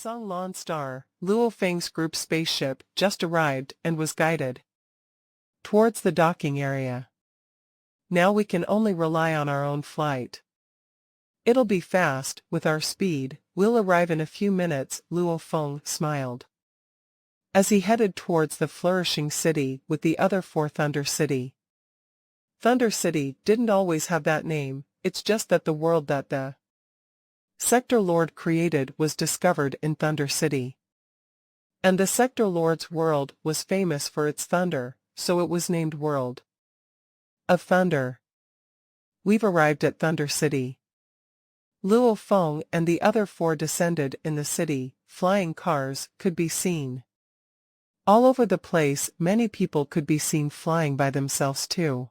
Sung Lan Star, Luo Feng's group spaceship, just arrived and was guided towards the docking area. Now we can only rely on our own flight. It'll be fast, with our speed, we'll arrive in a few minutes, Luo Feng smiled as he headed towards the flourishing city with the other four Thunder City. Thunder City didn't always have that name, it's just that the world that the Sector Lord created was discovered in Thunder City. And the Sector Lord's world was famous for its thunder, so it was named World of Thunder. We've arrived at Thunder City. Luo Feng and the other four descended in the city. Flying cars could be seen all over the place. Many people could be seen flying by themselves too.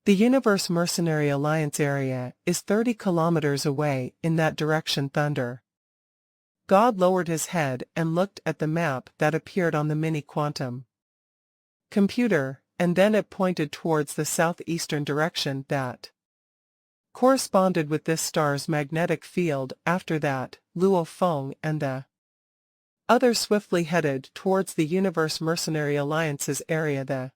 The Universe Mercenary Alliance area is 30 kilometers away in that direction. Thunder God lowered his head and looked at the map that appeared on the mini-quantum computer, and then it pointed towards the southeastern direction that corresponded with this star's magnetic field. After that, Luo Feng and the others swiftly headed towards the Universe Mercenary Alliance's area. The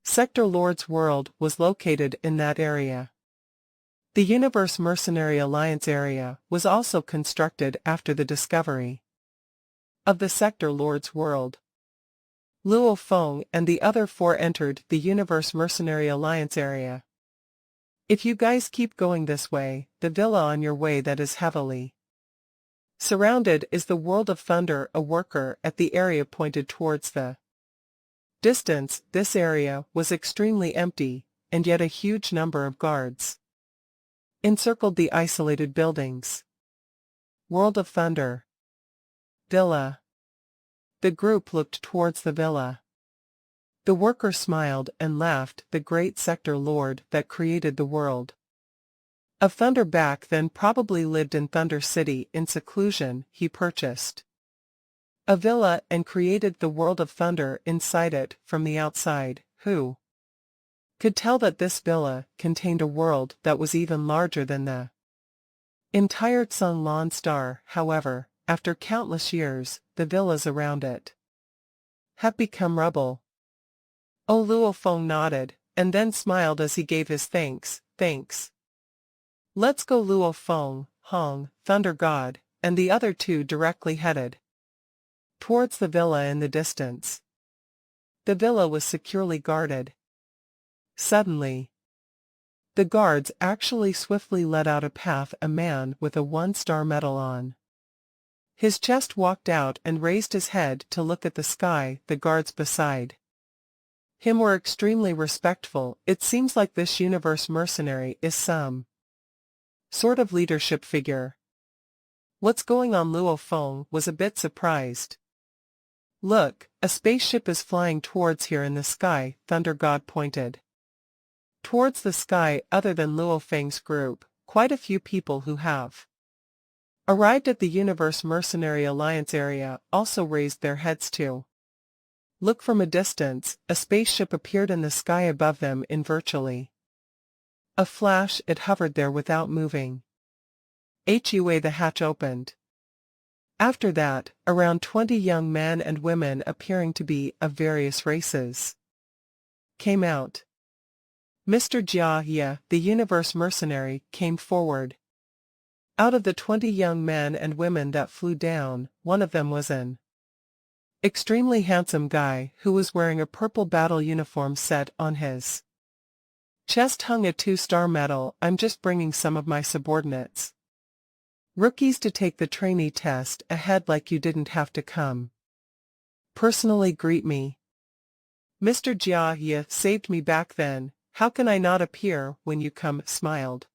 Sector Lord's world was located in that area. The Universe Mercenary Alliance area was also constructed after the discovery of the Sector Lord's world. Luo Feng and the other four entered the Universe Mercenary Alliance area. If you guys keep going this way, the villa on your way that is heavily surrounded is the World of Thunder. A worker at the area pointed towards the distance. This area was extremely empty, and yet a huge number of guards encircled the isolated buildings. World of Thunder Villa. The group looked towards the villa. The worker smiled and laughed. The great Sector Lord that created the world of Thunder back then probably lived in Thunder City in seclusion. He purchased a villa and created the World of Thunder inside it from the outside. Who could tell that this villa contained a world that was even larger than the entire Sung Lan Star? However, after countless years, the villas around it have become rubble. Oh, Luo Feng nodded, and then smiled as he gave his thanks. Thanks. Let's go. Luo Feng, Hong, Thunder God, and the other two directly headed towards the villa in the distance. The villa was securely guarded. Suddenly, the guards actually swiftly led out a path. A man with a 1-star medal on his chest walked out and raised his head to look at the sky. The guards beside him were extremely respectful. It seems like this universe mercenary is some sort of leadership figure. What's going on? Luo Feng was a bit surprised. Look, a spaceship is flying towards here in the sky. Thunder God pointed towards the sky. Other than Luo Feng's group, quite a few people who have arrived at the Universe Mercenary Alliance area also raised their heads too. Look, from a distance, a spaceship appeared in the sky above them. In virtually a flash, it hovered there without moving. HUA. The hatch opened. After that, around 20 young men and women appearing to be of various races came out. Mr. Jia, the Universe Mercenary, came forward. Out of the 20 young men and women that flew down, one of them was an extremely handsome guy who was wearing a purple battle uniform. Set on his chest hung a 2-star medal. I'm just bringing some of my subordinates, rookies, to take the trainee test ahead. Like you didn't have to come personally greet me. Mr. Jia saved me back then. How can I not appear when you come? Smiled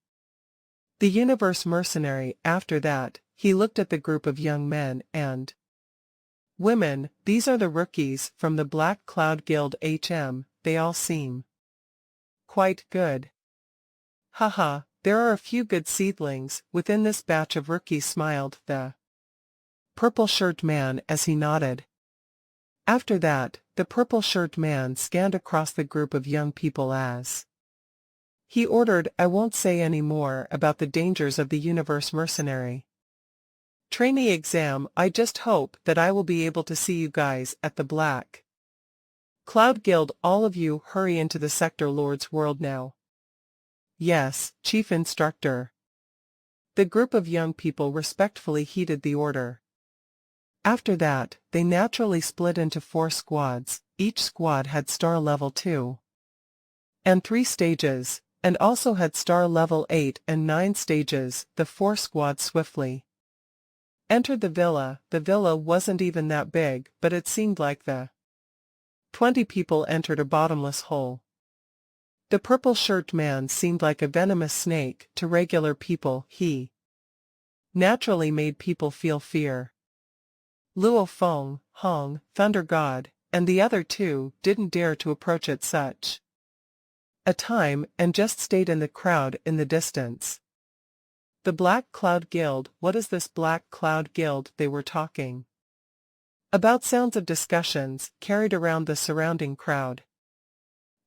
the Universe Mercenary. After that, he looked at the group of young men and women. These are the rookies from the Black Cloud Guild. They all seem quite good. Haha, there are a few good seedlings within this batch of rookies, smiled the purple-shirt man as he nodded. After that, the purple-shirt man scanned across the group of young people as he ordered, I won't say any more about the dangers of the Universe Mercenary Trainee exam. I just hope that I will be able to see you guys at the Black Cloud Guild. All of you hurry into the Sector Lord's world now. Yes, Chief Instructor. The group of young people respectfully heeded the order. After that, they naturally split into 4 squads. Each squad had star level 2 and 3 stages, and also had star level 8 and 9 stages. The 4 squads swiftly entered the villa. The villa wasn't even that big, but it seemed like the 20 people entered a bottomless hole. The purple-shirt man seemed like a venomous snake to regular people. He naturally made people feel fear. Luo Feng, Hong, Thunder God, and the other 2 didn't dare to approach at such a time and just stayed in the crowd in the distance. The Black Cloud Guild. What is this Black Cloud Guild? They were talking about. Sounds of discussions carried around the surrounding crowd.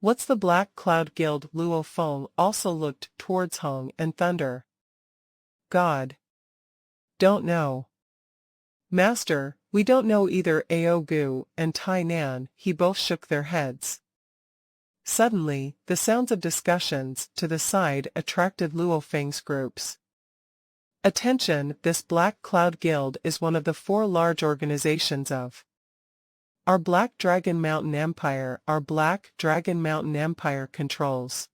What's the Black Cloud Guild? Luo Feng also looked towards Hong and Thunder God. Don't know. Master, we don't know either. Aogu and Tai Nan, he both shook their heads. Suddenly, the sounds of discussions to the side attracted Luo Feng's groups attention. This Black Cloud Guild is one of the 4 large organizations of our Black Dragon Mountain Empire. Our Black Dragon Mountain Empire controls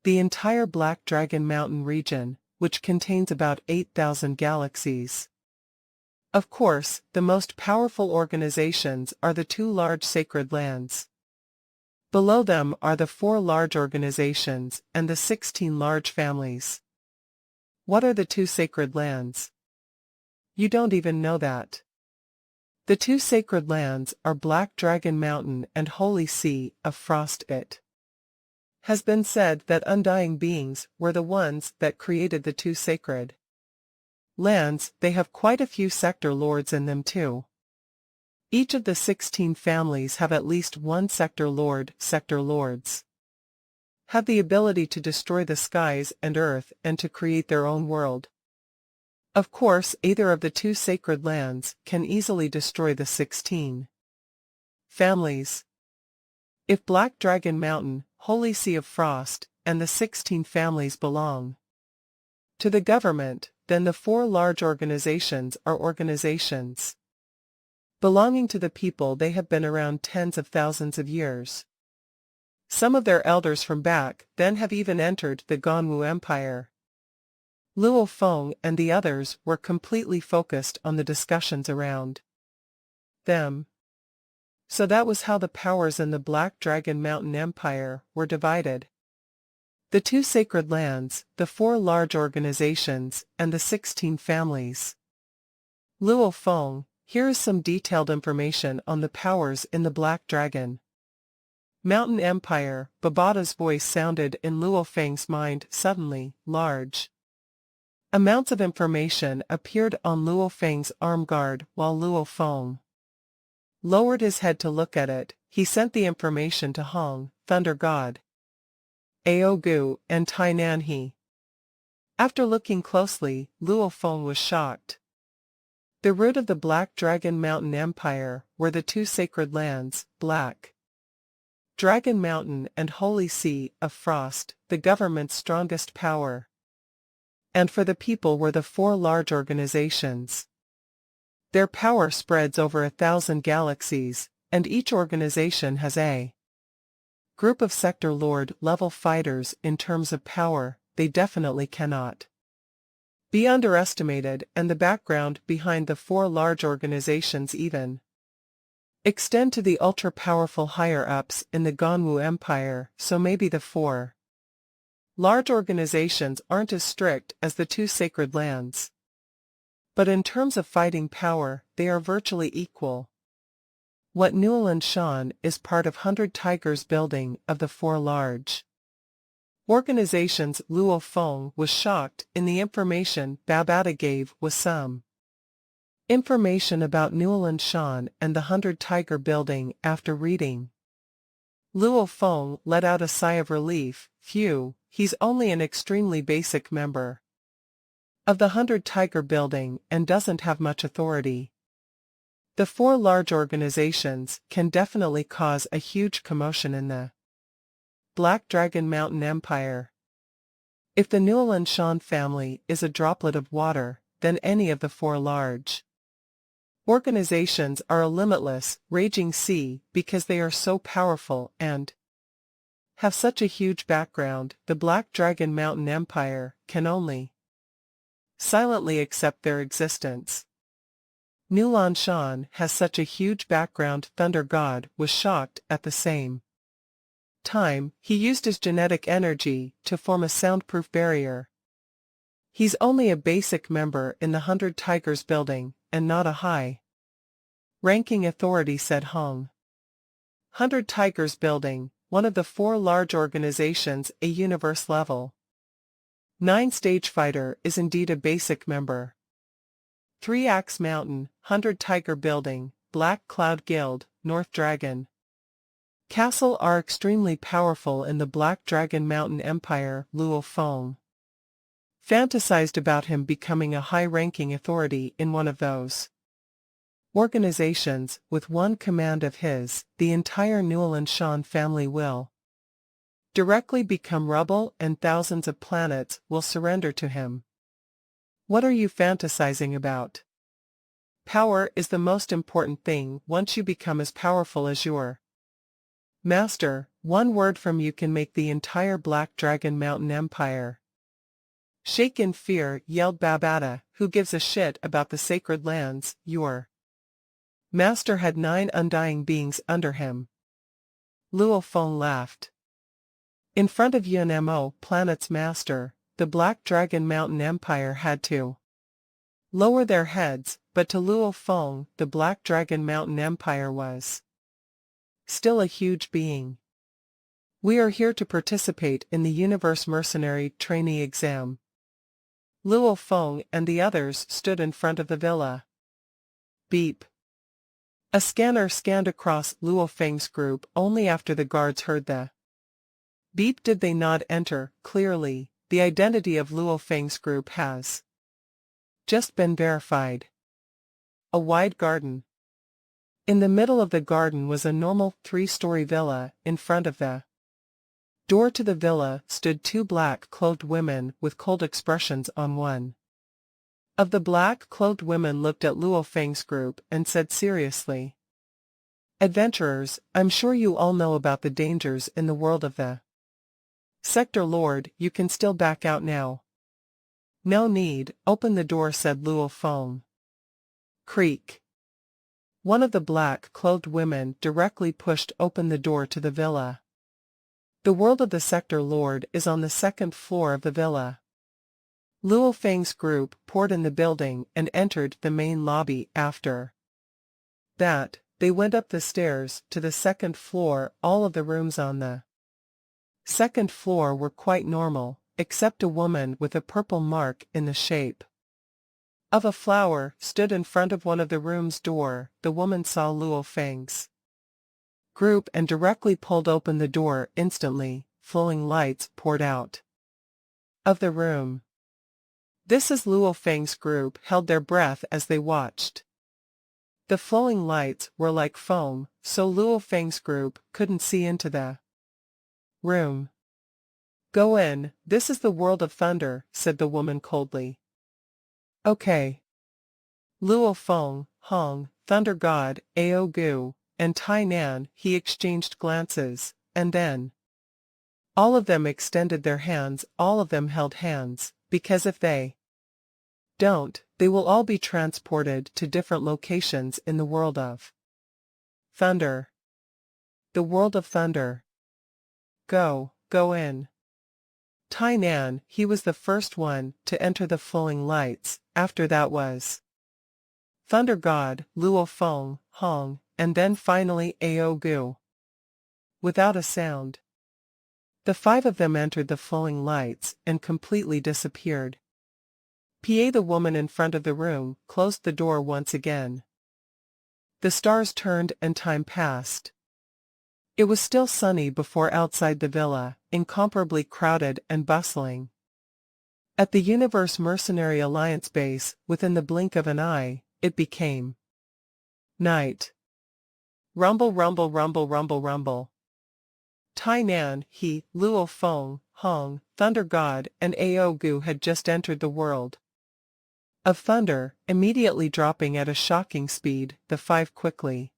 the entire Black Dragon Mountain region, which contains about 8,000 galaxies. Of course, the most powerful organizations are the 2 large sacred lands. Below them are the 4 large organizations and the 16 large families. What are the 2 sacred lands? You don't even know that. The 2 sacred lands are Black Dragon Mountain and Holy Sea of Frost. It has been said that undying beings were the ones that created the 2 sacred lands. They have quite a few sector lords in them too. Each of the 16 families have at least 1 sector lord. Sector lords have the ability to destroy the skies and earth and to create their own world. Of course, either of the 2 sacred lands can easily destroy the 16 families. If Black Dragon Mountain, Holy Sea of Frost, and the 16 families belong to the government, then the 4 large organizations are organizations belonging to the people. They have been around tens of thousands of years. Some of their elders from back then have even entered the Ganwu Empire. Luo Feng and the others were completely focused on the discussions around them. So that was how the powers in the Black Dragon Mountain Empire were divided. The 2 sacred lands, the 4 large organizations, and the 16 families. Luo Feng, here is some detailed information on the powers in the Black Dragon Mountain Empire. Babata's voice sounded in Luo Feng's mind. Suddenly, large amounts of information appeared on Luo Feng's arm guard. While Luo Feng lowered his head to look at it, he sent the information to Hong, Thunder God, Aogu, and Tai Nan. After looking closely, Luo Feng was shocked. The root of the Black Dragon Mountain Empire were the 2 sacred lands, Black Dragon Mountain and Holy Sea of Frost, the government's strongest power. And for the people were the 4 large organizations. Their power spreads over 1,000 galaxies, and each organization has a group of sector lord level fighters. In terms of power, they definitely cannot be underestimated, and the background behind the 4 large organizations even extend to the ultra-powerful higher-ups in the Ganwu Empire. So maybe the 4 large organizations aren't as strict as the 2 sacred lands. But in terms of fighting power, they are virtually equal. What Newland Shan is part of 100 Tigers building of the 4 large organizations. Luo Feng was shocked. In the information Babata gave was some information about Newland Shan and the 100 Tiger building. After reading, Luo Feng let out a sigh of relief. Phew, he's only an extremely basic member of the 100-tiger building and doesn't have much authority. The 4 large organizations can definitely cause a huge commotion in the Black Dragon Mountain Empire. If the Newland Shan family is a droplet of water, then any of the 4 large organizations are a limitless, raging sea because they are so powerful and have such a huge background. The Black Dragon Mountain Empire can only silently accept their existence. Newland Shan has such a huge background. Thunder God was shocked at the same time. He used his genetic energy to form a soundproof barrier. He's only a basic member in the 100 Tigers building, and not a high-ranking authority, said Hong. 100 Tigers building, one of the 4 large organizations, a universe level 9 stage fighter, is indeed a basic member. 3 Axe Mountain, 100 Tiger building, Black Cloud Guild, North Dragon Castle are extremely powerful in the Black Dragon Mountain Empire. Luo Feng fantasized about him becoming a high-ranking authority in one of those organizations. With one command of his, the entire Newland Shan family will directly become rubble and thousands of planets will surrender to him. What are you fantasizing about? Power is the most important thing. Once you become as powerful as your master, one word from you can make the entire Black Dragon Mountain Empire shake in fear, yelled Babata, who gives a shit about the sacred lands. Your master had 9 undying beings under him. Luo Feng laughed. In front of UNMO planet's master, the Black Dragon Mountain Empire had to lower their heads, but to Luo Feng, the Black Dragon Mountain Empire was still a huge being. We are here to participate in the Universe Mercenary Trainee Exam. Luo Feng and the others stood in front of the villa. Beep. A scanner scanned across Luo Feng's group only after the guards heard the beep did they not enter. Clearly, the identity of Luo Feng's group has just been verified. A wide garden. In the middle of the garden was a normal 3-story villa. In front of the door to the villa stood 2 black-clothed women with cold expressions on one. Of the black-clothed women looked at Luo Feng's group and said seriously, "Adventurers, I'm sure you all know about the dangers in the world of the Sector Lord. You can still back out now." "No need, open the door," said Luo Feng. Creak. One of the black-clothed women directly pushed open the door to the villa. The world of the Sector Lord is on the 2nd floor of the villa. Luo Feng's group poured in the building and entered the main lobby. After that, they went up the stairs to the 2nd floor. All of the rooms on the 2nd floor were quite normal, except a woman with a purple mark in the shape of a flower stood in front of one of the room's door. The woman saw Luo Feng's group and directly pulled open the door. Instantly, flowing lights poured out of the room. This is Luo Feng's group held their breath as they watched. The flowing lights were like foam, so Luo Feng's group couldn't see into the room. "Go in, this is the world of thunder," said the woman coldly. "Okay." Luo Feng, Hong, Thunder God, Ao Gu, and Tai Nan, he exchanged glances, and then all of them extended their hands. All of them held hands, because if they don't, they will all be transported to different locations in the world of thunder. The world of thunder. Go in. Tai Nan, he was the first one to enter the flowing lights. After that was Thunder God, Luo Feng, Hong, and then finally Ao Gu. Without a sound, the 5 of them entered the flowing lights and completely disappeared. Pa, the woman in front of the room, closed the door once again. The stars turned and time passed. It was still sunny before outside the villa, incomparably crowded and bustling. At the Universe Mercenary Alliance base, within the blink of an eye, it became night. Rumble, rumble, rumble, rumble, rumble. Tainan, He, Luo Feng, Hong, Thunder God, and Ao Gu had just entered the world of thunder, immediately dropping at a shocking speed. The five quickly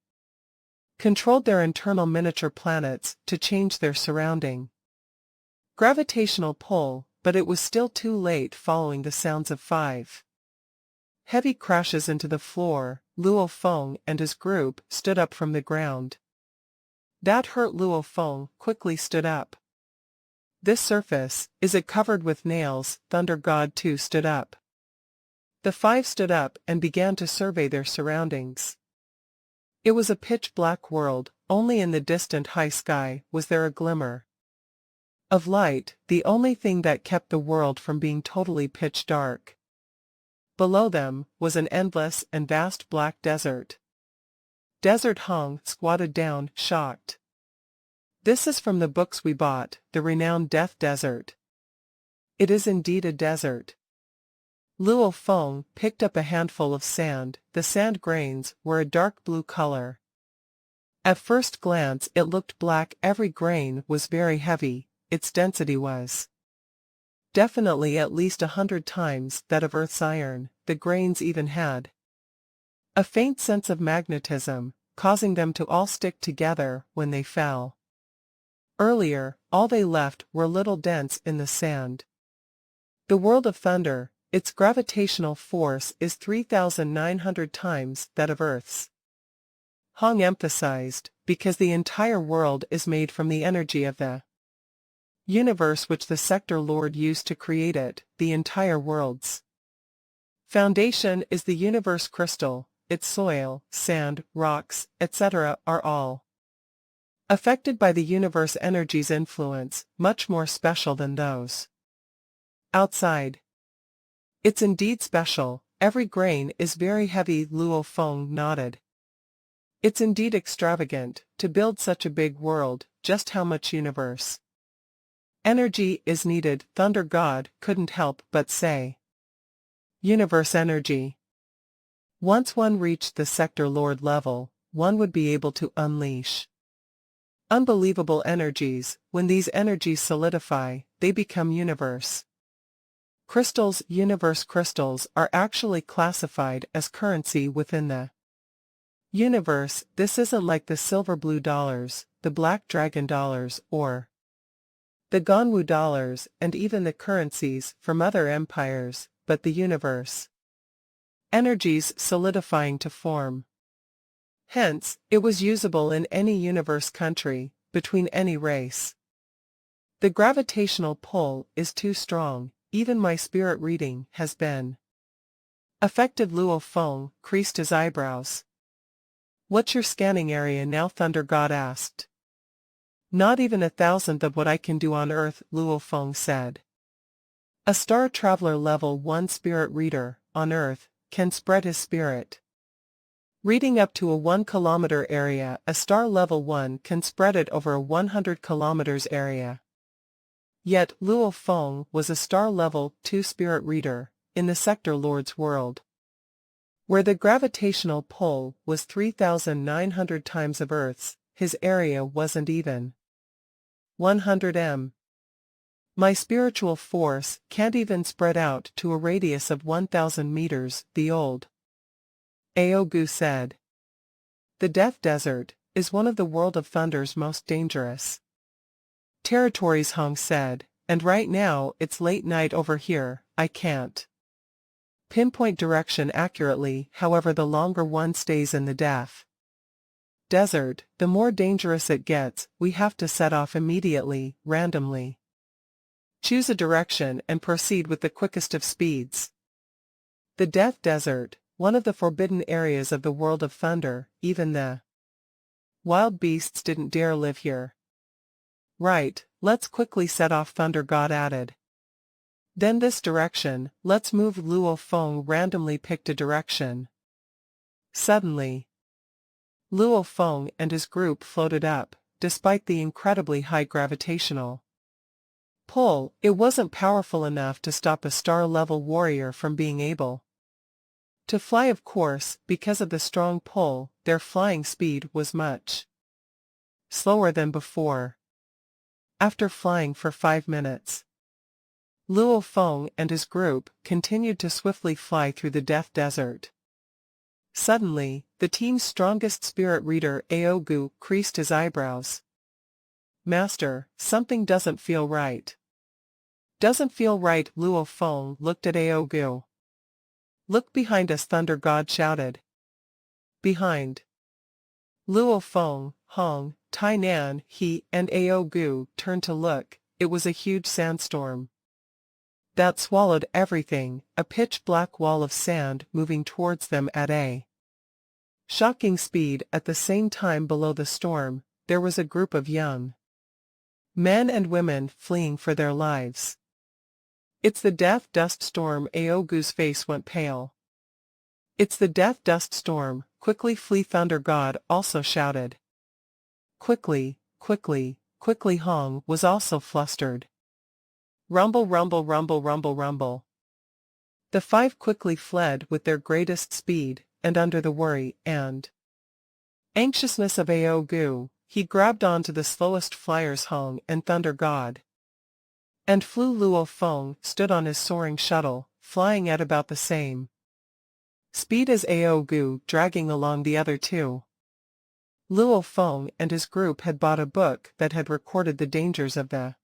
controlled their internal miniature planets to change their surrounding gravitational pull, but it was still too late. Following the sounds of five heavy crashes into the floor, Luo Feng and his group stood up from the ground. That hurt. Luo Feng quickly stood up. This surface, is it covered with nails? Thunder God too stood up. The five stood up and began to survey their surroundings. It was a pitch-black world. Only in the distant high sky was there a glimmer of light, the only thing that kept the world from being totally pitch dark. Below them was an endless and vast black desert. Desert Hong squatted down, shocked. This is from the books we bought, the renowned Death Desert. It is indeed a desert. Luo Feng picked up a handful of sand. The sand grains were a dark blue color. At first glance it looked black. Every grain was very heavy. Its density was definitely at least 100 times that of Earth's iron. The grains even had a faint sense of magnetism, causing them to all stick together when they fell. Earlier, all they left were little dents in the sand. The world of thunder, its gravitational force is 3,900 times that of Earth's. Hong emphasized, because the entire world is made from the energy of the universe which the Sector Lord used to create it. The entire world's foundation is the universe crystal. Its soil, sand, rocks, etc. are all affected by the universe energy's influence, much more special than those outside. It's indeed special. Every grain is very heavy. Luo Feng nodded. It's indeed extravagant to build such a big world. Just how much universe energy is needed? Thunder God couldn't help but say. Universe energy. Once one reached the Sector Lord level, one would be able to unleash unbelievable energies. When these energies solidify, they become universe crystals. Universe crystals are actually classified as currency within the universe. This isn't like the silver blue dollars, the black dragon dollars, or the Ganwu dollars, and even the currencies from other empires, but the universe energies solidifying to form. Hence, it was usable in any universe country, between any race. The gravitational pull is too strong. Even my spirit reading has been affected. Luo Feng creased his eyebrows. What's your scanning area now? Thunder God asked. Not even 1,000th of what I can do on Earth, Luo Feng said. A star traveler level 1 spirit reader, on Earth, can spread his spirit reading up to a 1-kilometer area. A star level 1 can spread it over a 100 kilometers area. Yet, Luo Feng was a star level 2 spirit reader, in the Sector Lord's world, where the gravitational pull was 3,900 times of Earth's. His area wasn't even 100 m. My spiritual force can't even spread out to a radius of 1,000 meters, the old Ao Gu said. The Death Desert is one of the World of Thunder's most dangerous territories, Hong said, and right now it's late night over here. I can't pinpoint direction accurately. However, the longer one stays in the Death Desert, the more dangerous it gets. We have to set off immediately, randomly. Choose a direction and proceed with the quickest of speeds. The Death Desert, one of the forbidden areas of the World of Thunder. Even the wild beasts didn't dare live here. Right, let's quickly set off, Thunder God added. Then this direction, let's move. Luo Feng randomly picked a direction. Suddenly, Luo Feng and his group floated up, despite the incredibly high gravitational pull, it wasn't powerful enough to stop a star-level warrior from being able to fly. Of course, because of the strong pull, their flying speed was much slower than before. After flying for 5 minutes, Luo Feng and his group continued to swiftly fly through the Death Desert. Suddenly, the team's strongest spirit reader Aogu creased his eyebrows. "Master, something doesn't feel right." "Doesn't feel right?" Luo Feng looked at Aogu. "Look behind us," Thunder God shouted. Behind Luo Feng, Hong, Tainan, he, and Aogu turned to look. It was a huge sandstorm that swallowed everything, a pitch-black wall of sand moving towards them at a shocking speed. At the same time, below the storm, there was a group of young men and women fleeing for their lives. "It's the death dust storm." Aogu's face went pale. "It's the death dust storm. Quickly flee!" Thunder God also shouted. "Quickly, quickly, quickly!" Hong was also flustered. Rumble, rumble, rumble, rumble, rumble. The 5 quickly fled with their greatest speed, and under the worry and anxiousness of Aogu, he grabbed onto the slowest flyers, Hong and Thunder God, and flew. Luo Feng stood on his soaring shuttle, flying at about the same speed as Aogu, dragging along the other 2. Luo Feng and his group had bought a book that had recorded the dangers of the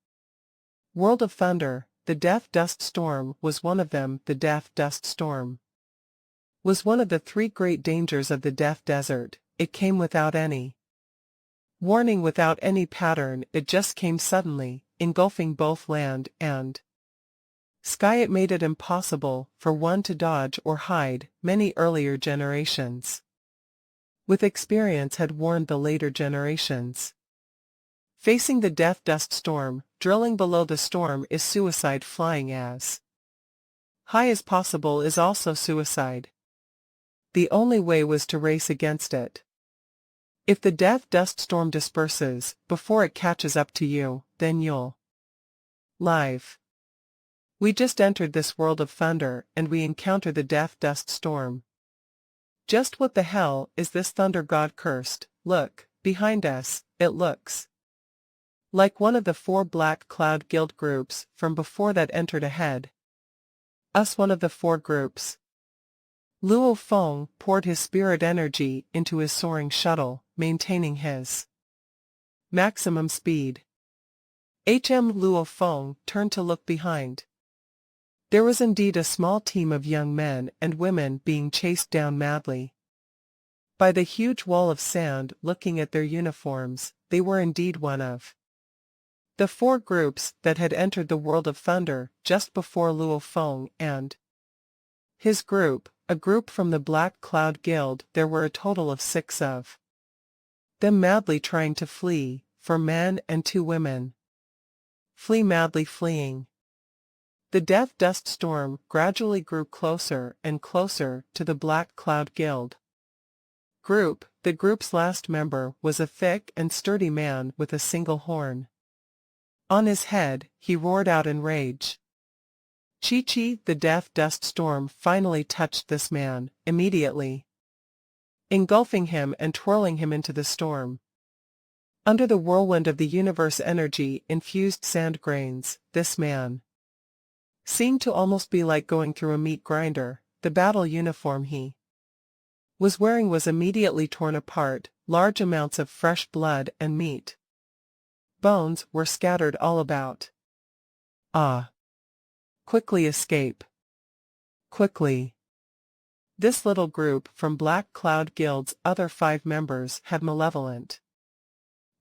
world of thunder. The Death Dust Storm was one of them. The Death Dust Storm was one of the 3 great dangers of the Death Desert. It came without any warning, without any pattern. It just came suddenly, engulfing both land and sky. It made it impossible for one to dodge or hide. Many earlier generations with experience had warned the later generations. Facing the Death Dust Storm, drilling below the storm is suicide. Flying as high as possible is also suicide. The only way was to race against it. If the Death Dust Storm disperses before it catches up to you, then you'll live. We just entered this world of thunder and we encounter the Death Dust Storm. Just what the hell is this? Thunder God cursed. Look, behind us, it looks like one of the 4 Black Cloud Guild groups from before that entered ahead. Us, one of the 4 groups. Luo Feng poured his spirit energy into his soaring shuttle, maintaining his maximum speed. Luo Feng turned to look behind. There was indeed a small team of young men and women being chased down madly by the huge wall of sand. Looking at their uniforms, they were indeed one of the 4 groups that had entered the world of thunder just before Luo Feng and his group, a group from the Black Cloud Guild. There were a total of 6 of them madly trying to flee, 4 men and 2 women. Flee, madly fleeing. The Death Dust Storm gradually grew closer and closer to the Black Cloud Guild group. The group's last member was a thick and sturdy man with a single horn on his head. He roared out in rage. Chi-Chi! The Death Dust Storm finally touched this man, immediately engulfing him and twirling him into the storm. Under the whirlwind of the universe energy-infused sand grains, this man seemed to almost be like going through a meat grinder. The battle uniform he was wearing was immediately torn apart. Large amounts of fresh blood and meat bones were scattered all about. Ah! Quickly escape! Quickly! This little group from Black Cloud Guild's other 5 members had malevolent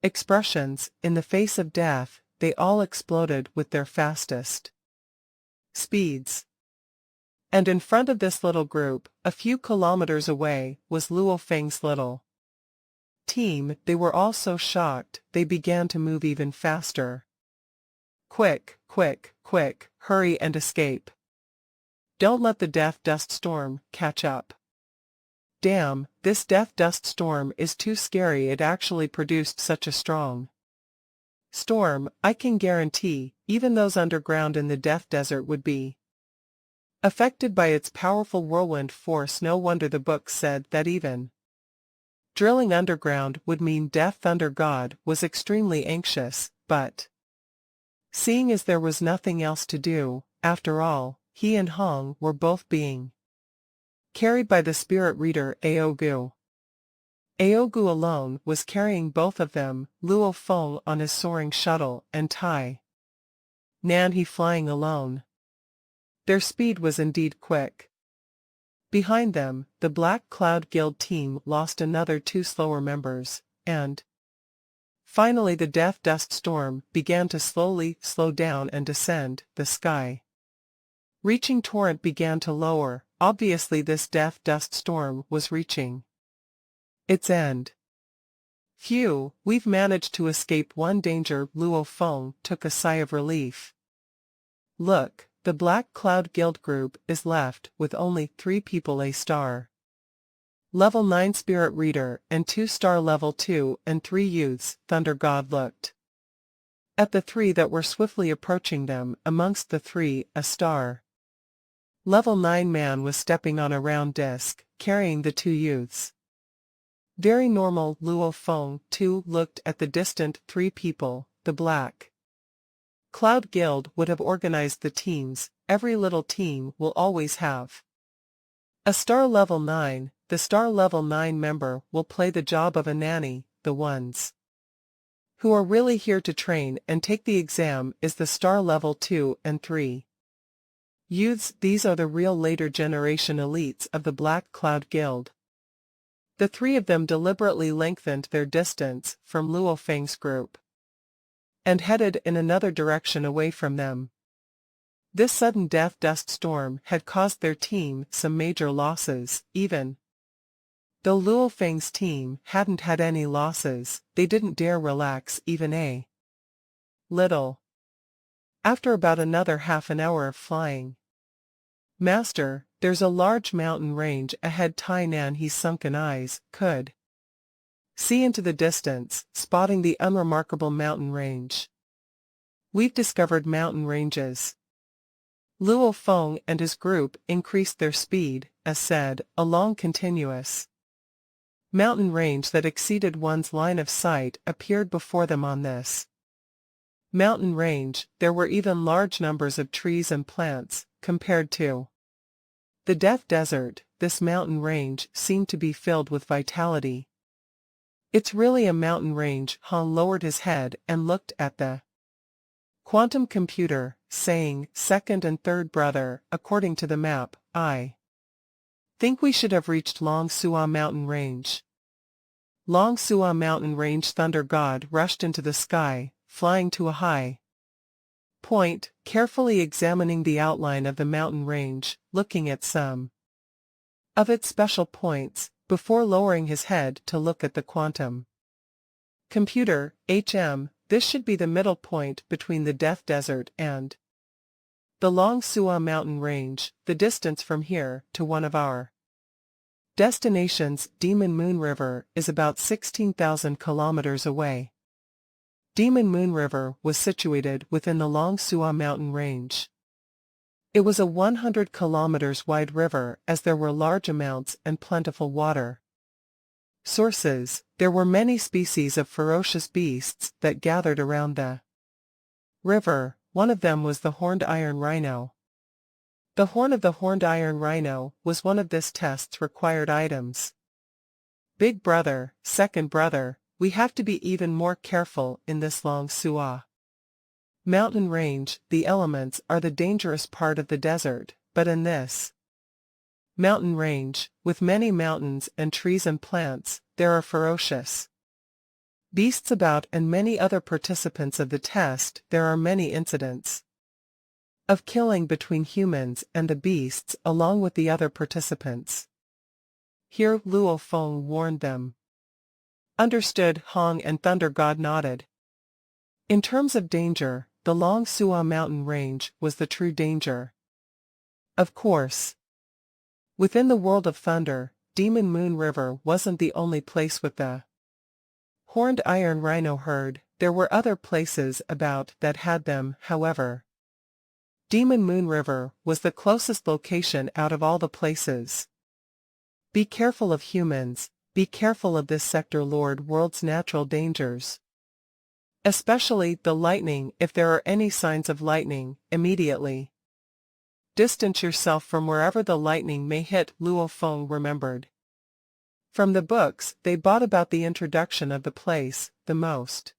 expressions. In the face of death, they all exploded with their fastest speeds. And in front of this little group, a few kilometers away, was Luo Feng's little team. They were all so shocked, they began to move even faster. Quick, quick, quick, hurry and escape. Don't let the Death Dust Storm catch up. Damn, this Death Dust Storm is too scary. It actually produced such a strong storm, I can guarantee, even those underground in the Death Desert would be affected by its powerful whirlwind force. No wonder the book said that even drilling underground would mean death. Thunder God was extremely anxious, but seeing as there was nothing else to do, after all, he and Hong were both being carried by the spirit reader Aogu. Aogu alone was carrying both of them, Luo Feng on his soaring shuttle and Tai Nanhe flying alone. Their speed was indeed quick. Behind them, the Black Cloud Guild team lost another 2 slower members, and finally the death dust storm began to slowly slow down and descend the sky. Reaching torrent began to lower. Obviously this death dust storm was reaching its end. Phew, we've managed to escape one danger. Luo Feng took a sigh of relief. Look, the Black Cloud Guild group is left with only 3 people, a star level 9 spirit reader and 2 star level 2 and 3 youths. Thunder God looked at the 3 that were swiftly approaching them. Amongst the 3, a star level 9 man was stepping on a round disc, carrying the 2 youths. Very normal. Luo Feng, too, looked at the distant 3 people. The Black Cloud Guild would have organized the teams. Every little team will always have a star level 9. The star level 9 member will play the job of a nanny. The ones who are really here to train and take the exam is the star level 2 and 3. Youths, these are the real later generation elites of the Black Cloud Guild. The 3 of them deliberately lengthened their distance from Luo Feng's group and headed in another direction away from them. This sudden death dust storm had caused their team some major losses. Even though Luo Feng's team hadn't had any losses, they didn't dare relax even a little. After about another half an hour of flying, Master, there's a large mountain range ahead. Tai Nanhe's sunken eyes could see into the distance, spotting the unremarkable mountain range. We've discovered mountain ranges. Luo Feng and his group increased their speed, as said, a long continuous mountain range that exceeded one's line of sight appeared before them. On this mountain range, there were even large numbers of trees and plants. Compared to the Death Desert, this mountain range seemed to be filled with vitality. It's really a mountain range. Han lowered his head and looked at the quantum computer, saying, second and third brother, according to the map, I think we should have reached Long Sua mountain range. Long Sua mountain range. Thunder God rushed into the sky, flying to a high point, carefully examining the outline of the mountain range, looking at some of its special points, before lowering his head to look at the quantum computer. This should be the middle point between the Death Desert and the Long Sua mountain range. The distance from here to one of our destinations, Demon Moon River, is about 16,000 kilometers away. Demon Moon River was situated within the Long Sua mountain range. It was a 100 kilometers wide river, as there were large amounts and plentiful water sources. There were many species of ferocious beasts that gathered around the river. One of them was the horned iron rhino. The horn of the horned iron rhino was one of this test's required items. Big brother, second brother, we have to be even more careful in this Long Sua mountain range. The elements are the dangerous part of the desert, but in this mountain range, with many mountains and trees and plants, there are ferocious beasts about and many other participants of the test. There are many incidents of killing between humans and the beasts along with the other participants. Here Luo Feng warned them. Understood. Hong and Thunder God nodded. In terms of danger, the Long Sua mountain range was the true danger. Of course, within the world of thunder, Demon Moon River wasn't the only place with the horned iron rhino herd. There were other places about that had them, however. Demon Moon River was the closest location out of all the places. Be careful of humans, be careful of this sector Lord World's natural dangers. Especially the lightning. If there are any signs of lightning, immediately distance yourself from wherever the lightning may hit, Luo Feng remembered. From the books they bought about the introduction of the place, the most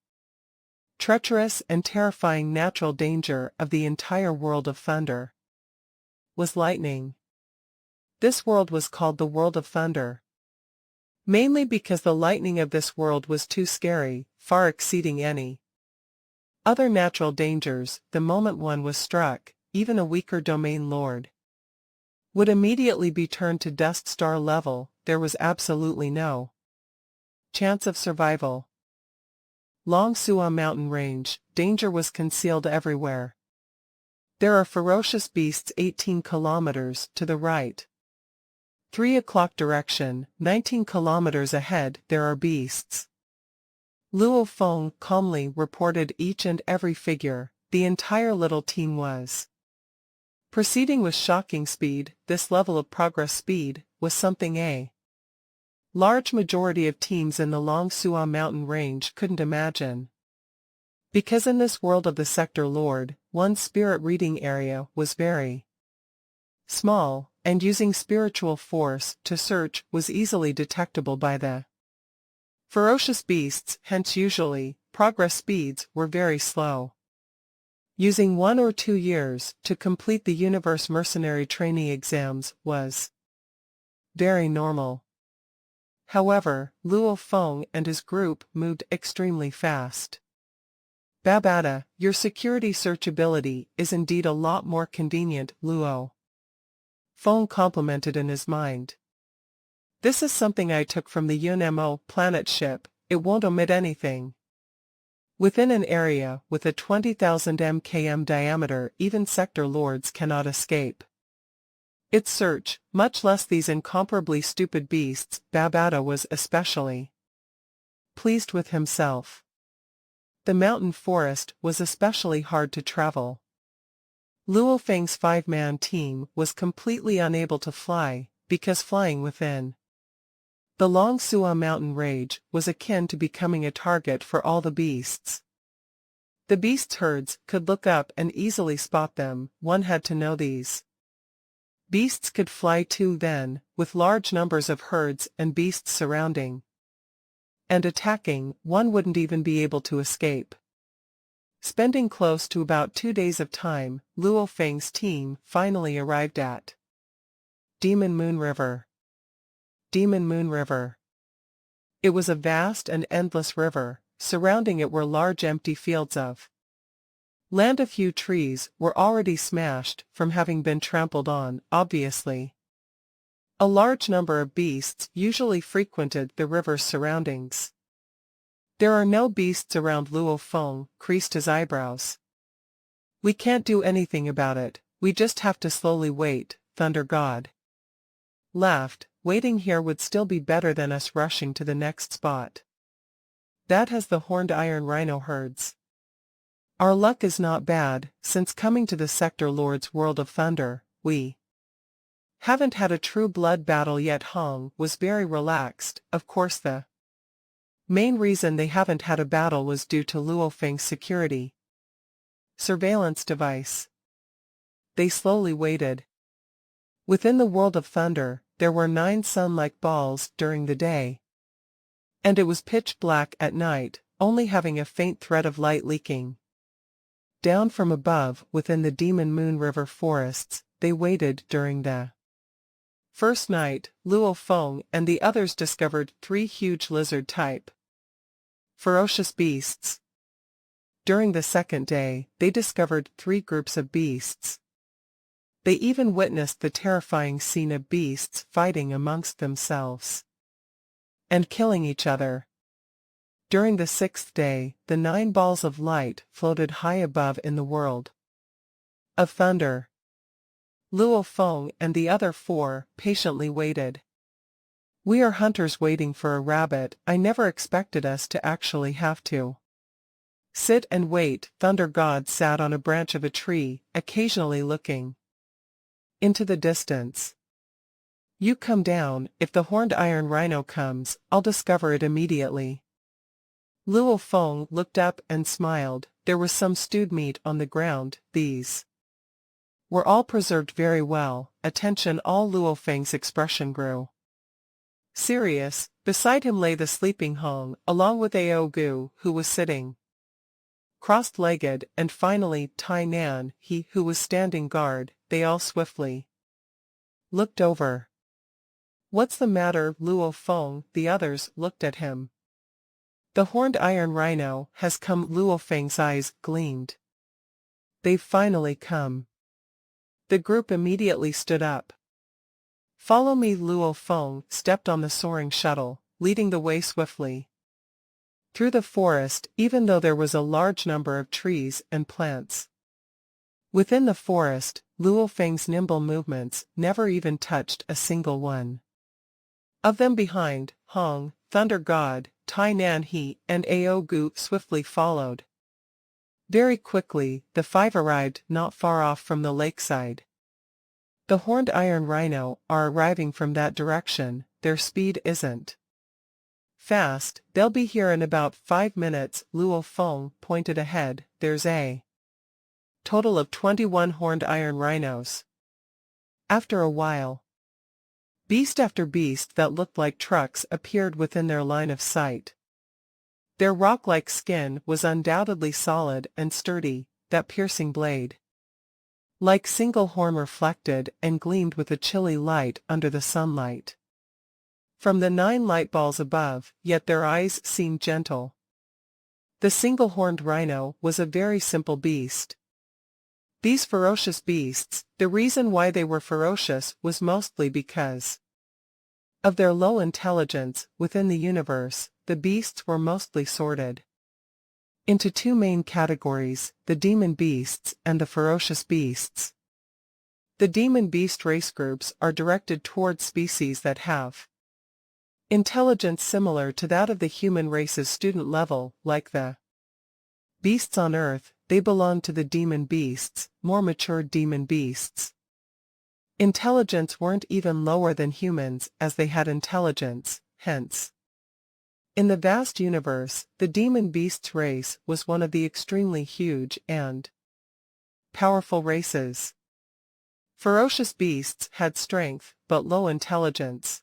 treacherous and terrifying natural danger of the entire world of thunder was lightning. This world was called the World of Thunder, mainly because the lightning of this world was too scary, far exceeding any other natural dangers. The moment one was struck, even a weaker domain lord would immediately be turned to dust. Star level, there was absolutely no chance of survival. Long Sua mountain range, danger was concealed everywhere. There are ferocious beasts 18 kilometers to the right. 3 o'clock direction, 19 kilometers ahead, there are beasts. Luo Feng calmly reported each and every figure. The entire little team was proceeding with shocking speed. This level of progress speed was something a large majority of teams in the Long Sua mountain range couldn't imagine. Because in this world of the sector Lord, one's spirit reading area was very small, and using spiritual force to search was easily detectable by the ferocious beasts. Hence usually, progress speeds were very slow. Using 1 or 2 years to complete the Universe Mercenary Trainee exams was very normal. However, Luo Feng and his group moved extremely fast. Babada, your security searchability is indeed a lot more convenient, Luo Feng complimented in his mind. This is something I took from the UNMO planet ship. It won't omit anything. Within an area with a 20,000 mkm diameter, even sector lords cannot escape its search, much less these incomparably stupid beasts. Babada was especially pleased with himself. The mountain forest was especially hard to travel. Luo Feng's 5-man team was completely unable to fly, because flying within the Long Sua mountain range was akin to becoming a target for all the beasts. The beasts' herds could look up and easily spot them. One had to know these beasts could fly too. Then, with large numbers of herds and beasts surrounding and attacking, one wouldn't even be able to escape. Spending close to about 2 days of time, Luo Feng's team finally arrived at Demon Moon River. Demon Moon River. It was a vast and endless river. Surrounding it were large empty fields of land. A few trees were already smashed from having been trampled on, obviously. A large number of beasts usually frequented the river's surroundings. There are no beasts around. Luo Feng creased his eyebrows. We can't do anything about it, we just have to slowly wait, Thunder God laughed. Waiting here would still be better than us rushing to the next spot. That has the horned iron rhino herds. Our luck is not bad. Since coming to the sector Lord's World of Thunder, we haven't had a true blood battle yet. Hong was very relaxed. Of course the main reason they haven't had a battle was due to Luo Feng's security surveillance device. They slowly waited. Within the World of Thunder, there were 9 sun-like balls during the day, and it was pitch black at night, only having a faint thread of light leaking down from above. Within the Demon Moon River forests, they waited. During the first night, Luo Feng and the others discovered 3 huge lizard-type ferocious beasts. During the second day, they discovered 3 groups of beasts. They even witnessed the terrifying scene of beasts fighting amongst themselves and killing each other. During the 6th day, the 9 balls of light floated high above in the world of thunder. Luo Feng and the other 4 patiently waited. We are hunters waiting for a rabbit. I never expected us to actually have to Sit and wait. Thunder God sat on a branch of a tree, occasionally looking into the distance. You come down. If the horned iron rhino comes, I'll discover it immediately. Luo Feng looked up and smiled. There was some stewed meat on the ground. These were all preserved very well. Attention, all Luo Feng's expression grew serious. Beside him lay the sleeping Hong, along with Ao Gu, who was sitting cross-legged, and finally Tai Nan, he who was standing guard. They all swiftly looked over. What's the matter, Luo Feng? The others looked at him. The horned iron rhino has come. Luo Feng's eyes gleamed. They've finally come. The group immediately stood up. Follow me. Luo Feng stepped on the soaring shuttle, leading the way swiftly through the forest, even though there was a large number of trees and plants. Within the forest, Luo Feng's nimble movements never even touched a single one of them. Behind, Hong, Thunder God, Tai Nan He, and Ao Gu swiftly followed. Very quickly, the five arrived not far off from the lakeside. The horned iron rhino are arriving from that direction. Their speed isn't fast. They'll be here in about 5 minutes. Luo Feng pointed ahead. There's a total of 21 horned iron rhinos. After a while, beast after beast that looked like trucks appeared within their line of sight. Their rock-like skin was undoubtedly solid and sturdy. That piercing blade, like single horn, reflected and gleamed with a chilly light under the sunlight from the 9 light balls above, yet their eyes seemed gentle. The single-horned rhino was a very simple beast. These ferocious beasts, the reason why they were ferocious was mostly because of their low intelligence. Within the universe, the beasts were mostly sorted into 2 main categories, the demon beasts and the ferocious beasts. The demon beast race groups are directed toward species that have intelligence similar to that of the human race's student level, like the beasts on Earth. They belong to the demon beasts, more mature demon beasts. Intelligence weren't even lower than humans, as they had intelligence, hence. In the vast universe, the demon beasts race was one of the extremely huge and powerful races. Ferocious beasts had strength, but low intelligence.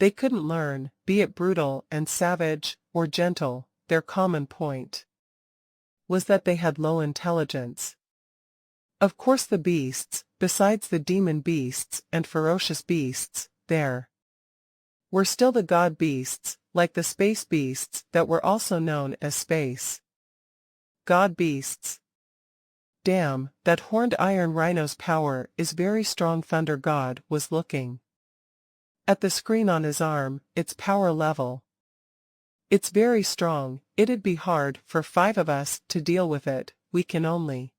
They couldn't learn, be it brutal and savage, or gentle. Their common point was that they had low intelligence. Of course, the beasts, besides the demon beasts and ferocious beasts, there were still the god beasts, like the space beasts that were also known as space god beasts. Damn, that horned iron rhino's power is very strong. Thunder God was looking at the screen on his arm. Its power level, it's very strong. It'd be hard for 5 of us to deal with it. We can only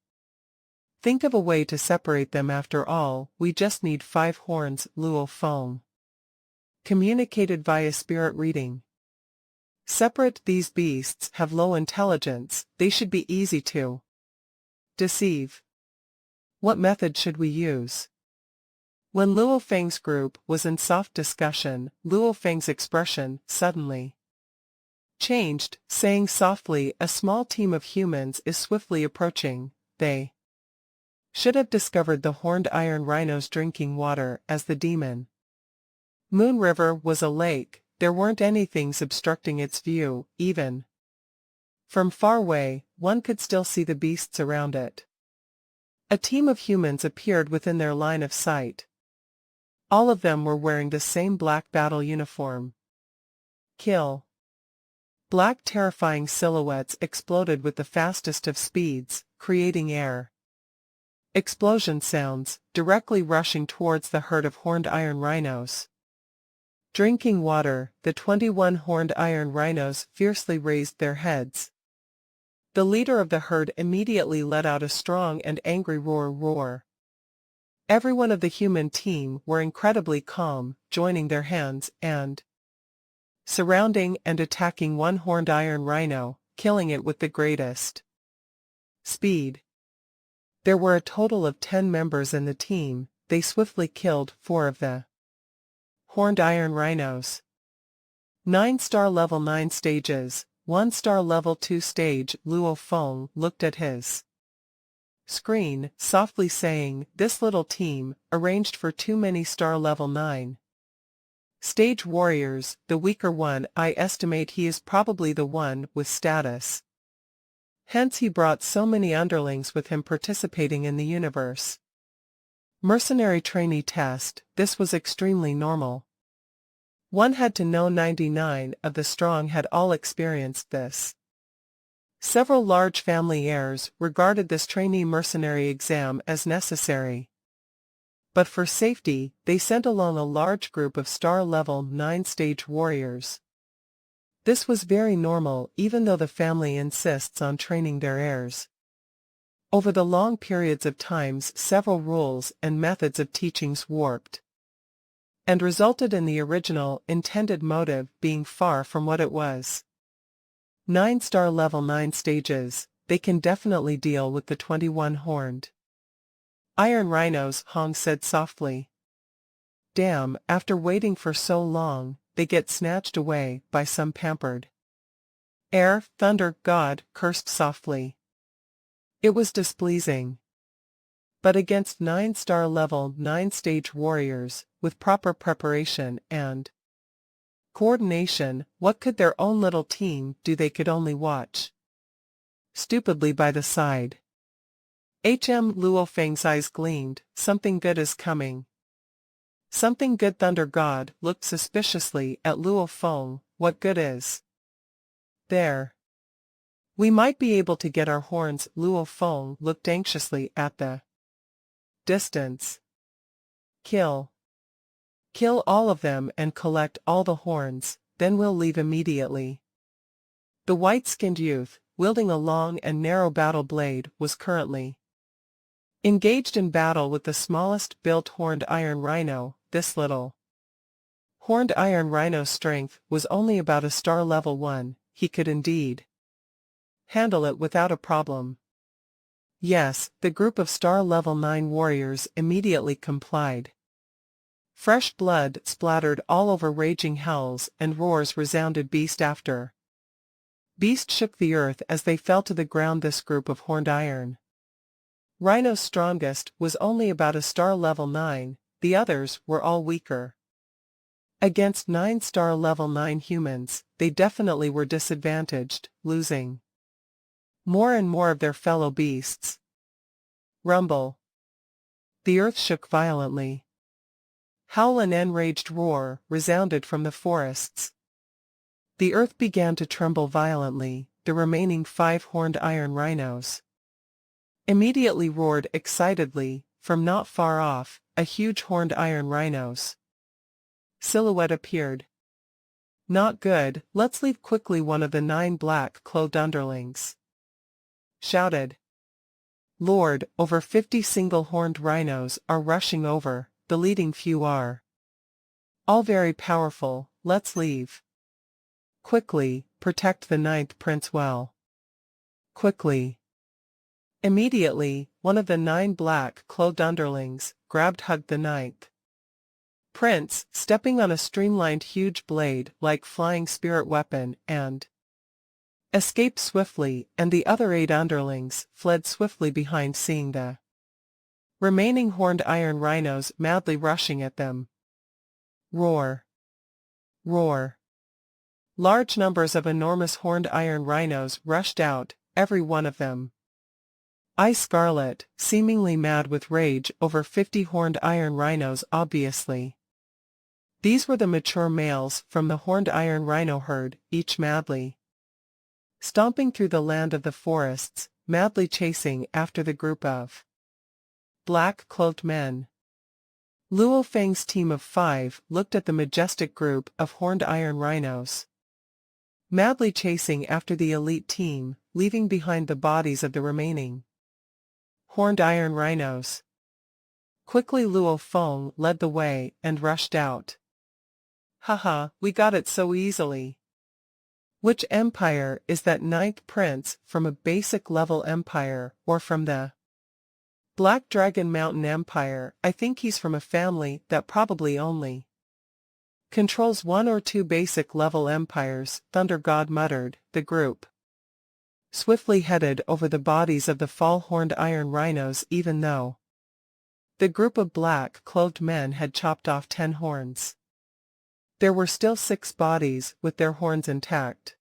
think of a way to separate them. After all, we just need 5 horns. Luo Feng communicated via spirit reading. Separate. These beasts have low intelligence. They should be easy to deceive. What method should we use? When Luo Feng's group was in soft discussion, Luo Feng's expression suddenly changed, saying softly, "A small team of humans is swiftly approaching. They should have discovered the horned iron rhino's drinking water as the demon Moon River was a lake. There weren't any things obstructing its view. Even from far away, one could still see the beasts around it. A team of humans appeared within their line of sight. All of them were wearing the same black battle uniform. Kill. Black terrifying silhouettes exploded with the fastest of speeds, creating air explosion sounds, directly rushing towards the herd of horned iron rhinos. Drinking water. The 21 horned iron rhinos fiercely raised their heads. The leader of the herd immediately let out a strong and angry roar. Everyone of the human team were incredibly calm, joining their hands and surrounding and attacking one horned iron rhino, killing it with the greatest speed. There were a total of 10 members in the team. They swiftly killed 4 of the horned iron rhinos. 9-star level 9 stages, 1-star level 2 stage. Luo Feng looked at his screen, softly saying, "This little team, arranged for too many star level 9 stage warriors, the weaker one. I estimate he is probably the one with status. Hence he brought so many underlings with him participating in the universe mercenary trainee test. This was extremely normal. One had to know 99 of the strong had all experienced this. Several large family heirs regarded this trainee mercenary exam as necessary. But for safety, they sent along a large group of star level 9 stage warriors. This was very normal, even though the family insists on training their heirs. Over the long periods of times, several rules and methods of teachings warped and resulted in the original intended motive being far from what it was. 9-star level 9 stages, they can definitely deal with the 21 horned iron rhinos, Hong said softly. Damn, after waiting for so long, they get snatched away by some pampered air thunder god, cursed softly. It was displeasing. But against 9-star level 9 stage warriors, with proper preparation and coordination, what could their own little team do? They could only watch stupidly by the side. Luo Feng's eyes gleamed. Something good is coming. Something good. Thunder God looked suspiciously at Luo Feng. What good is there? We might be able to get our horns. Luo Feng looked anxiously at the distance. Kill all of them and collect all the horns, then we'll leave immediately. The white-skinned youth, wielding a long and narrow battle blade, was currently engaged in battle with the smallest built horned iron rhino. This little horned iron rhino's strength was only about a star level 1, he could indeed handle it without a problem. Yes, the group of star level 9 warriors immediately complied. Fresh blood splattered all over, raging howls and roars resounded beast after beast shook the earth as they fell to the ground. This group of horned iron rhinos' strongest was only about a star level 9, the others were all weaker. Against 9-star level 9 humans, they definitely were disadvantaged, losing more and more of their fellow beasts. Rumble. The earth shook violently. Howl and enraged roar resounded from the forests. The earth began to tremble violently. The remaining 5 horned iron rhinos immediately roared excitedly. From not far off, a huge horned iron rhino's silhouette appeared. Not good, let's leave quickly. One of the 9 black-clothed underlings shouted. Lord, over 50 single-horned rhinos are rushing over. The leading few are all very powerful. Let's leave quickly. Protect the 9th prince well. Quickly. Immediately, one of the 9 black-clothed underlings hugged the 9th prince, stepping on a streamlined huge blade-like flying spirit weapon, and escaped swiftly, and the other 8 underlings fled swiftly behind, seeing the remaining horned iron rhinos madly rushing at them. Roar. Roar. Large numbers of enormous horned iron rhinos rushed out, every one of them eyes scarlet, seemingly mad with rage. Over 50 horned iron rhinos obviously. These were the mature males from the horned iron rhino herd, each madly stomping through the land of the forests, madly chasing after the group of black-cloaked men. Luo Feng's team of 5 looked at the majestic group of horned iron rhinos madly chasing after the elite team, leaving behind the bodies of the remaining horned iron rhinos. Quickly Luo Feng led the way and rushed out. Haha, we got it so easily. Which empire is that ninth prince from a basic level empire or from the Black Dragon Mountain Empire? I think he's from a family that probably only controls one or two basic level empires, Thunder God muttered. The group swiftly headed over the bodies of the fall-horned iron rhinos even though the group of black-clothed men had chopped off 10 horns. There were still 6 bodies with their horns intact.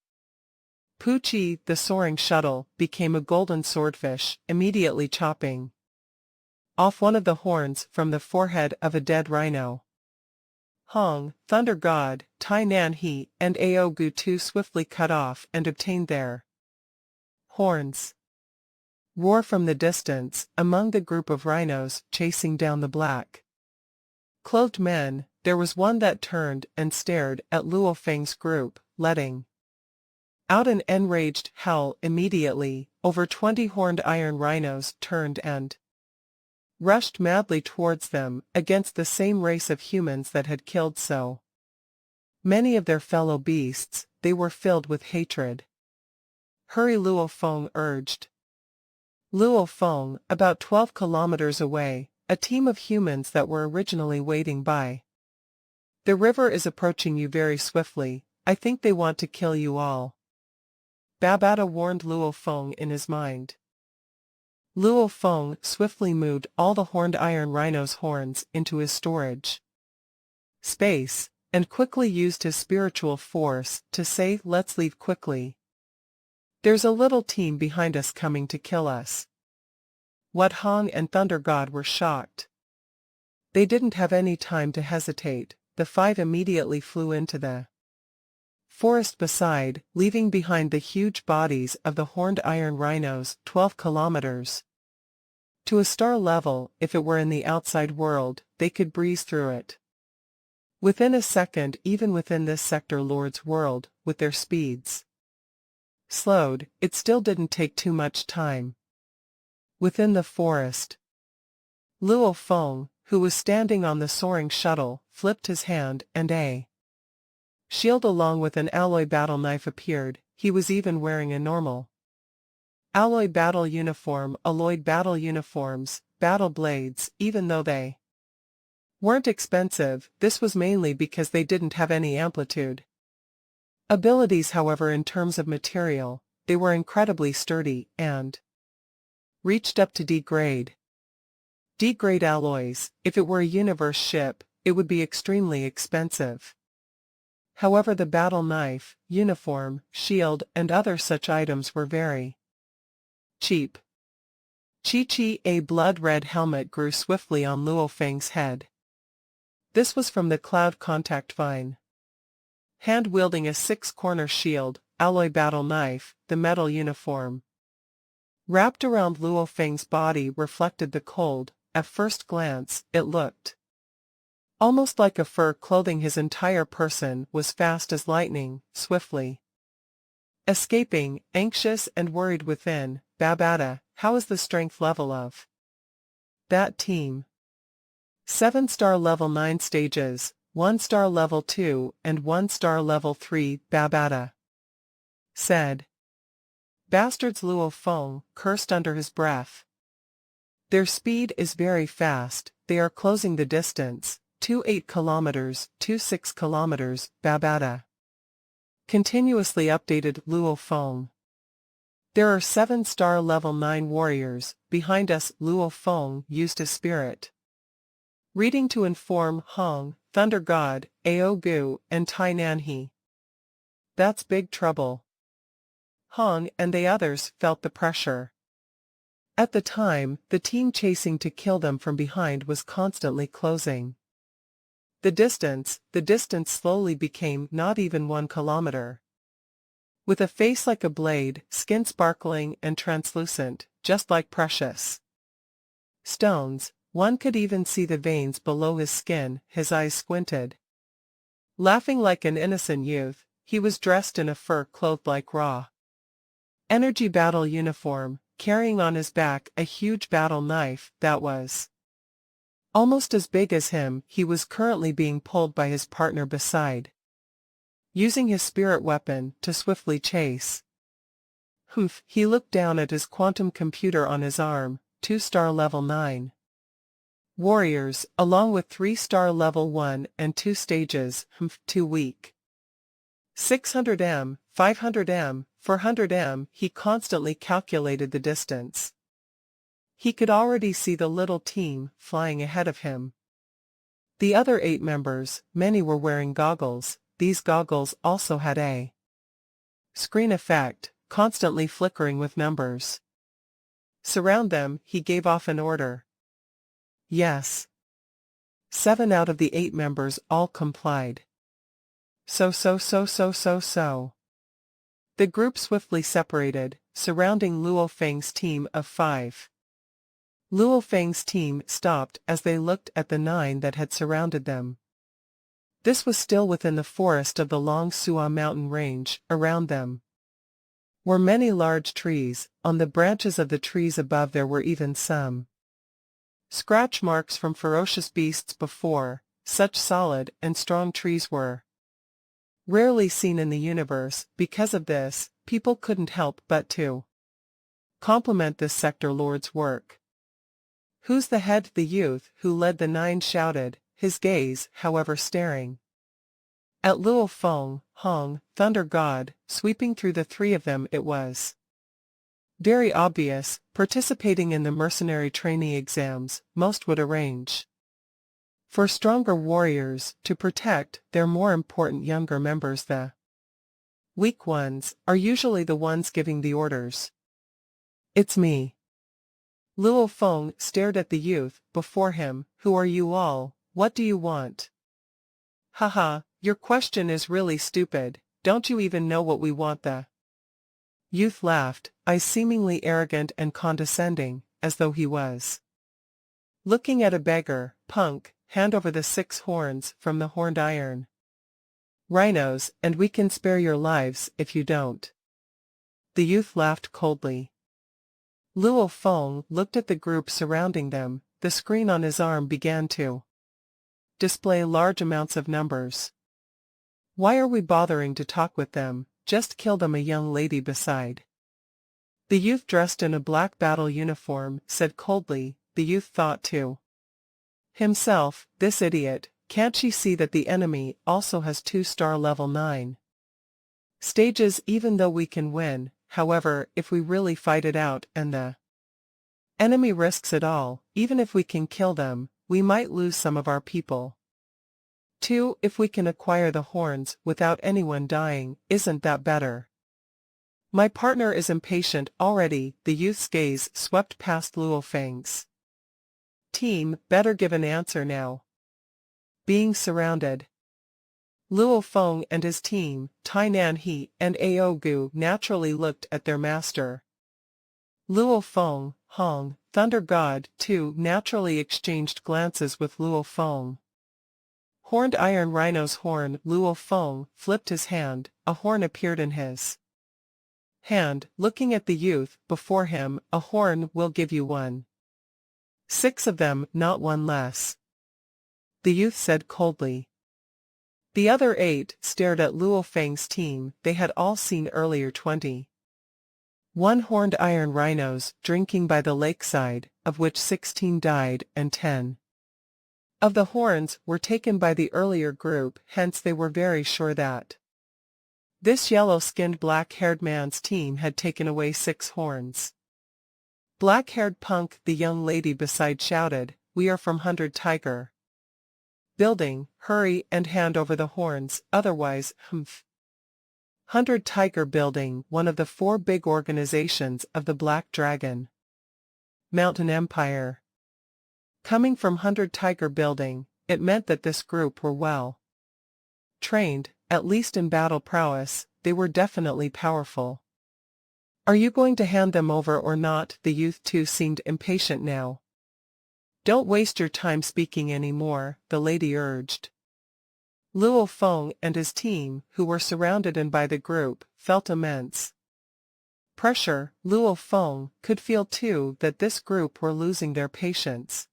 Poochie, the soaring shuttle, became a golden swordfish, immediately chopping off one of the horns from the forehead of a dead rhino. Hong, Thunder God, Tai Nan He, and Aogu too swiftly cut off and obtained their horns. Roar from the distance, among the group of rhinos chasing down the black-clothed men, there was one that turned and stared at Luo Feng's group, letting out an enraged howl. Immediately, over 20 horned iron rhinos turned and rushed madly towards them, against the same race of humans that had killed so many of their fellow beasts. They were filled with hatred. Hurry, Luo Feng urged. Luo Feng, about 12 kilometers away, a team of humans that were originally waiting by the river is approaching you very swiftly. I think they want to kill you all. Babata warned Luo Feng in his mind. Luo Feng swiftly moved all the horned iron rhino's horns into his storage space, and quickly used his spiritual force to say, "Let's leave quickly. There's a little team behind us coming to kill us." What Hong and Thunder God were shocked. They didn't have any time to hesitate. The 5 immediately flew into the forest beside, leaving behind the huge bodies of the horned iron rhinos. 12 kilometers to a star level. If it were in the outside world, they could breeze through it within a second. Even within this sector lord's world, with their speeds slowed, it still didn't take too much time. Within the forest, Luo Feng, who was standing on the soaring shuttle, flipped his hand, and a shield along with an alloy battle knife appeared. He was even wearing a normal alloy battle uniform. Alloyed battle uniforms, battle blades, even though they weren't expensive, this was mainly because they didn't have any amplitude abilities. However, in terms of material, they were incredibly sturdy, and reached up to D grade. D grade alloys. If it were a universe ship, it would be extremely expensive. However, the battle knife, uniform, shield, and other such items were very cheap. Chi-Chi, a blood-red helmet grew swiftly on Luo Feng's head. This was from the cloud contact vine. Hand-wielding a 6-corner shield, alloy battle knife, the metal uniform wrapped around Luo Feng's body reflected the cold. At first glance, it looked almost like a fur clothing his entire person. Was fast as lightning, swiftly escaping, anxious and worried within. Babata, how is the strength level of that team? 7-star level 9 stages, 1-star level 2 and 1-star level 3, Babata said. Bastards, Luo Feng cursed under his breath. Their speed is very fast. They are closing the distance. 28 kilometers, 26 kilometers, Babata continuously updated Luo Feng. There are 7-star level 9 warriors behind us. Luo Feng used his spirit reading to inform Hong, Thunder God, Aogu, and Tai Nan He. That's big trouble. Hong and the others felt the pressure. At the time, the team chasing to kill them from behind was constantly closing the distance slowly became not even 1 kilometer. With a face like a blade, skin sparkling and translucent, just like precious stones, one could even see the veins below his skin. His eyes squinted. Laughing like an innocent youth, he was dressed in a fur clothed like raw energy battle uniform, carrying on his back a huge battle knife that was almost as big as him. He was currently being pulled by his partner beside. using his spirit weapon to swiftly chase. Humph, he looked down at his quantum computer on his arm, 2-star level 9. Warriors, along with 3-star level 1 and 2 stages, humph, too weak. 600 m, 500 m, 400 m, he constantly calculated the distance. He could already see the little team flying ahead of him. The other 8 members, many were wearing goggles. These goggles also had a screen effect, constantly flickering with numbers. Surround them, he gave off an order. Yes. 7 out of the 8 members all complied. So. The group swiftly separated, surrounding Luo Feng's team of 5. Luo Feng's team stopped as they looked at the 9 that had surrounded them. This was still within the forest of the Long Sua mountain range. Around them were many large trees. On the branches of the trees above there were even some scratch marks from ferocious beasts before. Such solid and strong trees were rarely seen in the universe. Because of this, people couldn't help but to compliment this sector lord's work. Who's the head? The youth who led the 9 shouted, his gaze, however, staring at Luo Feng, Hong, Thunder God, sweeping through the 3 of them. It was very obvious, participating in the mercenary trainee exams, most would arrange for stronger warriors to protect their more important younger members. The weak ones are usually the ones giving the orders. It's me. Luo Feng stared at the youth before him. Who are you all? What do you want? Haha, your question is really stupid. Don't you even know what we want? The youth laughed, eyes seemingly arrogant and condescending, as though he was looking at a beggar. Punk, hand over the 6 horns from the horned iron rhinos, and we can spare your lives if you don't. The youth laughed coldly. Luo Feng looked at the group surrounding them. The screen on his arm began to display large amounts of numbers. Why are we bothering to talk with them? Just kill them. A young lady beside the youth dressed in a black battle uniform said coldly. The youth thought to himself, this idiot, can't she see that the enemy also has 2-star level 9 stages? Even though we can win, however, if we really fight it out and the enemy risks it all, even if we can kill them, we might lose some of our people. 2. If we can acquire the horns without anyone dying, isn't that better? My partner is impatient already. The youth's gaze swept past Luo Feng's team. Better give an answer now. Being surrounded. Luo Feng and his team, Tai Nanhe and Aogu, naturally looked at their master. Luo Feng, Hong, Thunder God, too, naturally exchanged glances with Luo Feng. Horned iron rhino's horn. Luo Feng flipped his hand. A horn appeared in his hand. Looking at the youth before him, a horn will give you 1. 6 of them, not 1 less. The youth said coldly. The other 8 stared at Luo Feng's team. They had all seen earlier 21 horned iron rhinos drinking by the lakeside, of which 16 died and 10 of the horns were taken by the earlier group. Hence they were very sure that this yellow-skinned black-haired man's team had taken away 6 horns. Black-haired punk, the young lady beside shouted, we are from 100 Tiger Building, hurry and hand over the horns, otherwise, humph. 100 Tiger Building, one of the 4 big organizations of the Black Dragon Mountain Empire. Coming from 100 Tiger Building, it meant that this group were well trained, at least in battle prowess. They were definitely powerful. Are you going to hand them over or not? The youth too seemed impatient now. Don't waste your time speaking anymore, the lady urged. Luo Feng and his team, who were surrounded and by the group, felt immense pressure. Luo Feng could feel too that this group were losing their patience.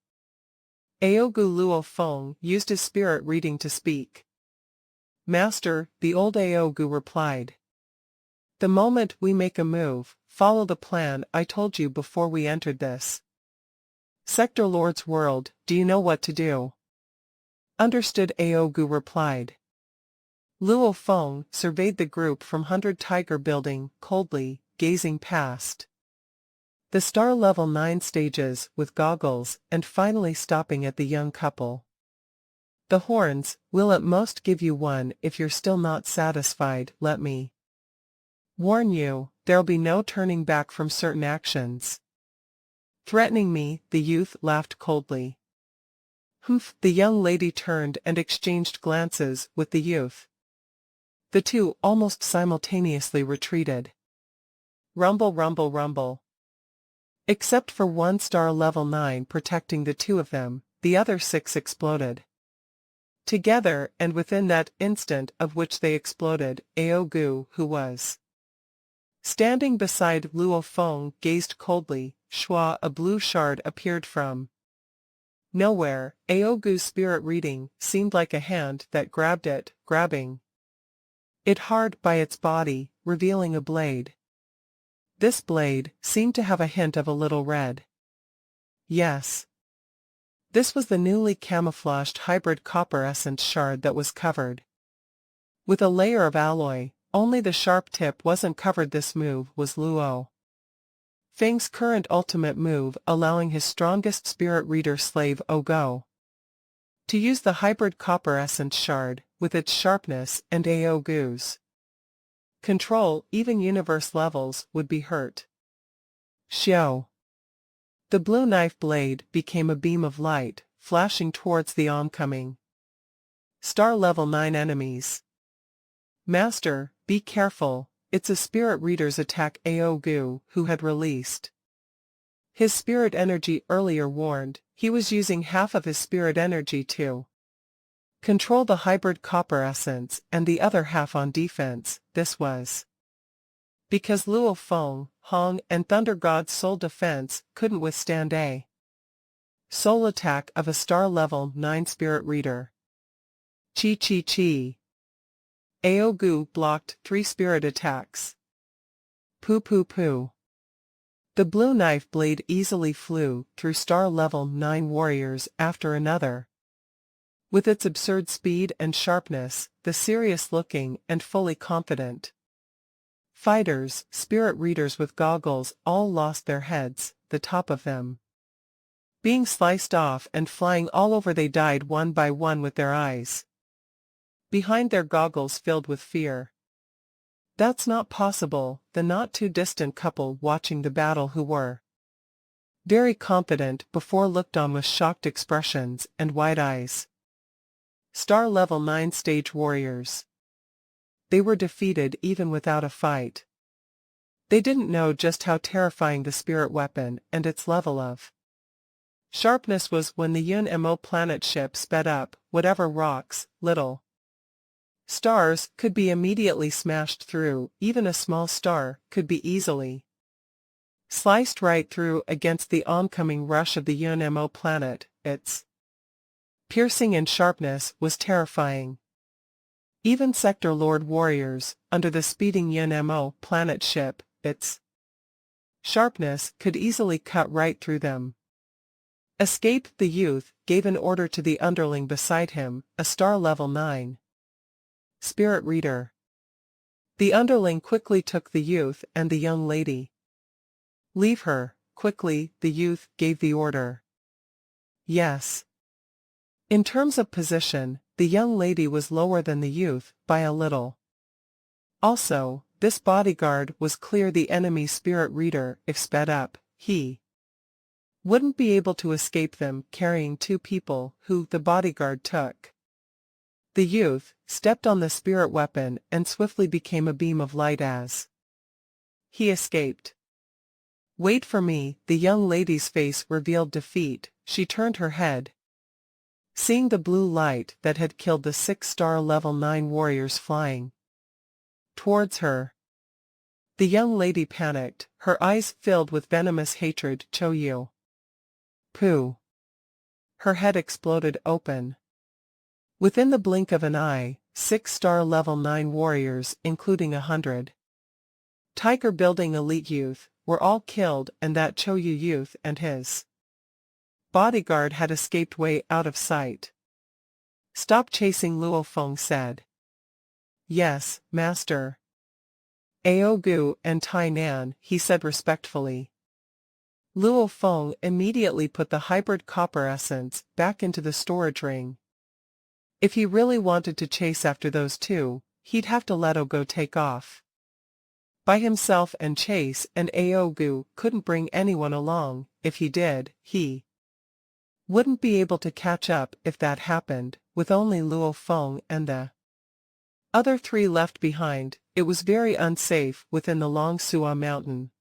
Aogu. Luo Feng used his spirit reading to speak. Master, the old Aogu replied. The moment we make a move, follow the plan I told you before we entered this Sector Lord's world. Do you know what to do? Understood, Aogu replied. Luo Feng surveyed the group from 100 Tiger Building, coldly, gazing past the star level 9 stages with goggles and finally stopping at the young couple. The horns will at most give you one if you're still not satisfied. Let me warn you, there'll be no turning back from certain actions. Threatening me, the youth laughed coldly. Humph, the young lady turned and exchanged glances with the youth. The two almost simultaneously retreated. Rumble, rumble, rumble. Except for one star level 9 protecting the two of them, the other 6 exploded together, and within that instant of which they exploded, Aogu, who was standing beside Luo Feng, gazed coldly. Shua, a blue shard appeared from nowhere. Aogu's spirit reading seemed like a hand that grabbed it, grabbing it hard by its body, revealing a blade. This blade seemed to have a hint of a little red. Yes. This was the newly camouflaged hybrid copper essence shard that was covered with a layer of alloy. Only the sharp tip wasn't covered. This move was Luo Feng's current ultimate move, allowing his strongest spirit reader slave Ogo to use the hybrid copper essence shard, with its sharpness and Aogu's control. Even universe levels would be hurt. Xiao. The blue knife blade became a beam of light, flashing towards the oncoming star level 9 enemies. Master, be careful, it's a spirit reader's attack. Aogu, who had released his spirit energy earlier, warned. He was using half of his spirit energy to control the hybrid copper essence and the other half on defense. This was because Luo Feng, Hong, and Thunder God's soul defense couldn't withstand a soul attack of a star level 9 spirit reader. Chi chi chi. Aogu blocked 3 spirit attacks. Poo poo poo. The blue knife blade easily flew through star level 9 warriors after another. With its absurd speed and sharpness, the serious-looking and fully confident fighters, spirit readers with goggles, all lost their heads, the top of them being sliced off and flying all over. They died one by one with their eyes behind their goggles filled with fear. That's not possible. The not-too-distant couple watching the battle, who were very confident before, looked on with shocked expressions and wide eyes. Star level 9 stage warriors. They were defeated even without a fight. They didn't know just how terrifying the spirit weapon and its level of sharpness was when the Yun-Mo planet ship sped up. Whatever rocks, little stars, could be immediately smashed through. Even a small star could be easily sliced right through against the oncoming rush of the Yun-Mo planet. Its piercing and sharpness was terrifying. Even Sector Lord warriors, under the speeding Yun-Mo planet ship, its sharpness could easily cut right through them. Escape. The youth gave an order to the underling beside him, a star level 9 spirit reader. The underling quickly took the youth and the young lady. Leave her, quickly, the youth gave the order. Yes. In terms of position, the young lady was lower than the youth, by a little. Also, this bodyguard was clear the enemy spirit reader. If sped up, he wouldn't be able to escape them, carrying 2 people, who the bodyguard took. The youth stepped on the spirit weapon and swiftly became a beam of light as he escaped. Wait for me. The young lady's face revealed defeat. She turned her head, seeing the blue light that had killed the 6 star level 9 warriors flying towards her. The young lady panicked, her eyes filled with venomous hatred. Choyu. Pooh. Her head exploded open. Within the blink of an eye, 6-star level 9 warriors including 100 Tiger building elite youth, were all killed, and that Choyu youth and his bodyguard had escaped way out of sight. Stop chasing, Luo Feng said. Yes, master. Aogu and Tai Nan, he said respectfully. Luo Feng immediately put the hybrid copper essence back into the storage ring. If he really wanted to chase after those two, he'd have to let Ogo take off by himself and chase, and Aogu couldn't bring anyone along. If he did, he wouldn't be able to catch up. If that happened, with only Luo Feng and the other three left behind, it was very unsafe within the Long Sua mountain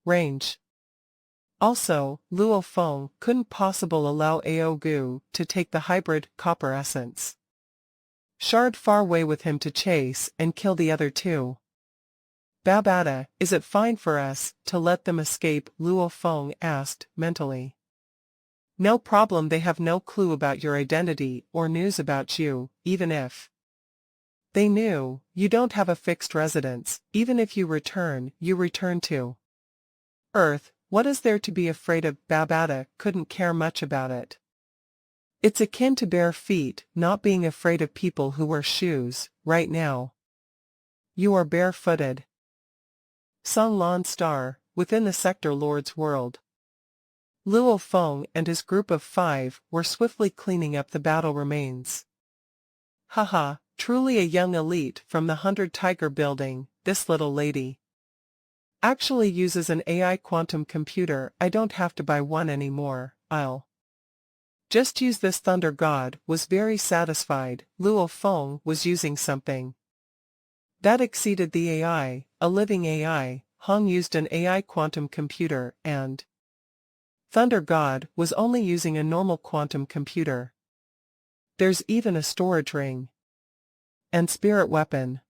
range. Also, Luo Feng couldn't possibly allow Aogu to take the hybrid copper essence shard far away with him to chase and kill the other two. Babada, is it fine for us to let them escape? Luo Feng asked mentally. No problem, they have no clue about your identity or news about you. Even if they knew, you don't have a fixed residence. Even if you return to Earth. What is there to be afraid of? Babada couldn't care much about it. It's akin to bare feet, not being afraid of people who wear shoes. Right now, you are barefooted. Song Lan Star, within the Sector Lord's world. Luo Feng and his group of 5 were swiftly cleaning up the battle remains. Haha, truly a young elite from the 100 Tiger building, this little lady actually uses an AI quantum computer. I don't have to buy one anymore, I'll just use this. Thunder God was very satisfied. Luo Feng was using something that exceeded the AI, a living AI. Hong used an AI quantum computer, and Thunder God was only using a normal quantum computer. There's even a storage ring and spirit weapon.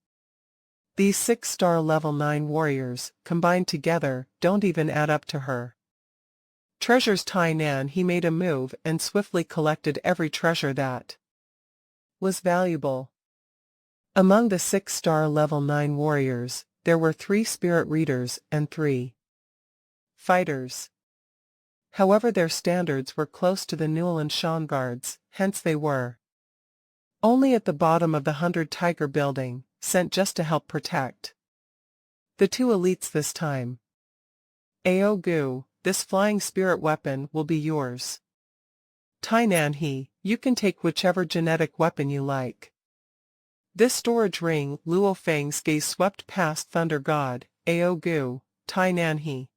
These 6-star level 9 warriors, combined together, don't even add up to her treasures. Tai Nan, he made a move and swiftly collected every treasure that was valuable. Among the 6-star level 9 warriors, there were 3 spirit readers and 3 fighters. However, their standards were close to the Newland Shan guards, hence they were only at the bottom of the 100 Tiger building, sent just to help protect the 2 elites this time. Aogu, this flying spirit weapon will be yours. Tai Nan, you can take whichever genetic weapon you like. This storage ring. Luo Feng's gaze swept past Thunder God, Aogu, Tai Nan,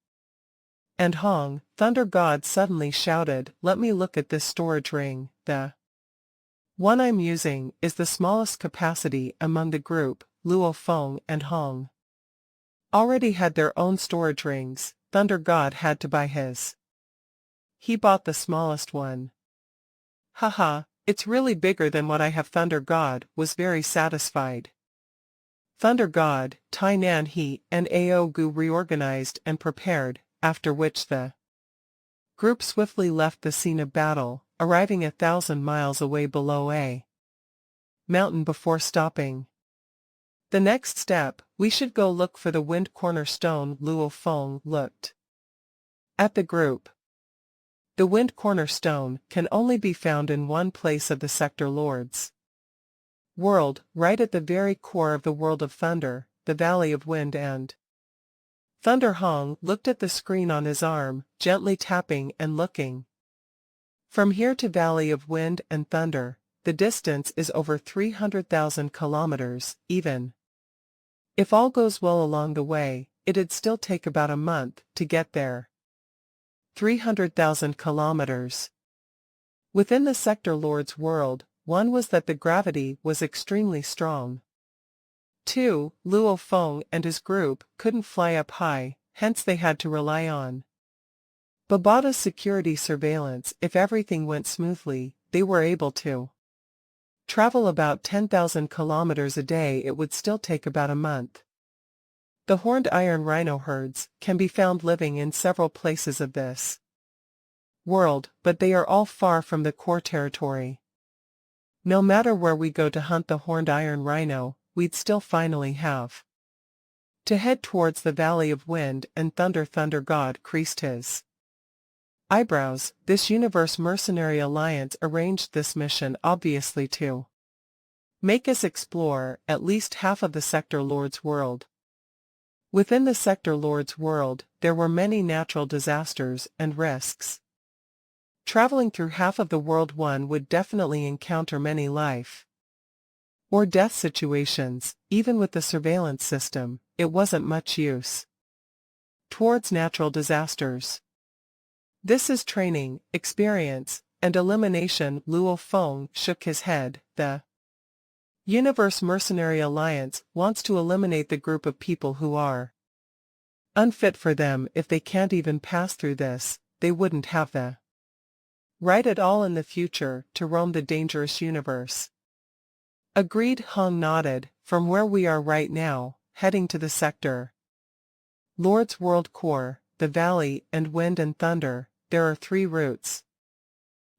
and Hong. Thunder God suddenly shouted, let me look at this storage ring. The one I'm using is the smallest capacity among the group. Luo Feng and Hong already had their own storage rings. Thunder God had to buy his. He bought the smallest one. Haha, it's really bigger than what I have. Thunder God was very satisfied. Thunder God, Tai Nan, and Aogu reorganized and prepared, after which the group swiftly left the scene of battle, arriving 1,000 miles away below a mountain before stopping. The next step, we should go look for the wind cornerstone. Luo Feng looked at the group. The wind cornerstone can only be found in one place of the Sector Lord's world, right at the very core of the world of thunder, the Valley of Wind and Thunder. Hong looked at the screen on his arm, gently tapping and looking. From here to Valley of Wind and Thunder, the distance is over 300,000 kilometers. Even if all goes well along the way, it'd still take about a month to get there. 300,000 kilometers. Within the Sector Lord's world, one was that the gravity was extremely strong. 2. Luo Feng and his group couldn't fly up high, hence they had to rely on Babada's security surveillance. If everything went smoothly, they were able to travel about 10,000 kilometers a day. It would still take about a month. The horned iron rhino herds can be found living in several places of this world, but they are all far from the core territory. No matter where we go to hunt the horned iron rhino, we'd still finally have to head towards the Valley of Wind and Thunder. Thunder God creased his eyebrows. This universe mercenary alliance arranged this mission obviously to make us explore at least half of the Sector Lord's world. Within the Sector Lord's world, there were many natural disasters and risks. Traveling through half of the world, one would definitely encounter many life or death situations. Even with the surveillance system, it wasn't much use towards natural disasters. This is training, experience, and elimination. Luo Feng shook his head. The Universe Mercenary Alliance wants to eliminate the group of people who are unfit for them. If they can't even pass through this, they wouldn't have the right at all in the future to roam the dangerous universe. Agreed. Hong nodded. From where we are right now, heading to the Sector Lord's World Core, the Valley and Wind and Thunder, there are 3 routes.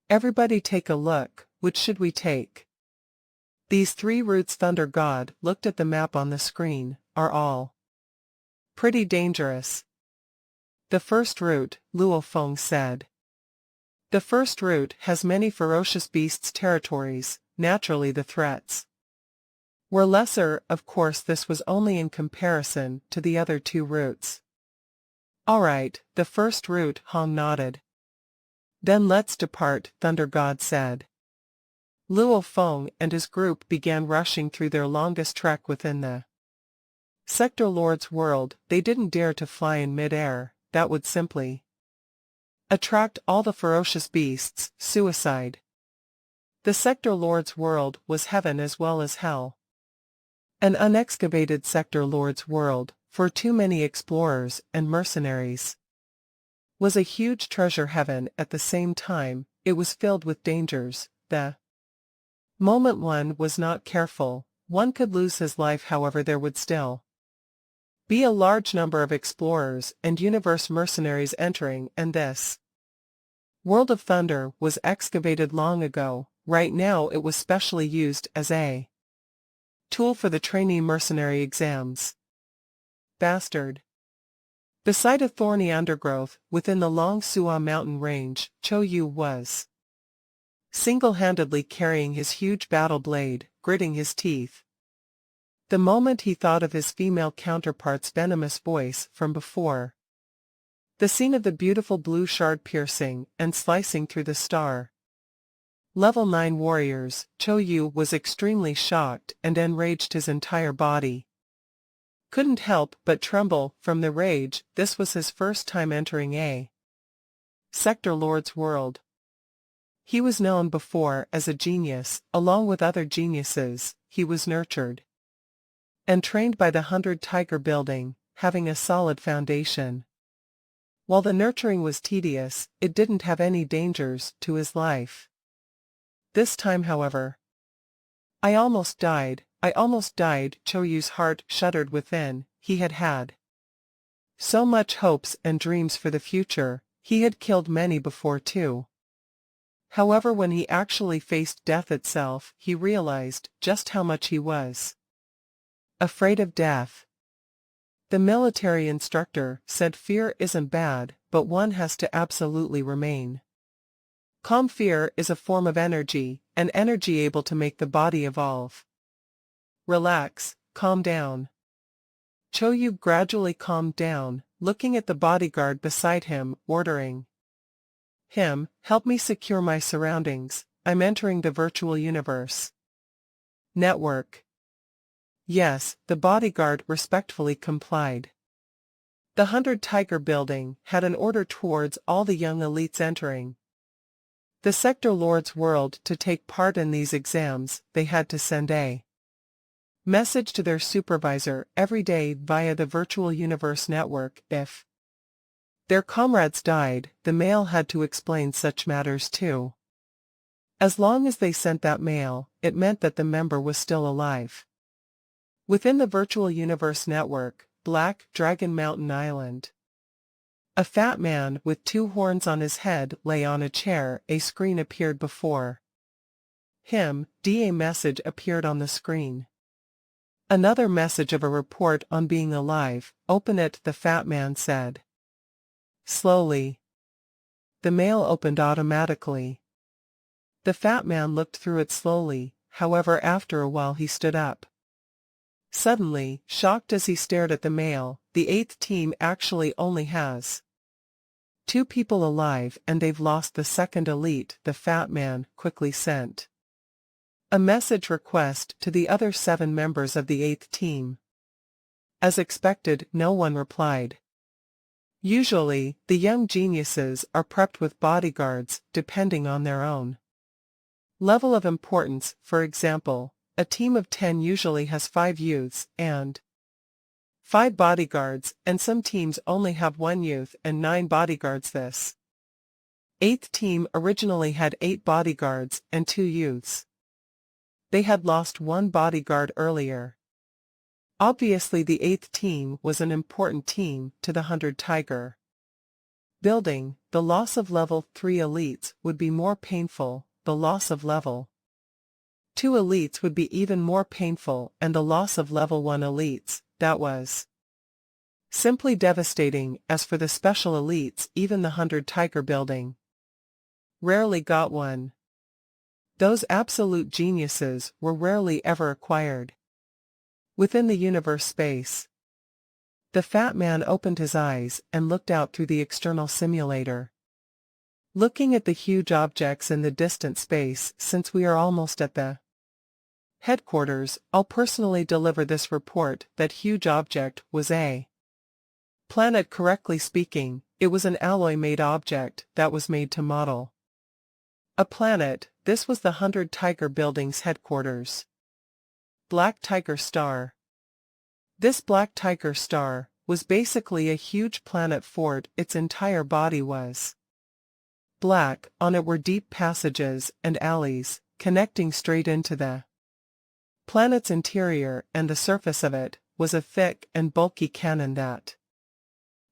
Everybody take a look. Which should we take? These 3 routes, Thunder God looked at the map on the screen, are all pretty dangerous. The first route, Luo Feng said. The first route has many ferocious beasts territories. Naturally the threats were lesser. Of course this was only in comparison to the other 2 routes. Alright, the first route, Hong nodded. Then let's depart, Thunder God said. Luo Feng and his group began rushing through their longest trek within the Sector Lord's world. They didn't dare to fly in mid-air, that would simply attract all the ferocious beasts. Suicide. The Sector Lord's world was heaven as well as hell. An unexcavated Sector Lord's world, for too many explorers and mercenaries, was a huge treasure heaven. At the same time, it was filled with dangers. The moment one was not careful, one could lose his life. However, there would still be a large number of explorers and universe mercenaries entering, and this World of Thunder was excavated long ago. Right now it was specially used as a tool for the trainee mercenary exams. Bastard. Beside a thorny undergrowth within the Long Sua mountain range, Cho Yu was single-handedly carrying his huge battle blade, gritting his teeth. The moment he thought of his female counterpart's venomous voice from before, the scene of the beautiful blue shard piercing and slicing through the star Level 9 warriors, Cho Yu was extremely shocked and enraged. His entire body couldn't help but tremble from the rage. This was his first time entering a Sector Lord's world. He was known before as a genius. Along with other geniuses, he was nurtured and trained by the 100 Tiger building, having a solid foundation. While the nurturing was tedious, it didn't have any dangers to his life. This time, however, I almost died. Cho Yu's heart shuddered within. He had had so much hopes and dreams for the future. He had killed many before too. However, when he actually faced death itself, he realized just how much he was afraid of death. The military instructor said fear isn't bad, but one has to absolutely remain calm. Fear is a form of energy, an energy able to make the body evolve. Relax, calm down. Cho Yu gradually calmed down, looking at the bodyguard beside him, ordering him, help me secure my surroundings. I'm entering the virtual universe network. Yes, the bodyguard respectfully complied. The 100 Tiger building had an order towards all the young elites entering the Sector Lord's world to take part in these exams. They had to send a message to their supervisor every day via the virtual universe network. If their comrades died, the mail had to explain such matters too. As long as they sent that mail, it meant that the member was still alive. Within the virtual universe network, Black Dragon Mountain Island. A fat man with 2 horns on his head lay on a chair. A screen appeared before A message appeared on the screen. Another message of a report on being alive. Open it, the fat man said. Slowly. The mail opened automatically. The fat man looked through it slowly, however after a while he stood up. Suddenly, shocked as he stared at the mail, the 8th team actually only has 2 people alive and they've lost the second elite, the fat man quickly sent a message request to the other 7 members of the 8th team. As expected, no one replied. Usually, the young geniuses are prepped with bodyguards, depending on their own level of importance. For example, a team of 10 usually has 5 youths and 5 bodyguards, and some teams only have 1 youth and 9 bodyguards. This 8th team originally had 8 bodyguards and 2 youths. They had lost 1 bodyguard earlier. Obviously the 8th team was an important team to the 100 Tiger building. The loss of level 3 elites would be more painful, the loss of level 2 elites would be even more painful, and the loss of level 1 elites, that was simply devastating. As for the special elites, even the 100 Tiger building rarely got one. Those absolute geniuses were rarely ever acquired. Within the universe space, the fat man opened his eyes and looked out through the external simulator. Looking at the huge objects in the distant space, since we are almost at the headquarters, I'll personally deliver this report. That huge object was a planet. Correctly speaking, it was an alloy-made object that was made to model a planet. This was the 100 Tiger building's headquarters. Black Tiger Star. This Black Tiger Star was basically a huge planet fort. Its entire body was black. On it were deep passages and alleys, connecting straight into the planet's interior, and the surface of it was a thick and bulky cannon that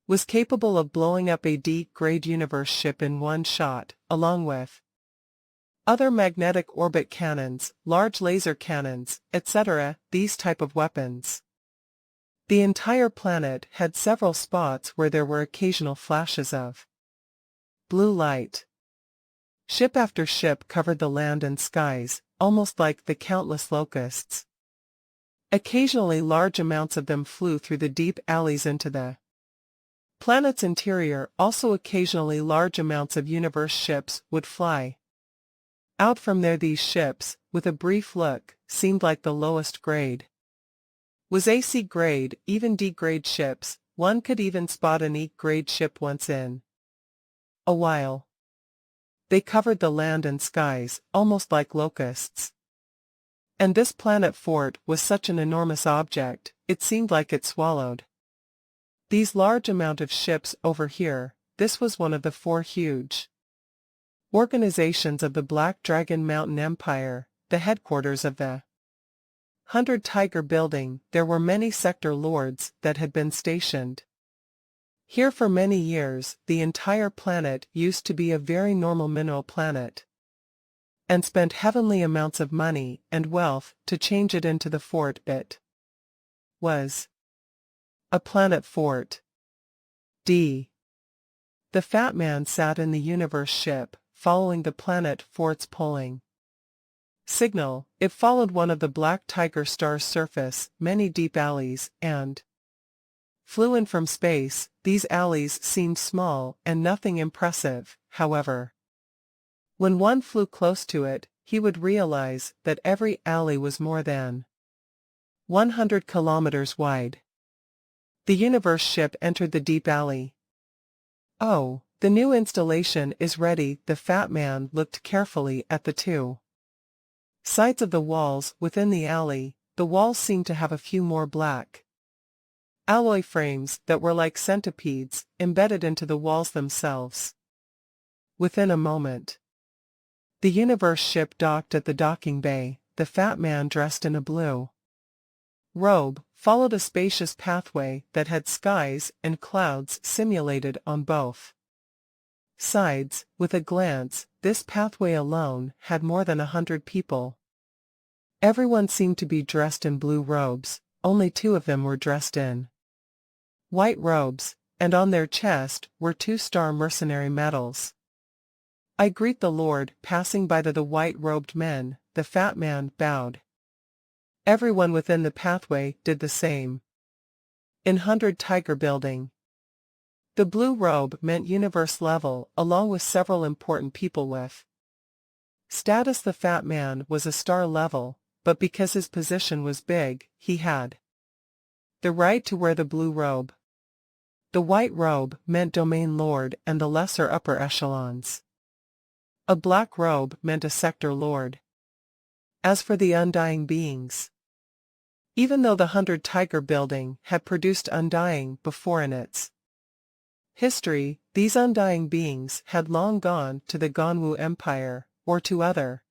was capable of blowing up a D-grade universe ship in one shot, along with other magnetic orbit cannons, large laser cannons, etc., these type of weapons. The entire planet had several spots where there were occasional flashes of blue light. Ship after ship covered the land and skies, almost like the countless locusts. Occasionally large amounts of them flew through the deep alleys into the planet's interior. Also occasionally large amounts of universe ships would fly out from there. These ships, with a brief look, seemed like the lowest grade was AC grade. Even D-grade ships, one could even spot an E-grade ship once in a while. They covered the land and skies, almost like locusts. And this planet fort was such an enormous object, it seemed like it swallowed these large amount of ships over here. This was one of the 4 huge organizations of the Black Dragon Mountain Empire, the headquarters of the 100 Tiger building. There were many sector lords that had been stationed here for many years. The entire planet used to be a very normal mineral planet, and spent heavenly amounts of money and wealth to change it into the fort. It was a planet fort. D. The fat man sat in the universe ship, following the planet fort's polling signal. It followed one of the Black Tiger Star's surface, many deep alleys, and flew in from space. These alleys seemed small and nothing impressive, however. When one flew close to it, he would realize that every alley was more than 100 kilometers wide. The universe ship entered the deep alley. Oh, the new installation is ready. The fat man looked carefully at the 2 sides of the walls within the alley. The walls seemed to have a few more black alloy frames that were like centipedes embedded into the walls themselves. Within a moment, the universe ship docked at the docking bay. The fat man, dressed in a blue robe, followed a spacious pathway that had skies and clouds simulated on both sides, with a glance, this pathway alone had more than 100 people. Everyone seemed to be dressed in blue robes, only 2 of them were dressed in white robes, and on their chest were 2-star mercenary medals. I greet the Lord, passing by the white-robed men, the fat man bowed. Everyone within the pathway did the same. In 100 Tiger Building. The blue robe meant universe level, along with several important people with status. The fat man was a star level, but because his position was big, he had the right to wear the blue robe. The white robe meant domain lord and the lesser upper echelons. A black robe meant a sector lord. As for the undying beings, even though the 100 Tiger Building had produced undying before in its history, these undying beings had long gone to the Ganwu Empire, or to other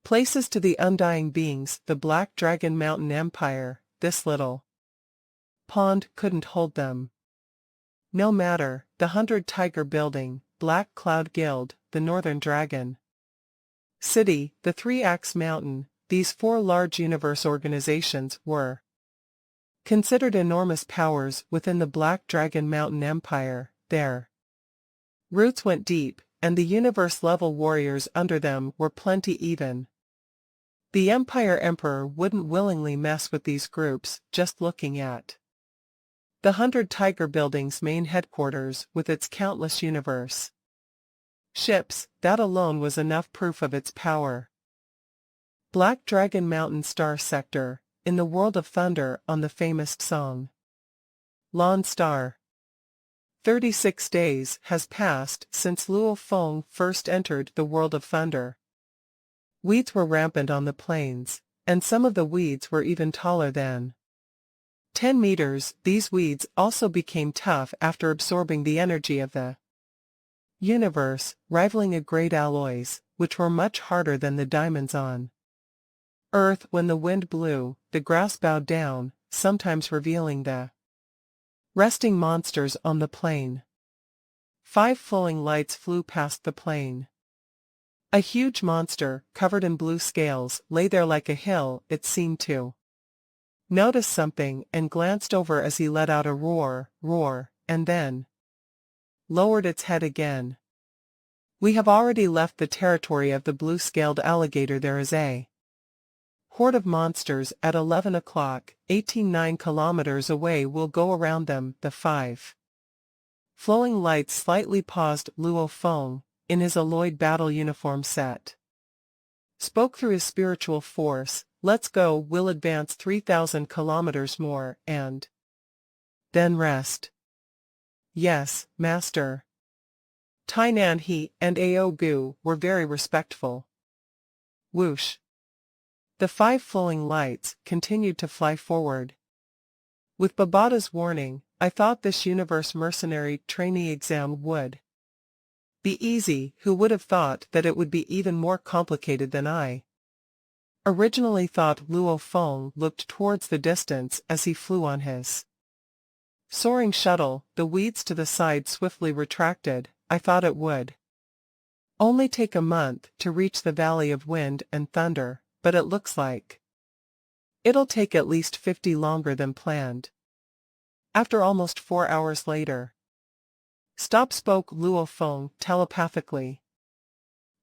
places. To the undying beings, the Black Dragon Mountain Empire, this little pond couldn't hold them. No matter, the 100 Tiger Building, Black Cloud Guild, the Northern Dragon City, the 3-Axe Mountain, these 4 large universe organizations were considered enormous powers within the Black Dragon Mountain Empire. Their roots went deep, and the universe-level warriors under them were plenty. Even the Empire Emperor wouldn't willingly mess with these groups. Just looking at the 100 Tiger Building's main headquarters with its countless universe ships, that alone was enough proof of its power. Black Dragon Mountain Star Sector, in the World of Thunder, on the famous song Lone Star. 36 days has passed since Luo Feng first entered the World of Thunder. Weeds were rampant on the plains, and some of the weeds were even taller than 10 meters. These weeds also became tough after absorbing the energy of the universe, rivaling a great alloys, which were much harder than the diamonds on Earth. When the wind blew, the grass bowed down, sometimes revealing the resting monsters on the plain. 5 flowing lights flew past the plain. A huge monster, covered in blue scales, lay there like a hill. It seemed to notice something and glanced over as he let out a roar, and then lowered its head again. We have already left the territory of the blue-scaled alligator. There is a horde of monsters at 11 o'clock, 9 kilometers away. We'll go around them. The 5 flowing lights slightly paused. Luo Feng, in his alloyed battle uniform set, spoke through his spiritual force. Let's go. We'll advance 3,000 kilometers more, and then rest. Yes, Master. Tainan He and Ao Gu were very respectful. Whoosh. The 5 flowing lights continued to fly forward. With Babada's warning, I thought this universe mercenary trainee exam would be easy. Who would have thought that it would be even more complicated than I originally thought? Luo Feng looked towards the distance as he flew on his soaring shuttle. The weeds to the side swiftly retracted. I thought it would only take a month to reach the Valley of Wind and Thunder, but it looks like it'll take at least 50 longer than planned. After almost 4 hours later. Stop, spoke Luo Feng telepathically.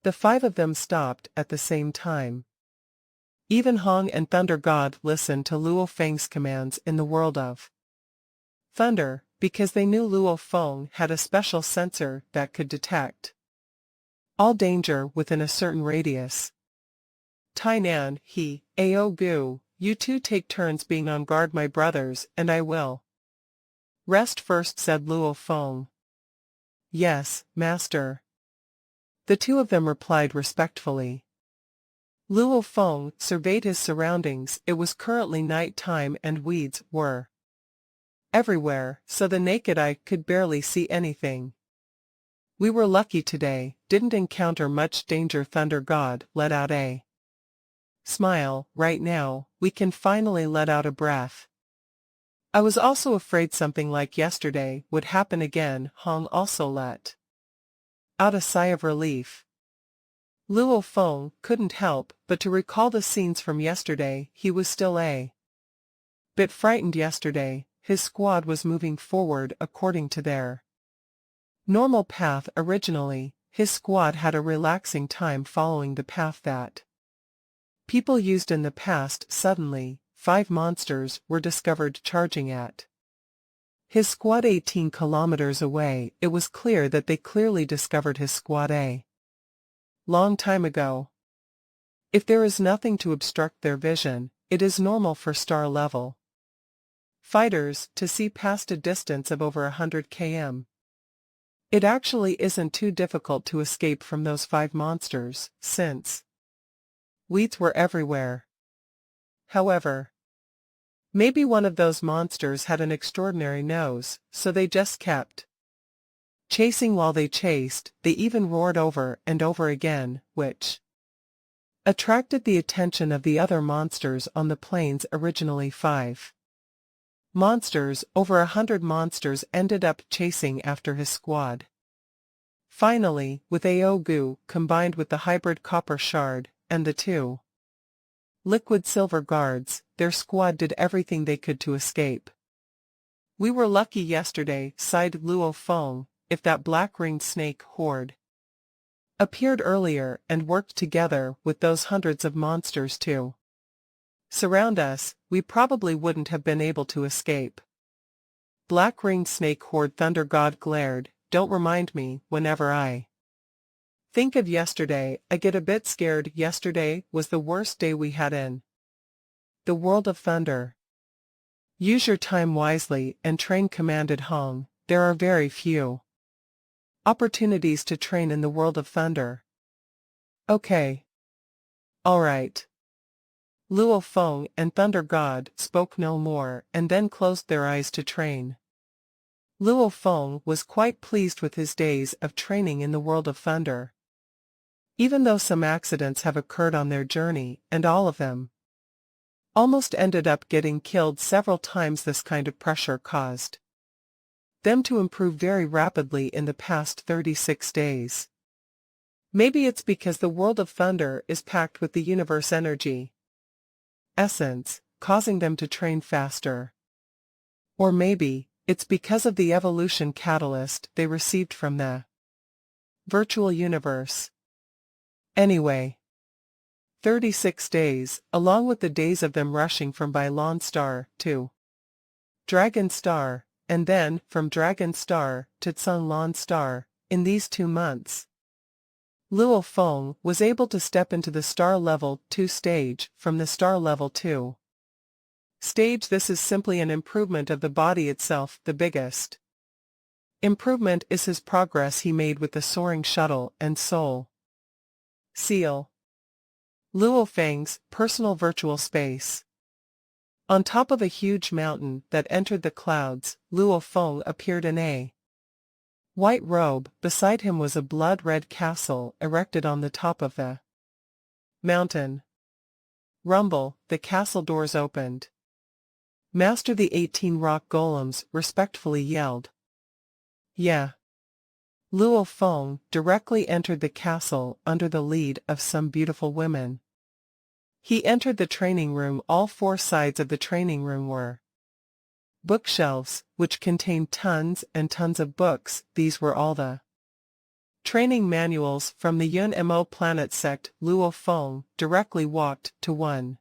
The 5 of them stopped at the same time. Even Hong and Thunder God listened to Luo Feng's commands in the World of Thunder, because they knew Luo Feng had a special sensor that could detect all danger within a certain radius. Tainan He, Ao Gu, you 2 take turns being on guard, my brothers, and I will rest first, said Luo Feng. Yes, Master. The 2 of them replied respectfully. Luo Feng surveyed his surroundings. It was currently night time and weeds were everywhere, so the naked eye could barely see anything. We were lucky today, didn't encounter much danger. Thunder God let out a smile. Right now, we can finally let out a breath. I was also afraid something like yesterday would happen again. Hong also let out a sigh of relief. Luo Feng couldn't help but to recall the scenes from yesterday. He was still a bit frightened yesterday. His squad was moving forward according to their normal path originally. His squad had a relaxing time following the path that people used in the past. Suddenly, 5 monsters were discovered charging at his squad 18 kilometers away. It was clear that they clearly discovered his squad a long time ago. If there is nothing to obstruct their vision, it is normal for star-level fighters to see past a distance of over 100 km. It actually isn't too difficult to escape from those 5 monsters, since weeds were everywhere. However, maybe one of those monsters had an extraordinary nose, so they just kept chasing while they chased. They even roared over and over again, which attracted the attention of the other monsters on the plains. Originally 5 monsters, over 100 monsters ended up chasing after his squad. Finally, with Aogu combined with the hybrid copper shard, and the 2 liquid silver guards, their squad did everything they could to escape. We were lucky yesterday, sighed Luo Feng. If that black-ringed snake horde appeared earlier and worked together with those hundreds of monsters to surround us, we probably wouldn't have been able to escape. Black-ringed snake horde, Thunder God glared. Don't remind me. Whenever I think of yesterday, I get a bit scared. Yesterday was the worst day we had in the world of thunder. Use your time wisely and train, commanded Hong. There are very few opportunities to train in the world of thunder. Okay. All right. Luo Feng and Thunder God spoke no more and then closed their eyes to train. Luo Feng was quite pleased with his days of training in the world of thunder. Even though some accidents have occurred on their journey, and all of them almost ended up getting killed several times, this kind of pressure caused them to improve very rapidly in the past 36 days. Maybe it's because the world of thunder is packed with the universe energy essence, causing them to train faster. Or maybe it's because of the evolution catalyst they received from the virtual universe. Anyway, 36 days, along with the days of them rushing from Bailon Star to Dragon Star, and then from Dragon Star to Tsunglan Star, in these 2 months, Luo Feng was able to step into the Star Level 2 stage from the Star Level 2 stage. This is simply an improvement of the body itself. The biggest improvement is his progress he made with the soaring shuttle and soul seal. Luo Feng's personal virtual space. On top of a huge mountain that entered the clouds, Luo Feng appeared in a white robe. Beside him was a blood-red castle erected on the top of the mountain. Rumble, the castle doors opened. Master, the 18 rock golems respectfully yelled. Yeah. Luo Feng directly entered the castle under the lead of some beautiful women. He entered the training room. All 4 sides of the training room were bookshelves, which contained tons and tons of books. These were all the training manuals from the Yun Mo planet sect. Luo Feng directly walked to one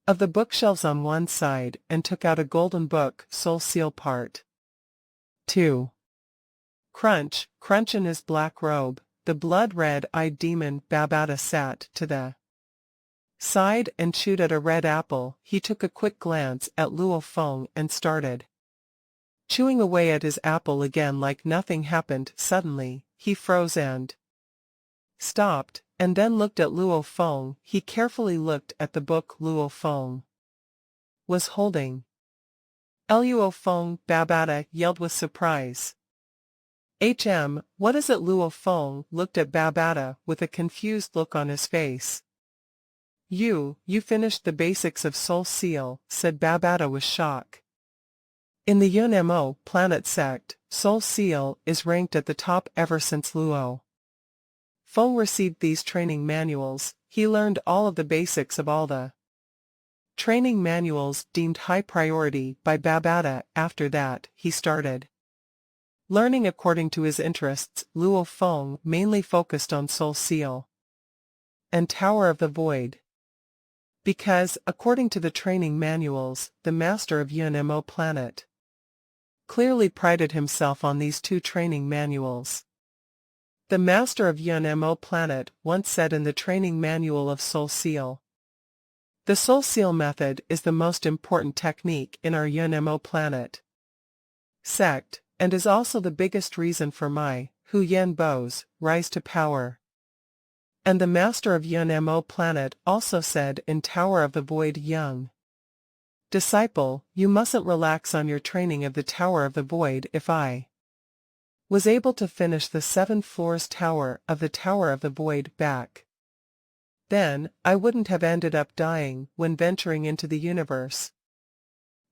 of the bookshelves on one side and took out a golden book. Soul Seal Part 2. Crunch, crunch. In his black robe, the blood-red-eyed demon Babata sat to the side and chewed at a red apple. He took a quick glance at Luo Feng and started chewing away at his apple again like nothing happened. Suddenly, he froze and stopped, and then looked at Luo Feng. He carefully looked at the book Luo Feng was holding. Luo Feng, Babata yelled with surprise. What is it? Luo Feng looked at Babata with a confused look on his face. You finished the basics of Soul Seal, said Babata with shock. In the UNMO planet sect, Soul Seal is ranked at the top ever since Luo Feng received these training manuals. He learned all of the basics of all the training manuals deemed high priority by Babata. After that, he started learning according to his interests. Luo Feng mainly focused on Soul Seal and Tower of the Void, because, according to the training manuals, the master of UNMO planet clearly prided himself on these two training manuals. The master of UNMO planet once said in the training manual of Soul Seal, "The Soul Seal method is the most important technique in our UNMO planet sect, and is also the biggest reason for my, Hu Yan Bo's, rise to power." And the master of UNMO planet also said in Tower of the Void, "Young disciple, you mustn't relax on your training of the Tower of the Void. If I was able to finish the 7 floors tower of the Tower of the Void back then, I wouldn't have ended up dying when venturing into the universe."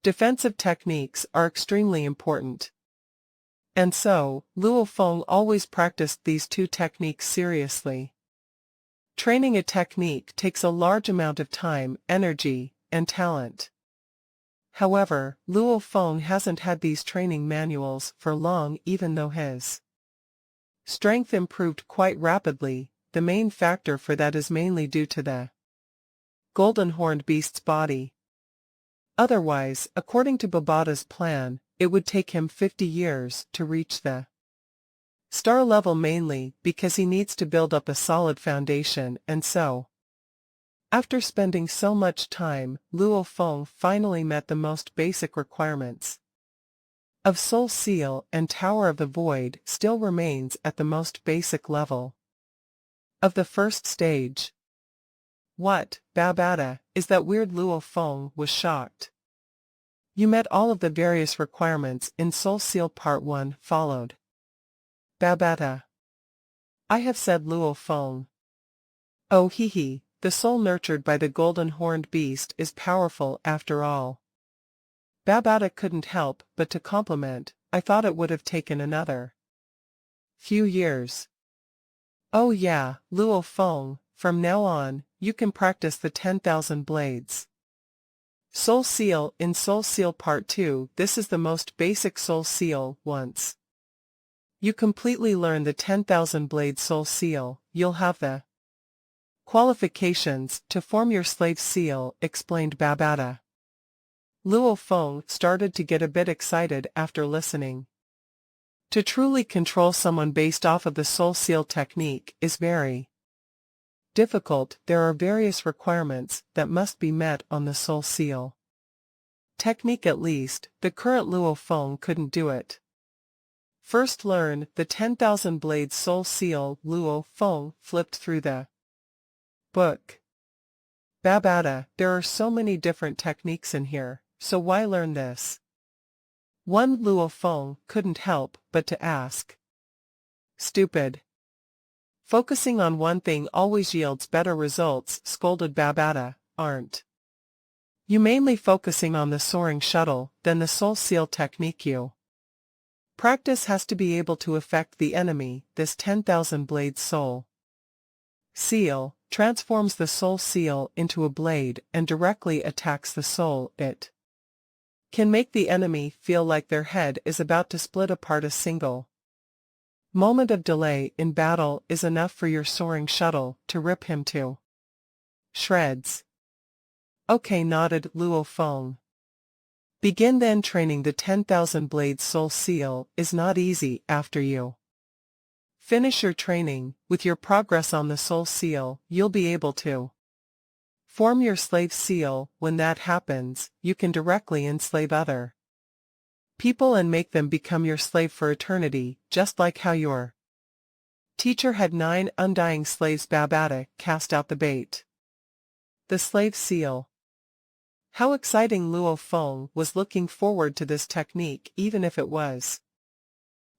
Defensive techniques are extremely important. And so, Luo Feng always practiced these two techniques seriously. Training a technique takes a large amount of time, energy, and talent. However, Luo Feng hasn't had these training manuals for long, even though his strength improved quite rapidly. The main factor for that is mainly due to the golden horned beast's body. Otherwise, according to Babata's plan, it would take him 50 years to reach the star level, mainly because he needs to build up a solid foundation, and so, after spending so much time, Luo Feng finally met the most basic requirements of Soul Seal, and Tower of the Void still remains at the most basic level of the first stage. "What, Babata, is that weird?" Luo Feng was shocked. "You met all of the various requirements in Soul Seal Part 1, followed Babata." "I have," said Luo Feng. "Oh hee. The soul nurtured by the golden horned beast is powerful after all." Babata couldn't help but to compliment. "I thought it would have taken another few years." "Oh yeah, Luo Feng, from now on, you can practice the 10,000 blades Soul Seal in Soul Seal Part 2. This is the most basic Soul Seal. Once you completely learn the 10,000 blade Soul Seal, you'll have the qualifications to form your slave seal," explained Babata. Luo Feng started to get a bit excited after listening. To truly control someone based off of the Soul Seal technique is very difficult. There are various requirements that must be met on the Soul Seal technique. At least, the current Luo Feng couldn't do it. First, learn the 10,000 blades Soul Seal. Luo Feng flipped through the book. "Babata, there are so many different techniques in here, so why learn this one?" Luo Feng couldn't help but to ask. "Stupid. Focusing on one thing always yields better results," scolded Babata. "Aren't you mainly focusing on the soaring shuttle, then the Soul Seal technique you practice has to be able to affect the enemy. This 10,000 blade Soul Seal transforms the Soul Seal into a blade and directly attacks the soul. It can make the enemy feel like their head is about to split apart. A single moment of delay in battle is enough for your soaring shuttle to rip him to shreds." "Okay," nodded Luo Feng. "Begin then. Training the 10,000 blade Soul Seal is not easy. After you finish your training, with your progress on the Soul Seal, you'll be able to form your slave seal. When that happens, you can directly enslave other people and make them become your slave for eternity, just like how your teacher had 9 undying slaves." Babata cast out the bait. The slave seal. How exciting! Luo Feng was looking forward to this technique. Even if it was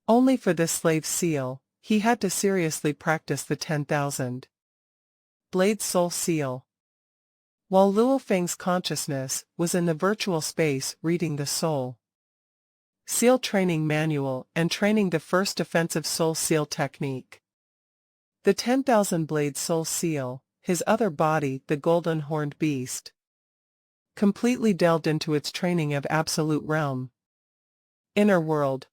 only for this slave seal, he had to seriously practice the 10,000 blade Soul Seal. While Luo Feng's consciousness was in the virtual space reading the soul Seal Training Manual and Training the First Defensive Soul Seal Technique. The 10,000-blade soul seal, his other body, the golden horned beast, completely delved into its training of absolute realm. Inner world.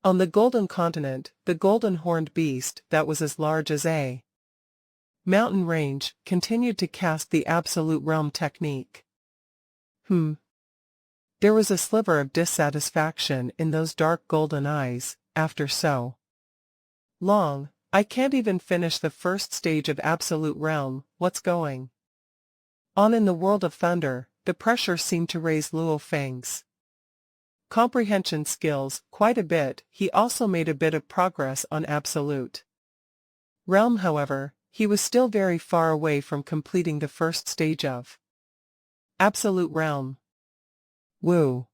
On the golden continent, the golden horned beast that was as large as a mountain range continued to cast the absolute realm technique. There was a sliver of dissatisfaction in those dark golden eyes. After so long, I can't even finish the first stage of absolute realm. What's going on in the world of thunder? The pressure seemed to raise Luo Feng's comprehension skills quite a bit. He also made a bit of progress on absolute realm, however. He was still very far away from completing the first stage of absolute realm. Woo!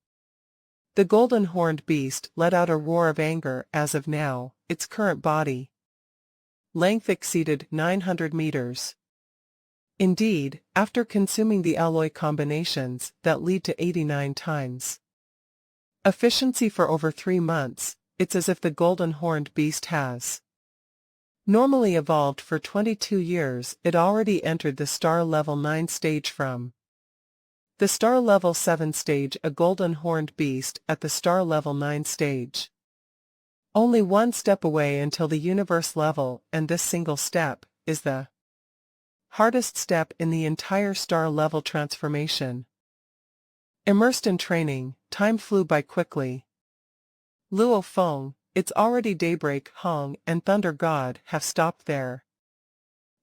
The golden horned beast let out a roar of anger. As of now, its current body length exceeded 900 meters. Indeed, after consuming the alloy combinations that lead to 89 times efficiency for over 3 months, it's as if the golden horned beast has normally evolved for 22 years. It already entered the star level 9 stage from the star level 7 stage, a golden horned beast at the star level 9 stage. Only one step away until the universe level, and this single step is the hardest step in the entire star level transformation. Immersed in training, time flew by quickly. Luo Feng, it's already daybreak. Hong and Thunder God have stopped their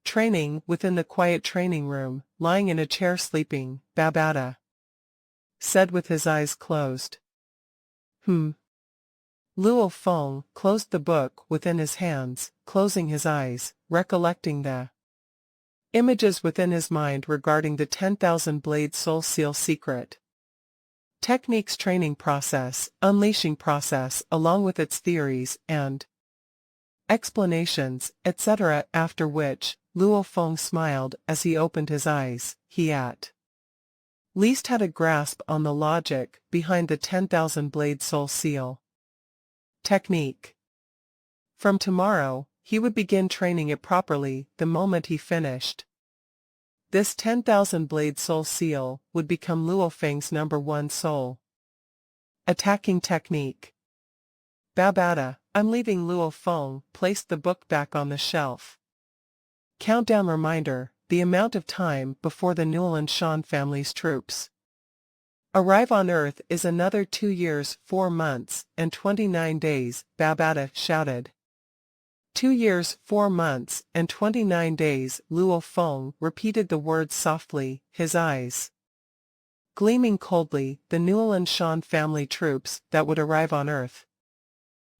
training within the quiet training room, lying in a chair sleeping. Babada said with his eyes closed. Luo Feng closed the book within his hands, closing his eyes, recollecting the images within his mind regarding the 10,000-blade soul seal secret techniques training process, unleashing process, along with its theories and explanations, etc. After which, Luo Feng smiled as he opened his eyes. He at least had a grasp on the logic behind the 10,000-blade soul seal technique. From tomorrow, he would begin training it properly. The moment he finished, this 10,000-blade soul seal would become Luo Feng's #1 soul attacking technique. Babada, I'm leaving. Luo Feng placed the book back on the shelf. Countdown reminder, the amount of time before the Newland Shan family's troops arrive on Earth is another 2 years, 4 months, and 29 days, Babada shouted. 2 years, 4 months, and 29 days, Luo Feng repeated the words softly, his eyes gleaming coldly. The Newland Shan family troops that would arrive on Earth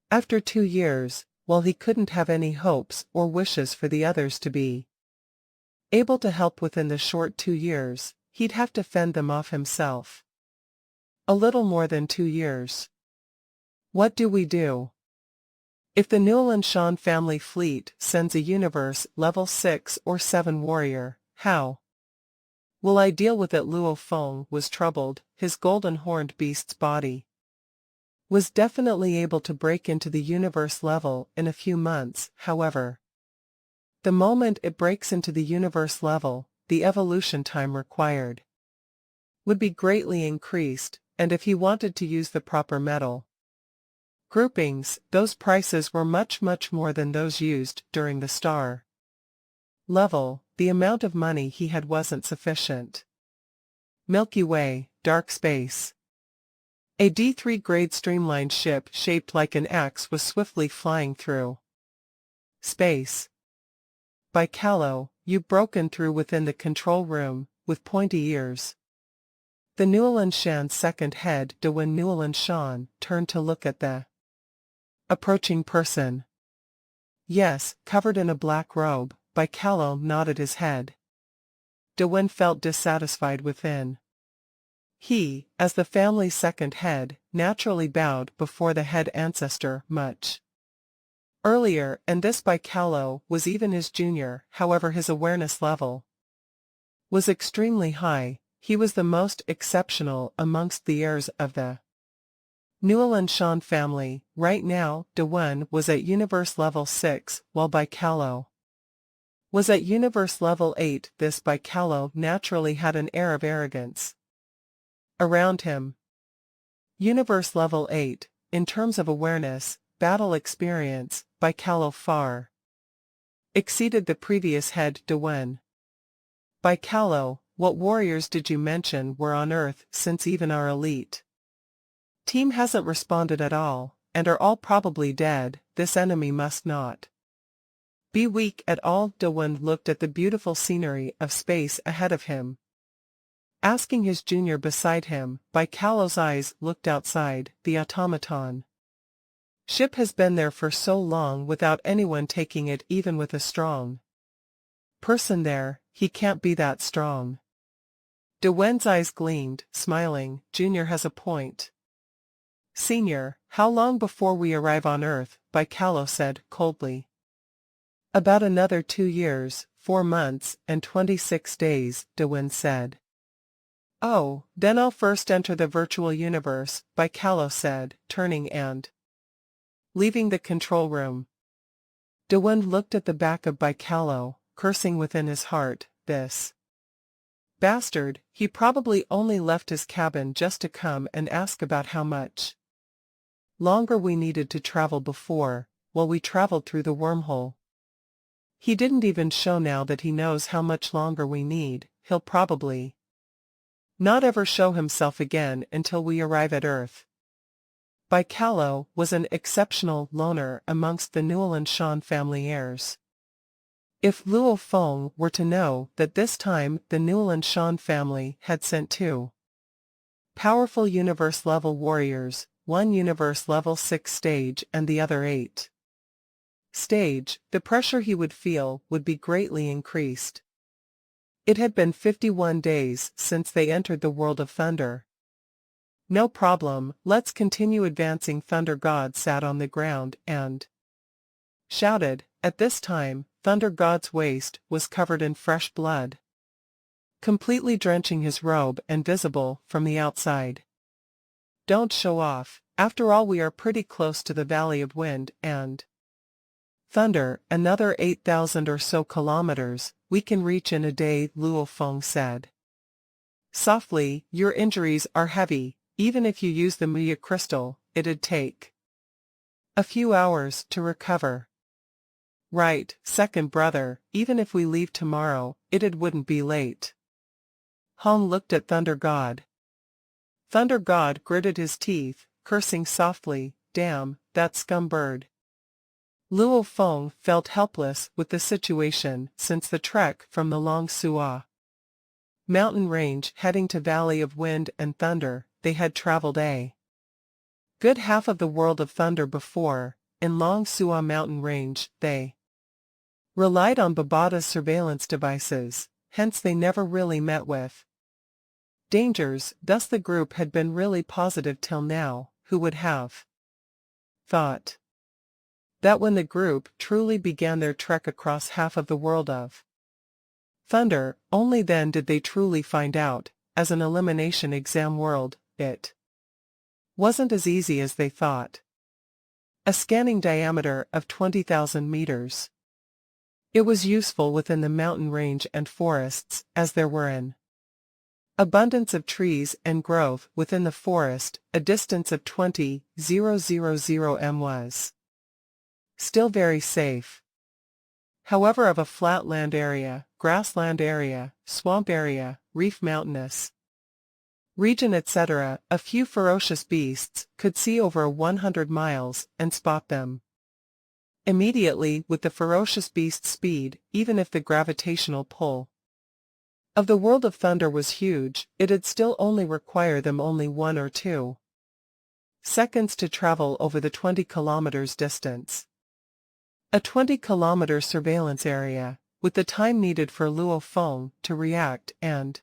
after 2 years, while he couldn't have any hopes or wishes for the others to be able to help within the short 2 years, he'd have to fend them off himself. A little more than 2 years. What do we do? If the Newland Shan family fleet sends a universe level 6 or 7 warrior, how will I deal with it? Luo Feng was troubled. His golden horned beast's body was definitely able to break into the universe level in a few months. However, the moment it breaks into the universe level, the evolution time required would be greatly increased, and if he wanted to use the proper metal groupings, those prices were much more than those used during the star level. The amount of money he had wasn't sufficient. Milky Way, dark space. A D3 grade streamlined ship shaped like an axe was swiftly flying through space. By Callow, you've broken through within the control room, with pointy ears. The Newland Shan's second head, Dewin Newland Shan, turned to look at the approaching person. Yes, covered in a black robe. By Callow nodded his head. Dewin felt dissatisfied within. He, as the family's second head, naturally bowed before the head ancestor much earlier, and this by Callow was even his junior. However, his awareness level was extremely high. He was the most exceptional amongst the heirs of the Newell and Sean family. Right now, Dewen was at Universe Level 6, while Bicalo was at Universe Level 8. This Bicalo naturally had an air of arrogance around him. Universe Level 8, in terms of awareness, battle experience, Bicalo far exceeded the previous head Dewen. Bicalo, what warriors did you mention were on Earth since even our elite team hasn't responded at all, and are all probably dead? This enemy must not be weak at all. Dewen looked at the beautiful scenery of space ahead of him, asking his junior beside him. Bicalo's eyes looked outside. The automaton ship has been there for so long without anyone taking it, even with a strong person there. He can't be that strong. Dewen's eyes gleamed, smiling. Junior has a point. Senior, how long before we arrive on Earth? Bicalo said, coldly. About another 2 years, 4 months, and 26 days, Dewen said. Oh, then I'll first enter the virtual universe, Bicalo said, turning and leaving the control room. Dewen looked at the back of Bicalo, cursing within his heart. This bastard, he probably only left his cabin just to come and ask about how much longer we needed to travel before, while we traveled through the wormhole. He didn't even show now that he knows how much longer we need. He'll probably not ever show himself again until we arrive at Earth. Bicalo was an exceptional loner amongst the Newell and Sean family heirs. If Luo Feng were to know that this time the Newell and Sean family had sent 2 powerful universe-level warriors, one universe level 6 stage and the other 8 stage, the pressure he would feel would be greatly increased. It had been 51 days since they entered the world of Thunder. No problem, let's continue advancing. Thunder God sat on the ground and shouted. At this time, Thunder God's waist was covered in fresh blood, completely drenching his robe and visible from the outside. Don't show off, after all we are pretty close to the Valley of Wind and Thunder, another 8,000 or so kilometers, we can reach in a day, Luo Feng said softly. Your injuries are heavy, even if you use the Mia crystal, it'd take a few hours to recover. Right, second brother, even if we leave tomorrow, it wouldn't be late. Hong looked at Thunder God. Thunder God gritted his teeth, cursing softly. Damn, that scum bird. Luo Feng felt helpless with the situation since the trek from the Long Sua mountain range heading to Valley of Wind and Thunder. They had traveled a good half of the world of Thunder before. In Long Sua mountain range, they relied on Babada's surveillance devices, hence they never really met with dangers. Thus the group had been really positive till now. Who would have thought that when the group truly began their trek across half of the world of Thunder, only then did they truly find out, as an elimination exam world, it wasn't as easy as they thought. A scanning diameter of 20,000 meters. It was useful within the mountain range and forests, as there were an abundance of trees and growth within the forest. A distance of 20,000 m was still very safe. However, of a flat land area, grassland area, swamp area, reef mountainous region etc., a few ferocious beasts could see over 100 miles and spot them immediately with the ferocious beast's speed. Even if the gravitational pull of the world of Thunder was huge, it'd still only require them only 1 or 2 seconds to travel over the 20 kilometers distance. A 20-kilometer surveillance area, with the time needed for Luo Feng to react and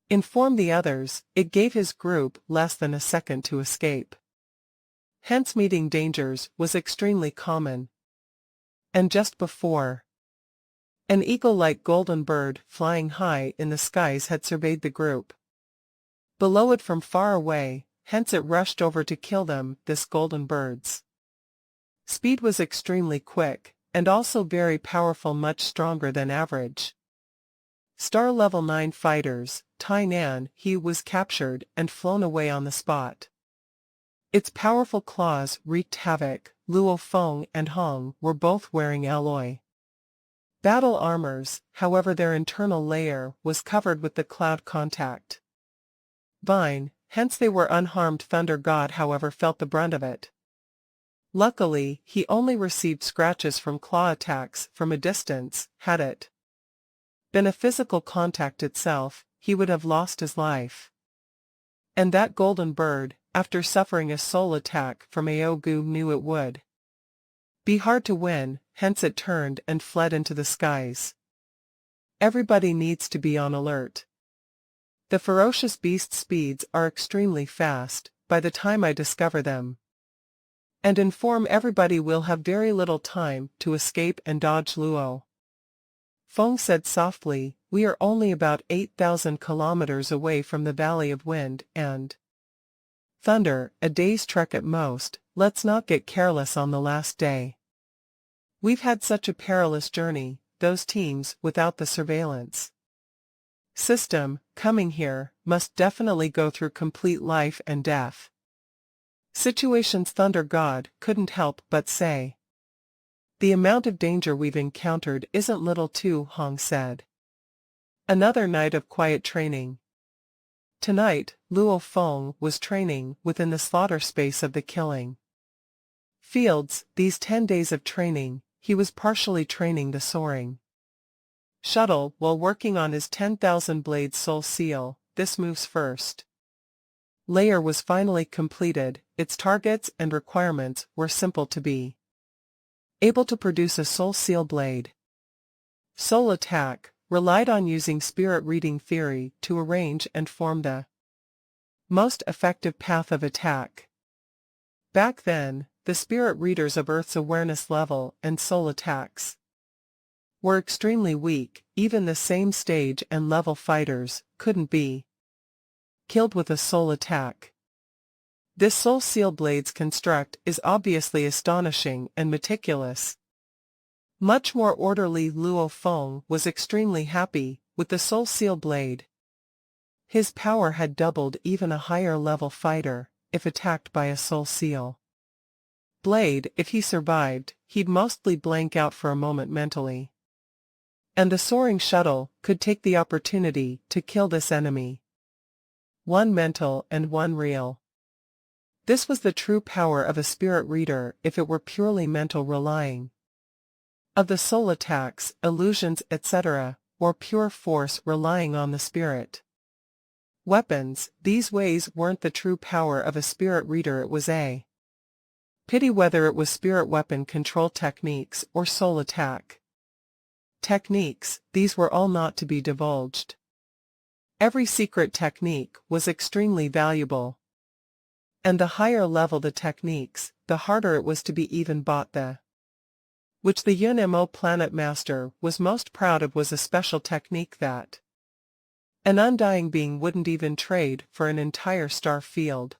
inform the others. It gave his group less than a second to escape. Hence meeting dangers was extremely common. And just before, an eagle-like golden bird flying high in the skies had surveyed the group. Below it from far away, hence it rushed over to kill them, this golden birds. Speed was extremely quick, and also very powerful, much stronger than average. Star level 9 fighters, Tainan, he was captured and flown away on the spot. Its powerful claws wreaked havoc. Luo Feng and Hong were both wearing alloy battle armors, however their internal layer was covered with the cloud contact vine, hence they were unharmed. Thunder God however felt the brunt of it. Luckily, he only received scratches from claw attacks from a distance. Had it been a physical contact itself, he would have lost his life. And that golden bird, after suffering a soul attack from Aogu, knew it would be hard to win, hence it turned and fled into the skies. Everybody needs to be on alert. The ferocious beast's speeds are extremely fast, by the time I discover them. And inform everybody we'll have very little time to escape and dodge Luo. Feng said softly, we are only about 8,000 kilometers away from the Valley of Wind and Thunder, a day's trek at most. Let's not get careless on the last day. We've had such a perilous journey, those teams without the surveillance system, coming here, must definitely go through complete life and death situations. Thunder God couldn't help but say. The amount of danger we've encountered isn't little too, Hong said. Another night of quiet training. Tonight, Luo Feng was training within the slaughter space of the killing fields. These 10 days of training, he was partially training the soaring shuttle while working on his 10,000 blades soul seal. This move's first layer was finally completed. Its targets and requirements were simple: to be able to produce a soul seal blade. Soul attack relied on using spirit reading theory to arrange and form the most effective path of attack. Back then, the spirit readers of Earth's awareness level and soul attacks were extremely weak. Even the same stage and level fighters couldn't be killed with a soul attack. This soul seal blade's construct is obviously astonishing and meticulous. Much more orderly. Luo Feng was extremely happy with the soul seal blade. His power had doubled. Even a higher level fighter, if attacked by a soul seal blade, if he survived, he'd mostly blank out for a moment mentally. And the soaring shuttle could take the opportunity to kill this enemy. One mental and one real. This was the true power of a spirit reader. If it were purely mental, relying of the soul attacks, illusions, etc., or pure force relying on the spirit weapons, these ways weren't the true power of a spirit reader. It was a pity whether it was spirit weapon control techniques or soul attack techniques. These were all not to be divulged. Every secret technique was extremely valuable. And the higher level the techniques, the harder it was to be even bought. The which the Yun-Mo planet master was most proud of was a special technique that an undying being wouldn't even trade for an entire star field.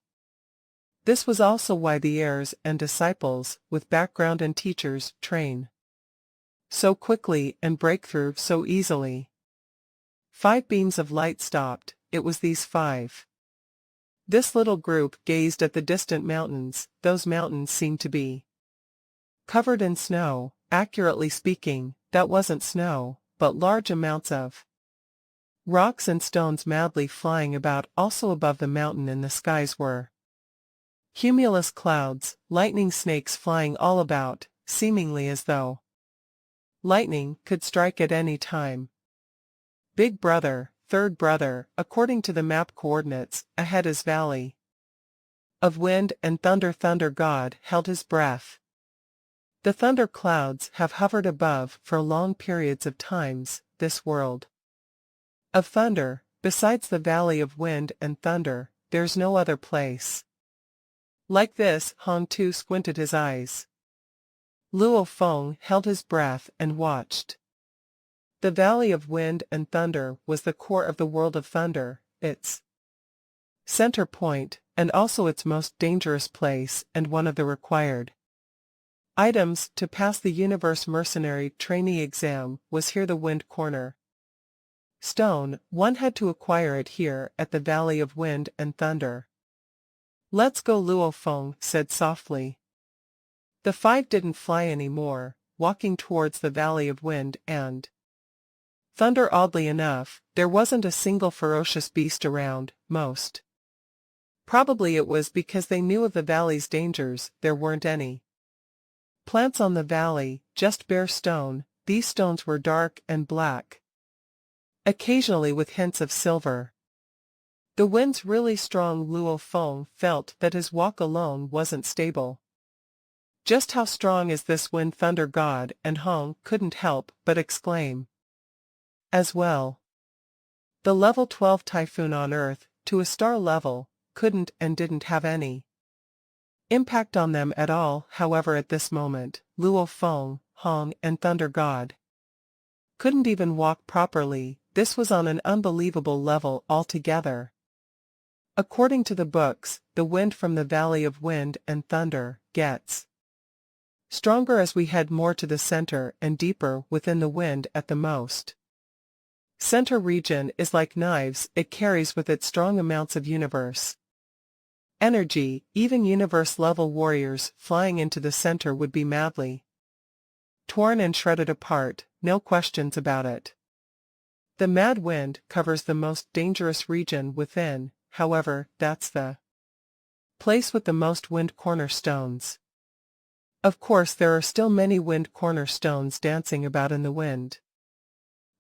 This was also why the heirs and disciples, with background and teachers, train so quickly and break through so easily. 5 beams of light stopped. It was these 5. This little group gazed at the distant mountains. Those mountains seemed to be covered in snow. Accurately speaking, that wasn't snow, but large amounts of rocks and stones madly flying about. Also above the mountain in the skies were cumulus clouds, lightning snakes flying all about, seemingly as though lightning could strike at any time. Big Brother, Third Brother, according to the map coordinates, ahead is Valley of Wind and Thunder. Thunder God held his breath. The thunder clouds have hovered above for long periods of times. This world of thunder, besides the Valley of Wind and Thunder, there's no other place like this. Hong too squinted his eyes. Luo Feng held his breath and watched. The Valley of Wind and Thunder was the core of the world of thunder, its center point, and also its most dangerous place and one of the required items to pass the Universe Mercenary Trainee exam was here the Wind Corner Stone. One had to acquire it here at the Valley of Wind and Thunder. Let's go, Luo Feng said softly. The five didn't fly anymore, walking towards the Valley of Wind and Thunder. Oddly enough, there wasn't a single ferocious beast around. Most probably it was because they knew of the valley's dangers. There weren't any plants on the valley, just bare stone. These stones were dark and black, occasionally with hints of silver. The wind's really strong. Luo Feng felt that his walk alone wasn't stable. Just how strong is this wind? Thunder God and Hong couldn't help but exclaim as well. The level 12 typhoon on Earth, to a star level, couldn't and didn't have any impact on them at all. However, at this moment, Luo Feng, Hong and Thunder God couldn't even walk properly. This was on an unbelievable level altogether. According to the books, the wind from the Valley of Wind and Thunder gets stronger as we head more to the center and deeper within the wind. At the most center region is like knives. It carries with it strong amounts of universe energy. Even universe-level warriors flying into the center would be madly torn and shredded apart, no questions about it. The mad wind covers the most dangerous region within. However, that's the place with the most wind cornerstones. Of course, there are still many wind cornerstones dancing about in the wind.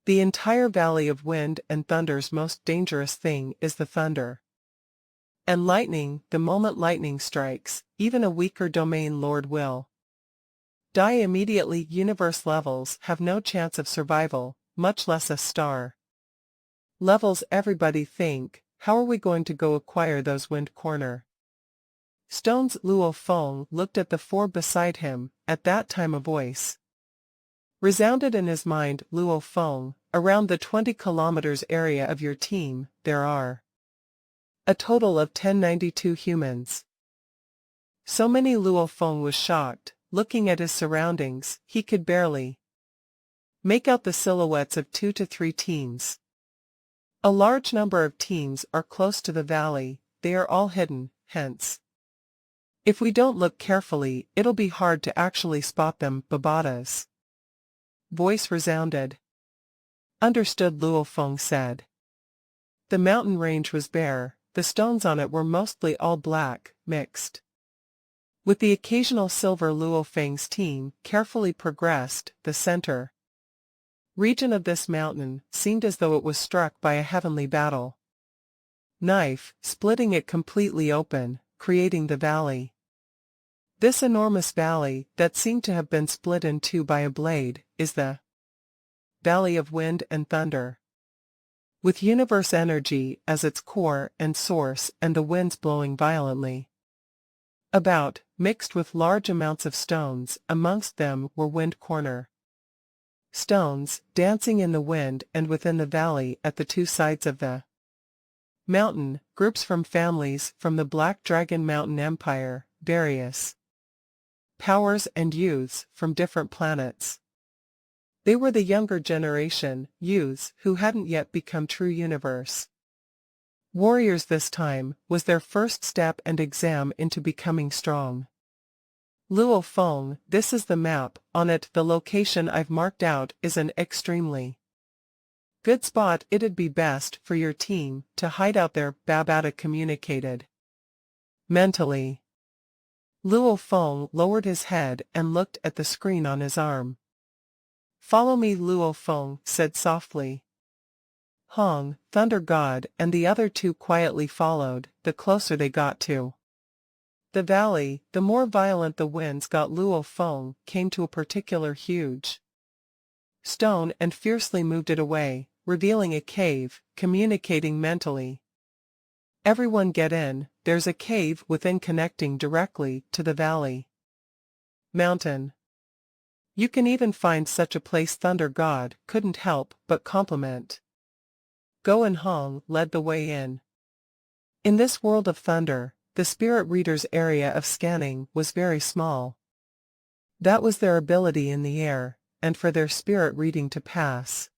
The entire Valley of Wind and Thunder's most dangerous thing is the thunder and lightning. The moment lightning strikes, even a weaker domain lord will die immediately. Universe levels have no chance of survival, much less a star levels. Everybody think, how are we going to go acquire those wind corner stones? Luo Feng looked at the four beside him. At that time a voice resounded in his mind. Luo Feng, around the 20 kilometers area of your team, there are a total of 1092 humans. So many? Luo Feng was shocked. Looking at his surroundings, he could barely make out the silhouettes of 2 to 3 teams. A large number of teams are close to the valley. They are all hidden, hence if we don't look carefully, it'll be hard to actually spot them. Babata's voice resounded. Understood, Luo Feng said. The mountain range was bare. The stones on it were mostly all black, mixed with the occasional silver. Luo Feng's team carefully progressed. The center region of this mountain seemed as though it was struck by a heavenly battle knife, splitting it completely open, creating the valley. This enormous valley, that seemed to have been split in two by a blade, is the Valley of Wind and Thunder, with universe energy as its core and source, and the winds blowing violently about, mixed with large amounts of stones. Amongst them were wind corner stones, dancing in the wind and within the valley. At the two sides of the mountain, groups from families from the Black Dragon Mountain Empire, various powers and youths from different planets. They were the younger generation, youths who hadn't yet become true universe warriors. This time was their first step and exam into becoming strong. Luo Feng, this is the map. On it, the location I've marked out is an extremely good spot. It'd be best for your team to hide out there, Babata communicated mentally. Luo Feng lowered his head and looked at the screen on his arm. Follow me, Luo Feng said softly. Hong, Thunder God, and the other two quietly followed. The closer they got to the valley, the more violent the winds got. Luo Feng came to a particular huge stone and fiercely moved it away, revealing a cave, communicating mentally. Everyone get in, there's a cave within connecting directly to the valley mountain. You can even find such a place. Thunder God couldn't help but compliment. Go and Hong led the way in. In this world of thunder, the spirit reader's area of scanning was very small. That was their ability in the air, and for their spirit reading to pass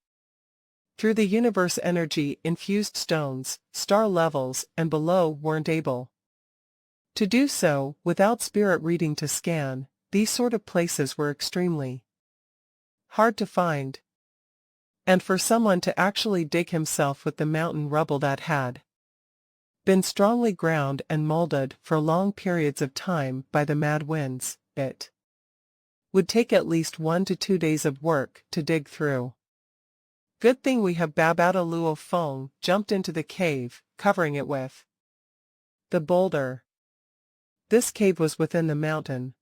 through the universe, energy-infused stones, star levels and below weren't able to do so without spirit reading to scan. These sort of places were extremely hard to find. And for someone to actually dig himself with the mountain rubble that had been strongly ground and molded for long periods of time by the mad winds, it would take at least 1 to 2 days of work to dig through. Good thing we have Babata Luo Feng jumped into the cave, covering it with the boulder. This cave was within the mountain.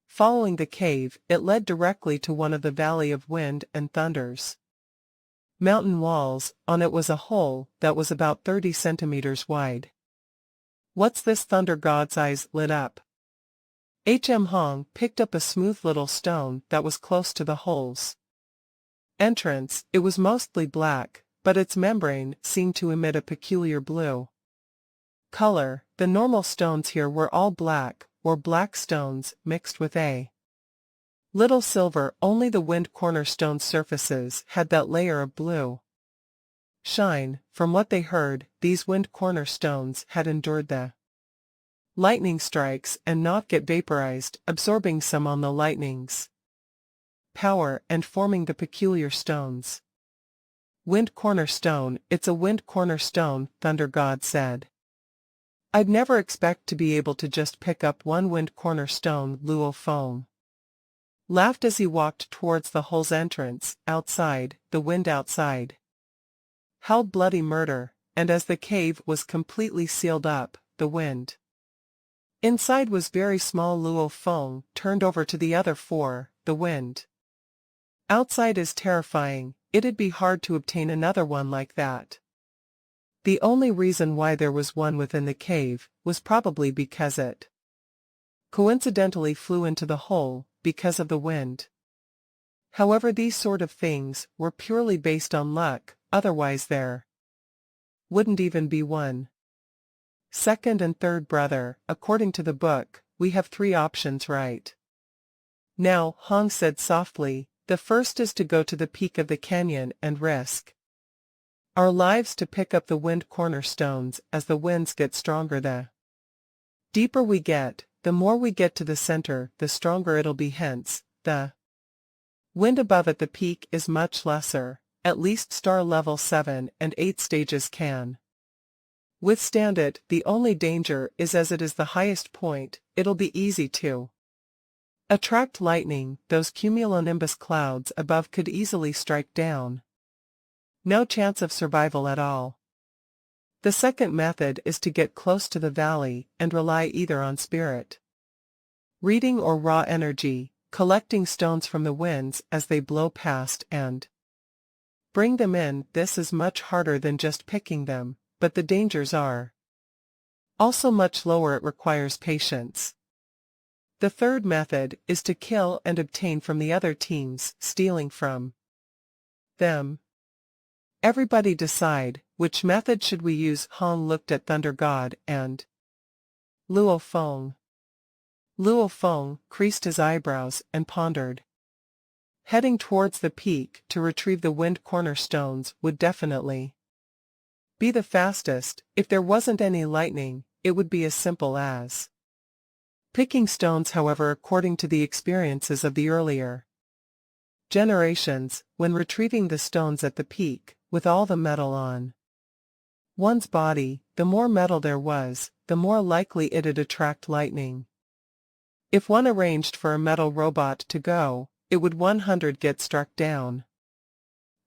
Following the cave, it led directly to one of the Valley of Wind and Thunder's mountain walls. On it was a hole that was about 30 centimeters wide. What's this? Thunder God's eyes lit up. Hong picked up a smooth little stone that was close to the hole's entrance. It was mostly black, but its membrane seemed to emit a peculiar blue color. The normal stones here were all black, or black stones mixed with a little silver. Only the wind cornerstone surfaces had that layer of blue shine. From what they heard, these wind cornerstones had endured the lightning strikes and not get vaporized, absorbing some on the lightning's power and forming the peculiar stones. Wind cornerstone, it's a wind cornerstone, Thunder God said. I'd never expect to be able to just pick up one wind cornerstone. Luo Feng laughed as he walked towards the hole's entrance. Outside, the wind outside howled bloody murder, and as the cave was completely sealed up, the wind inside was very small. Luo Feng turned over to the other four. The wind outside is terrifying. It'd be hard to obtain another one like that. The only reason why there was one within the cave was probably because it coincidentally flew into the hole because of the wind. However, these sort of things were purely based on luck, otherwise there wouldn't even be one second and third brother. According to the book, we have 3 options right now, Hong said softly. The first is to go to the peak of the canyon and risk our lives to pick up the wind cornerstones. As the winds get stronger, the deeper we get, the more we get to the center, the stronger it'll be. Hence, the wind above at the peak is much lesser. At least star level 7 and 8 stages can withstand it. The only danger is as it is the highest point, it'll be easy to attract lightning. Those cumulonimbus clouds above could easily strike down. No chance of survival at all. The second method is to get close to the valley and rely either on spirit reading or raw energy, collecting stones from the winds as they blow past and bring them in. This is much harder than just picking them, but the dangers are also much lower. It requires patience. The third method is to kill and obtain from the other teams, stealing from them. Everybody decide, which method should we use? Hong looked at Thunder God and Luo Feng. Luo Feng creased his eyebrows and pondered. Heading towards the peak to retrieve the wind cornerstones would definitely be the fastest. If there wasn't any lightning, it would be as simple as picking stones. However, according to the experiences of the earlier generations, when retrieving the stones at the peak, with all the metal on one's body, the more metal there was, the more likely it'd attract lightning. If one arranged for a metal robot to go, it would 100 get struck down.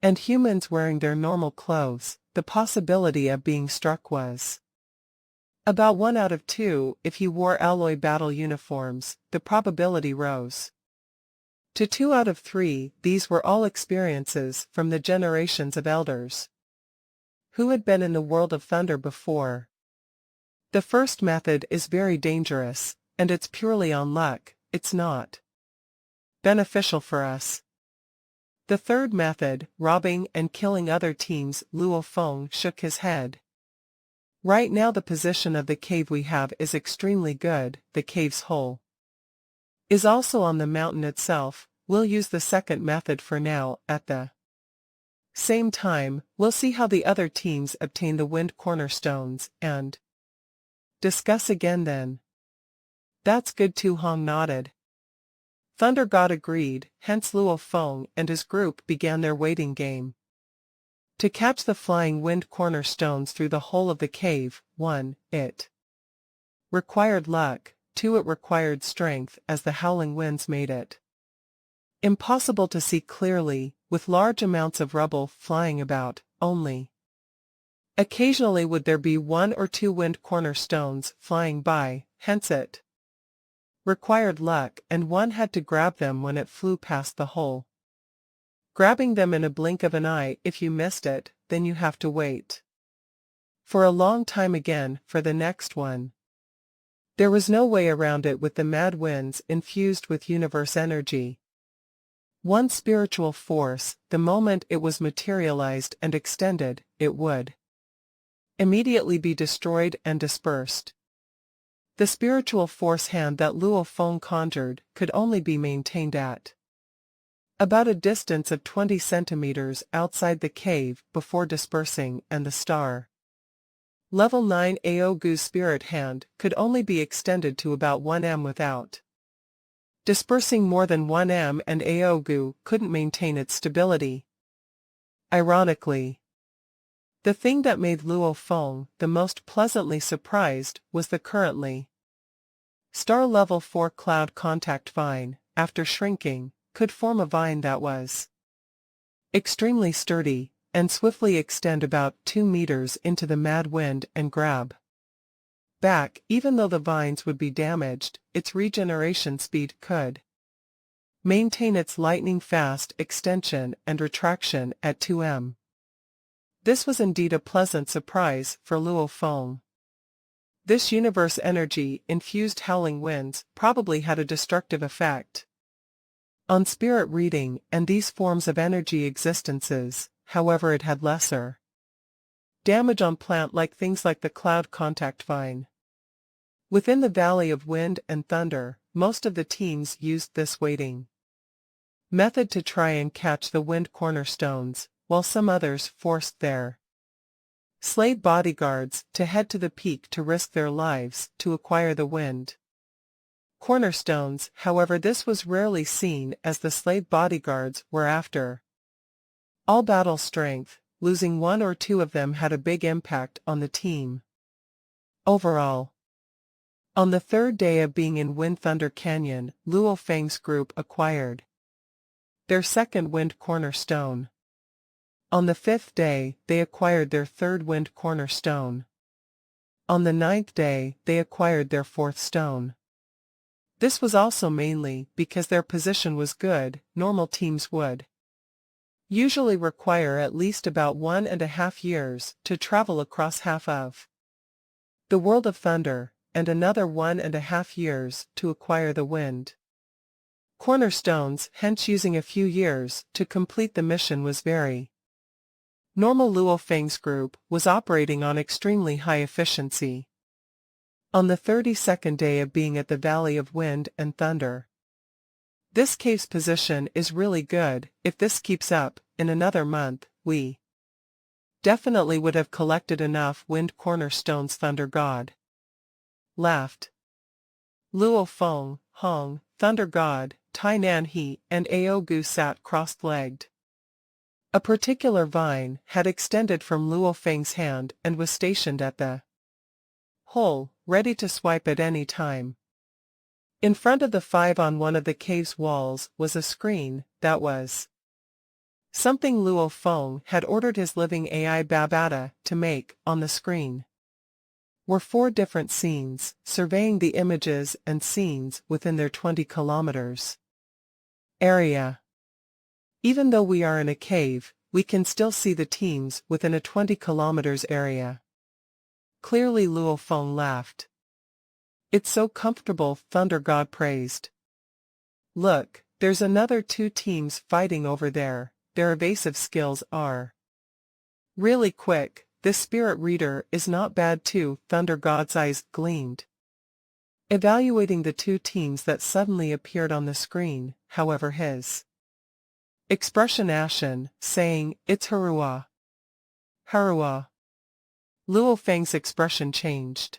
And humans wearing their normal clothes, the possibility of being struck was about 1 out of 2. If he wore alloy battle uniforms, the probability rose to 2 out of 3. These were all experiences from the generations of elders who had been in the world of thunder before. The first method is very dangerous, and it's purely on luck. It's not beneficial for us. The third method, robbing and killing other teams. Luo Feng shook his head. Right now the position of the cave we have is extremely good. The cave's hole is also on the mountain itself. We'll use the second method for now. At the same time, we'll see how the other teams obtain the wind cornerstones, and discuss again then. That's good too, Hong nodded. Thunder God agreed, hence Luo Feng and his group began their waiting game. To catch the flying wind cornerstones through the hole of the cave, 1. It required luck, 2. It required strength as the howling winds made it impossible to see clearly, with large amounts of rubble flying about. Only occasionally would there be 1 or 2 wind cornerstones flying by, hence it required luck, and one had to grab them when it flew past the hole. Grabbing them in a blink of an eye. If you missed it, then you have to wait for a long time again for the next one. There was no way around it with the mad winds infused with universe energy. One spiritual force, the moment it was materialized and extended, it would immediately be destroyed and dispersed. The spiritual force hand that Luo Feng conjured could only be maintained at about a distance of 20 centimeters outside the cave before dispersing, and the star Level 9 Aogu's spirit hand could only be extended to about 1 m without dispersing more than 1 m, and Aogu couldn't maintain its stability. Ironically, the thing that made Luo Feng the most pleasantly surprised was the currently star level 4 cloud contact vine. After shrinking, could form a vine that was extremely sturdy, and swiftly extend about 2 meters into the mad wind and grab back. Even though the vines would be damaged, its regeneration speed could maintain its lightning-fast extension and retraction at 2 m. This was indeed a pleasant surprise for Luo Feng. This universe energy-infused howling winds probably had a destructive effect on spirit reading and these forms of energy existences. However, it had lesser damage on plant-like things like the cloud contact vine. Within the Valley of Wind and Thunder, most of the teams used this waiting method to try and catch the wind cornerstones, while some others forced their slayed bodyguards to head to the peak to risk their lives to acquire the wind cornerstones. However, this was rarely seen, as the slayed bodyguards were after all battle strength. Losing 1 or 2 of them had a big impact on the team overall. On the 3rd day of being in Wind Thunder Canyon, Luo Feng's group acquired their second wind cornerstone. On the 5th day, they acquired their 3rd wind cornerstone. On the 9th day, they acquired their 4th stone. This was also mainly because their position was good. Normal teams would usually require at least about 1.5 years to travel across half of the world of thunder, and another 1.5 years to acquire the wind cornerstones. Hence, using a few years to complete the mission was very normal. Luo Feng's group was operating on extremely high efficiency. On the 32nd day of being at the Valley of Wind and Thunder, this cave's position is really good. If this keeps up, in another month, we definitely would have collected enough wind cornerstones. Thunder God laughed. Luo Feng, Hong, Thunder God, Tai Nan He, and Aogu sat cross-legged. A particular vine had extended from Luo Feng's hand and was stationed at the hole, ready to swipe at any time. In front of the 5 on one of the cave's walls was a screen that was something Luo Feng had ordered his living AI Babata to make. On the screen were 4 different scenes, surveying the images and scenes within their 20 kilometers area. Even though we are in a cave, we can still see the teams within a 20 kilometers area. Clearly, Luo Feng laughed. It's so comfortable, Thunder God praised. Look, there's another 2 teams fighting over there. Their evasive skills are really quick. this spirit reader is not bad too. Thunder God's eyes gleamed, evaluating the two teams that suddenly appeared on the screen. However, his expression ashen, saying, "It's Harua. Harua." Luo Feng's expression changed.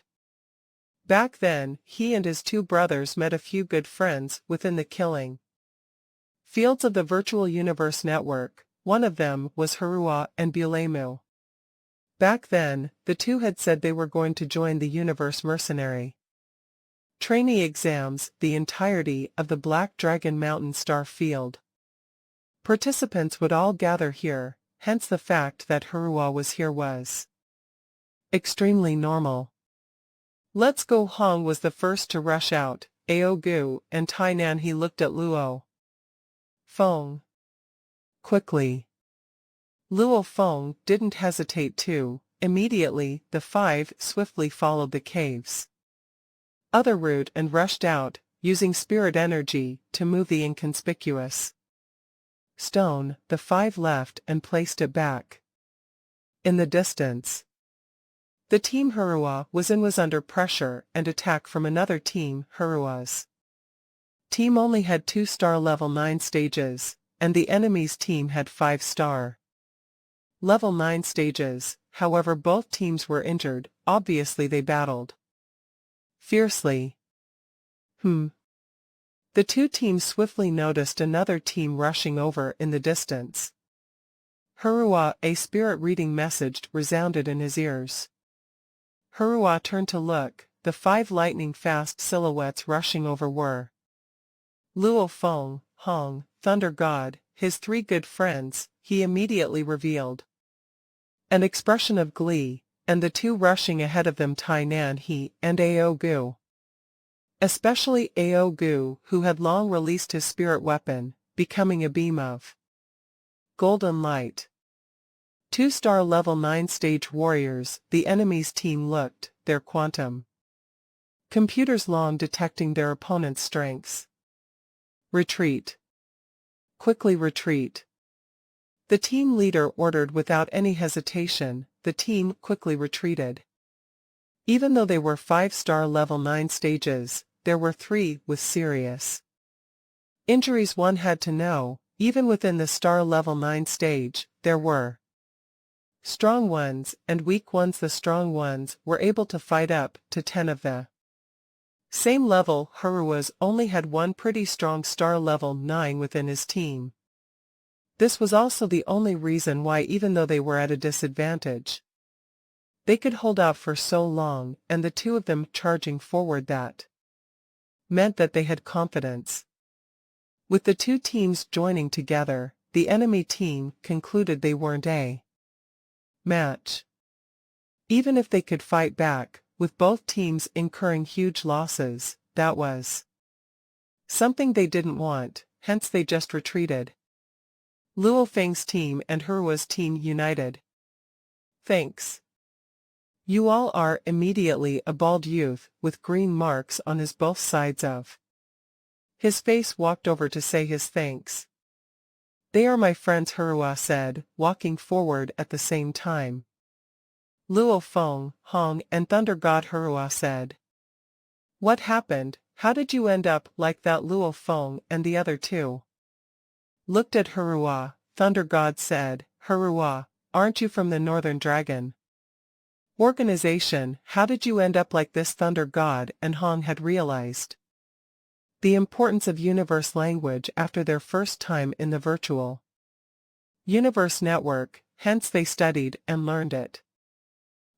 Back then, he and his two brothers met a few good friends within the killing fields of the virtual universe network. One of them was Harua and Bulemu. Back then, the two had said they were going to join the universe mercenary trainee exams, the entirety of the Black Dragon Mountain star field. Participants would all gather here, hence the fact that Harua was here was extremely normal. "Let's go." Hong was the first to rush out. Aogu and Tainan. He looked at Luo Feng quickly. Luo Feng didn't hesitate too. Immediately, the five swiftly followed the cave's other route and rushed out, using spirit energy to move the inconspicuous stone. The five left and placed it back in the distance. The team Harua was in was under pressure and attack from another team. Harua's team only had 2-star level 9 stages, and the enemy's team had 5-star level 9 stages. However, both teams were injured. Obviously they battled fiercely. The two teams swiftly noticed another team rushing over in the distance. Harua, a spirit reading message resounded in his ears. Harua turned to look. The 5 lightning-fast silhouettes rushing over were Luo Feng, Hong, Thunder God, his 3 good friends. He immediately revealed an expression of glee, and the 2 rushing ahead of them, Tainan, he, and Aogu. Especially Aogu, who had long released his spirit weapon, becoming a beam of golden light. 2-star level 9 stage warriors. The enemy's team looked, their quantum computers long detecting their opponent's strengths. Retreat. Quickly retreat. The team leader ordered without any hesitation. The team quickly retreated. Even though they were 5-star level 9 stages, there were 3 with serious injuries. One had to know, even within the star level 9 stage, there were strong ones and weak ones. The strong ones were able to fight up to 10 of the same level. Harua's only had one pretty strong star level 9 within his team. This was also the only reason why, even though they were at a disadvantage, they could hold out for so long, and the 2 of them charging forward, that meant that they had confidence. With the 2 teams joining together, the enemy team concluded they weren't a match. Even if they could fight back, with both teams incurring huge losses, that was something they didn't want, hence they just retreated. Luo Feng's team and Harua's team united. "Thanks. You all are." Immediately a bald youth with green marks on his both sides of his face walked over to say his thanks. "They are my friends," Harua said, walking forward at the same time. Luo Feng, Hong, and Thunder God. Harua said, "What happened? How did you end up like that?" Luo Feng and the other 2 looked at Harua. Thunder God said, "Harua, aren't you from the Northern Dragon organization? How did you end up like this?" Thunder God and Hong had realized the importance of universe language after their first time in the virtual universe network, hence they studied and learned it.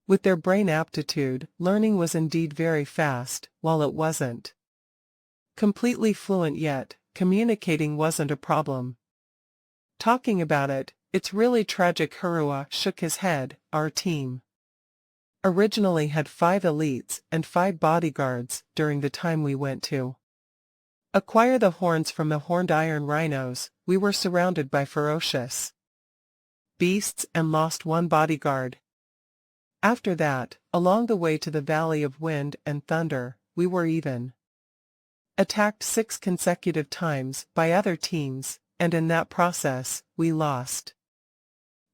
With their brain aptitude, learning was indeed very fast. While it wasn't completely fluent yet, communicating wasn't a problem. Talking about it, it's really tragic. Harua shook his head. Our team originally had 5 elites and 5 bodyguards. During the time we went to acquire the horns from the horned iron rhinos, we were surrounded by ferocious beasts and lost 1 bodyguard. After that, along the way to the Valley of Wind and Thunder, we were even attacked 6 consecutive times by other teams, and in that process, we lost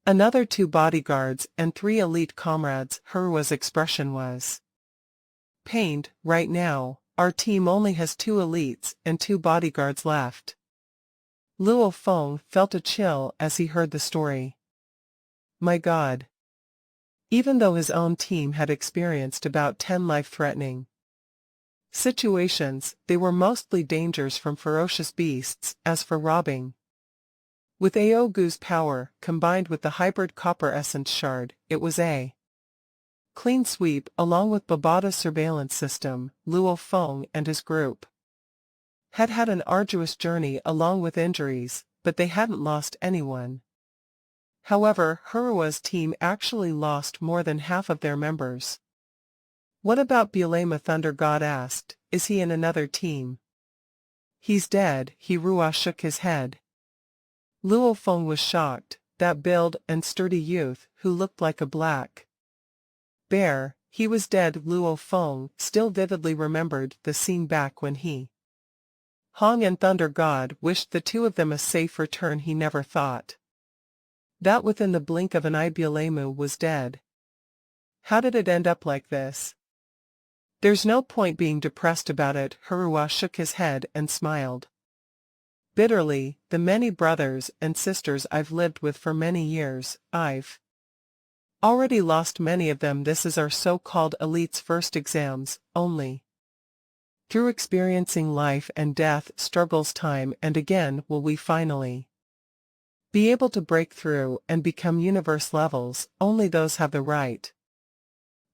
Another 2 bodyguards and 3 elite comrades. Hurua's expression was pained. Right now, our team only has 2 elites and 2 bodyguards left. Luo Feng felt a chill as he heard the story. My God. Even though his own team had experienced about 10 life-threatening situations, they were mostly dangers from ferocious beasts. As for robbing, with Aogu's power, combined with the hybrid copper essence shard, it was a clean sweep. Along with Babata's surveillance system, Luo Feng and his group had had an arduous journey along with injuries, but they hadn't lost anyone. However, Hurua's team actually lost more than half of their members. What about Bulema? Thunder God asked. Is he in another team? He's dead. Hirua shook his head. Luo Feng was shocked. That build and sturdy youth who looked like a black bear, he was dead. Luo Feng still vividly remembered the scene back when he, Hong and Thunder God, wished the 2 of them a safe return. He never thought that within the blink of an eye Bulema was dead. How did it end up like this? There's no point being depressed about it. Hirua shook his head and smiled bitterly. The many brothers and sisters I've lived with for many years, I've already lost many of them. This is our so-called elite's first exams. Only through experiencing life and death struggles time and again will we finally be able to break through and become universe levels. Only those have the right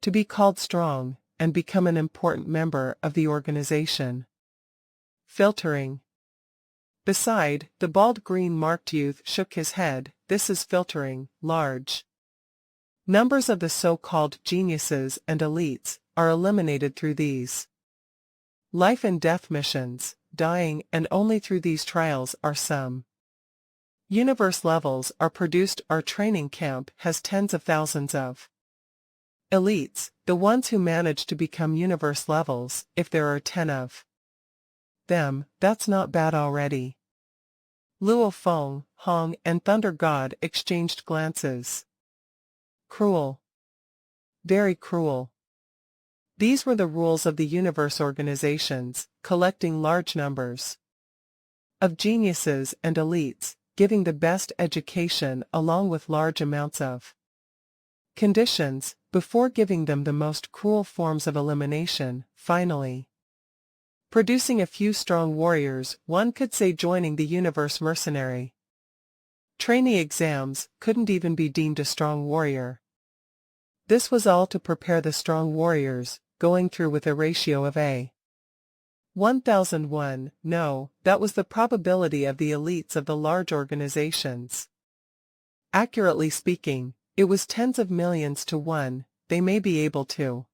to be called strong and become an important member of the organization. Filtering. Beside, the bald green-marked youth shook his head. This is filtering. Large numbers of the so-called geniuses and elites are eliminated through these life and death missions, dying, and only through these trials are some universe levels are produced. Our training camp has tens of thousands of elites, the ones who manage to become universe levels. If there are 10 of them, that's not bad already. Luo Feng, Hong, and Thunder God exchanged glances. Cruel. Very cruel. These were the rules of the universe organizations, collecting large numbers of geniuses and elites, giving the best education along with large amounts of conditions, before giving them the most cruel forms of elimination, finally producing a few strong warriors. One could say joining the universe mercenary trainee exams couldn't even be deemed a strong warrior. This was all to prepare the strong warriors, going through with a ratio of a 1001. No, that was the probability of the elites of the large organizations. Accurately speaking, it was tens of millions to 1. They may be able to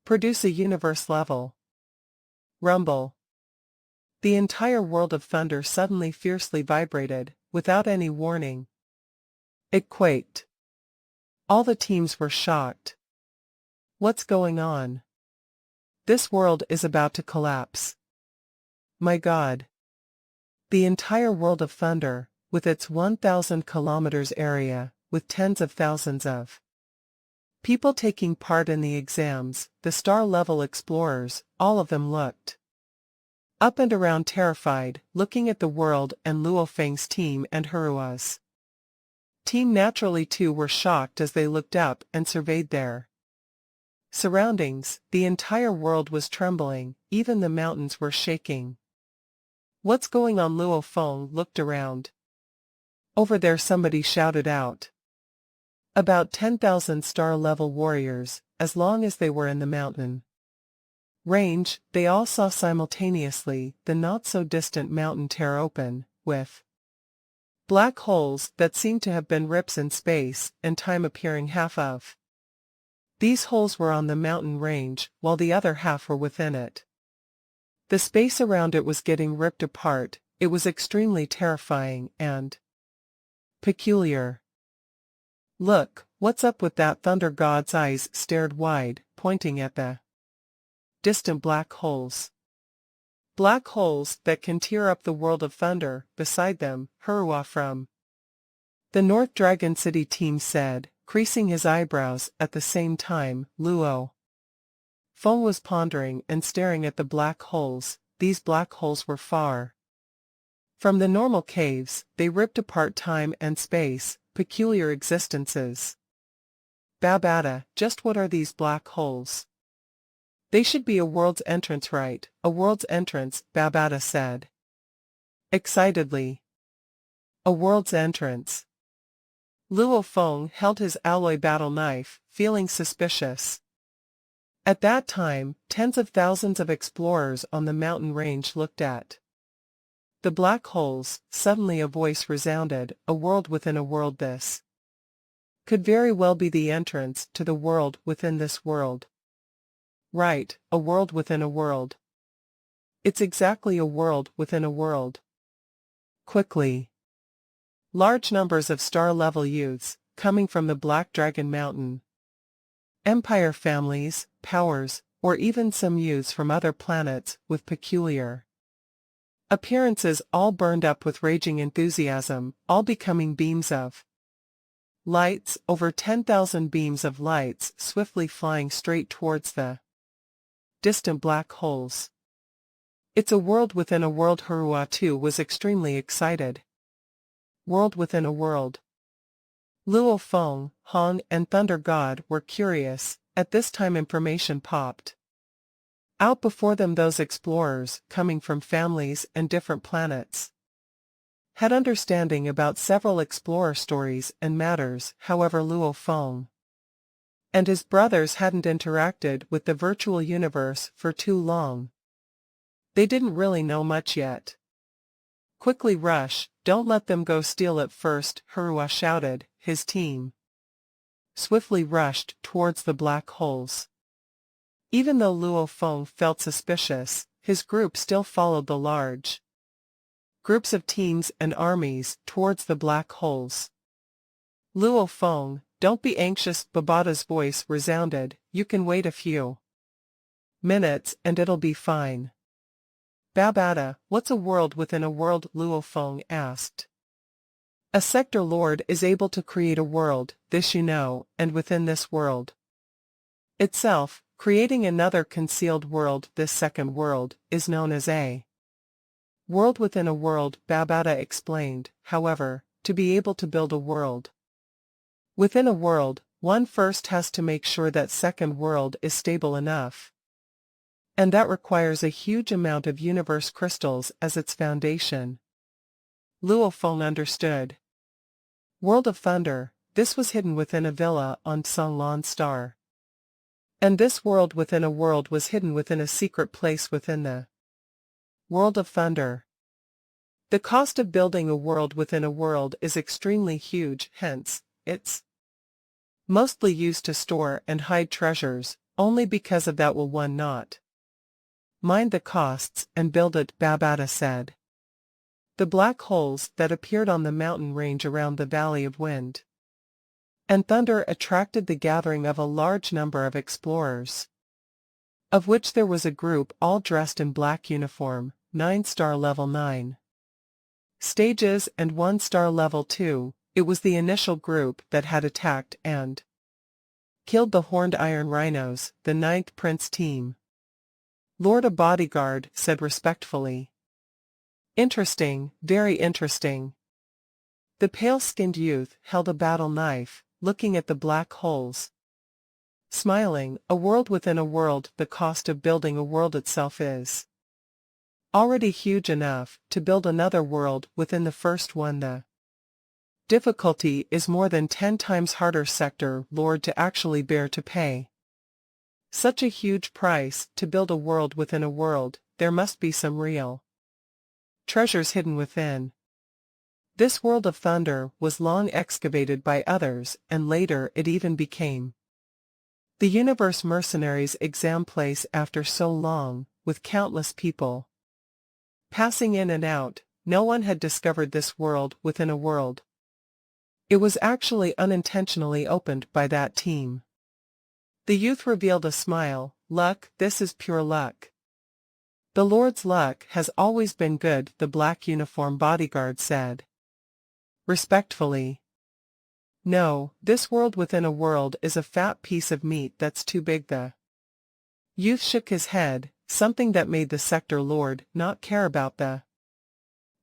produce a universe level rumble. The entire world of thunder suddenly fiercely vibrated, without any warning. It quaked. All the teams were shocked. What's going on? This world is about to collapse. My God. The entire world of thunder, with its 1,000 kilometers area, with tens of thousands of people taking part in the exams, the star-level explorers, all of them looked up and around terrified, looking at the world and Luo Feng's team and Hurua's team naturally too were shocked as they looked up and surveyed their surroundings. The entire world was trembling, even the mountains were shaking. What's going on? Luo Feng looked around. Over there, somebody shouted out. About 10,000 star-level warriors, as long as they were in the mountain range. They all saw simultaneously the not-so-distant mountain tear open, with black holes that seemed to have been rips in space and time appearing. Half of these holes were on the mountain range, while the other half were within it. The space around it was getting ripped apart. It was extremely terrifying and peculiar. Look, what's up with that? Thunder God's eyes stared wide, pointing at the distant black holes. Black holes that can tear up the world of thunder. Beside them, Hurwa from The North Dragon City team said, creasing his eyebrows at the same time. Luo Feng was pondering and staring at the black holes. These black holes were far from the normal caves. They ripped apart time and space, peculiar existences. Babada, just what are these black holes? They should be a world's entrance, right? A world's entrance, Babada said excitedly. A world's entrance. Luo Feng held his alloy battle knife, feeling suspicious. At that time, tens of thousands of explorers on the mountain range looked at the black holes. Suddenly a voice resounded, a world within a world. This could very well be the entrance to the world within this world. Right, a world within a world. It's exactly a world within a world. Quickly. Large numbers of star-level youths, coming from the Black Dragon Mountain Empire families, powers, or even some youths from other planets with peculiar appearances, all burned up with raging enthusiasm, all becoming beams of lights, over 10,000 beams of lights swiftly flying straight towards the distant black holes. It's a world within a world. Huruatu was extremely excited. World within a world. Luo Feng, Hong, and Thunder God were curious. At this time information popped out before them. Those explorers, coming from families and different planets, had understanding about several explorer stories and matters. However, Luo Feng and his brothers hadn't interacted with the virtual universe for too long. They didn't really know much yet. Quickly rush, don't let them go steal it first, Hurua shouted. His team swiftly rushed towards the black holes. Even though Luo Feng felt suspicious, his group still followed the large groups of teams and armies towards the black holes. Luo Feng, don't be anxious, Babada's voice resounded. You can wait a few minutes and it'll be fine. Babada, what's a world within a world? Luo Feng asked. A sector lord is able to create a world, this you know, and within this world itself, creating another concealed world. This second world is known as a world within a world, Babada explained. However, to be able to build a world within a world, one first has to make sure that second world is stable enough. And that requires a huge amount of universe crystals as its foundation. Luo Feng understood. World of Thunder, this was hidden within a villa on Songlan Star. And this world within a world was hidden within a secret place within the World of Thunder. The cost of building a world within a world is extremely huge, hence, it's mostly used to store and hide treasures. Only because of that will one not mind the costs and build it, Babada said. The black holes that appeared on the mountain range around the Valley of Wind and Thunder attracted the gathering of a large number of explorers, of which there was a group all dressed in black uniform, 9-star level 9 stages and 1-star level 2. It was the initial group that had attacked and killed the horned iron rhinos, the 9th Prince team. Lord, a bodyguard said respectfully. Interesting, very interesting. The pale-skinned youth held a battle knife, looking at the black holes. Smiling, a world within a world. The cost of building a world itself is already huge enough to build another world within the first one. The difficulty is more than 10 times harder, sector lord, to actually bear to pay such a huge price to build a world within a world. There must be some real treasures hidden within. This world of Thunder was long excavated by others, and later it even became the universe mercenaries' exam place. After so long, with countless people passing in and out, no one had discovered this world within a world. It was actually unintentionally opened by that team. The youth revealed a smile. Luck, this is pure luck. The Lord's luck has always been good, the black uniform bodyguard said respectfully. No, this world within a world is a fat piece of meat that's too big. The youth shook his head, something that made the sector lord not care about the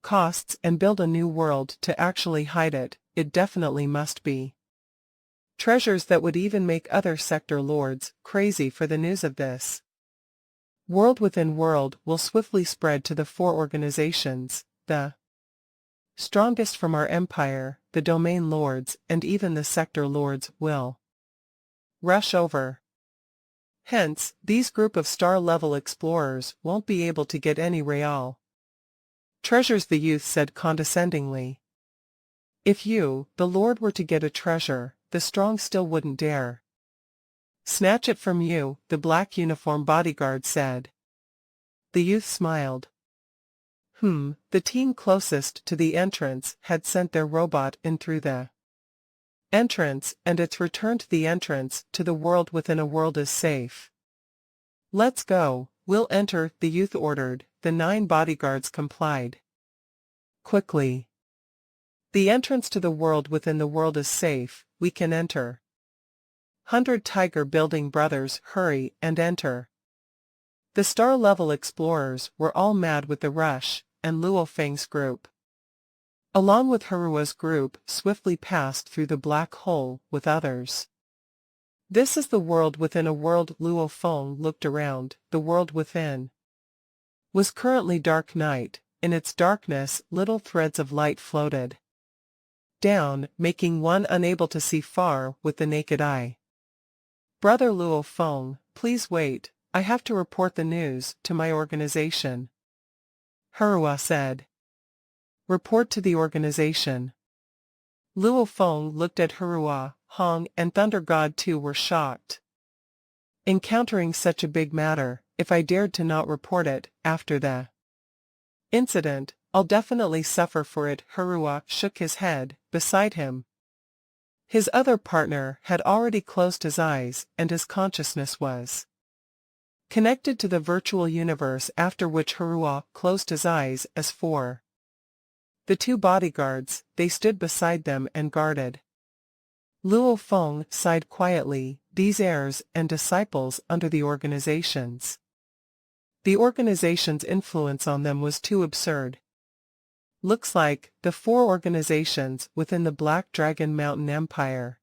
costs and build a new world to actually hide it. It definitely must be treasures that would even make other sector lords crazy for the news of this. World within world will swiftly spread to the 4 organizations, the strongest from our empire, the domain lords, and even the sector lords will rush over. Hence, these group of star-level explorers won't be able to get any real treasures, the youth said condescendingly. If you, the lord, were to get a treasure, the strong still wouldn't dare snatch it from you, the black uniform bodyguard said. The youth smiled. The team closest to the entrance had sent their robot in through the entrance, and its return to the entrance to the world within a world is safe. Let's go, we'll enter, the youth ordered. The 9 bodyguards complied quickly. The entrance to the world within the world is safe, we can enter. 100 Tiger Building brothers hurry and enter. The star-level explorers were all mad with the rush, and Luo Feng's group, along with Harua's group, swiftly passed through the black hole with others. This is the world within a world. Luo Feng looked around. The world within was currently dark night. In its darkness, little threads of light floated down, making one unable to see far with the naked eye. Brother Luo Feng, please wait, I have to report the news to my organization, Harua said. Report to the organization. Luo Feng looked at Harua. Hong and Thunder God too were shocked. Encountering such a big matter, if I dared to not report it, after the incident, I'll definitely suffer for it. Harua shook his head. Beside him, his other partner had already closed his eyes, and his consciousness was connected to the virtual universe, after which Harua closed his eyes. As for the 2 bodyguards, they stood beside them and guarded. Luo Feng sighed quietly. These heirs and disciples under the organizations. The organization's influence on them was too absurd. Looks like the 4 organizations within the Black Dragon Mountain Empire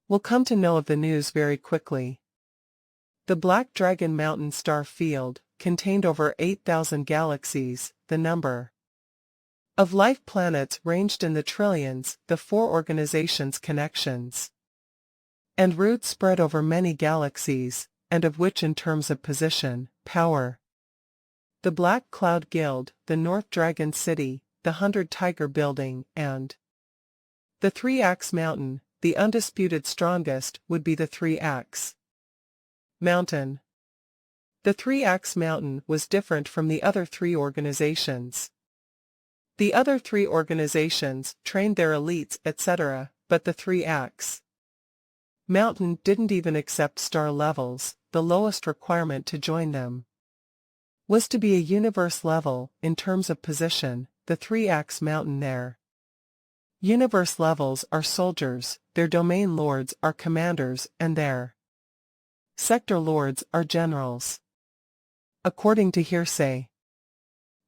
will come to know of the news very quickly. The Black Dragon Mountain star field contained over 8,000 galaxies. The number of life planets ranged in the trillions. The 4 organizations' connections and roots spread over many galaxies, and of which in terms of position, power, the Black Cloud Guild, the North Dragon City, the 100 Tiger Building, and the 3-Axe Mountain, the undisputed strongest, would be the 3-Axe Mountain. The 3-Axe Mountain was different from the other 3 organizations. The other 3 organizations trained their elites, etc., but the 3-Axe Mountain didn't even accept star levels. The lowest requirement to join them was to be a universe level. In terms of position, the 3-Axe Mountain, their universe levels are soldiers, their domain lords are commanders, and their sector lords are generals. According to hearsay,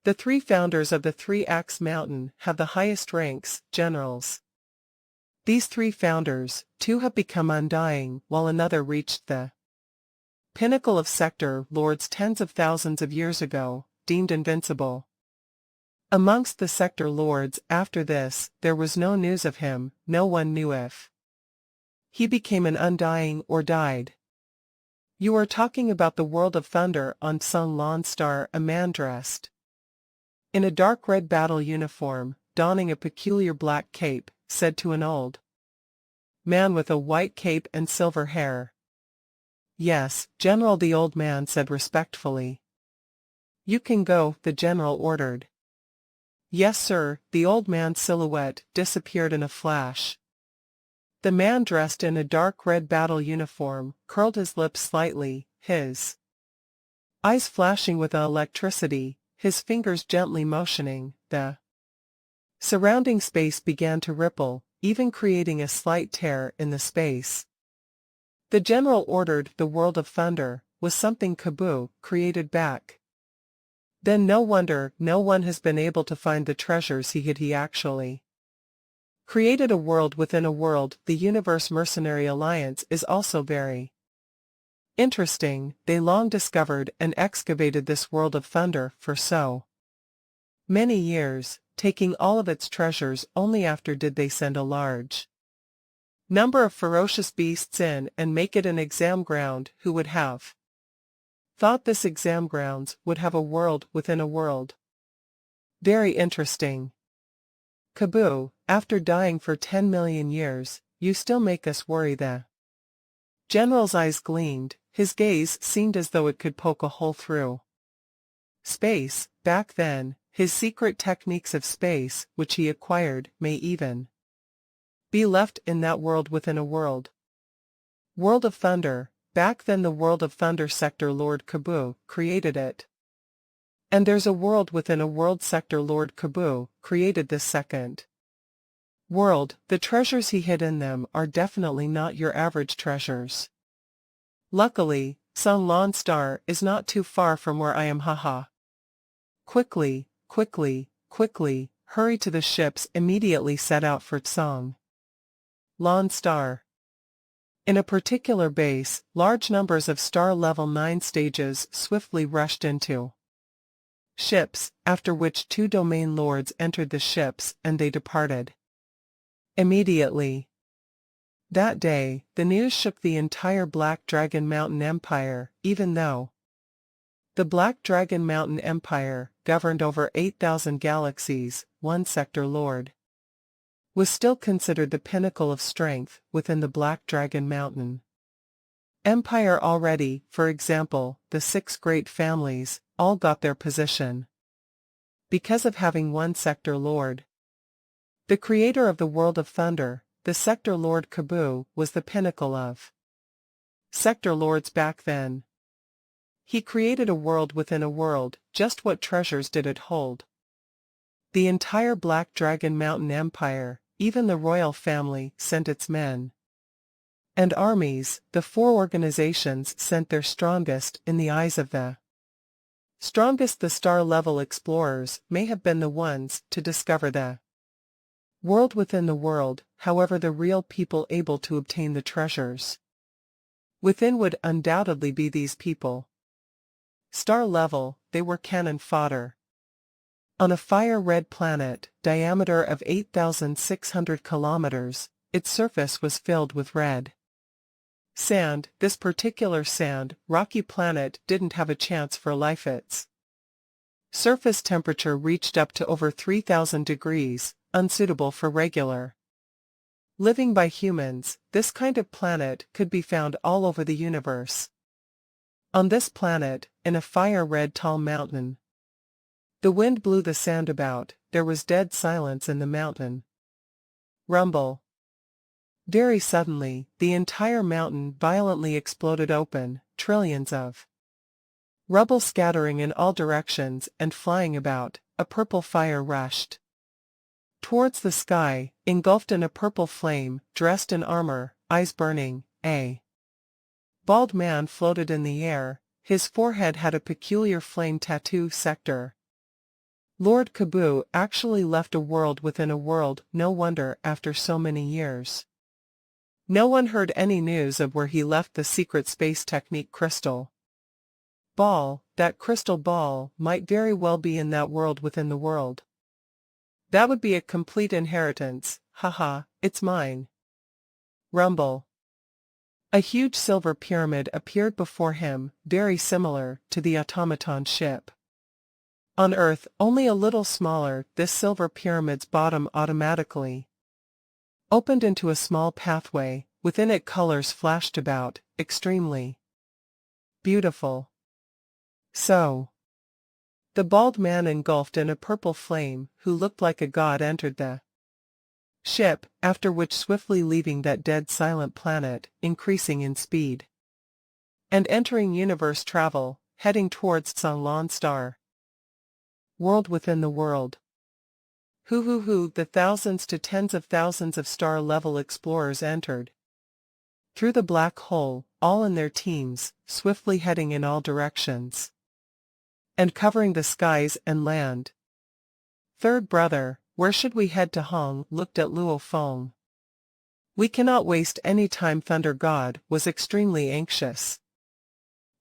the 3 founders of the 3-Axe Mountain have the highest ranks, generals. These 3 founders, 2 have become undying, while another reached the pinnacle of sector lords tens of thousands of years ago, deemed invincible. Amongst the sector lords after this, there was no news of him. No one knew if he became an undying or died. You are talking about the world of thunder on Sung Lan Star. A man dressed in a dark red battle uniform, donning a peculiar black cape, said to an old man with a white cape and silver hair. Yes, General, the old man said respectfully. You can go, the general ordered. Yes sir. The old man's silhouette disappeared in a flash. The man dressed in a dark red battle uniform curled his lips slightly, his eyes flashing with electricity, his fingers gently motioning. The surrounding space began to ripple. even creating a slight tear in the space. The general ordered the world of thunder, was something Kabu created back. Then no wonder no one has been able to find the treasures he actually created a world within a world. The Universe Mercenary Alliance is also very interesting. They long discovered and excavated this world of thunder for so many years, taking all of its treasures. Only after did they send a large number of ferocious beasts in and make it an exam ground. Who would have thought this exam grounds would have a world within a world? Very interesting. Kabu, after dying for 10 million years, you still make us worry. The general's eyes gleamed, his gaze seemed as though it could poke a hole through space. Back then, his secret techniques of space, which he acquired, may even be left in that world within a world. World of Thunder. Back then the World of Thunder sector Lord Kabu created it. And there's a world within a world sector Lord Kabu created this second world. The treasures he hid in them are definitely not your average treasures. Luckily, Sun Lon Star is not too far from where I am. Haha. Quickly, hurry to the ships. Immediately set out for Tsong Lon Star. In a particular base, large numbers of Star Level 9 stages swiftly rushed into ships, after which 2 domain lords entered the ships and they departed immediately. That day, the news shook the entire Black Dragon Mountain Empire, even though the Black Dragon Mountain Empire governed over 8,000 galaxies. One sector lord was still considered the pinnacle of strength within the Black Dragon Mountain Empire already. For example, the 6 great families all got their position because of having one sector lord. The creator of the World of Thunder, the sector lord Kabu, was the pinnacle of sector lords back then. He created a world within a world. Just what treasures did it hold? The entire Black Dragon Mountain Empire. Even the royal family sent its men and armies. The 4 organizations sent their strongest. In the eyes of the strongest, the star-level explorers may have been the ones to discover the world within the world. However, the real people able to obtain the treasures within would undoubtedly be these people. Star-level, they were cannon fodder. On a fire-red planet, diameter of 8,600 kilometers, its surface was filled with red sand. This particular sand, rocky planet didn't have a chance for life. Its surface temperature reached up to over 3,000 degrees, unsuitable for regular living by humans. This kind of planet could be found all over the universe. On this planet, in a fire-red tall mountain, the wind blew the sand about. There was dead silence in the mountain. Rumble. Very suddenly, the entire mountain violently exploded open, trillions of rubble scattering in all directions and flying about. A purple fire rushed towards the sky, engulfed in a purple flame, dressed in armor, eyes burning. A bald man floated in the air. His forehead had a peculiar flame tattoo. Sector Lord Kabu actually left a world within a world. No wonder after so many years no one heard any news of where he left the secret space technique crystal ball. That crystal ball might very well be in that world within the world. That would be a complete inheritance. Haha, it's mine. Rumble. A huge silver pyramid appeared before him, very similar to the automaton ship. On Earth, only a little smaller. This silver pyramid's bottom automatically opened into a small pathway. Within it colors flashed about, extremely beautiful. So, the bald man engulfed in a purple flame, who looked like a god, entered the ship, after which swiftly leaving that dead silent planet, increasing in speed, and entering universe travel, heading towards Sun Lon Star. World within the world. Hoo, the thousands to tens of thousands of star-level explorers entered through the black hole, all in their teams, swiftly heading in all directions and covering the skies and land. Third brother, where should we head to? Hong looked at Luo Feng. We cannot waste any time. Thunder God was extremely anxious.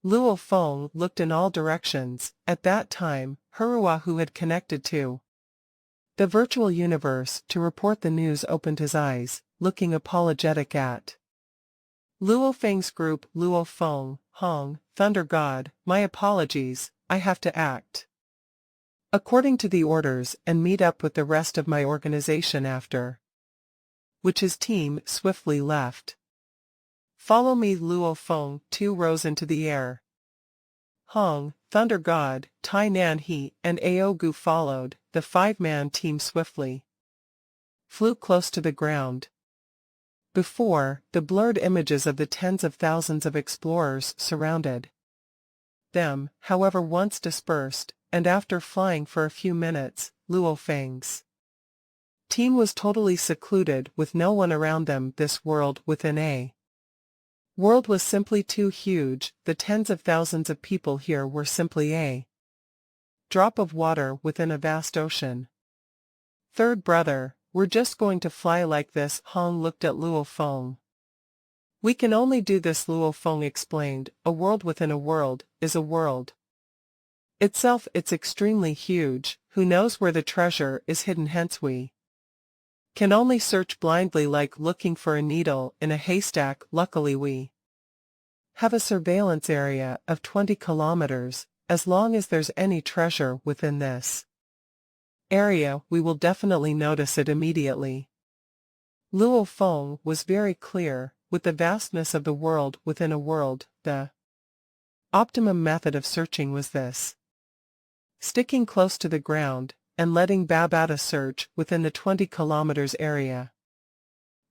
Luo Feng looked in all directions. At that time, Hurua, who had connected to the virtual universe to report the news, opened his eyes, looking apologetic at Luo Feng's group. Luo Feng, Hong, Thunder God, my apologies, I have to act according to the orders and meet up with the rest of my organization after which his team swiftly left. Follow me. Luo Feng, 2 rose into the air. Hong, Thunder God, Tai Nan He, and Aogu followed. The 5-man team swiftly flew close to the ground. Before, the blurred images of the tens of thousands of explorers surrounded them, however, once dispersed, and after flying for a few minutes, Luo Feng's team was totally secluded with no one around them. This world within a world was simply too huge. The tens of thousands of people here were simply a drop of water within a vast ocean. Third brother, we're just going to fly like this. Hong looked at Luo Feng. We can only do this, Luo Feng explained. A world within a world is a world itself. It's extremely huge. Who knows where the treasure is hidden? Hence we can only search blindly, like looking for a needle in a haystack. Luckily we have a surveillance area of 20 kilometers. As long as there's any treasure within this area, we will definitely notice it immediately. Luo Feng was very clear. With the vastness of the world within a world, the optimum method of searching was this: sticking close to the ground and letting Babata search within the 20 kilometers area,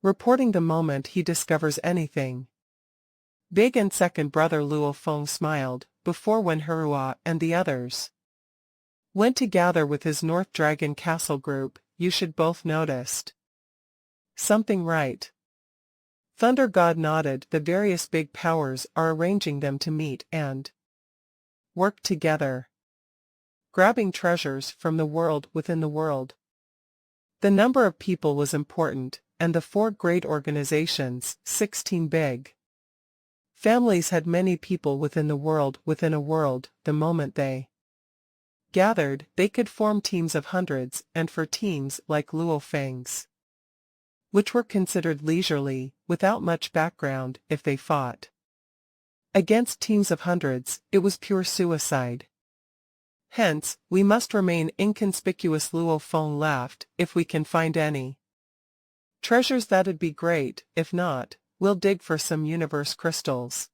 reporting the moment he discovers anything big. And second brother, Luo Feng smiled. Before, when Hurua and the others went to gather with his North Dragon Castle group, you should both noticed something, right? Thunder God nodded. The various big powers are arranging them to meet and work together, grabbing treasures from the world within the world. The number of people was important, and the 4 great organizations, 16 big families, had many people within the world within a world. The moment they gathered, they could form teams of hundreds, and for teams like Luo Feng's, which were considered leisurely, without much background, if they fought against teams of hundreds, it was pure suicide. Hence, we must remain inconspicuous. Luo Feng laughed. If we can find any treasures, that'd be great. If not, we'll dig for some universe crystals.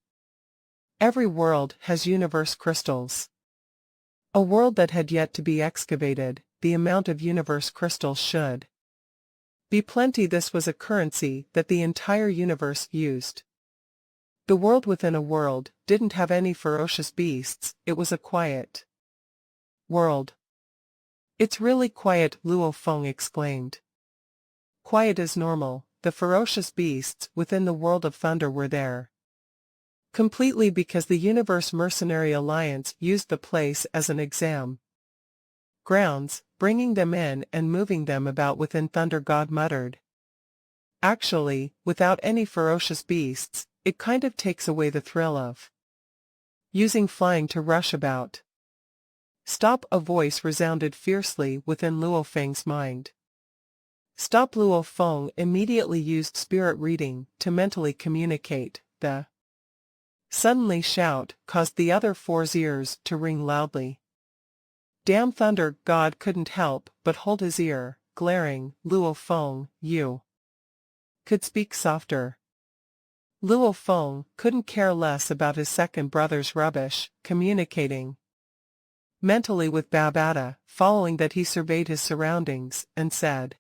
Every world has universe crystals. A world that had yet to be excavated, the amount of universe crystals should be plenty. This was a currency that the entire universe used. The world within a world didn't have any ferocious beasts. It was a quiet world. It's really quiet, Luo Feng exclaimed. Quiet as normal. The ferocious beasts within the world of thunder were there completely because the Universe Mercenary Alliance used the place as an exam grounds, bringing them in and moving them about within. Thunder God muttered. Actually, without any ferocious beasts, it kind of takes away the thrill of using flying to rush about. Stop! A voice resounded fiercely within Luo Feng's mind. Stop! Luo Feng immediately used spirit reading to mentally communicate. The suddenly shout caused the other 4's ears to ring loudly. Damn! Thunder God couldn't help but hold his ear, glaring. Luo Feng, you could speak softer. Luo Feng couldn't care less about his second brother's rubbish, communicating mentally with Babata. Following that, he surveyed his surroundings and said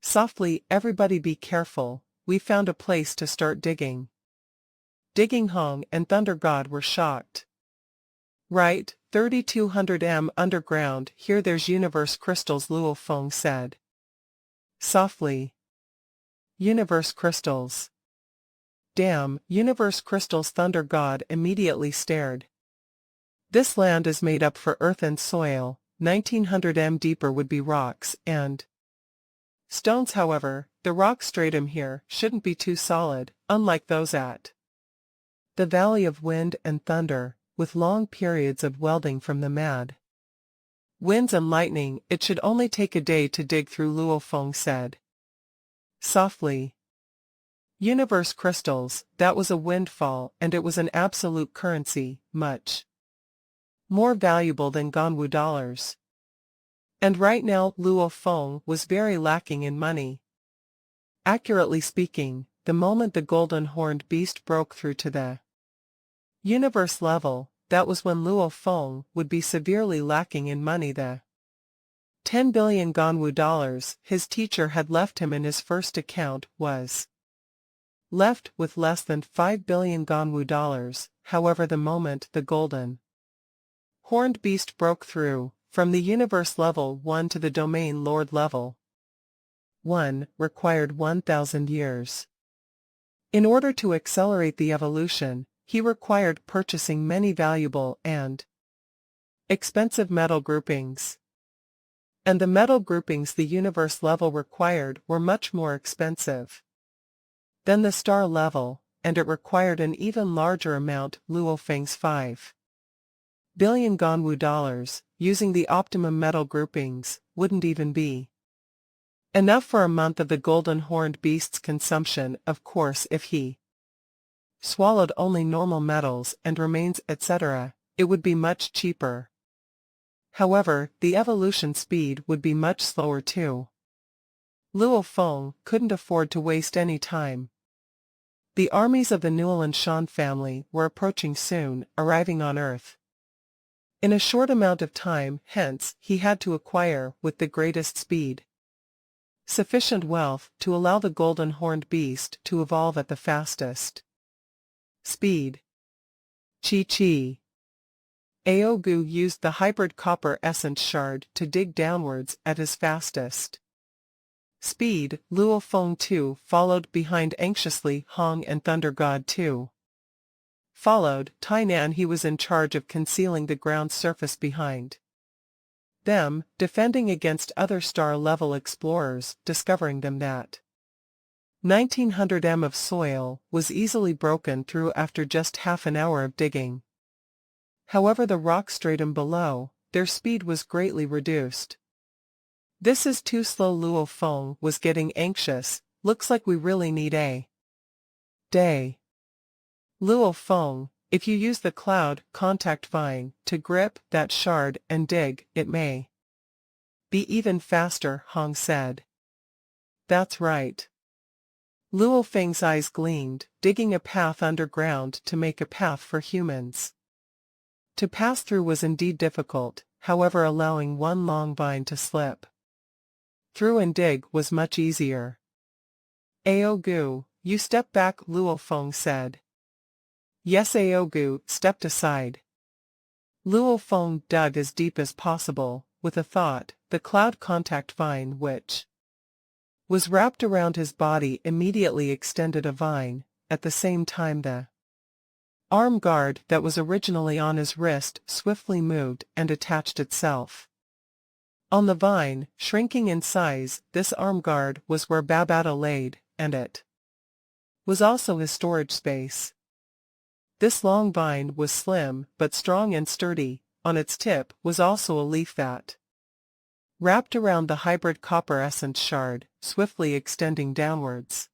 softly, everybody be careful, we found a place to start digging. Digging! Hong and Thunder God were shocked. Right, 3200 m underground. Here there's universe crystals, Luo Feng said. Softly. Universe crystals. Damn, universe crystals. Thunder God immediately stared. This land is made up for earth and soil. 1900 m deeper would be rocks and stones. However, the rock stratum here shouldn't be too solid, unlike those at the Valley of Wind and Thunder, with long periods of welding from the mad winds and lightning. It should only take a day to dig through, Luo Feng said. Softly. Universe crystals, that was a windfall, and it was an absolute currency, much more valuable than Ganwu dollars. And right now Luo Feng was very lacking in money. Accurately speaking, the moment the golden horned beast broke through to the universe level, that was when Luo Feng would be severely lacking in money. The 10 billion Ganwu dollars his teacher had left him in his first account was left with less than 5 billion Ganwu dollars. However, the moment the golden horned beast broke through, from the universe level 1 to the domain lord level 1, required 1,000 years. In order to accelerate the evolution, he required purchasing many valuable and expensive metal groupings. And the metal groupings the universe level required were much more expensive than the star level, and it required an even larger amount. Luo Feng's 5 billion Ganwu dollars, using the optimum metal groupings, wouldn't even be enough for a month of the golden horned beast's consumption. Of course, if he swallowed only normal metals and remains, etc., it would be much cheaper. However, the evolution speed would be much slower too. Luo Feng couldn't afford to waste any time. The armies of the Newell and Shan family were approaching soon, arriving on Earth in a short amount of time. Hence, he had to acquire, with the greatest speed, sufficient wealth to allow the golden horned beast to evolve at the fastest speed. Chi. Aogu used the hybrid copper essence shard to dig downwards at his fastest speed. Luo Feng too followed behind anxiously. Hong and Thunder God too followed. Tainan, he was in charge of concealing the ground surface behind them, defending against other star-level explorers discovering them. That 1900 m of soil was easily broken through after just half an hour of digging. However, the rock stratum below, their speed was greatly reduced. This is too slow. Luo Feng was getting anxious. Looks like we really need a day. Luo Feng, if you use the cloud contact vine to grip that shard and dig, it may be even faster, Hong said. That's right. Luo Feng's eyes gleamed, digging a path underground to make a path for humans to pass through was indeed difficult. However, allowing one long vine to slip through and dig was much easier. Aogu, you step back, Luo Feng said. Yes, Aogu stepped aside. Luo Feng dug as deep as possible, with a thought. The cloud contact vine, which was wrapped around his body, immediately extended a vine. At the same time, the arm guard that was originally on his wrist swiftly moved and attached itself on the vine, shrinking in size. This arm guard was where Babata laid, and it was also his storage space. This long vine was slim but strong and sturdy. On its tip was also a leaf that wrapped around the hybrid copper essence shard, swiftly extending downwards.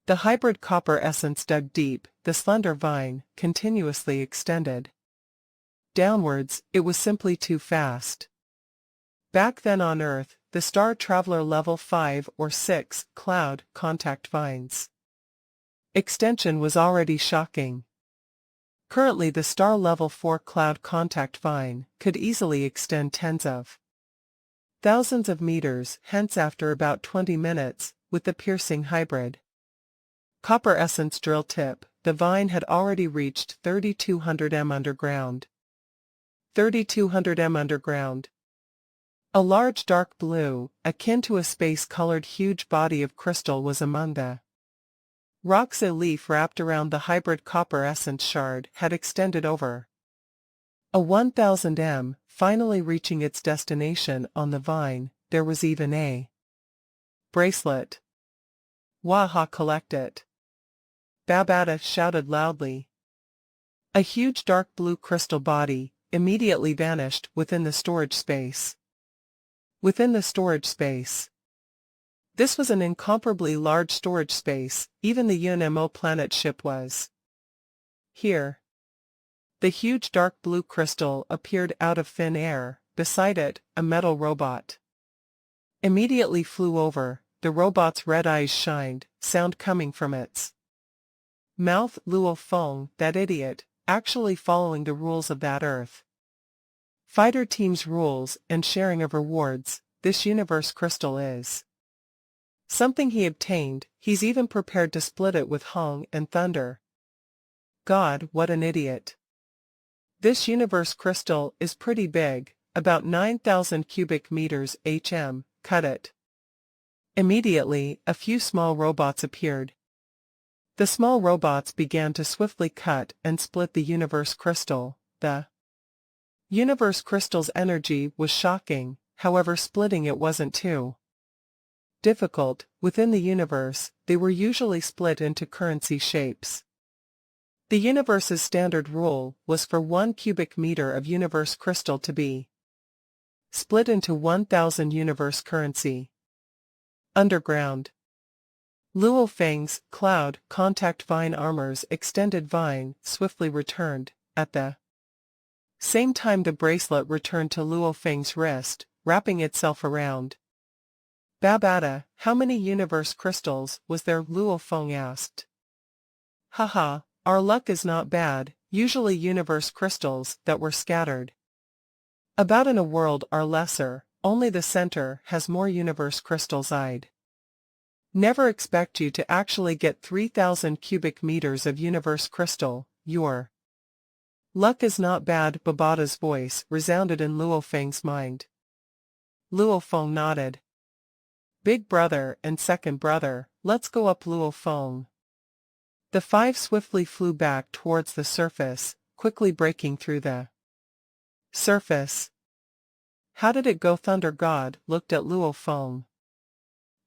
The hybrid copper essence dug deep. The slender vine continuously extended downwards. It was simply too fast. Back then on Earth, the Star Traveler level 5 or 6 cloud contact vines extension was already shocking. Currently, the Star level 4 cloud contact vine could easily extend tens of thousands of meters. Hence, after about 20 minutes, with the piercing hybrid copper essence drill tip, the vine had already reached 3200 m underground. 3,200 m underground. A large dark blue, akin to a space-colored huge body of crystal was among the rocks. A leaf wrapped around the hybrid copper essence shard had extended over a 1,000 m, finally reaching its destination on the vine. There was even a bracelet. Waha, collect it! Babata shouted loudly. A huge dark blue crystal body immediately vanished within the storage space. Within the storage space. This was an incomparably large storage space, even the UNMO planet ship was here. The huge dark blue crystal appeared out of thin air. Beside it, a metal robot immediately flew over. The robot's red eyes shined, sound coming from its mouth. Luo Feng, that idiot, actually following the rules of that Earth fighter team's rules and sharing of rewards. This universe crystal is something he obtained. He's even prepared to split it with Hong and Thunder. God, what an idiot. This universe crystal is pretty big, about 9,000 cubic meters hm. Cut it. Immediately, a few small robots appeared. The small robots began to swiftly cut and split the universe crystal. The universe crystal's energy was shocking, however splitting it wasn't too difficult. Within the universe, they were usually split into currency shapes. The universe's standard rule was for 1 cubic meter of universe crystal to be split into 1,000 universe currency. Underground. Luo Feng's cloud contact vine armor's extended vine swiftly returned. At the same time, the bracelet returned to Luo Feng's wrist, wrapping itself around. Babata, how many universe crystals was there? Luo Feng asked. Haha, our luck is not bad. Usually universe crystals that were scattered about in a world are lesser, only the center has more universe crystals. I'd never expect you to actually get 3,000 cubic meters of universe crystal. Your luck is not bad. Babata's voice resounded in Luo Feng's mind. Luo Feng nodded. Big brother and second brother, let's go up. Luo Feng. The five swiftly flew back towards the surface, quickly breaking through the surface. How did it go? Thunder God looked at Luo Feng.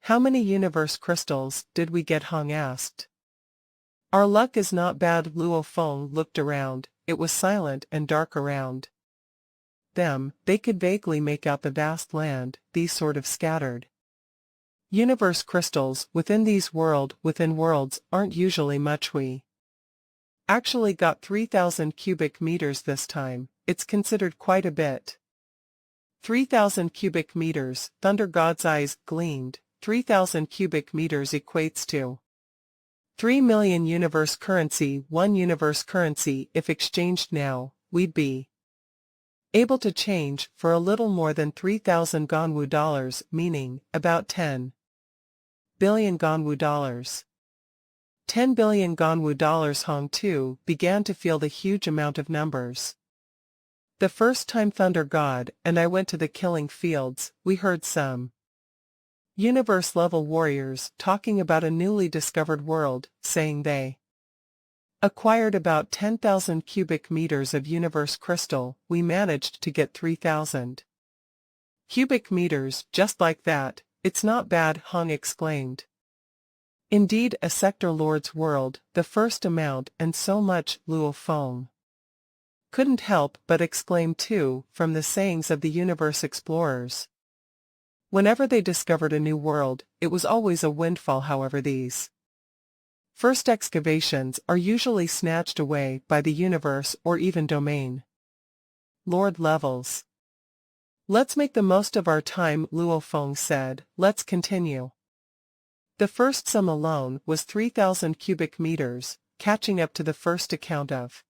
How many universe crystals did we get? Hong asked. Our luck is not bad. Luo Feng looked around. It was silent and dark around them. They could vaguely make out the vast land, these sort of scattered universe crystals within these within worlds aren't usually much. We actually got 3,000 cubic meters this time. It's considered quite a bit. 3,000 cubic meters, Thunder God's eyes gleamed. 3,000 cubic meters equates to 3 million universe currency. 1 universe currency, if exchanged now, we'd be able to change for a little more than 3,000 Ganwu dollars, meaning about 10 billion Ganwu dollars. 10 billion Ganwu dollars. Hong too began to feel the huge amount of numbers. The first time Thunder God and I went to the killing fields, we heard some universe-level warriors talking about a newly discovered world, saying they acquired about 10,000 cubic meters of universe crystal. We managed to get 3,000 cubic meters just like that. It's not bad, Hong exclaimed. Indeed, a sector lord's world, the first amount, and so much. Luo Feng couldn't help but exclaim too, from the sayings of the universe explorers. Whenever they discovered a new world, it was always a windfall. However, these first excavations are usually snatched away by the universe or even domain lord levels. Let's make the most of our time, Luo Feng said. Let's continue. The first sum alone was 3,000 cubic meters, catching up to the first account of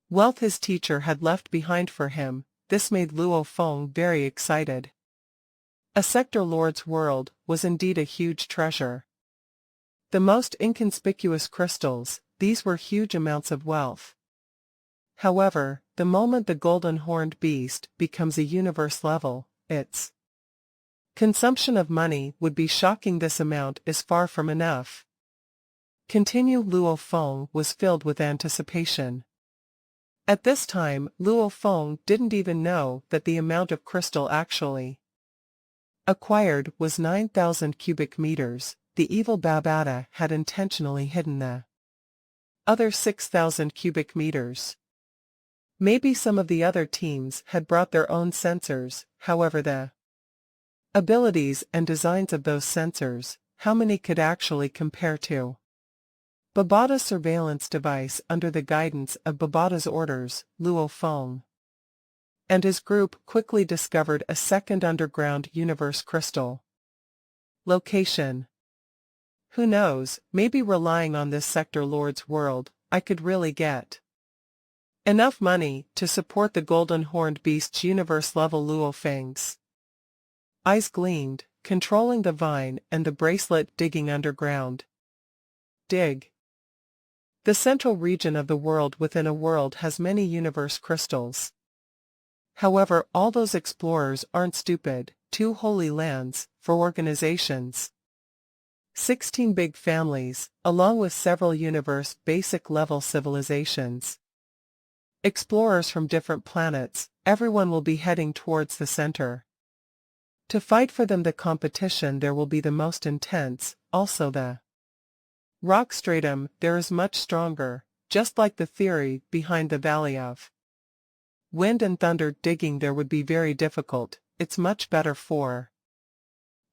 wealth his teacher had left behind for him. This made Luo Feng very excited. A sector lord's world was indeed a huge treasure. The most inconspicuous crystals, these were huge amounts of wealth. However, the moment the golden horned beast becomes a universe level, its consumption of money would be shocking. This amount is far from enough. Continue. Luo Feng was filled with anticipation. At this time, Luo Feng didn't even know that the amount of crystal actually acquired was 9,000 cubic meters. The evil Babata had intentionally hidden the other 6,000 cubic meters. Maybe some of the other teams had brought their own sensors. However, the abilities and designs of those sensors, how many could actually compare to Babata's surveillance device under the guidance of Babata's orders? Luo Feng and his group quickly discovered a second underground universe crystal. Location. Who knows, maybe relying on this sector lord's world, I could really get enough money to support the golden horned beast's universe level. Luo Feng's eyes gleamed, controlling the vine and the bracelet. Digging underground. Dig. The central region of the world within a world has many universe crystals. However, all those explorers aren't stupid. 2 holy lands, 4 organizations, 16 big families, along with several universe basic level civilizations. Explorers from different planets, everyone will be heading towards the center to fight for them. The competition there will be the most intense. Also the rock stratum there is much stronger, just like the theory behind the Valley of Wind and Thunder. Digging there would be very difficult. It's much better for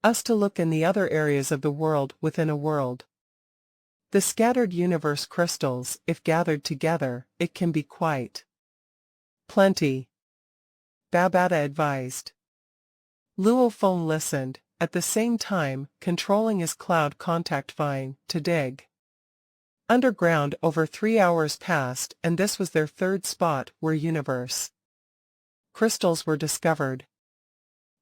us to look in the other areas of the world within a world. The scattered universe crystals, if gathered together, it can be quite plenty. Babata advised. Luo Feng listened, at the same time controlling his cloud contact vine to dig underground. Over 3 hours passed, and this was their third spot where universe crystals were discovered.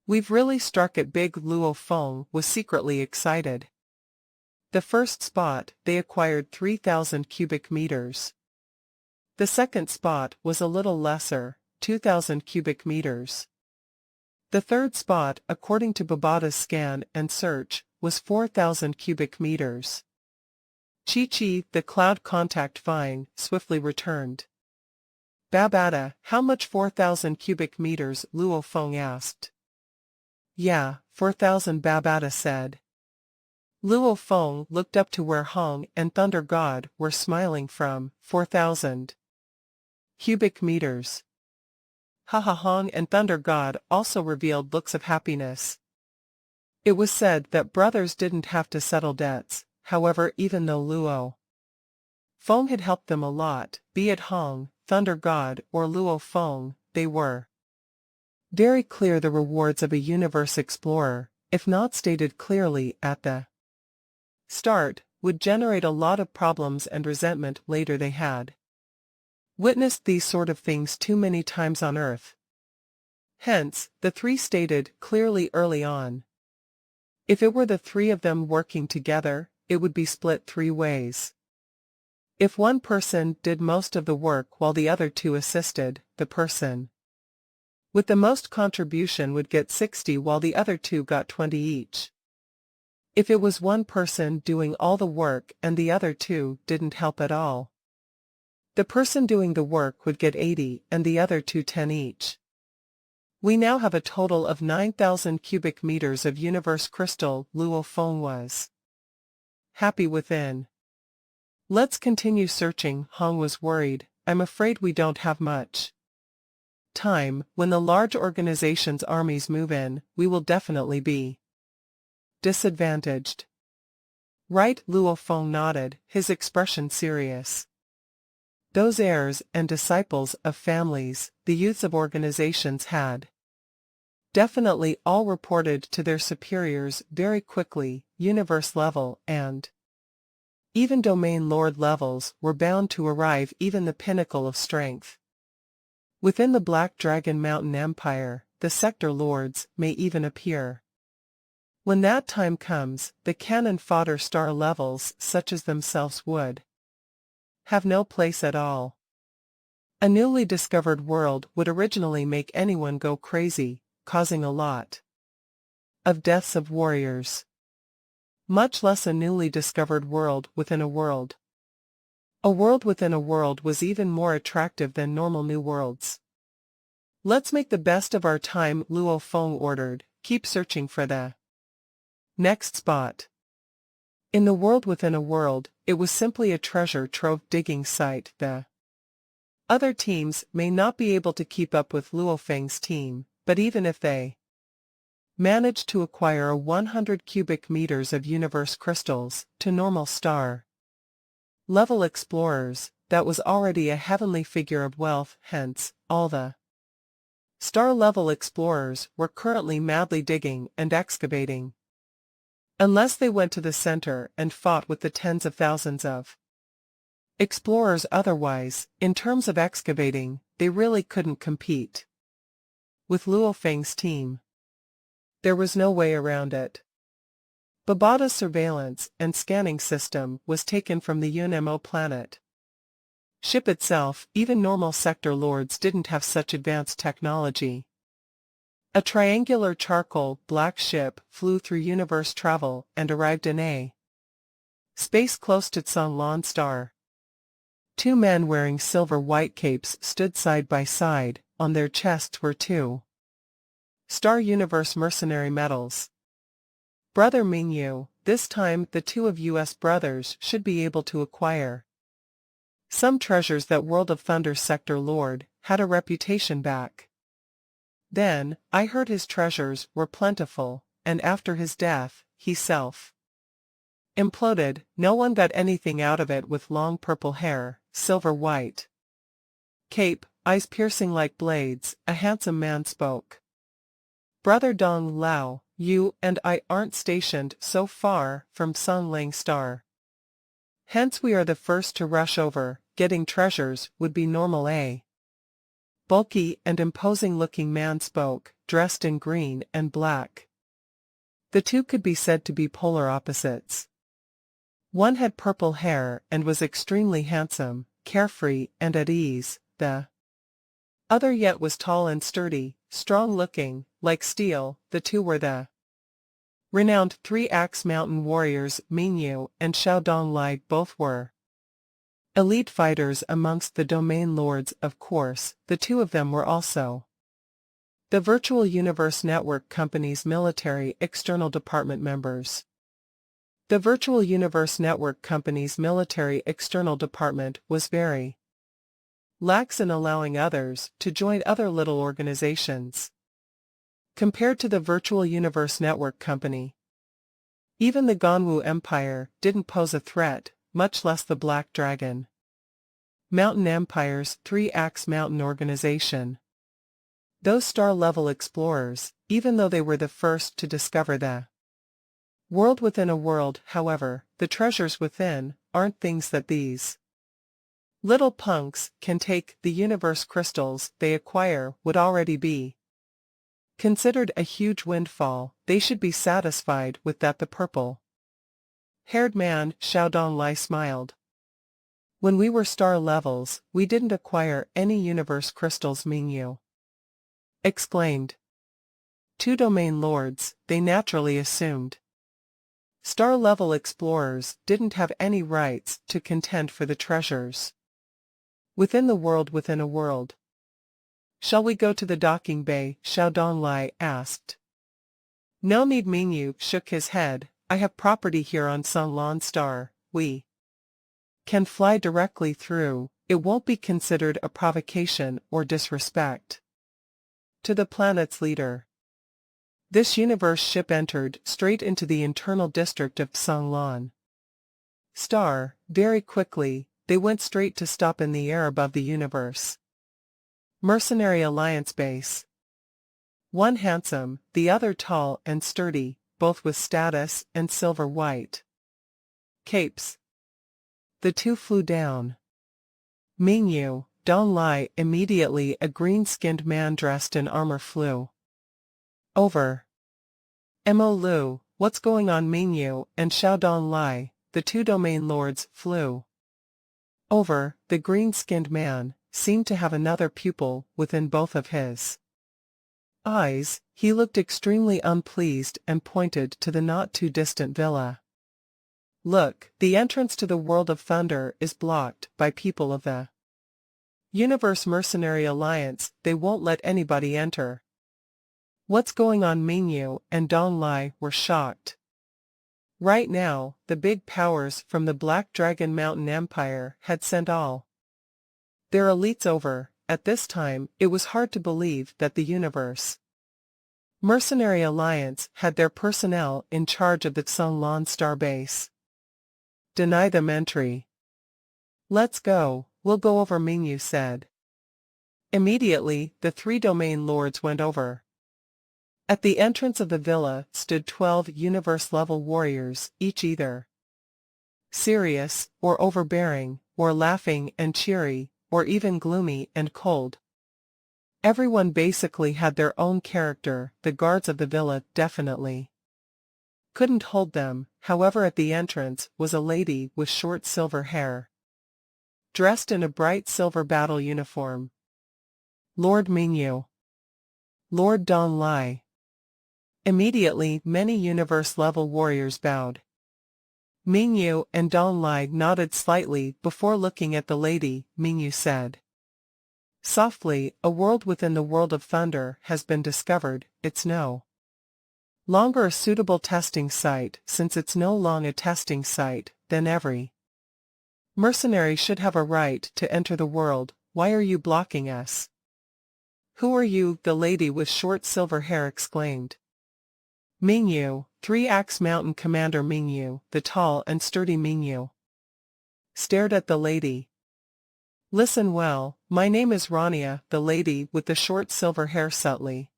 We've really struck it big. Luo Feng was secretly excited. The first spot, they acquired 3,000 cubic meters. The second spot was a little lesser, 2,000 cubic meters. The third spot, according to Babata's scan and search, was 4,000 cubic meters. Chi-Chi, the cloud contact vine, swiftly returned. Babata, how much? 4,000 cubic meters? Luo Feng asked. Yeah, 4,000, Babata said. Luo Feng looked up to where Hong and Thunder God were smiling from. 4,000 cubic meters. Haha. Hong and Thunder God also revealed looks of happiness. It was said that brothers didn't have to settle debts. However, even though Luo Feng had helped them a lot, be it Hong, Thunder God, or Luo Feng, they were very clear the rewards of a universe explorer, if not stated clearly at the start, would generate a lot of problems and resentment later. They had witnessed these sort of things too many times on Earth. Hence, the 3 stated clearly early on. If it were the 3 of them working together, it would be split 3 ways. If one person did most of the work while the other 2 assisted, the person with the most contribution would get 60 while the other 2 got 20 each. If it was one person doing all the work and the other 2 didn't help at all, the person doing the work would get 80 and the other 2 10 each. We now have a total of 9,000 cubic meters of universe crystal. Luo Feng was happy within. Let's continue searching. Hong was worried. I'm afraid we don't have much time. When the large organization's armies move in, we will definitely be disadvantaged. Right? Luo Feng nodded, his expression serious. Those heirs and disciples of families, the youths of organizations had definitely all reported to their superiors very quickly. Universe level and even domain lord levels were bound to arrive. Even the pinnacle of strength within the Black Dragon Mountain Empire, the sector lords, may even appear. When that time comes, the cannon fodder star levels such as themselves would have no place at all. A newly discovered world would originally make anyone go crazy, causing a lot of deaths of warriors. Much less a newly discovered world within a world. A world within a world was even more attractive than normal new worlds. Let's make the best of our time, Luo Feng ordered. Keep searching for the next spot. In the world within a world, it was simply a treasure trove digging site. The other teams may not be able to keep up with Luo Feng's team, but even if they managed to acquire 100 cubic meters of universe crystals to normal star level explorers, that was already a heavenly figure of wealth. Hence, all the star-level explorers were currently madly digging and excavating. Unless they went to the center and fought with the tens of thousands of explorers otherwise, in terms of excavating, they really couldn't compete with Luo Feng's team. There was no way around it. Babata's surveillance and scanning system was taken from the UNMO planet ship itself. Even normal sector lords didn't have such advanced technology. A triangular charcoal black ship flew through universe travel and arrived in a space close to Tsanglan star. Two men wearing silver-white capes stood side by side. On their chests were two Star Universe mercenary medals. Brother Mingyu, this time the two of US brothers should be able to acquire some treasures that World of Thunder sector lord had a reputation back then. I heard his treasures were plentiful, and after his death, he self-imploded. No one got anything out of it. With long purple hair, silver-white cape, eyes piercing like blades, a handsome man spoke. Brother Dong Lao, you and I aren't stationed so far from Songling Star. Hence we are the first to rush over. Getting treasures would be normal. A bulky and imposing-looking man spoke, dressed in green and black. The two could be said to be polar opposites. One had purple hair and was extremely handsome, carefree and at ease. The other yet was tall and sturdy, strong-looking, like steel. The two were the renowned Three-Axe Mountain warriors. Mingyu and Xiao Donglai both were elite fighters amongst the domain lords. Of course, the two of them were also the Virtual Universe Network Company's military external department members. The Virtual Universe Network Company's military external department was very lax in allowing others to join other little organizations. Compared to the Virtual Universe Network Company, even the Ganwu Empire didn't pose a threat, much less the Black Dragon Mountain Empire's Three-Axe Mountain organization. Those star-level explorers, even though they were the first to discover the world within a world, however, the treasures within aren't things that these little punks can take. The universe crystals they acquire would already be considered a huge windfall. They should be satisfied with that. The purple-haired man, Xiao Donglai, smiled. When we were star levels, we didn't acquire any universe crystals, Mingyu exclaimed. Two domain lords, they naturally assumed star-level explorers didn't have any rights to contend for the treasures within the world within a world. Shall we go to the docking bay? Xiao Donglai asked. No need. Mingyu shook his head. I have property here on Songlan Star. We can fly directly through. It won't be considered a provocation or disrespect to the planet's leader. This universe ship entered straight into the internal district of Songlan Star. Very quickly, they went straight to stop in the air above the universe Mercenary Alliance base. One handsome, the other tall and sturdy, both with status and silver-white capes. The two flew down. Mingyu, Donglai. Immediately a green-skinned man dressed in armor flew over. Mo Lu, what's going on? Mingyu and Xiao Donglai, the two domain lords, flew over. The green-skinned man, seemed to have another pupil within both of his eyes. He looked extremely unpleased and pointed to the not-too-distant villa. "Look, the entrance to the world of thunder is blocked by people of the Universe Mercenary Alliance. They won't let anybody enter." "What's going on?" Mingyu and Dong Lai were shocked. Right now, the big powers from the Black Dragon Mountain Empire had sent all their elites over. At this time, it was hard to believe that the Universe Mercenary Alliance had their personnel in charge of the Xinglan Star Base. "Deny them entry." "Let's go, we'll go over," Mingyu said. Immediately, the three domain lords went over. At the entrance of the villa stood 12 universe-level warriors, each either serious, or overbearing, or laughing and cheery, or even gloomy and cold. Everyone basically had their own character. The guards of the villa definitely couldn't hold them. However, at the entrance was a lady with short silver hair, dressed in a bright silver battle uniform. "Lord Mingyu." "Lord Dong Lai." Immediately, many universe-level warriors bowed. Mingyu and Dong Lai nodded slightly before looking at the lady. Mingyu said softly, "A world within the world of thunder has been discovered. It's no longer a suitable testing site. Since it's no longer a testing site, then every mercenary should have a right to enter the world. Why are you blocking us?" "Who are you?" the lady with short silver hair exclaimed. "Mingyu, 3-Axe Mountain Commander." Mingyu, the tall and sturdy Mingyu, stared at the lady. "Listen well, my name is Rania." The lady with the short silver hair subtly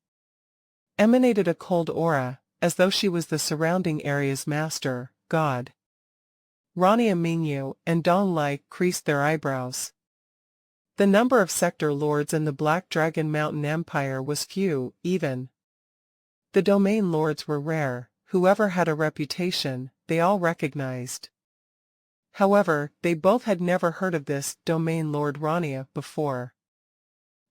emanated a cold aura, as though she was the surrounding area's master, god. Rania. Mingyu and Dong Lai creased their eyebrows. The number of sector lords in the Black Dragon Mountain Empire was few. Even the domain lords were rare. Whoever had a reputation, they all recognized. However, they both had never heard of this domain lord Rania before.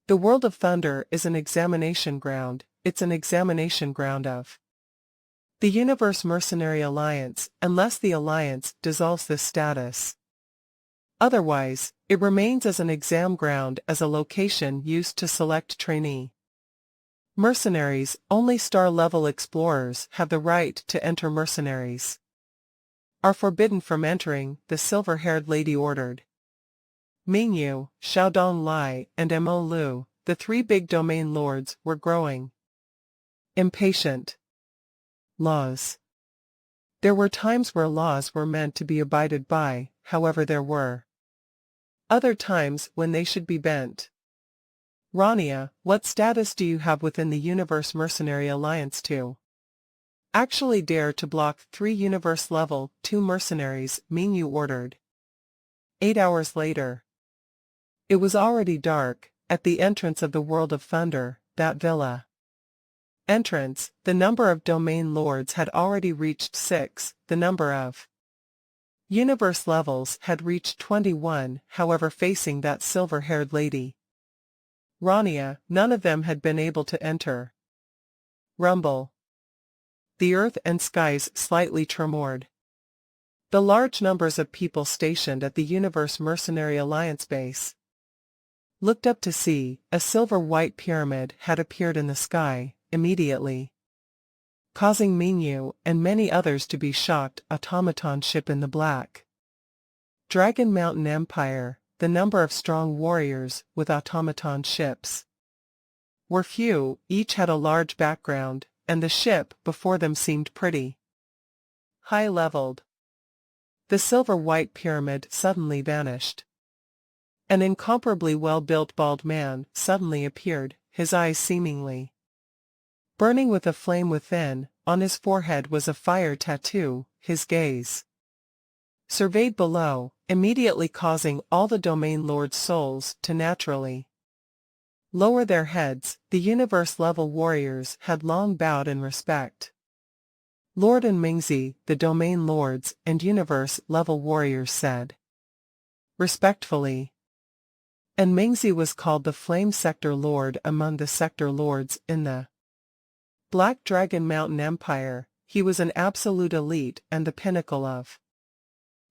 The world of thunder is an examination ground. It's an examination ground of the Universe Mercenary Alliance, unless the Alliance dissolves this status. Otherwise, it remains as an exam ground, as a location used to select trainee mercenaries. Only star-level explorers have the right to enter. Mercenaries are forbidden from entering, the silver-haired lady ordered. Mingyu, Xiaodong Lai, and Mo Lu, the three big domain lords, were growing impatient. Laws. There were times where laws were meant to be abided by. However, there were other times when they should be bent. "Rania, what status do you have within the Universe Mercenary Alliance to actually dare to block 3 Universe Level 2 mercenaries?" Mingyu ordered. 8 hours later. It was already dark. At the entrance of the World of Thunder, that villa entrance, the number of domain lords had already reached 6, the number of universe levels had reached 21. However, facing that silver-haired lady, Rania, none of them had been able to enter. Rumble. The earth and skies slightly tremored. The large numbers of people stationed at the Universe Mercenary Alliance base looked up to see a silver-white pyramid had appeared in the sky, immediately causing Mingyu and many others to be shocked. Automaton ship in the Black Dragon Mountain Empire. The number of strong warriors with automaton ships were few. Each had a large background, and the ship before them seemed pretty high-leveled. The silver-white pyramid suddenly vanished. An incomparably well-built bald man suddenly appeared, his eyes seemingly burning with a flame within. On his forehead was a fire tattoo. His gaze surveyed below, immediately causing all the domain lords' souls to naturally lower their heads. The universe-level warriors had long bowed in respect. Lord and Mingzi, the domain lords and universe-level warriors said respectfully, And Mingzi was called the Flame Sector Lord among the Sector Lords in the Black Dragon Mountain Empire. He was an absolute elite and the pinnacle of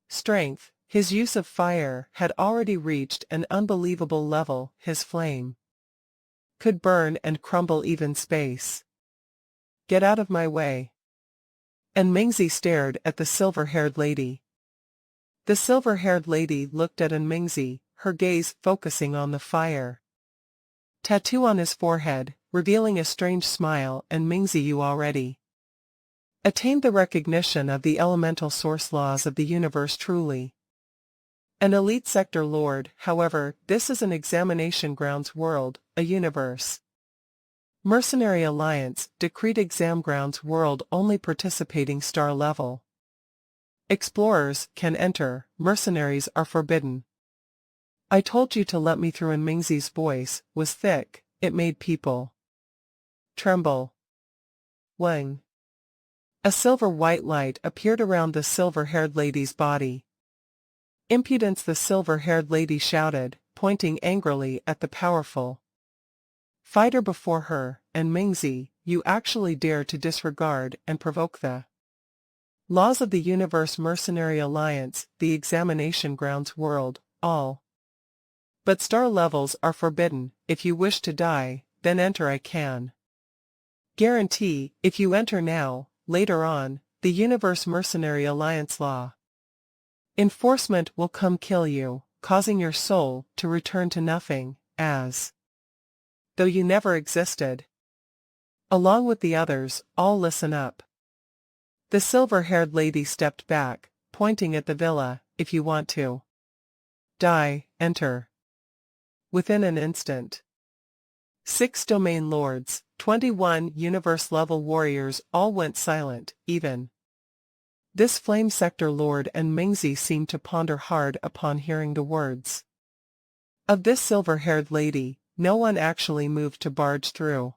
strength. His use of fire had already reached an unbelievable level. His flame could burn and crumble even space. Get out of my way. And Mingzi stared at the silver-haired lady. The silver-haired lady looked at Mingzi, her gaze focusing on the fire tattoo on his forehead, revealing a strange smile. And Mingzi, you already attained the recognition of the elemental source laws of the universe, truly an elite sector lord. However, this is an examination grounds world, a universe mercenary alliance, decreed exam grounds world. Only participating star level explorers can enter, mercenaries are forbidden. I told you to let me through. And Mingzi's voice was thick, it made people tremble. Wang. A silver-white light appeared around the silver-haired lady's body. Impudence, the silver-haired lady shouted, pointing angrily at the powerful fighter before her. And Mingzi, you actually dare to disregard and provoke the laws of the Universe Mercenary Alliance, the examination grounds world. All but star levels are forbidden. If you wish to die, then enter. I can guarantee, if you enter now, later on, the Universe Mercenary Alliance law enforcement will come kill you, causing your soul to return to nothing, as though you never existed. Along with the others, all listen up. The silver-haired lady stepped back, pointing at the villa. If you want to die, enter. Within an instant, 6 domain lords, 21 universe-level warriors all went silent. Even this flame sector lord. And Mingzi seemed to ponder hard upon hearing the words of this silver-haired lady. No one actually moved to barge through.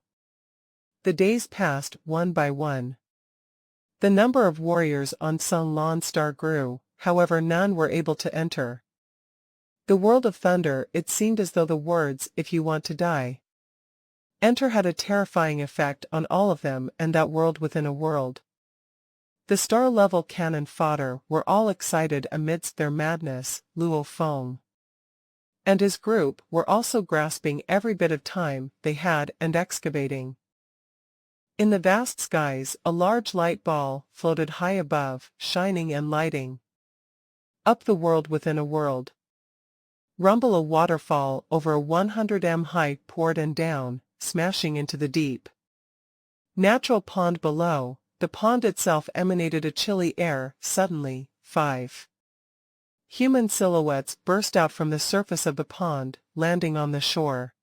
The days passed one by one. The number of warriors on Sun Lan Star grew, however none were able to enter the world of thunder. It seemed as though the words, if you want to die, enter, had a terrifying effect on all of them, and that world within a world. The star-level cannon fodder were all excited amidst their madness. Luo Feng and his group were also grasping every bit of time they had and excavating. In the vast skies, a large light ball floated high above, shining and lighting up the world within a world. Rumble, a waterfall over 100 m height poured and down, smashing into the deep natural pond below. The pond itself emanated a chilly air. Suddenly, 5 human silhouettes burst out from the surface of the pond, landing on the shore.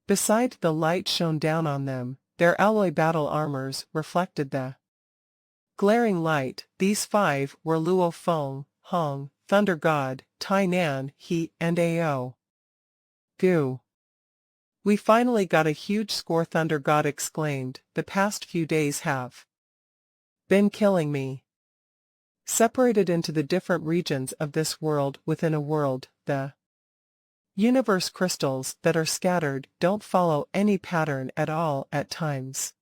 Beside the light shone down on them. Their alloy battle armors reflected the glaring light. These 5 were Luo Feng, Hong, Thunder God, Tai Nan, He, and Ao Gu. We finally got a huge score, Thunder God exclaimed. The past few days have been killing me. Separated into the different regions of this world within a world, the universe crystals that are scattered don't follow any pattern at all. At times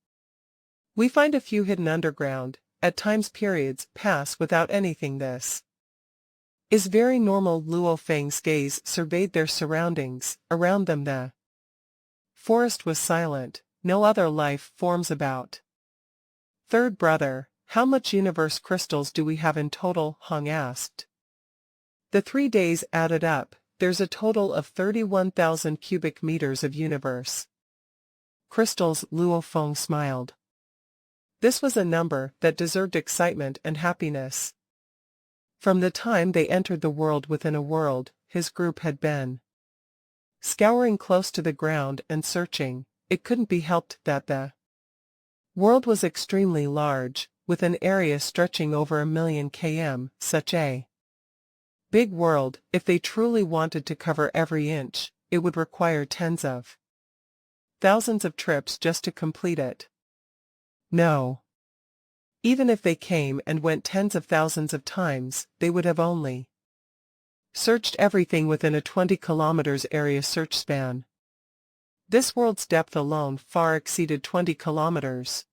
we find a few hidden underground. At times periods pass without anything. This is very normal. Luo Feng's gaze surveyed their surroundings. Around them the forest was silent, no other life forms about. Third brother, how much universe crystals do we have in total? Hong asked. The 3 days added up. There's a total of 31,000 cubic meters of universe crystals. Luo Feng smiled. This was a number that deserved excitement and happiness. From the time they entered the world within a world, his group had been scouring close to the ground and searching. It couldn't be helped that the world was extremely large, with an area stretching over 1,000,000 km. Such a big world, if they truly wanted to cover every inch, it would require tens of thousands of trips just to complete it. No. Even if they came and went tens of thousands of times, they would have only Searched everything within a 20 kilometers area search span. This world's depth alone far exceeded 20 kilometers.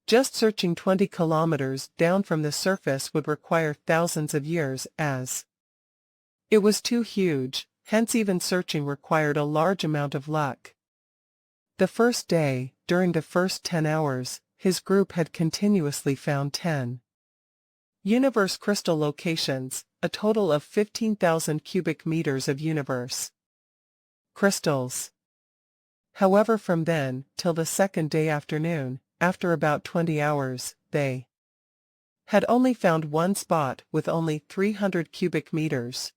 Just searching 20 kilometers down from the surface would require thousands of years, as it was too huge, hence even searching required a large amount of luck. The first day, during the first 10 hours, his group had continuously found 10 universe crystal locations, a total of 15,000 cubic meters of universe crystals. However, from then till the second day afternoon, after about 20 hours, they had only found one spot with only 300 cubic meters.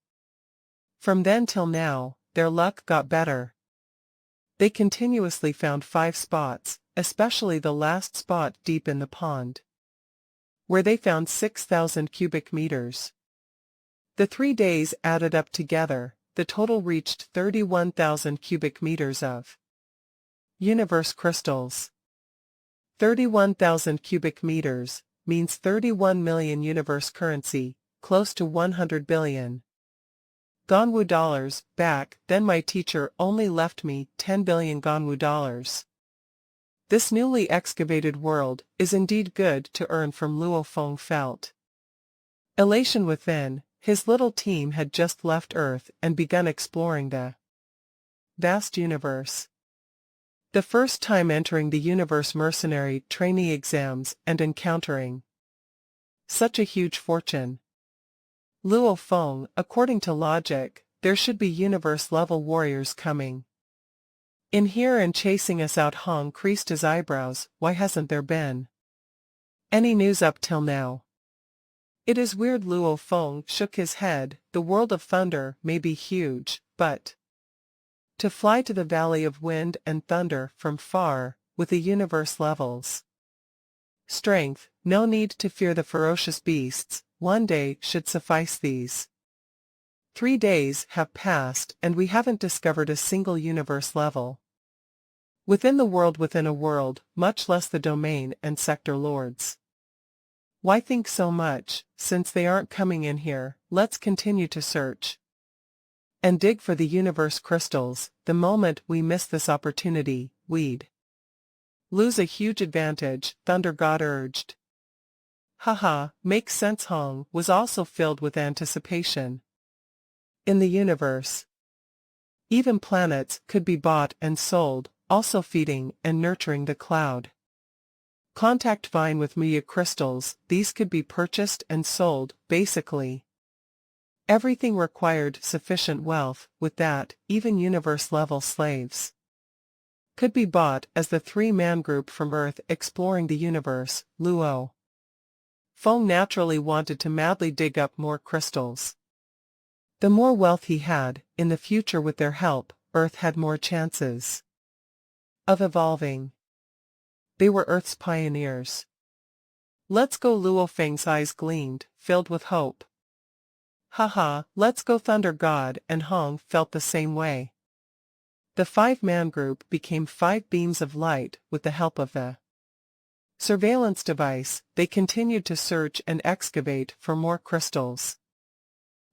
From then till now, their luck got better. They continuously found 5 spots, especially the last spot deep in the pond, where they found 6,000 cubic meters. The 3 days added up together, the total reached 31,000 cubic meters of universe crystals. 31,000 cubic meters means 31 million universe currency, close to 100 billion. Ganwu dollars, back then my teacher only left me 10 billion Ganwu dollars. This newly excavated world is indeed good to earn from. Luo Feng felt elation within. His little team had just left Earth and begun exploring the vast universe. The first time entering the universe mercenary trainee exams and encountering such a huge fortune. Luo Feng, according to logic, there should be universe-level warriors coming in here and chasing us out. Hong creased his eyebrows. Why hasn't there been any news up till now? It is weird. Luo Feng shook his head. The world of thunder may be huge, but to fly to the valley of wind and thunder from far, with the universe levels strength, no need to fear the ferocious beasts. One day should suffice. These 3 days have passed and we haven't discovered a single universe level within a world, much less the domain and sector lords. Why think so much? Since they aren't coming in here, let's continue to search and dig for the universe crystals. The moment we miss this opportunity, we'd lose a huge advantage, Thunder God urged. Haha, makes sense. Hong was also filled with anticipation. In the universe, even planets could be bought and sold, also feeding and nurturing the cloud contact vine with media crystals. These could be purchased and sold. Basically, everything required sufficient wealth. With that, even universe-level slaves could be bought. As the 3-man group from Earth exploring the universe, Luo Feng naturally wanted to madly dig up more crystals. The more wealth he had, in the future with their help, Earth had more chances of evolving. They were Earth's pioneers. Let's go. Luo Feng's eyes gleamed, filled with hope. Haha, let's go. Thunder God and Hong felt the same way. The 5-man group became 5 beams of light. With the help of the surveillance device, they continued to search and excavate for more crystals.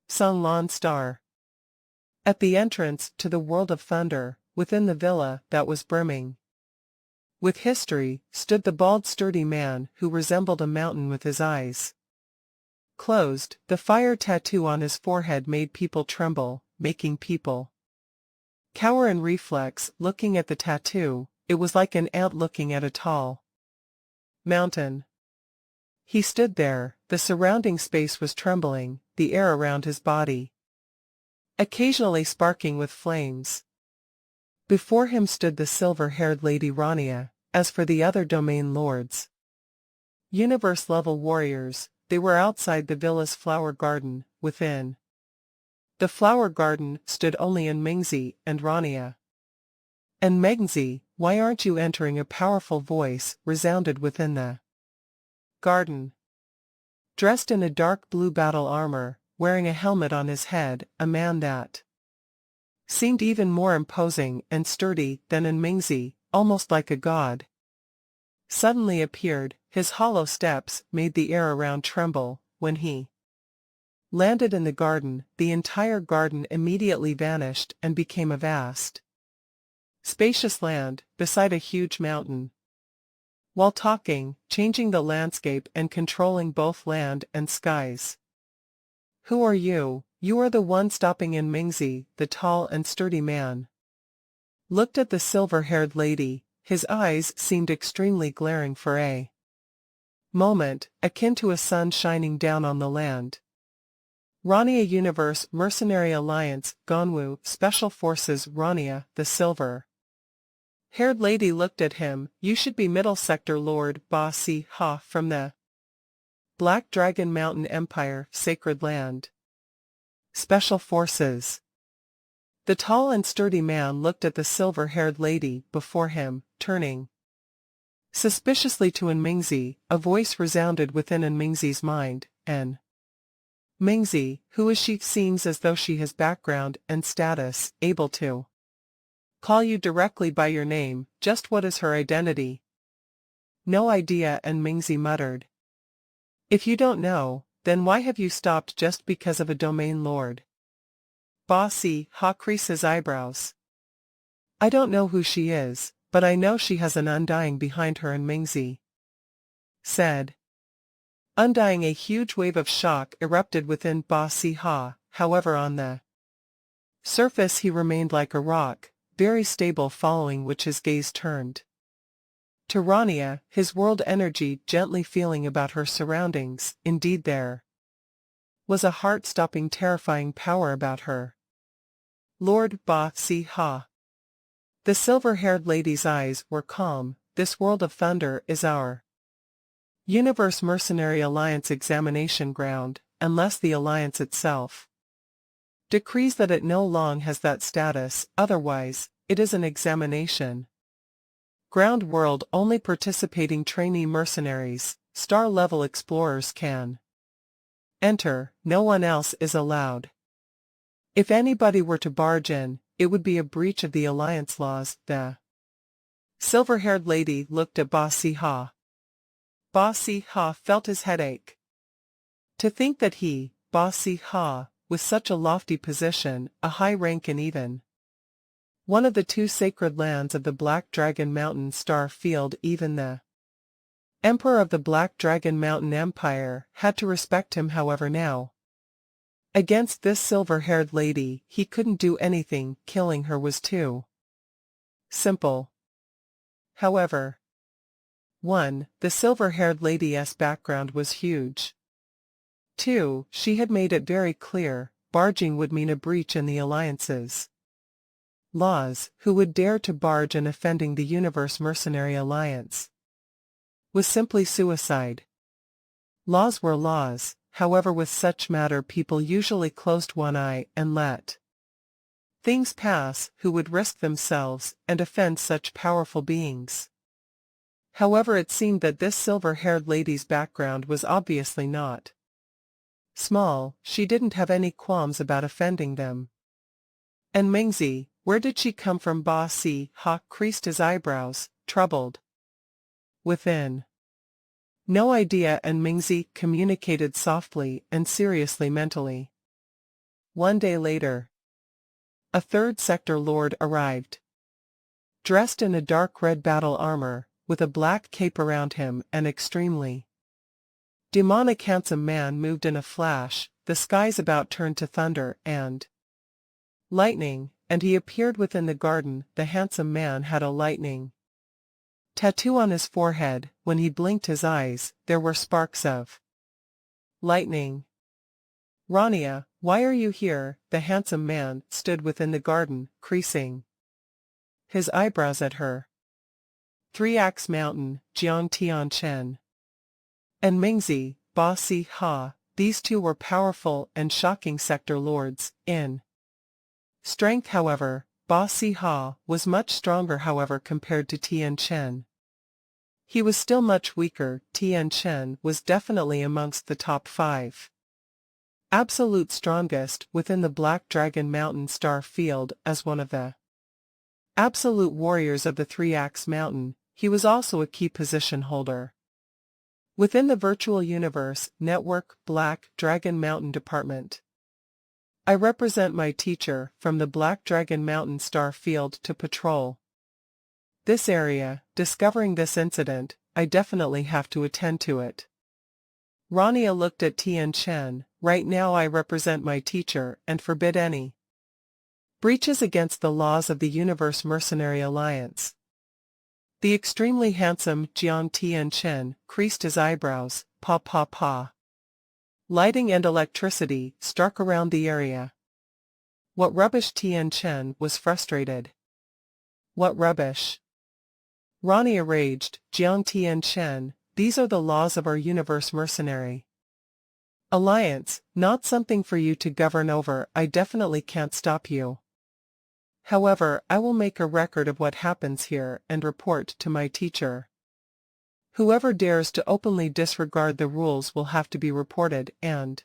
Sung Lan Star. At the entrance to the world of thunder, within the villa that was brimming with history, stood the bald sturdy man who resembled a mountain. With his eyes closed, the fire tattoo on his forehead made people tremble, making people cower in reflex. Looking at the tattoo, it was like an ant looking at a tall mountain. He stood there, the surrounding space was trembling, the air around his body occasionally sparking with flames. Before him stood the silver-haired Lady Rania. As for the other domain lords, universe-level warriors, they were outside the villa's flower garden. Within the flower garden stood only Mengzi and Rania. And Mengzi, why aren't you entering? A powerful voice resounded within the garden. Dressed in a dark blue battle armor, wearing a helmet on his head, a man that seemed even more imposing and sturdy than Mengzi, almost like a god, suddenly appeared. His hollow steps made the air around tremble. When he Landed in the garden, the entire garden immediately vanished and became a vast, spacious land, beside a huge mountain. While talking, changing the landscape and controlling both land and skies. Who are you? You are the one stopping in. Mingzi, the tall and sturdy man, looked at the silver-haired lady. His eyes seemed extremely glaring for a moment, akin to a sun shining down on the land. Rania Universe Mercenary Alliance, Gonwu, Special Forces. Rania, the silver-haired lady looked at him. You should be Middle Sector Lord Ba Si Ha from the Black Dragon Mountain Empire, Sacred Land. Special Forces. The tall and sturdy man looked at the silver-haired lady before him, turning suspiciously to Mingzi. A voice resounded within Mingzi's mind, N. Mingzi, who is she? Seems as though she has background and status, able to call you directly by your name. Just what is her identity? No idea, Mingzi muttered. If you don't know, then why have you stopped just because of a domain lord? Ba Si Ha creased his eyebrows. I don't know who she is, but I know she has an undying behind her, Mingzi said. Undying. A huge wave of shock erupted within Ba Si Ha. However, on the surface he remained like a rock, very stable, following which his gaze turned to Rania, his world energy gently feeling about her surroundings. Indeed, there was a heart-stopping, terrifying power about her. Lord Ba Si Ha. The silver-haired lady's eyes were calm. This world of thunder is our Universe Mercenary Alliance examination ground, unless the Alliance itself decrees that it no longer has that status. Otherwise, it is an examination ground world. Only participating trainee mercenaries, star-level explorers can enter. No one else is allowed. If anybody were to barge in, it would be a breach of the Alliance laws. The silver-haired lady looked at Ba Si Ha. Ba Si Ha felt his headache. To think that he, Ba Si Ha, with such a lofty position, a high rank, and even one of the two sacred lands of the Black Dragon Mountain star field, even the Emperor of the Black Dragon Mountain Empire, had to respect him. However, now, against this silver-haired lady, he couldn't do anything. Killing her was too simple. However, 1. The silver-haired lady's background was huge. 2. She had made it very clear, barging would mean a breach in the Alliance's laws. Who would dare to barge in offending the Universe Mercenary Alliance was simply suicide. Laws were laws. However, with such matter people usually closed one eye and let things pass. Who would risk themselves and offend such powerful beings? However, it seemed that this silver-haired lady's background was obviously not small. She didn't have any qualms about offending them. And Mingzi, where did she come from? Ba Si Ha creased his eyebrows, troubled within. No idea, Mingzi communicated softly and seriously mentally. One day later, a third sector lord arrived, dressed in a dark red battle armor, with a black cape around him. An extremely demonic handsome man moved in a flash. The skies about turned to thunder and lightning, and he appeared within the garden. The handsome man had a lightning tattoo on his forehead. When he blinked his eyes, there were sparks of lightning. Rania, why are you here? The handsome man stood within the garden, creasing his eyebrows at her. 3-Axe Mountain, Jiang Tianchen. And Mingzi, Ba Si Ha, these two were powerful and shocking sector lords. In strength, however, Ba Si Ha was much stronger. However, compared to Tian Chen, he was still much weaker. Tian Chen was definitely amongst the top 5 absolute strongest within the Black Dragon Mountain star field. As one of the absolute warriors of the 3-Axe Mountain, he was also a key position holder Within the Virtual Universe Network Black Dragon Mountain Department. I represent my teacher from the Black Dragon Mountain Star Field to patrol this area. Discovering this incident, I definitely have to attend to it. Rania looked at Tian Chen. Right now I represent my teacher and forbid any breaches against the laws of the Universe Mercenary Alliance. The extremely handsome Jiang Tian Chen creased his eyebrows. Pa pa pa. Lighting and electricity struck around the area. What rubbish! Tian Chen was frustrated. What rubbish? Rania raged. Jiang Tian Chen, these are the laws of our Universe Mercenary Alliance, not something for you to govern over. I definitely can't stop you. However, I will make a record of what happens here and report to my teacher. Whoever dares to openly disregard the rules will have to be reported and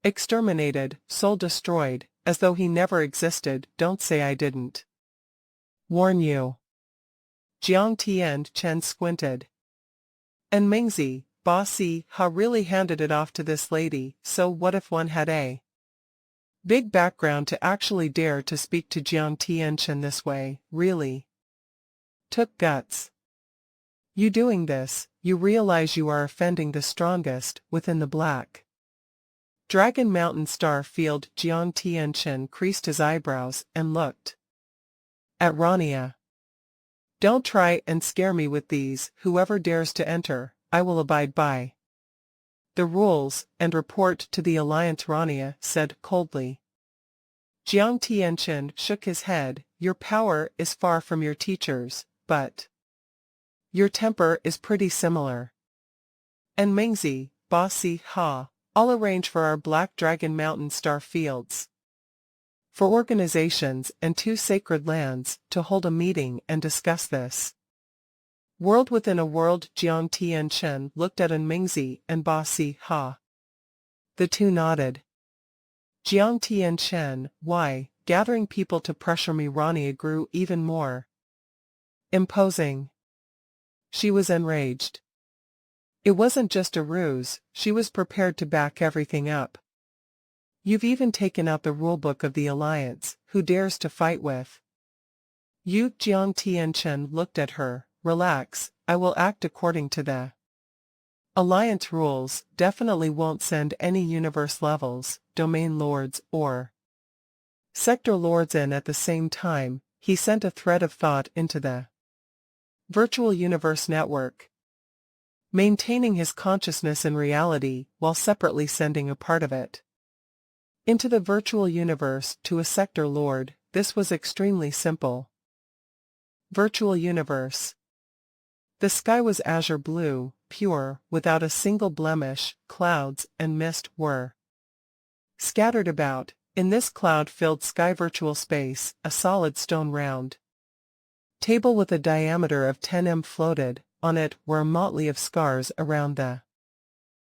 exterminated, soul destroyed, as though he never existed. Don't say I didn't warn you. Jiang Tian Chen squinted. And Mingzi, bossy, ha really handed it off to this lady. So what if one had a big background to actually dare to speak to Jiang Tianchen this way? Really took guts. You doing this, you realize you are offending the strongest within the Black Dragon Mountain Star Field. Jiang Tianchen creased his eyebrows and looked at Rania. Don't try and scare me with these. Whoever dares to enter, I will abide by the rules and report to the Alliance. Rania said coldly. Jiang Tianchen shook his head. Your power is far from your teacher's, but your temper is pretty similar. And Mingzi, bossy, ha, I'll arrange for our Black Dragon Mountain Star Fields for organizations and 2 sacred lands to hold a meeting and discuss this. World within a world. Jiang Tianchen looked at An Mingzi and bossy, ha. The two nodded. Jiang Tianchen, why, gathering people to pressure me? Rania grew even more imposing. She was enraged. It wasn't just a ruse, she was prepared to back everything up. You've even taken out the rulebook of the Alliance. Who dares to fight with you? Jiang Tianchen looked at her. Relax, I will act according to the Alliance rules. Definitely won't send any universe levels, domain lords, or sector lords in at the same time. He sent a thread of thought into the Virtual Universe Network, maintaining his consciousness in reality while separately sending a part of it into the virtual universe to a sector lord. This was extremely simple. Virtual Universe. The sky was azure blue, pure, without a single blemish. Clouds and mist were scattered about. In this cloud-filled sky virtual space, a solid stone round table with a diameter of 10 m floated. On it were a motley of scars around the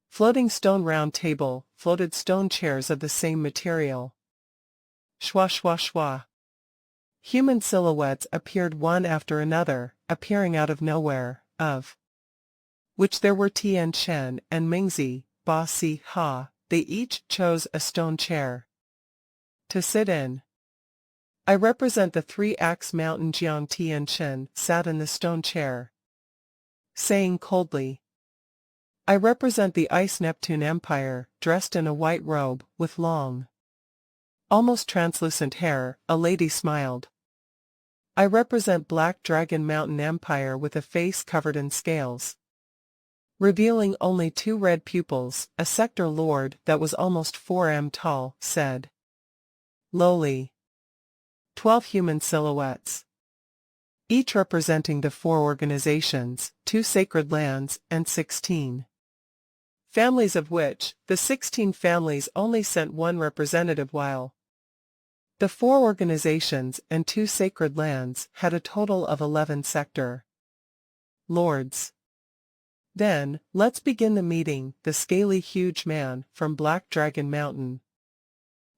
floating stone round table. Floated stone chairs of the same material. Shwa shwa shwa. Human silhouettes appeared one after another, appearing out of nowhere, of which there were Tian Chen and Mingzi, bossy, ha. They each chose a stone chair to sit in. I represent the 3-axe mountain. Jiang Tianchen sat in the stone chair, saying coldly, I represent the Ice Neptune Empire. Dressed in a white robe, with long, almost translucent hair, a lady smiled. I represent Black Dragon Mountain Empire. With a face covered in scales, revealing only 2 red pupils, a sector lord that was almost 4 m tall, said lowly. 12 human silhouettes, each representing the 4 organizations, 2 sacred lands, and 16 families, of which the 16 families only sent 1 representative, while the 4 organizations and 2 sacred lands had a total of 11 sector lords. Then, let's begin the meeting. The scaly huge man from Black Dragon Mountain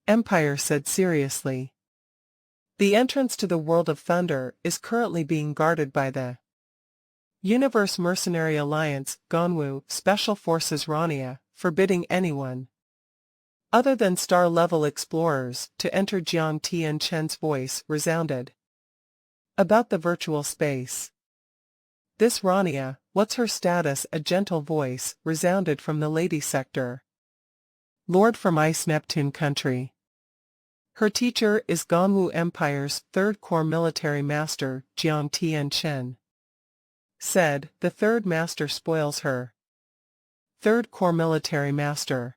Empire said seriously. The entrance to the World of Thunder is currently being guarded by the Universe Mercenary Alliance, Gonwu, Special Forces Rania, forbidding anyone other than star-level explorers to enter. Jiang Tianchen's voice resounded about the virtual space. This Rania, what's her status? A gentle voice resounded from the lady sector. Lord from Ice Neptune country. Her teacher is Gonwu Empire's third core military master, Jiang Tianchen. Said, the third master spoils her. Third core military master.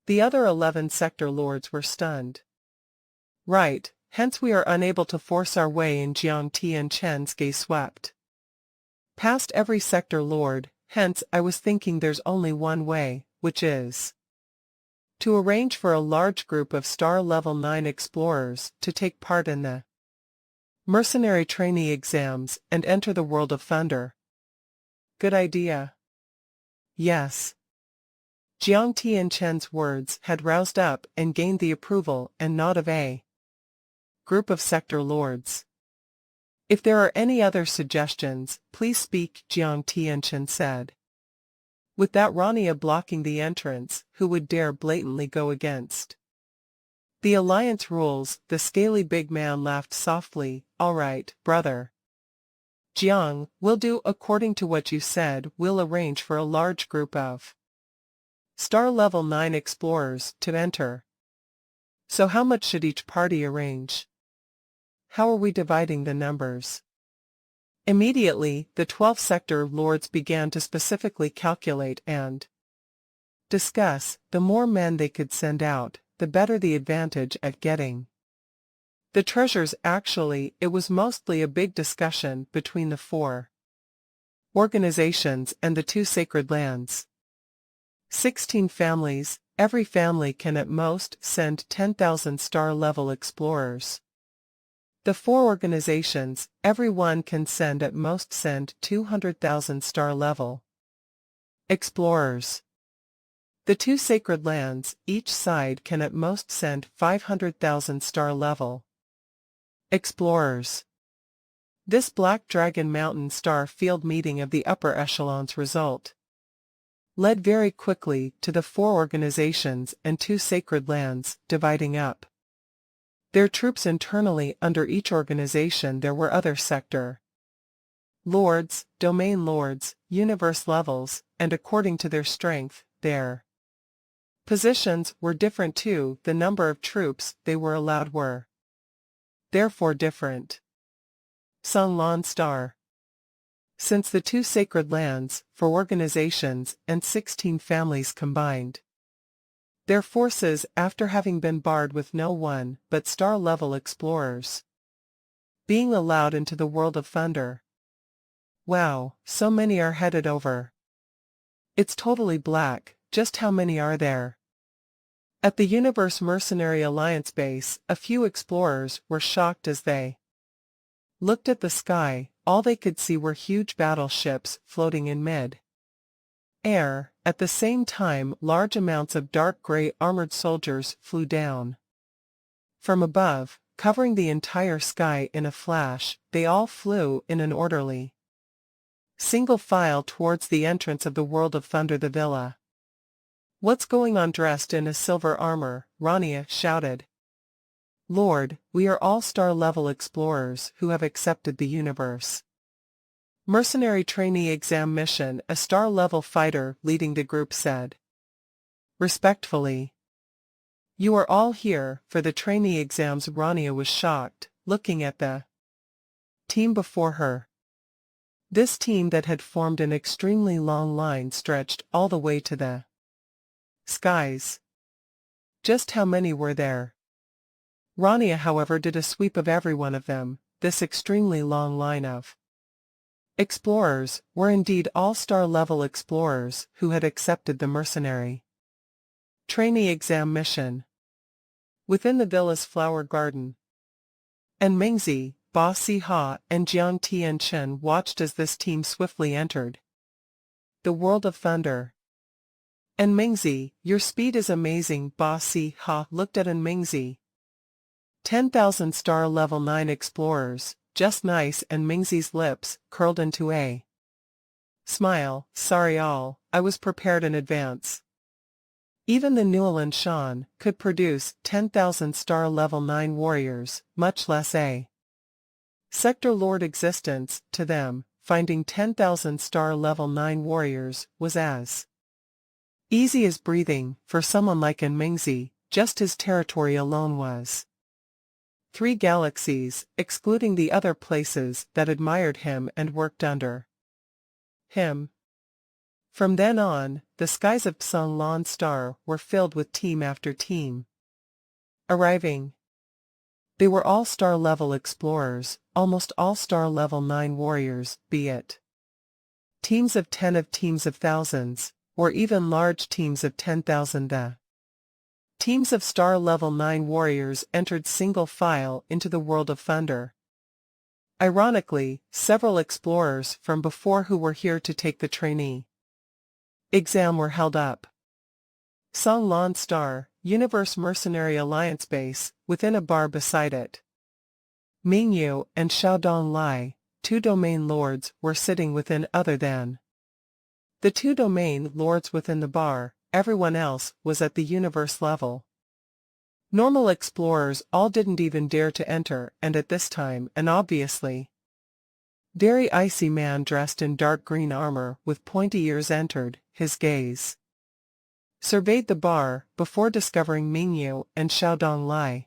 The other 11 sector lords were stunned. Right, hence we are unable to force our way in. Jiang Tianchen's gaze swept past every sector lord, hence I was thinking there's only one way, which is to arrange for a large group of star level 9 explorers to take part in the mercenary trainee exams and enter the world of thunder. Good idea. Yes. Jiang Tianchen's words had roused up and gained the approval and nod of a group of sector lords. If there are any other suggestions, please speak, Jiang Tianchen said. With that Rania blocking the entrance, who would dare blatantly go against the alliance rules? The scaly big man laughed softly. All right, brother Jiang, we'll do according to what you said. We'll arrange for a large group of star level 9 explorers to enter. So how much should each party arrange? How are we dividing the numbers? Immediately, the 12 sector lords began to specifically calculate and discuss. The more men they could send out, the better the advantage at getting the treasures. Actually, it was mostly a big discussion between the 4 organizations and the 2 sacred lands. 16 families, every family can at most send 10,000 star-level explorers. The 4 organizations, every one can at most send 200,000 star-level explorers. The 2 sacred lands, each side can at most send 500,000 star-level explorers. This Black Dragon Mountain Star Field meeting of the upper echelons result led very quickly to the 4 organizations and 2 sacred lands dividing up their troops internally. Under each organization there were other sector lords, domain lords, universe levels, and according to their strength, their positions were different too. The number of troops they were allowed were therefore different. Sun Lan Star. Since the 2 sacred lands, 4 organizations, and 16 families combined their forces after having been barred with no one but star-level explorers being allowed into the world of thunder. Wow, so many are headed over. It's totally black. Just how many are there? At the Universe Mercenary Alliance base, a few explorers were shocked as they looked at the sky. All they could see were huge battleships floating in mid-air. At the same time, large amounts of dark gray armored soldiers flew down from above, covering the entire sky in a flash. They all flew in an orderly single file towards the entrance of the world of thunder, the villa. What's going on? Dressed in a silver armor, Rania shouted. Lord, we are all star-level explorers who have accepted the universe mercenary trainee exam mission, a star-level fighter leading the group said. Respectfully. You are all here for the trainee exams. Rania was shocked, looking at the team before her. This team that had formed an extremely long line stretched all the way to the skies. Just how many were there? Rania, however, did a sweep of every one of them. This extremely long line of explorers were indeed all star-level explorers who had accepted the mercenary trainee exam mission. Within the villa's flower garden, and Mingzi, Ba Si-ha, and Jiang Tianchen watched as this team swiftly entered the world of thunder. And Mingzi, your speed is amazing. Ba Si-ha looked at An Mingzi. 10,000 star level 9 explorers, just nice. And Mingzi's lips curled into a Smile, sorry all, I was prepared in advance. Even the Newland Shan could produce 10,000 star level 9 warriors, much less a sector lord existence. To them, finding 10,000 star level 9 warriors was as easy as breathing. For someone like Mingzi, just his territory alone was 3 galaxies, excluding the other places that admired him and worked under him. From then on, the skies of Psang Star were filled with team after team arriving. They were all star-level explorers, almost all star-level 9 warriors, be it teams of 10 of teams of thousands, or even large teams of 10,000. The teams of star-level 9 warriors entered single file into the world of thunder. Ironically, several explorers from before who were here to take the trainee exam were held up. Psang Star, Universe Mercenary Alliance base, within a bar beside it. Mingyu and Xiaodong Lai, 2 domain lords, were sitting within. Other than the 2 domain lords within the bar, everyone else was at the universe level. Normal explorers all didn't even dare to enter, and at this time an obviously very icy man dressed in dark green armor with pointy ears entered. His gaze surveyed the bar before discovering Mingyu and Xiaodong Lai.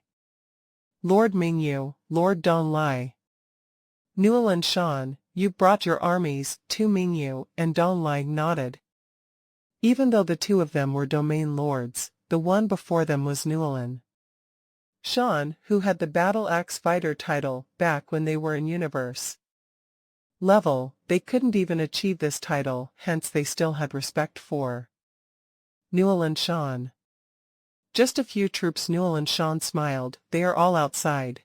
Lord Mingyu, Lord Dong Lai. Newland Shan, you've brought your armies. To Mingyu and Dong Lai nodded. Even though the 2 of them were domain lords, the one before them was Newland Shan, who had the Battle Axe Fighter title back when they were in universe level. They couldn't even achieve this title, hence they still had respect for Newland Shan. Just a few troops. Newland Shan smiled. They are all outside.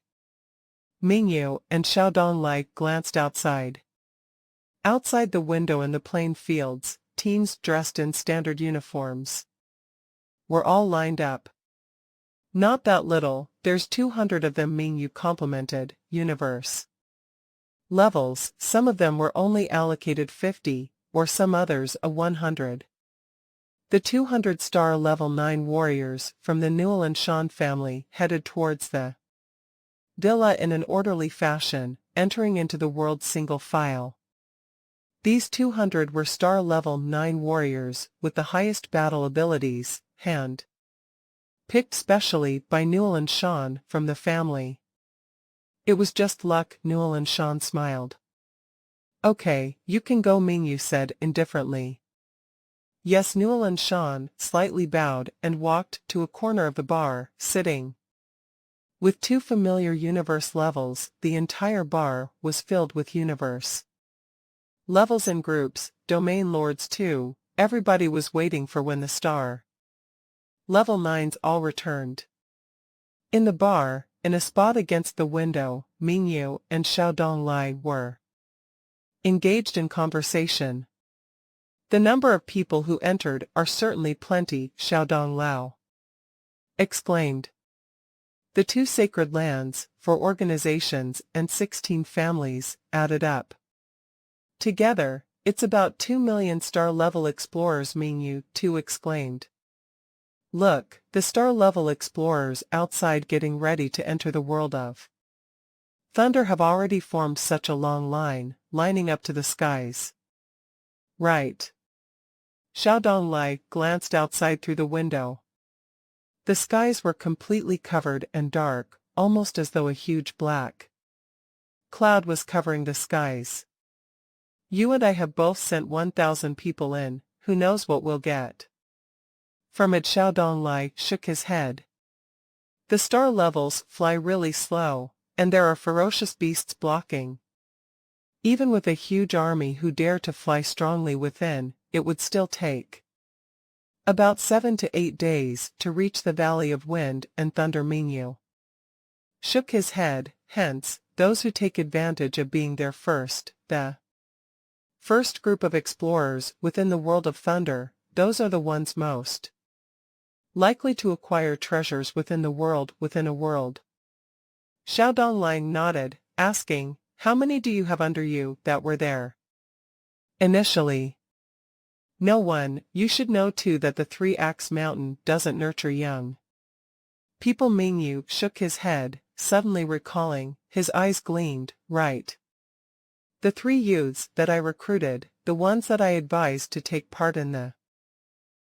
Mingyu and Xiaodong Lai glanced outside. Outside the window in the plain fields, teams dressed in standard uniforms were all lined up. Not that little, there's 200 of them, Mingyu complimented. Universe levels, some of them were only allocated 50, or some others a 100. The 200 star level 9 warriors from the Newland Shan family headed towards the villa in an orderly fashion, entering into the world single file. These 200 were star level 9 warriors with the highest battle abilities, hand picked specially by Newland Shan from the family. It was just luck. Newland Shan smiled. Okay, you can go, Mingyu said indifferently. Yes. Newland Shan slightly bowed and walked to a corner of the bar, sitting with 2 familiar universe levels. The entire bar was filled with universe levels in groups, domain lords too. Everybody was waiting for when the star level 9s all returned. In the bar, in a spot against the window, Mingyu and Xiaodong Lai were engaged in conversation. The number of people who entered are certainly plenty, Xiaodong Lao exclaimed. The 2 sacred lands, 4 organizations and 16 families, added up together, it's about 2 million star-level explorers, Mingyu too exclaimed. Look, the star-level explorers outside getting ready to enter the world of thunder have already formed such a long line, lining up to the skies. Right. Xiaodong Lai glanced outside through the window. The skies were completely covered and dark, almost as though a huge black cloud was covering the skies. You and I have both sent 1,000 people in, who knows what we'll get from it. Xiaodong Lai shook his head. The star levels fly really slow, and there are ferocious beasts blocking. Even with a huge army who dare to fly strongly within, it would still take about 7 to 8 days to reach the Valley of Wind and Thunder. Mingyu shook his head. Hence, those who take advantage of being there first, the first group of explorers within the world of thunder, those are the ones most likely to acquire treasures within the world within a world. Xiaodong Lai nodded, asking, how many do you have under you that were there? Initially. No one, you should know too that the 3-axe mountain doesn't nurture young. People Mingyu shook his head, suddenly recalling, his eyes gleamed, right. The 3 youths that I recruited, the ones that I advised to take part in the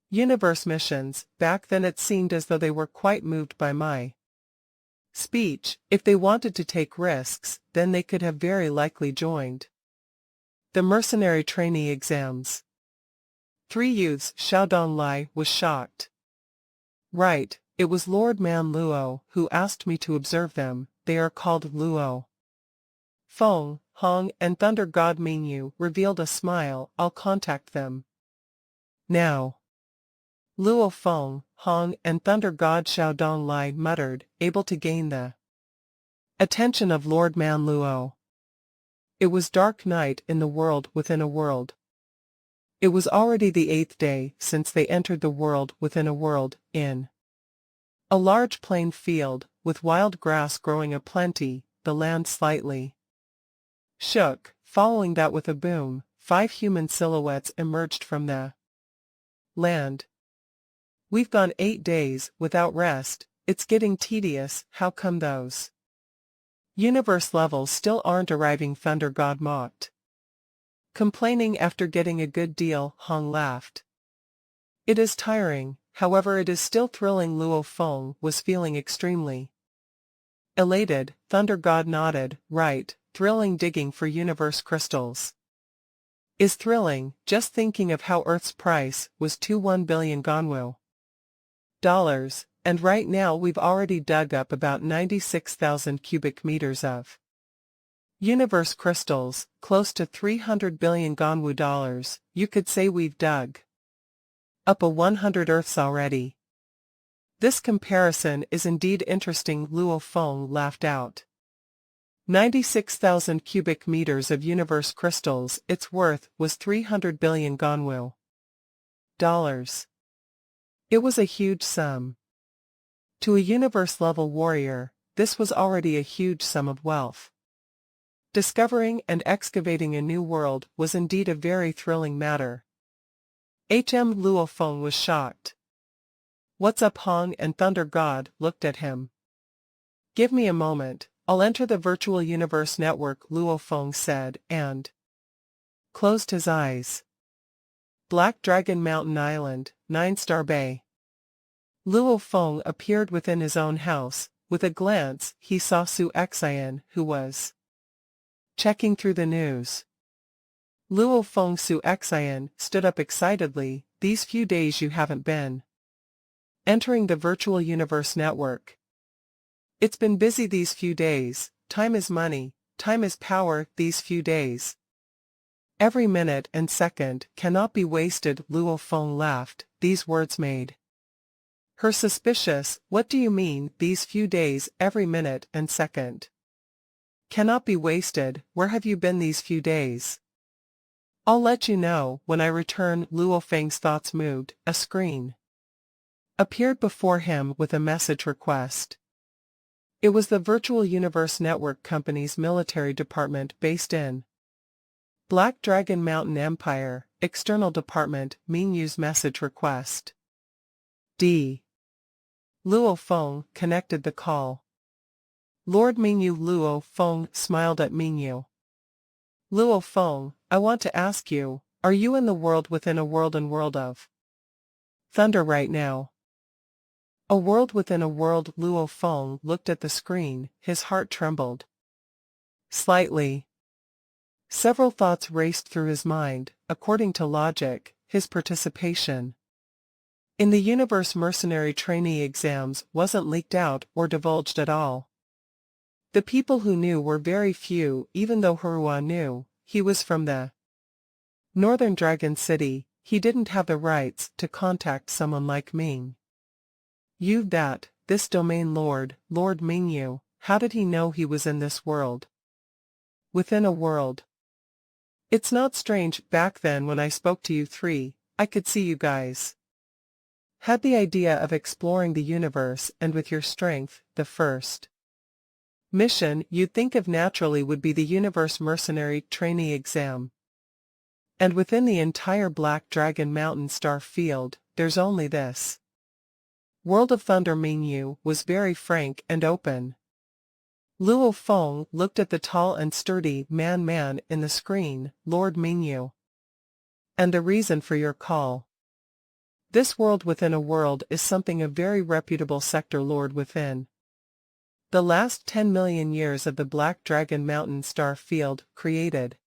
universe missions, back then it seemed as though they were quite moved by my speech. If they wanted to take risks, then they could have very likely joined the mercenary trainee exams. 3 youths, Xiaodong Lai was shocked. Right, it was Lord Man Luo who asked me to observe them. They are called Luo Feng, Hong and Thunder God Mingyu revealed a smile. I'll contact them now. Luo Feng, Hong and Thunder God Xiaodong Lai muttered, able to gain the attention of Lord Man Luo. It was dark night in the world within a world. It was already the 8th day since they entered the world within a world, in a large plain field, with wild grass growing aplenty. The land slightly shook. Following that with a boom, 5 human silhouettes emerged from the land. We've gone 8 days without rest. It's getting tedious. How come those universe levels still aren't arriving? Thunder God mocked. Complaining after getting a good deal, Hong laughed. It is tiring, however it is still thrilling. Luo Feng was feeling extremely elated. Thunder God nodded, right, thrilling. Digging for universe crystals is thrilling. Just thinking of how Earth's price was 1 billion Ganwu dollars, and right now we've already dug up about 96,000 cubic meters of universe crystals, close to 300 billion Ganwu dollars. You could say we've dug up a 100 Earths already. This comparison is indeed interesting. Luo Feng laughed out. 96,000 cubic meters of universe crystals, its worth was 300 billion Ganwu dollars. It was a huge sum. To a universe-level warrior, this was already a huge sum of wealth. Discovering and excavating a new world was indeed a very thrilling matter. Luo Feng was shocked. What's up? Hong and Thunder God looked at him. Give me a moment, I'll enter the virtual universe network, Luo Feng said, and closed his eyes. Black Dragon Mountain Island, 9-star Bay. Luo Feng appeared within his own house. With a glance, he saw Su Xian, who was checking through the news. Luo Feng. Su Xian stood up excitedly. These few days you haven't been entering the virtual universe network. It's been busy these few days. Time is money, time is power. These few days, every minute and second, cannot be wasted. Luo Feng laughed. These words made her suspicious. What do you mean, these few days, every minute and second cannot be wasted? Where have you been these few days? I'll let you know when I return. Luo Feng's thoughts moved. A screen appeared before him with a message request. It was the Virtual Universe Network Company's military department based in Black Dragon Mountain Empire. External Department. Mingyu's message request. D. Luo Feng connected the call. Lord Mingyu. Luo Feng smiled at Mingyu. Luo Feng, I want to ask you, are you in the world within a world and world of thunder right now? A world within a world. Luo Feng looked at the screen, his heart trembled slightly. Several thoughts raced through his mind. According to logic, his participation in the Universe Mercenary Trainee exams wasn't leaked out or divulged at all. The people who knew were very few. Even though Hurua knew he was from the Northern Dragon City, he didn't have the rights to contact someone like Ming. This domain lord, Lord Mingyu, how did he know he was in this world? Within a world. It's not strange. Back then when I spoke to you three, I could see you guys had the idea of exploring the universe, and with your strength, the first mission you'd think of naturally would be the Universe Mercenary Trainee exam. And within the entire Black Dragon Mountain star field, there's only this. World of Thunder Mingyu was very frank and open. Luo Feng looked at the tall and sturdy man in the screen. Lord Mingyu. And the reason for your call. This world within a world is something a very reputable sector lord within. The last 10 million years of the Black Dragon Mountain star field created.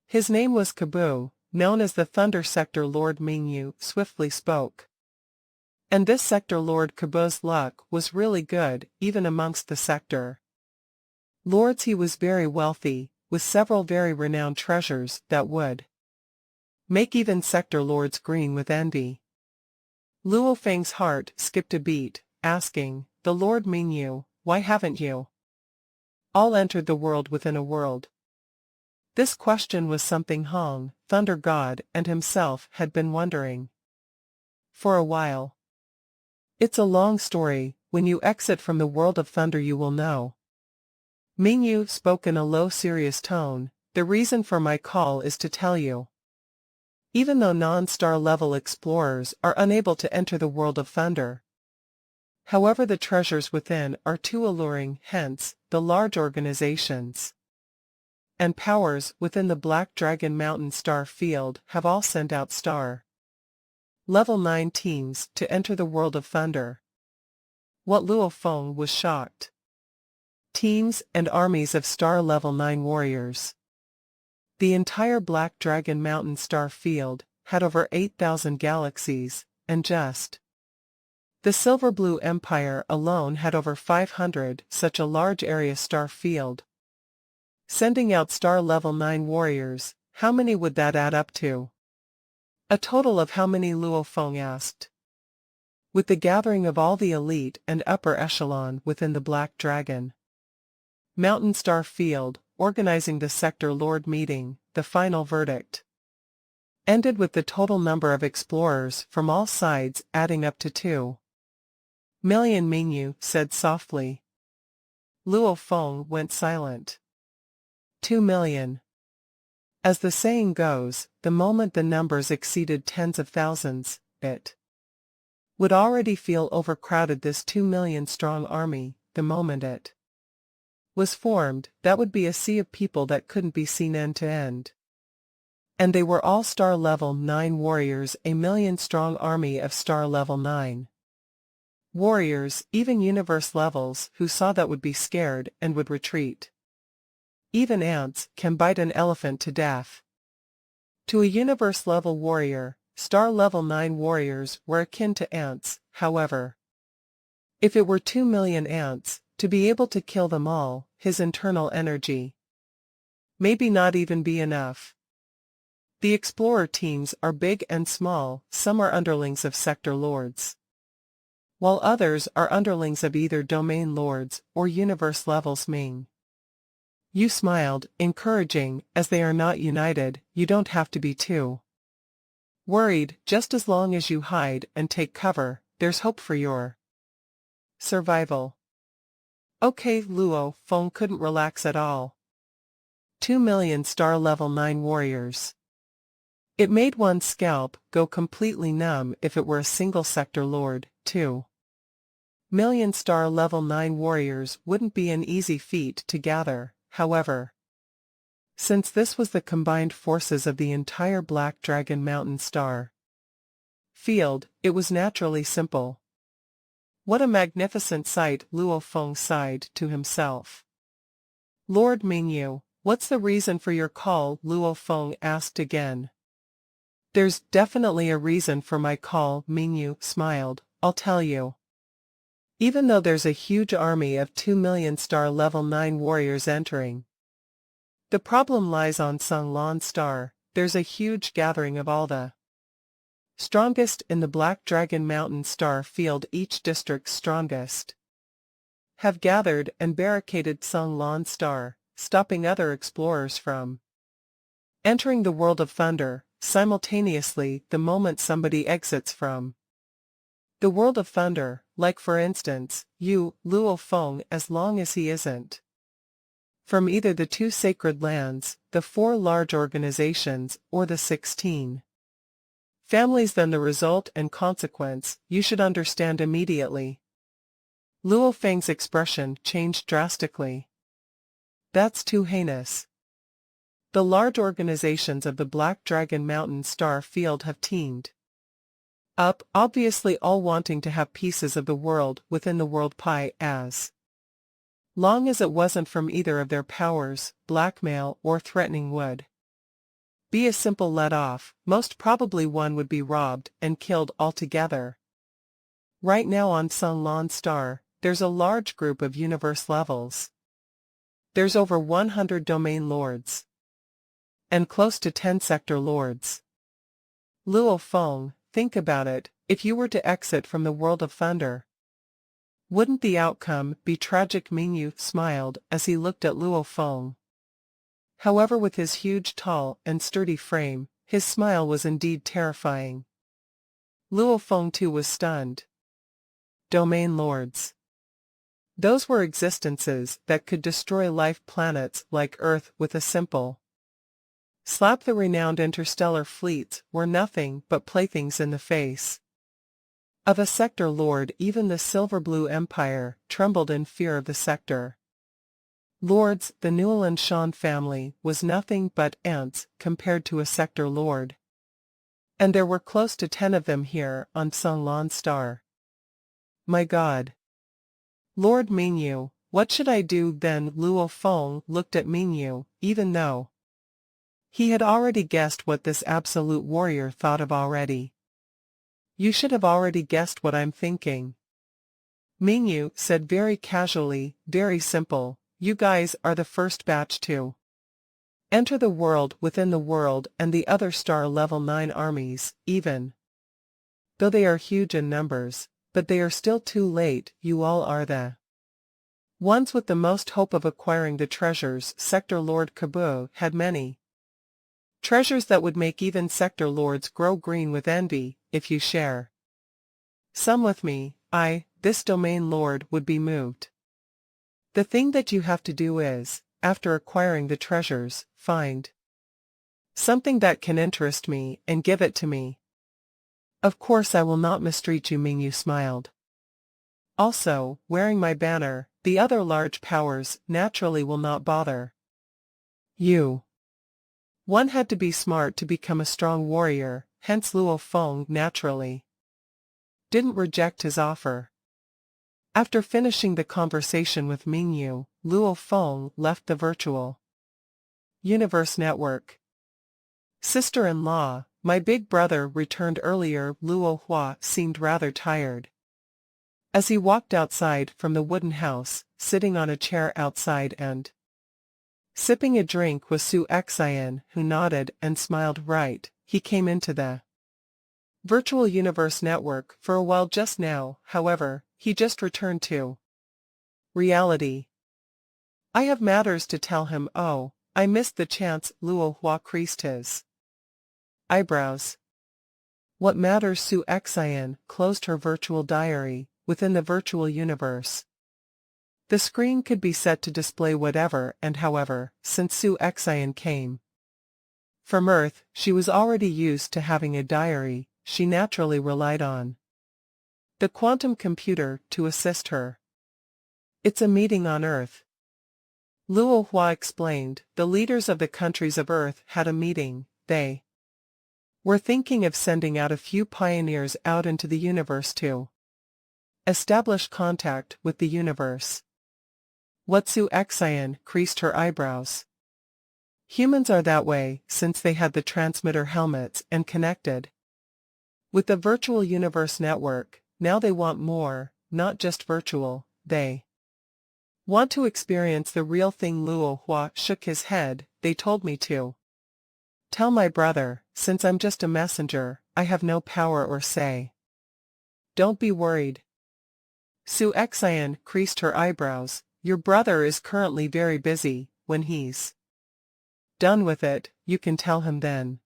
His name was Kabu, known as the Thunder Sector Lord. Mingyu swiftly spoke. And this sector Lord Kabu's luck was really good, even amongst the sector lords. He was very wealthy, with several very renowned treasures that would make even sector lords green with envy. Luo Feng's heart skipped a beat, asking, "The Lord Mingyu, why haven't you all entered the world within a world?" This question was something Hong, Thunder God, and himself had been wondering for a while. It's a long story. When you exit from the world of thunder you will know. Mingyu spoke in a low serious tone. The reason for my call is to tell you. Even though non-star level explorers are unable to enter the world of thunder, however the treasures within are too alluring, hence, the large organizations and powers within the Black Dragon Mountain star field have all sent out star level 9 teams to enter the world of thunder. What Luo Feng was shocked. Teams and armies of star level 9 warriors. The entire Black Dragon Mountain star field had over 8,000 galaxies, and just the Silver Blue Empire alone had over 500 such a large area star field. Sending out star level 9 warriors, how many would that add up to? A total of how many? Luo Feng asked. With the gathering of all the elite and upper echelon within the Black Dragon Mountain star field, organizing the sector lord meeting, the final verdict ended with the total number of explorers from all sides adding up to 2 million. Mingyu said softly. Luo Feng went silent. 2 million. As the saying goes, the moment the numbers exceeded tens of thousands, it would already feel overcrowded. This 2 million strong army, the moment it was formed, that would be a sea of people that couldn't be seen end to end. And they were all star level 9 warriors, a 1 million strong army of star level 9 warriors, even universe levels, who saw that would be scared and would retreat. Even ants can bite an elephant to death. To a universe-level warrior, star-level 9 warriors were akin to ants, however. If it were 2 million ants, to be able to kill them all, his internal energy maybe not even be enough. The explorer teams are big and small, some are underlings of sector lords, while others are underlings of either domain lords or universe levels. Ming Yu smiled, encouraging. As they are not united, you don't have to be too worried. Just as long as you hide and take cover, there's hope for your survival. Okay. Luo Feng couldn't relax at all. 2 million star level 9 warriors. It made one's scalp go completely numb. If it were a single sector lord, 2 million star level 9 warriors wouldn't be an easy feat to gather. However, since this was the combined forces of the entire Black Dragon Mountain star field, it was naturally simple. What a magnificent sight, Luo Feng sighed to himself. Lord Mingyu, what's the reason for your call? Luo Feng asked again. There's definitely a reason for my call, Mingyu smiled. I'll tell you. Even though there's a huge army of 2 million star level 9 warriors entering, the problem lies on Sung Lan Star. There's a huge gathering of all the strongest in the Black Dragon Mountain star field. Each district's strongest have gathered and barricaded Sung Lan Star, stopping other explorers from entering the world of thunder. Simultaneously, the moment somebody exits from the world of thunder, like for instance, you, Luo Feng, as long as he isn't From either the 2 sacred lands, the 4 large organizations, or the 16 families. Then the result and consequence you should understand immediately. Luo Feng's expression changed drastically. That's too heinous. The large organizations of the Black Dragon Mountain Star Field have teamed up, obviously all wanting to have pieces of the world within the world pie as long as it wasn't from either of their powers, blackmail or threatening would be a simple let-off. Most probably one would be robbed and killed altogether. Right now on Sun Lan Star, there's a large group of universe levels. There's over 100 domain lords and close to 10 sector lords. Luo Feng, think about it, if you were to exit from the world of thunder, wouldn't the outcome be tragic? Mingyu smiled as he looked at Luo Feng. However, with his huge, tall, and sturdy frame, his smile was indeed terrifying. Luo Feng too was stunned. Domain lords. Those were existences that could destroy life planets like Earth with a simple slap. The renowned interstellar fleets were nothing but playthings in the face of a sector lord. Even the Silver Blue Empire trembled in fear of the sector lords. The Newland Shan family was nothing but ants compared to a sector lord. And there were close to 10 of them here on Sun Lan Star. My God. Lord Mingyu, what should I do then? Luo Feng looked at Mingyu, even though he had already guessed what this absolute warrior thought of already. You should have already guessed what I'm thinking. Mingyu said very casually, very simple, you guys are the first batch to enter the world within the world, and the other star level 9 armies, even though they are huge in numbers, but they are still too late. You all are the ones with the most hope of acquiring the treasures. Sector Lord Kabu had many treasures that would make even sector lords grow green with envy. If you share some with me, this domain lord, would be moved. The thing that you have to do is, after acquiring the treasures, find something that can interest me and give it to me. Of course I will not mistreat you. Mingyu smiled. Also, wearing my banner, the other large powers naturally will not bother you. One had to be smart to become a strong warrior, hence Luo Feng naturally didn't reject his offer. After finishing the conversation with Mingyu, Luo Feng left the virtual universe network. Sister-in-law, my big brother returned earlier. Luo Hua seemed rather tired as he walked outside from the wooden house, sitting on a chair outside and sipping a drink was Su Xian, who nodded and smiled. Right, he came into the virtual universe network for a while just now. However, he just returned to reality. I have matters to tell him. Oh, I missed the chance. Luo Hua creased his eyebrows. What matters? Su Xian closed her virtual diary. Within the virtual universe, the screen could be set to display whatever and however. Since Su Xian came from Earth, she was already used to having a diary. She naturally relied on the quantum computer to assist her. It's a meeting on Earth, Luo Hua explained. The leaders of the countries of Earth had a meeting. They were thinking of sending out a few pioneers out into the universe to establish contact with the universe. What? Su Xian creased her eyebrows. Humans are that way since they had the transmitter helmets and connected with the virtual universe network. Now they want more, not just virtual, they want to experience the real thing. Luo Hua shook his head. They told me to tell my brother, since I'm just a messenger, I have no power or say. Don't be worried. Su Xian creased her eyebrows. Your brother is currently very busy. When he's done with it, you can tell him then.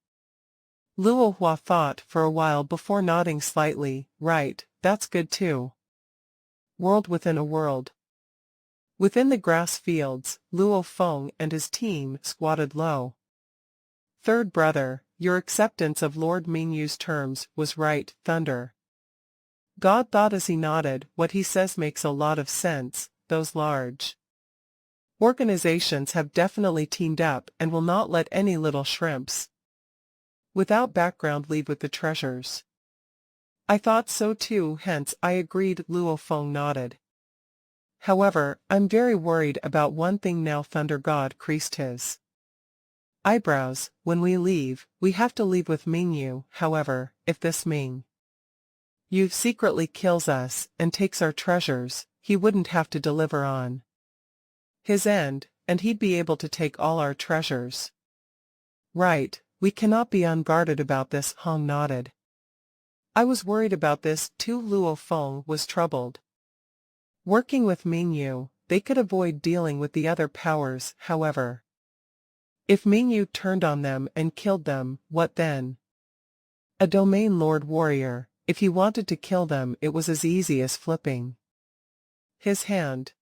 Luo Hua thought for a while before nodding slightly. Right, that's good too. World within a world. Within the grass fields, Luo Feng and his team squatted low. Third brother, your acceptance of Lord Mingyu's terms was right, Thunder. God thought as he nodded, what he says makes a lot of sense, those large organizations have definitely teamed up and will not let any little shrimps without background leave with the treasures. I thought so too, hence I agreed, Luo Feng nodded. However, I'm very worried about one thing now. Thunder God creased his eyebrows. When we leave, we have to leave with Mingyu. However, if this Ming Yu secretly kills us and takes our treasures, he wouldn't have to deliver on his end, and he'd be able to take all our treasures. Right, we cannot be unguarded about this, Hong nodded. I was worried about this too. Luo Feng was troubled. Working with Mingyu, they could avoid dealing with the other powers. However, if Mingyu turned on them and killed them, what then? A domain lord warrior, if he wanted to kill them, it was as easy as flipping his hand.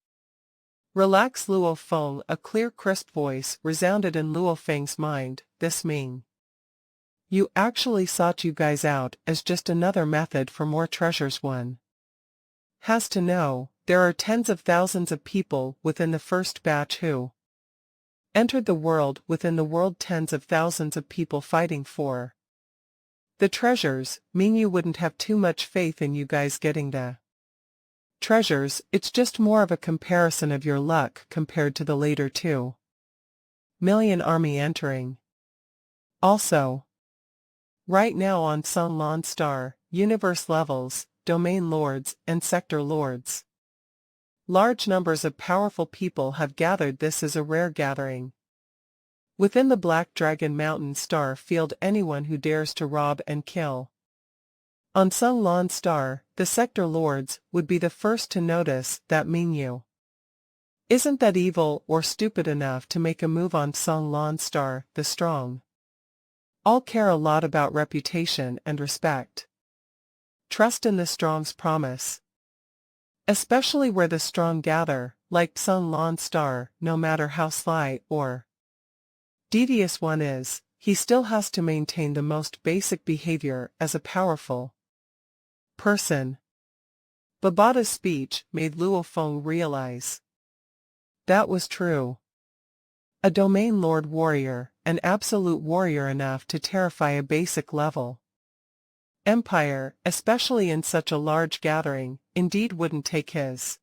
Relax, Luo Feng. A clear crisp voice resounded in Luo Feng's mind. This Ming Yu actually sought you guys out as just another method for more treasures. One has to know, there are tens of thousands of people within the first batch who entered the world. Within the world, tens of thousands of people fighting for the treasures. Mingyu wouldn't have too much faith in you guys getting the treasures. It's just more of a comparison of your luck compared to the later 2 million army entering. Also, right now on Sunlan Star, universe levels, domain lords and sector lords, large numbers of powerful people have gathered. This is a rare gathering. Within the Black Dragon Mountain Star Field, anyone who dares to rob and kill on Sunlan Star, the sector lords, would be the first to notice that Mingyu isn't that evil or stupid enough to make a move on Sunlan Star. The strong all care a lot about reputation and respect. Trust in the strong's promise. Especially where the strong gather, like Sunlan Star, no matter how sly or devious one is, he still has to maintain the most basic behavior as a powerful person. Babata's speech made Luo Feng realize that was true. A domain lord warrior, an absolute warrior enough to terrify a basic level empire, especially in such a large gathering, indeed wouldn't take his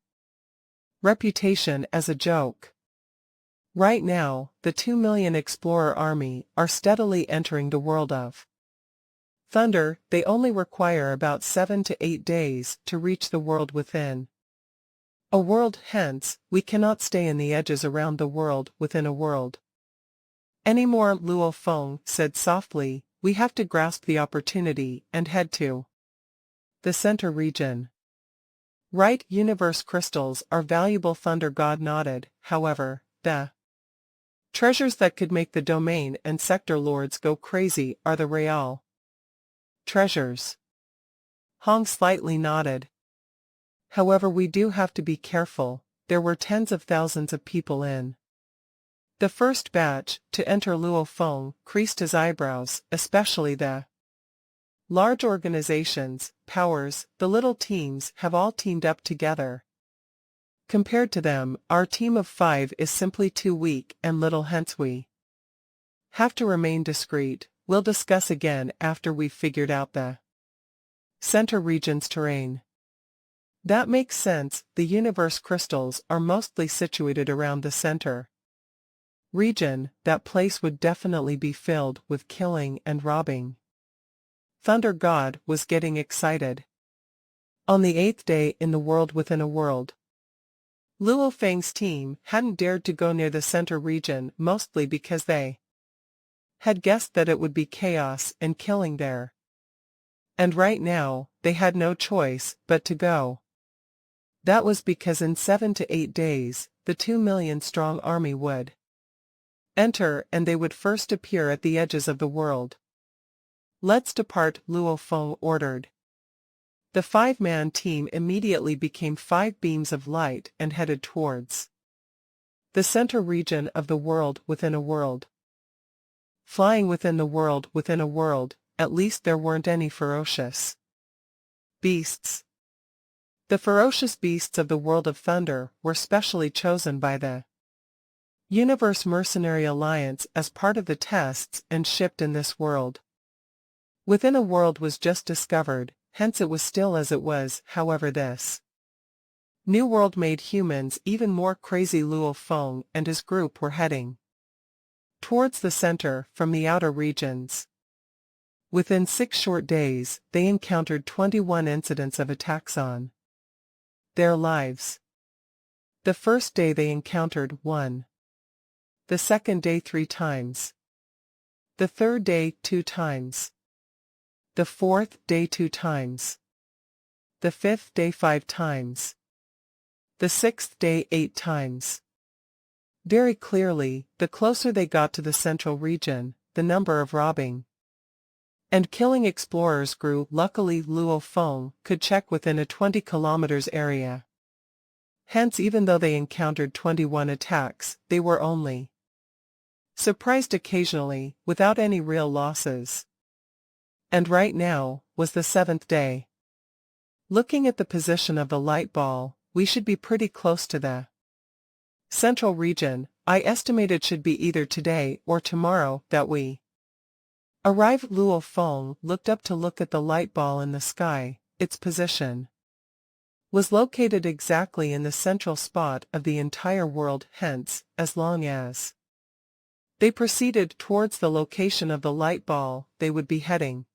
reputation as a joke. Right now, the 2 million explorer army are steadily entering the world of Thunder. They only require about 7 to 8 days to reach the world within a world. Hence, we cannot stay in the edges around the world within a world anymore. Luo Feng said softly, we have to grasp the opportunity and head to the center region. Right, universe crystals are valuable. Thunder God nodded. However, the treasures that could make the domain and sector lords go crazy are the real treasures. Hong slightly nodded. However, we do have to be careful. There were tens of thousands of people in the first batch to enter. Luo Feng creased his eyebrows, especially the large organizations, powers, the little teams have all teamed up together. Compared to them, our team of 5 is simply too weak and little, hence we have to remain discreet. We'll discuss again after we've figured out the center region's terrain. That makes sense. The universe crystals are mostly situated around the center region. That place would definitely be filled with killing and robbing. Thunder God was getting excited. On the 8th day in the world within a world, Luo Feng's team hadn't dared to go near the center region, mostly because they had guessed that it would be chaos and killing there. And right now, they had no choice but to go. That was because in 7 to 8 days, the 2 million strong army would enter, and they would first appear at the edges of the world. Let's depart, Luo Feng ordered. The 5-man team immediately became 5 beams of light and headed towards The center region of the world within a world. Flying within the world within a world, at least there weren't any ferocious beasts. The ferocious beasts of the world of thunder were specially chosen by the Universe Mercenary Alliance as part of the tests and shipped in this world. Within a world was just discovered, hence it was still as it was. However, this new world made humans even more crazy. Luo Feng and his group were heading towards the center from the outer regions. Within 6 short days, they encountered 21 incidents of attacks on their lives. The first day they encountered 1. The second day 3 times. The third day 2 times. The fourth day 2 times. The fifth day 5 times. The sixth day 8 times. Very clearly, the closer they got to the central region, the number of robbing and killing explorers grew. Luckily, Luo Feng could check within a 20 kilometers area. Hence, even though they encountered 21 attacks, they were only surprised occasionally, without any real losses. And right now was the 7th day. Looking at the position of the light ball, we should be pretty close to the central region. I estimate it should be either today or tomorrow that we arrive. Luo Feng looked up to look at the light ball in the sky. Its position was located exactly in the central spot of the entire world. Hence, as long as they proceeded towards the location of the light ball, they would be heading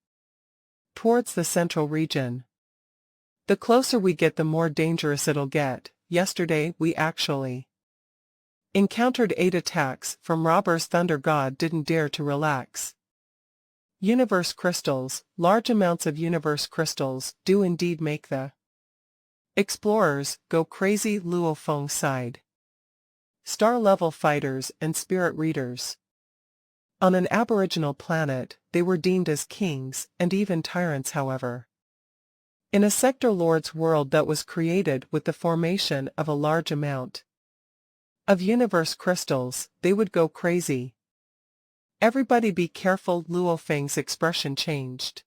towards the central region. The closer we get, the more dangerous it'll get. Yesterday, we actually encountered 8 attacks from robbers. Thunder God didn't dare to relax. Universe crystals, large amounts of universe crystals, do indeed make the explorers go crazy. Luo Feng sighed. Star-level fighters and spirit readers. On an aboriginal planet, they were deemed as kings and even tyrants. However, in a sector lord's world that was created with the formation of a large amount of universe crystals, they would go crazy. Everybody be careful. Luo Feng's expression changed.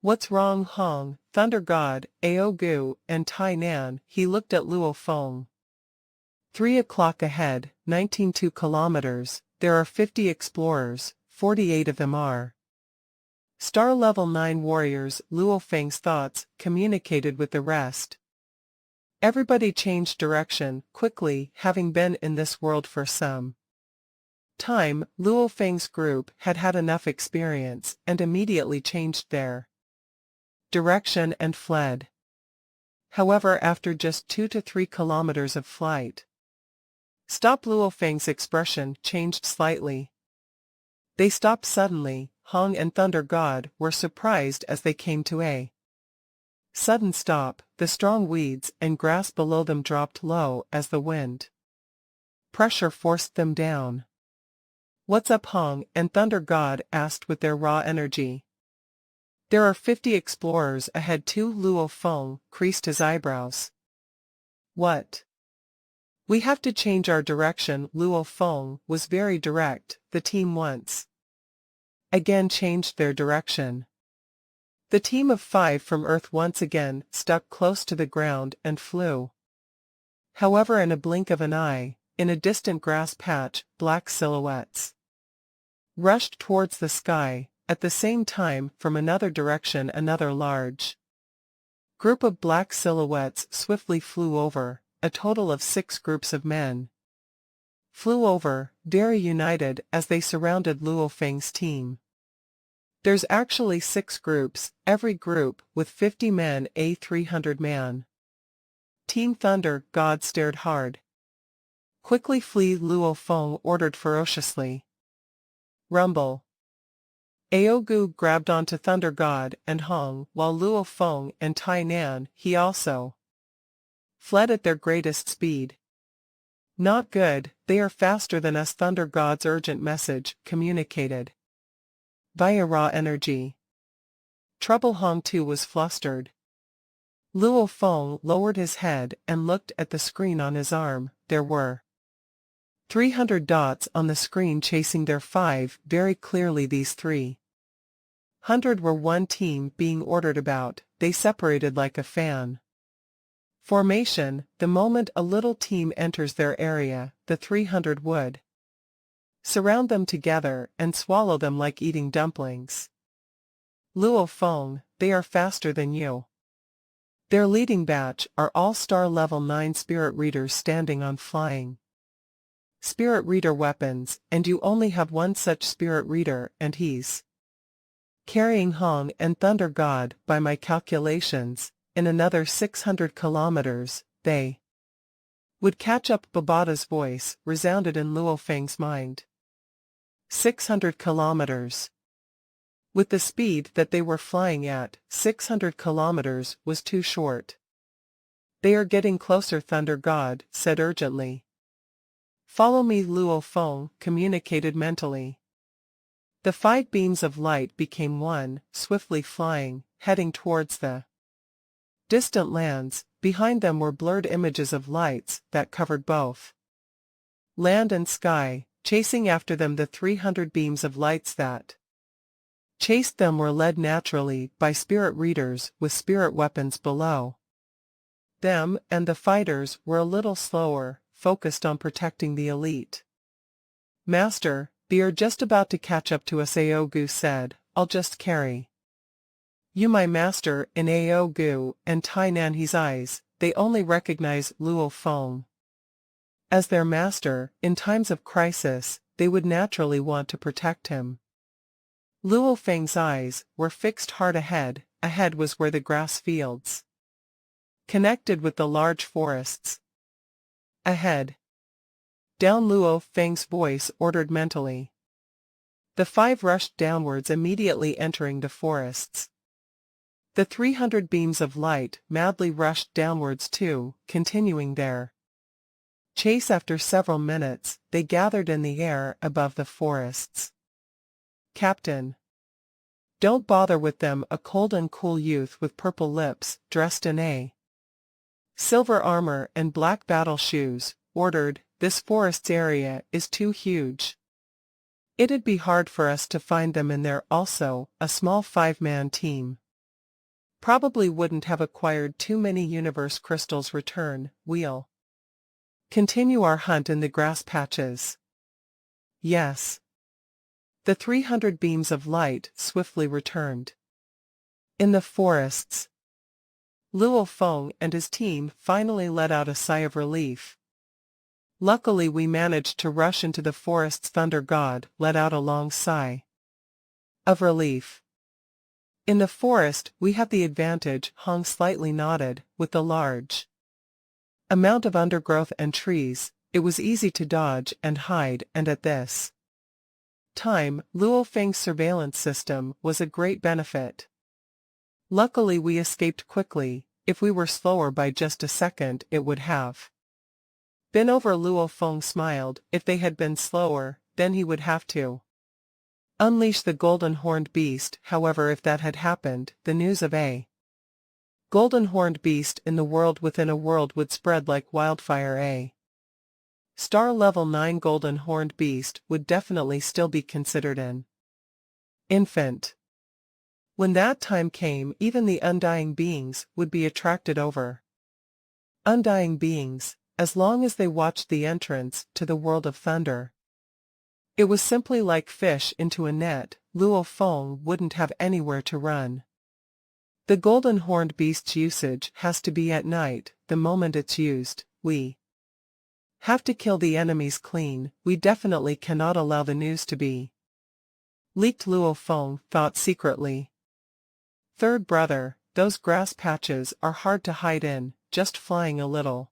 What's wrong, Hong, Thunder God, Aogu, and Tai Nan? He looked at Luo Feng. 3 o'clock ahead, 19.2 kilometers, there are 50 explorers, 48 of them are Star Level 9 warriors. Luo Feng's thoughts communicated with the rest. Everybody changed direction quickly. Having been in this world for some time, Luo Feng's group had had enough experience and immediately changed their direction and fled. However, after just 2 to 3 kilometers of flight, Luo Feng's expression changed slightly. They stopped suddenly. Hong and Thunder God were surprised as they came to a sudden stop. The strong weeds and grass below them dropped low as the wind pressure forced them down. What's up? Hong and Thunder God asked with their raw energy. There are 50 explorers ahead too. Luo Feng creased his eyebrows. What? We have to change our direction. Luo Feng was very direct. The team once again changed their direction. The team of 5 from Earth once again stuck close to the ground and flew. However, in a blink of an eye, in a distant grass patch, black silhouettes rushed towards the sky. At the same time, from another direction, another large group of black silhouettes swiftly flew over. A total of 6 groups of men flew over, very united as they surrounded Luo Feng's team. There's actually 6 groups, every group with 50 men, a 300-man team. Thunder God stared hard. Quickly flee, Luo Feng ordered ferociously. Rumble. Aogu grabbed onto Thunder God and Hong, while Luo Feng and Tai Nan, he also fled at their greatest speed. Not good, they are faster than us. Thunder God's urgent message communicated via raw energy. Trouble. Hong too was flustered. Luo Feng lowered his head and looked at the screen on his arm. There were 300 dots on the screen chasing their 5, very clearly these 300 were one team being ordered about, they separated like a fan. Formation, the moment a little team enters their area, the 300 would surround them together and swallow them like eating dumplings. Luo Feng, they are faster than you. Their leading batch are all star level 9 spirit readers standing on flying spirit reader weapons, and you only have one such spirit reader, and he's carrying Hong and Thunder God. By my calculations, in another 600 kilometers, they would catch up. Babata's voice resounded in Luo Feng's mind. 600 kilometers. With the speed that they were flying at, 600 kilometers was too short. They are getting closer, Thunder God said urgently. Follow me, Luo Feng communicated mentally. The 5 beams of light became one, swiftly flying, heading towards the distant lands. Behind them were blurred images of lights that covered both land and sky. Chasing after them, the 300 beams of lights that chased them were led naturally by spirit readers with spirit weapons below them, and the fighters were a little slower, focused on protecting the elite. Master, they are just about to catch up to us, Aogu said. I'll just carry you, my master. In Aogu and Tai Nanhe's eyes, they only recognize Luo Feng as their master. In times of crisis, they would naturally want to protect him. Luo Feng's eyes were fixed hard ahead. Ahead was where the grass fields connected with the large forests. Ahead. Down, Luo Feng's voice ordered mentally. The 5 rushed downwards, immediately entering the forests. The 300 beams of light madly rushed downwards too, continuing their chase. After several minutes, they gathered in the air above the forests. Captain, don't bother with them, a cold and cool youth with purple lips, dressed in a silver armor and black battle shoes, ordered. This forest's area is too huge. It'd be hard for us to find them in there. Also, a small 5-man team probably wouldn't have acquired too many universe crystals. Return, we'll continue our hunt in the grass patches. Yes. The 300 beams of light swiftly returned. In the forests, Luo Feng and his team finally let out a sigh of relief. Luckily we managed to rush into the forests. Thunder God let out a long sigh of relief. In the forest we have the advantage, Hong slightly nodded. With the large amount of undergrowth and trees, it was easy to dodge and hide, and at this time, Luo Feng's surveillance system was a great benefit. Luckily we escaped quickly. If we were slower by just a second, it would have been over. Luo Feng smiled. If they had been slower, then he would have to unleash the golden horned beast. However, if that had happened, the news of a golden horned beast in the world within a world would spread like wildfire. A star level 9 golden horned beast would definitely still be considered an infant. When that time came, even the undying beings would be attracted over. Undying beings, as long as they watched the entrance to the world of thunder. It was simply like fish into a net. Luo Feng wouldn't have anywhere to run. The golden horned beast's usage has to be at night. The moment it's used, we have to kill the enemies clean. We definitely cannot allow the news to be leaked, Luo Feng thought secretly. Third brother, those grass patches are hard to hide in. Just flying a little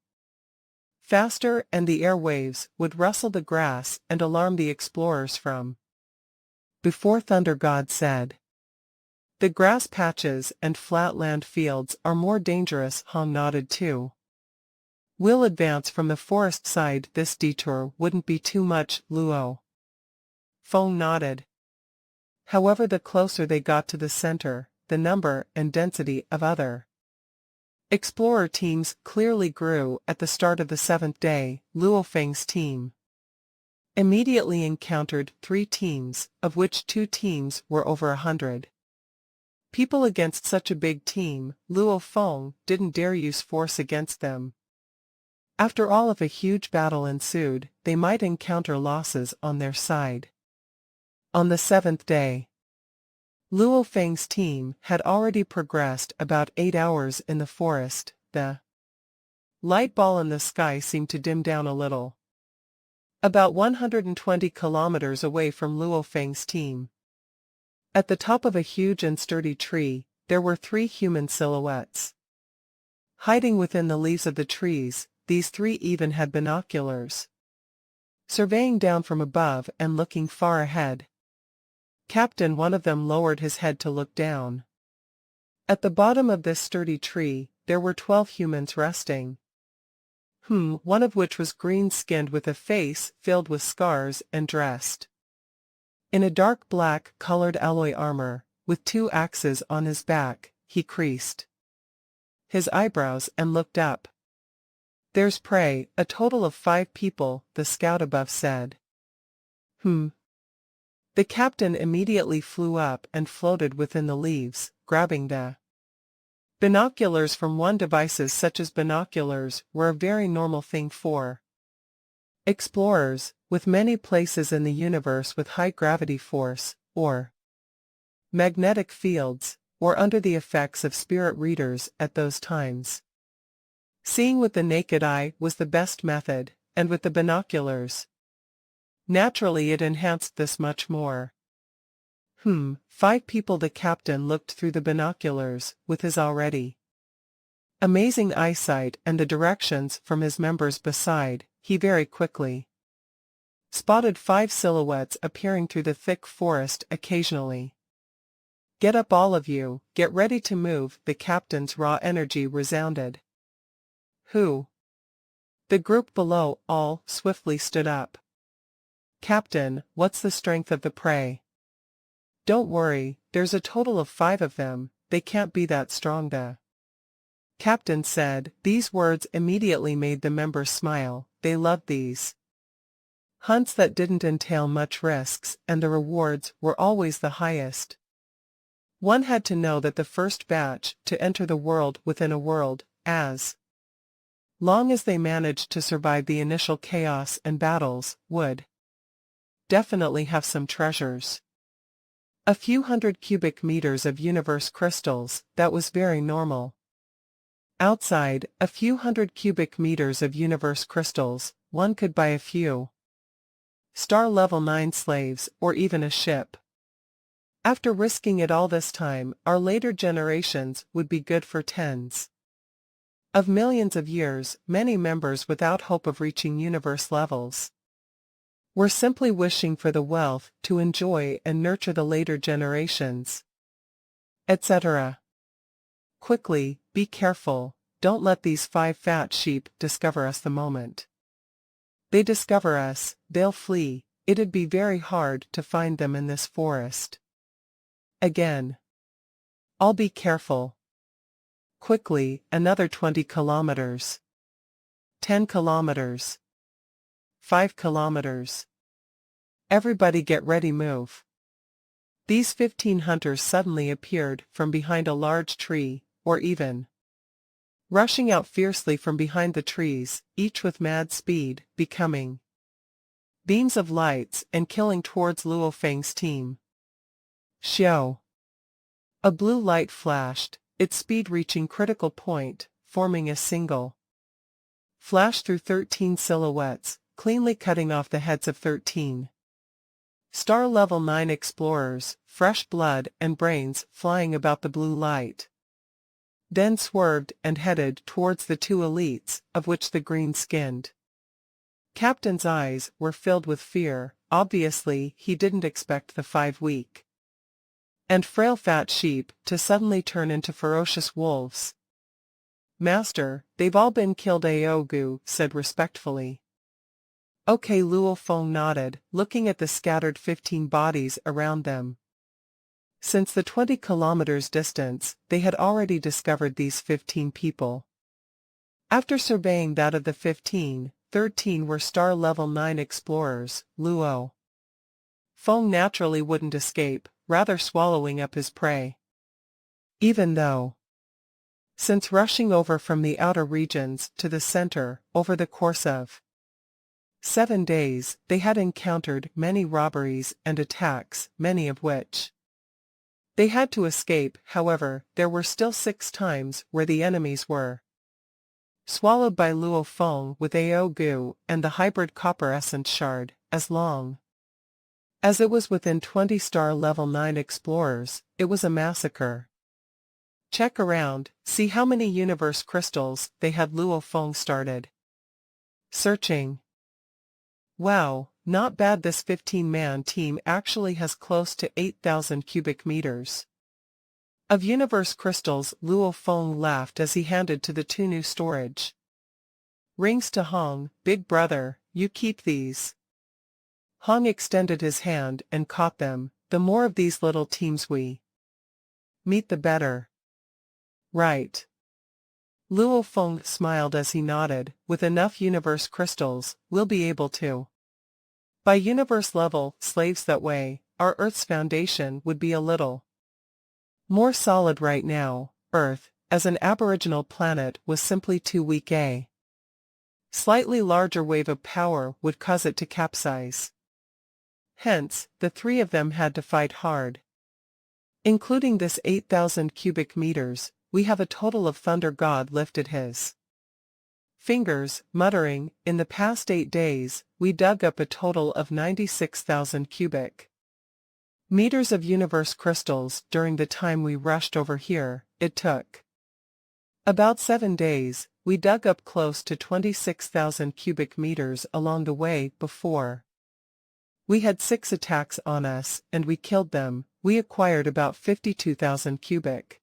faster and the airwaves would rustle the grass and alarm the explorers from before. Thunder God said. The grass patches and flatland fields are more dangerous. Hong nodded too. We'll advance from the forest side. This detour wouldn't be too much. Luo Feng nodded. However, the closer they got to the center, the number and density of other explorer teams clearly grew. At the start of the 7th day, Luo Feng's team immediately encountered 3 teams, of which 2 teams were over 100. People against such a big team, Luo Feng didn't dare use force against them. After all, if a huge battle ensued, they might encounter losses on their side. On the 7th day, Luo Feng's team had already progressed about 8 hours in the forest. The light ball in the sky seemed to dim down a little. About 120 kilometers away from Luo Feng's team, at the top of a huge and sturdy tree, there were 3 human silhouettes. Hiding within the leaves of the trees, these 3 even had binoculars. Surveying down from above and looking far ahead. Captain, one of them, lowered his head to look down. At the bottom of this sturdy tree, there were 12 humans resting. One of which was green-skinned with a face filled with scars and dressed in a dark black-colored alloy armor, with 2 axes on his back. He creased his eyebrows and looked up. "There's prey, a total of 5 people," the scout above said. The captain immediately flew up and floated within the leaves, grabbing the binoculars from one. Devices such as binoculars were a very normal thing for explorers, with many places in the universe with high gravity force, or magnetic fields, or under the effects of spirit readers at those times. Seeing with the naked eye was the best method, and with the binoculars, naturally it enhanced this much more. 5 people. The captain looked through the binoculars, with his already amazing eyesight and the directions from his members beside, he very quickly spotted 5 silhouettes appearing through the thick forest occasionally. "Get up, all of you, get ready to move," the captain's raw energy resounded. "Who?" The group below all swiftly stood up. "Captain, what's the strength of the prey?" "Don't worry, there's a total of 5 of them, they can't be that strong," the captain said. These words immediately made the members smile. They loved these hunts that didn't entail much risks, and the rewards were always the highest. One had to know that the first batch to enter the world within a world, as long as they managed to survive the initial chaos and battles, would definitely have some treasures. A few hundred cubic meters of universe crystals, that was very normal. Outside, a few hundred cubic meters of universe crystals, one could buy a few star level 9 slaves, or even a ship. After risking it all this time, our later generations would be good for tens of millions of years. Many members without hope of reaching universe levels were simply wishing for the wealth to enjoy and nurture the later generations, etc. "Quickly, be careful, don't let these 5 fat sheep discover us the moment they discover us, they'll flee. It'd be very hard to find them in this forest again. I'll be careful. Quickly, another 20 kilometers. 10 kilometers. 5 kilometers. Everybody get ready, move." These 15 hunters suddenly appeared from behind a large tree, or even rushing out fiercely from behind the trees, each with mad speed, becoming beams of lights and killing towards Luo Feng's team. Xiao. A blue light flashed, its speed reaching critical point, forming a single flash through 13 silhouettes, cleanly cutting off the heads of 13 star level 9 explorers, fresh blood and brains flying about the blue light. Then swerved and headed towards the 2 elites, of which the green-skinned captain's eyes were filled with fear. Obviously he didn't expect the 5 weak and frail fat sheep to suddenly turn into ferocious wolves. "Master, they've all been killed," Aogu said respectfully. "Okay." Luo Feng nodded, looking at the scattered 15 bodies around them. Since the 20 kilometers distance, they had already discovered these 15 people. After surveying that of the 15, 13 were star level 9 explorers. Luo Feng naturally wouldn't escape, rather swallowing up his prey. Even though, since rushing over from the outer regions to the center, over the course of 7 days, they had encountered many robberies and attacks, many of which they had to escape. However, there were still 6 times where the enemies were swallowed by Luo Feng with Ao Gu and the hybrid copper essence shard. As long as it was within 20 star level 9 explorers, it was a massacre. Check around, see how many universe crystals they had. Luo Feng started searching. Wow, not bad. This 15-man team actually has close to 8,000 cubic meters of universe crystals. Luo Feng laughed as he handed to the 2 new storage rings to Hong. Big brother, you keep these. Hong extended his hand and caught them. The more of these little teams we meet, the better. Right. Luo Feng smiled as he nodded. With enough universe crystals, we'll be able to buy universe level slaves. That way, our Earth's foundation would be a little more solid. Right now, Earth, as an aboriginal planet, was simply too weak. A slightly larger wave of power would cause it to capsize. Hence, the 3 of them had to fight hard. Including this 8,000 cubic meters, we have a total of. Thunder God lifted his fingers, muttering, in the past 8 days, we dug up a total of 96,000 cubic meters of universe crystals. During the time we rushed over here, it took about 7 days, we dug up close to 26,000 cubic meters along the way. Before we had 6 attacks on us, and we killed them, we acquired about 52,000 cubic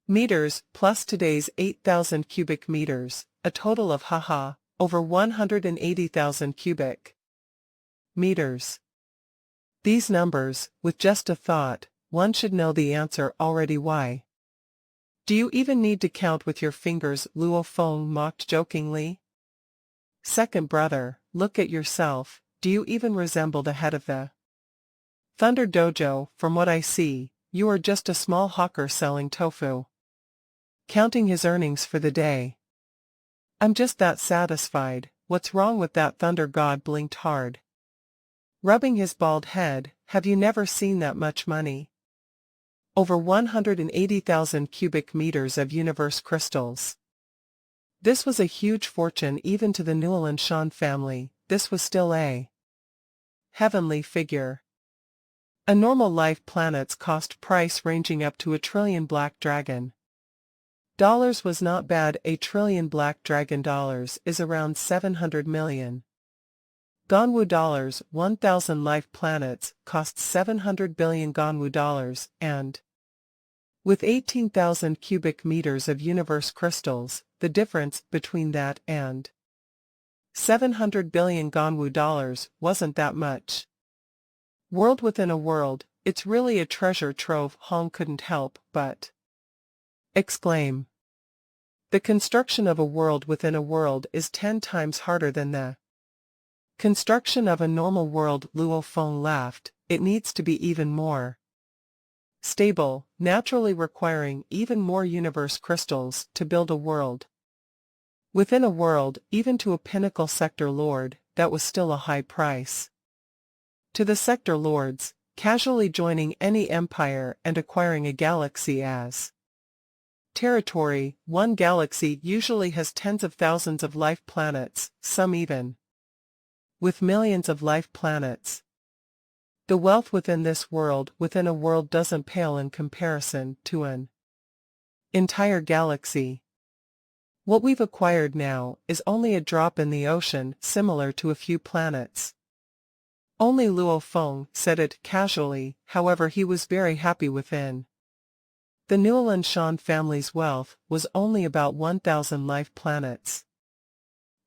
meters, plus today's 8,000 cubic meters, a total of over 180,000 cubic meters. These numbers, with just a thought, one should know the answer already. Why do you even need to count with your fingers? Luo Feng mocked jokingly. Second brother, look at yourself. Do you even resemble the head of the Thunder Dojo? From what I see, you are just a small hawker selling tofu, counting his earnings for the day. I'm just that satisfied. What's wrong with that? Thunder God blinked hard, rubbing his bald head. Have you never seen that much money? Over 180,000 cubic meters of universe crystals. This was a huge fortune even to the Newland Shan family. This was still a heavenly figure. A normal life planet's cost price ranging up to $1 trillion black dragon dollars was not bad. $1 trillion black dragon dollars is around 700 million. Ganwu dollars. 1,000 life planets cost 700 billion Ganwu dollars, and with 18,000 cubic meters of universe crystals, the difference between that and 700 billion Ganwu dollars wasn't that much. World within a world, it's really a treasure trove. Hong couldn't help but exclaim. The construction of a world within a world is 10 times harder than the construction of a normal world. Luo Feng laughed. It needs to be even more stable, naturally requiring even more universe crystals to build a world within a world. Even to a pinnacle sector lord, that was still a high price. To the sector lords, casually joining any empire and acquiring a galaxy as territory, one galaxy usually has tens of thousands of life planets, some even with millions of life planets. The wealth within this world within a world doesn't pale in comparison to an entire galaxy. What we've acquired now is only a drop in the ocean, similar to a few planets. Only Luo Feng said it casually. However, he was very happy. Within the Newland Shan family's wealth was only about 1,000 life planets.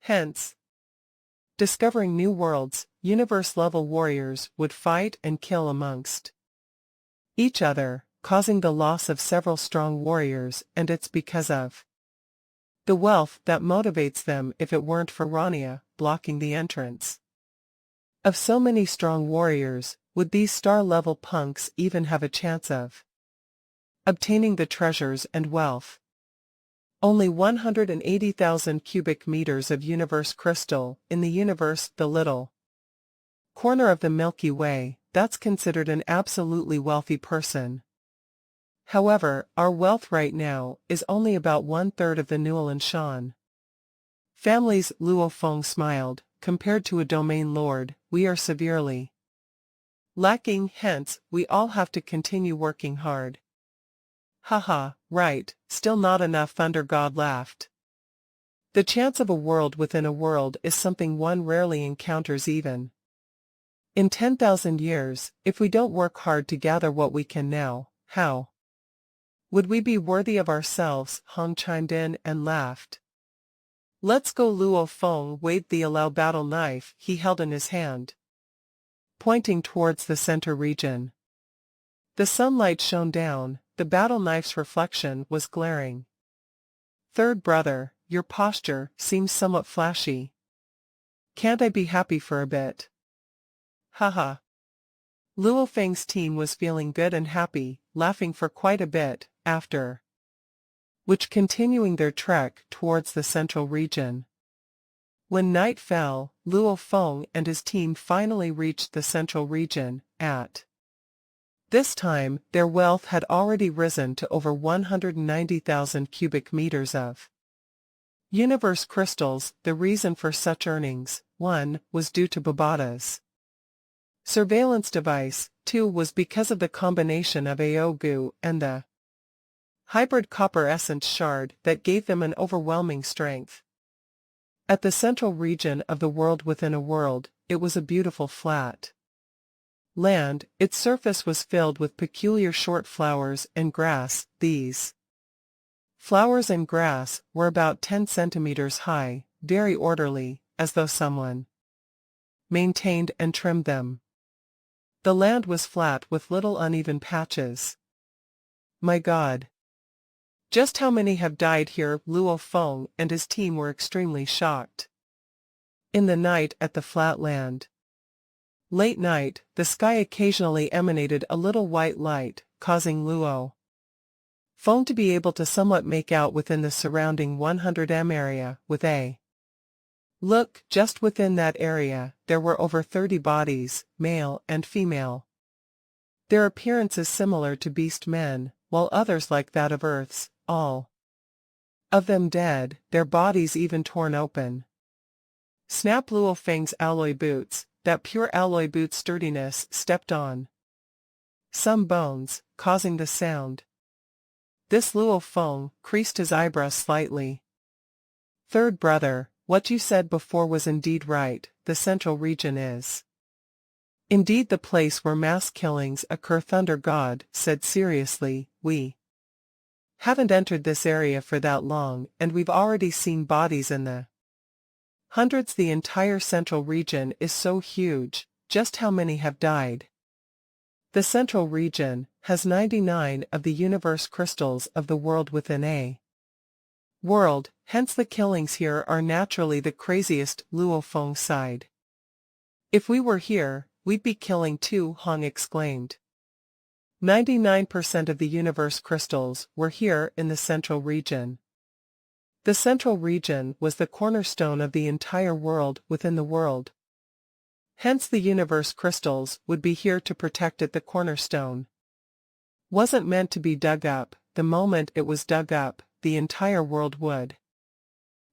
Hence, discovering new worlds, universe-level warriors would fight and kill amongst each other, causing the loss of several strong warriors, and it's because of The wealth that motivates them if it weren't for Rania blocking the entrance. Of so many strong warriors, would these star-level punks even have a chance of obtaining the treasures and wealth? Only 180,000 cubic meters of universe crystal in the universe, the little corner of the Milky Way, that's considered an absolutely wealthy person. However, our wealth right now is only about 1/3 of the Newell Shan family's. Luo Feng smiled. Compared to a domain lord, we are severely lacking, hence, we all have to continue working hard. Haha, right, still not enough, Thunder God laughed. The chance of a world within a world is something one rarely encounters even in 10,000 years. If we don't work hard to gather what we can now, how would we be worthy of ourselves? Hong chimed in and laughed. Let's go. Luo Feng waved the allow battle knife he held in his hand, pointing towards the center region. The sunlight shone down, the battle knife's reflection was glaring. Third brother, your posture seems somewhat flashy. Can't I be happy for a bit? Haha. Luo Feng's team was feeling good and happy, laughing for quite a bit, after which continuing their trek towards the central region. When night fell, Luo Feng and his team finally reached the central region. At this time, their wealth had already risen to over 190,000 cubic meters of universe crystals. The reason for such earnings, 1, was due to Babada's surveillance device, 2 was because of the combination of Aogu and the hybrid copper essence shard that gave them an overwhelming strength. At the central region of the world within a world, it was a beautiful flat land. Its surface was filled with peculiar short flowers and grass. These flowers and grass were about 10 centimeters high, very orderly, as though someone maintained and trimmed them. The land was flat with little uneven patches. My God! Just how many have died here? Luo Feng and his team were extremely shocked. In the night at the flat land. Late night, the sky occasionally emanated a little white light, causing Luo Feng to be able to somewhat make out within the surrounding 100 m area with a look. Just within that area, there were over 30 bodies, male and female. Their appearance is similar to beast men, while others like that of Earth's, all of them dead, their bodies even torn open. Snap! Luo Feng's alloy boots, that pure alloy boot sturdiness, stepped on some bones, causing the sound. This Luo Feng creased his eyebrows slightly. Third brother, what you said before was indeed right. The central region is indeed the place where mass killings occur. Thunder God said seriously, we haven't entered this area for that long, and we've already seen bodies in the hundreds. The entire central region is so huge. Just how many have died? The central region has 99 of the universe crystals of the world within a world, hence the killings here are naturally the craziest. Luo Feng sighed. If we were here, we'd be killing too, Hong exclaimed. 99% of the universe crystals were here in the central region. The central region was the cornerstone of the entire world within the world. Hence the universe crystals would be here to protect it. The cornerstone wasn't meant to be dug up. The moment it was dug up, the entire world would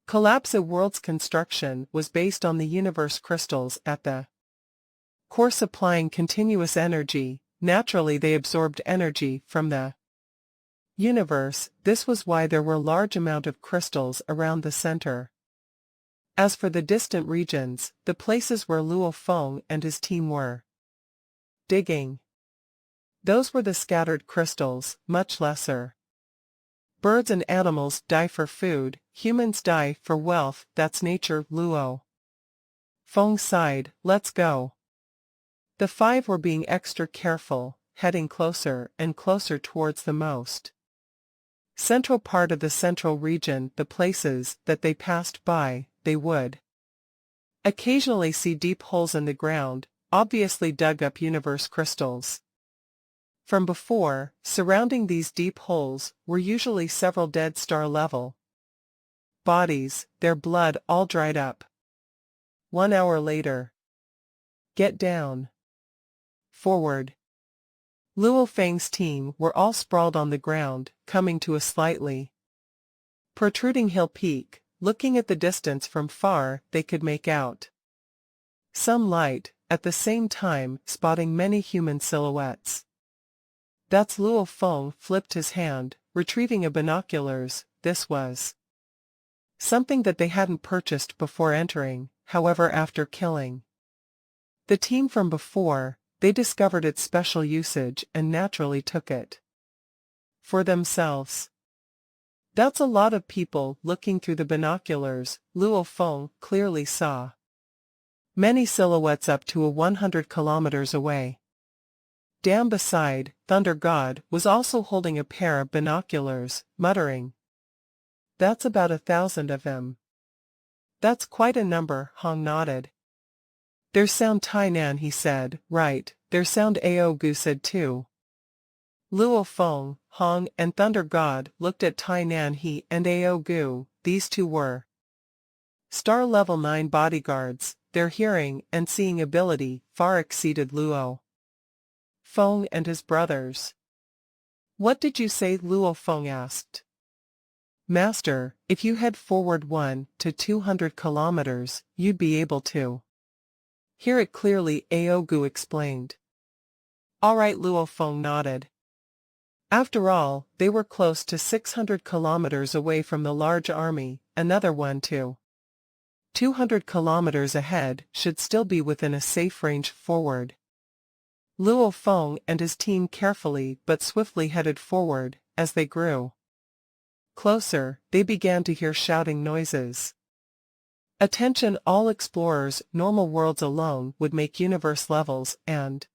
collapse. A world's construction was based on the universe crystals at the core, supplying continuous energy. Naturally, they absorbed energy from the universe. This was why there were large amount of crystals around the center. As for the distant regions, the places where Luo Feng and his team were digging, those were the scattered crystals, much lesser. Birds and animals die for food, humans die for wealth. That's nature. Luo Feng sighed. Let's go. The 5 were being extra careful, heading closer and closer towards the most Central part of the central region, the places that they passed by, they would occasionally see deep holes in the ground, obviously dug up universe crystals. From before, surrounding these deep holes, were usually several dead star-level bodies, their blood all dried up. 1 hour later. Get down. Forward. Luo Feng's team were all sprawled on the ground, coming to a slightly protruding hill peak. Looking at the distance from far, they could make out some light, at the same time spotting many human silhouettes. That's Luo Feng flipped his hand, retrieving a binoculars. This was something that they hadn't purchased before entering, however after killing the team from before, they discovered its special usage and naturally took it for themselves. That's a lot of people. Looking through the binoculars, Luo Feng clearly saw many silhouettes up to 100 kilometers away. Down beside, Thunder God was also holding a pair of binoculars, muttering, "That's about 1,000 of them." "That's quite a number," Hong nodded. "There's sound Tainan," he said. "Right, there's sound Ao Gu said too." Luo Feng, Hong, and Thunder God looked at Tainan. He and Ao Gu, these two were Star Level 9 bodyguards. Their hearing and seeing ability far exceeded Luo Feng and his brothers. "What did you say?" Luo Feng asked. "Master, if you head forward 1 to 200 kilometers, you'd be able to hear it clearly," Ao Gu explained. "All right," Luo Feng nodded. After all, they were close to 600 kilometers away from the large army. Another 1 to 200 kilometers ahead should still be within a safe range forward. Luo Feng and his team carefully but swiftly headed forward. As they grew closer, they began to hear shouting noises. Attention all explorers, normal worlds alone would make universe levels and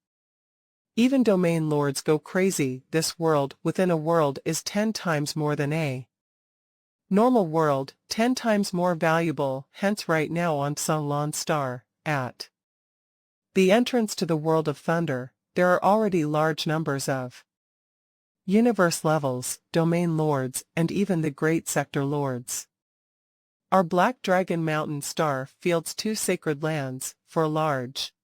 even domain lords go crazy. This world within a world is 10 times more than a normal world, 10 times more valuable. Hence right now on Songlan Star, at the entrance to the world of Thunder, there are already large numbers of universe levels, domain lords, and even the great sector lords. Our Black Dragon Mountain Star fields 2 sacred lands, for large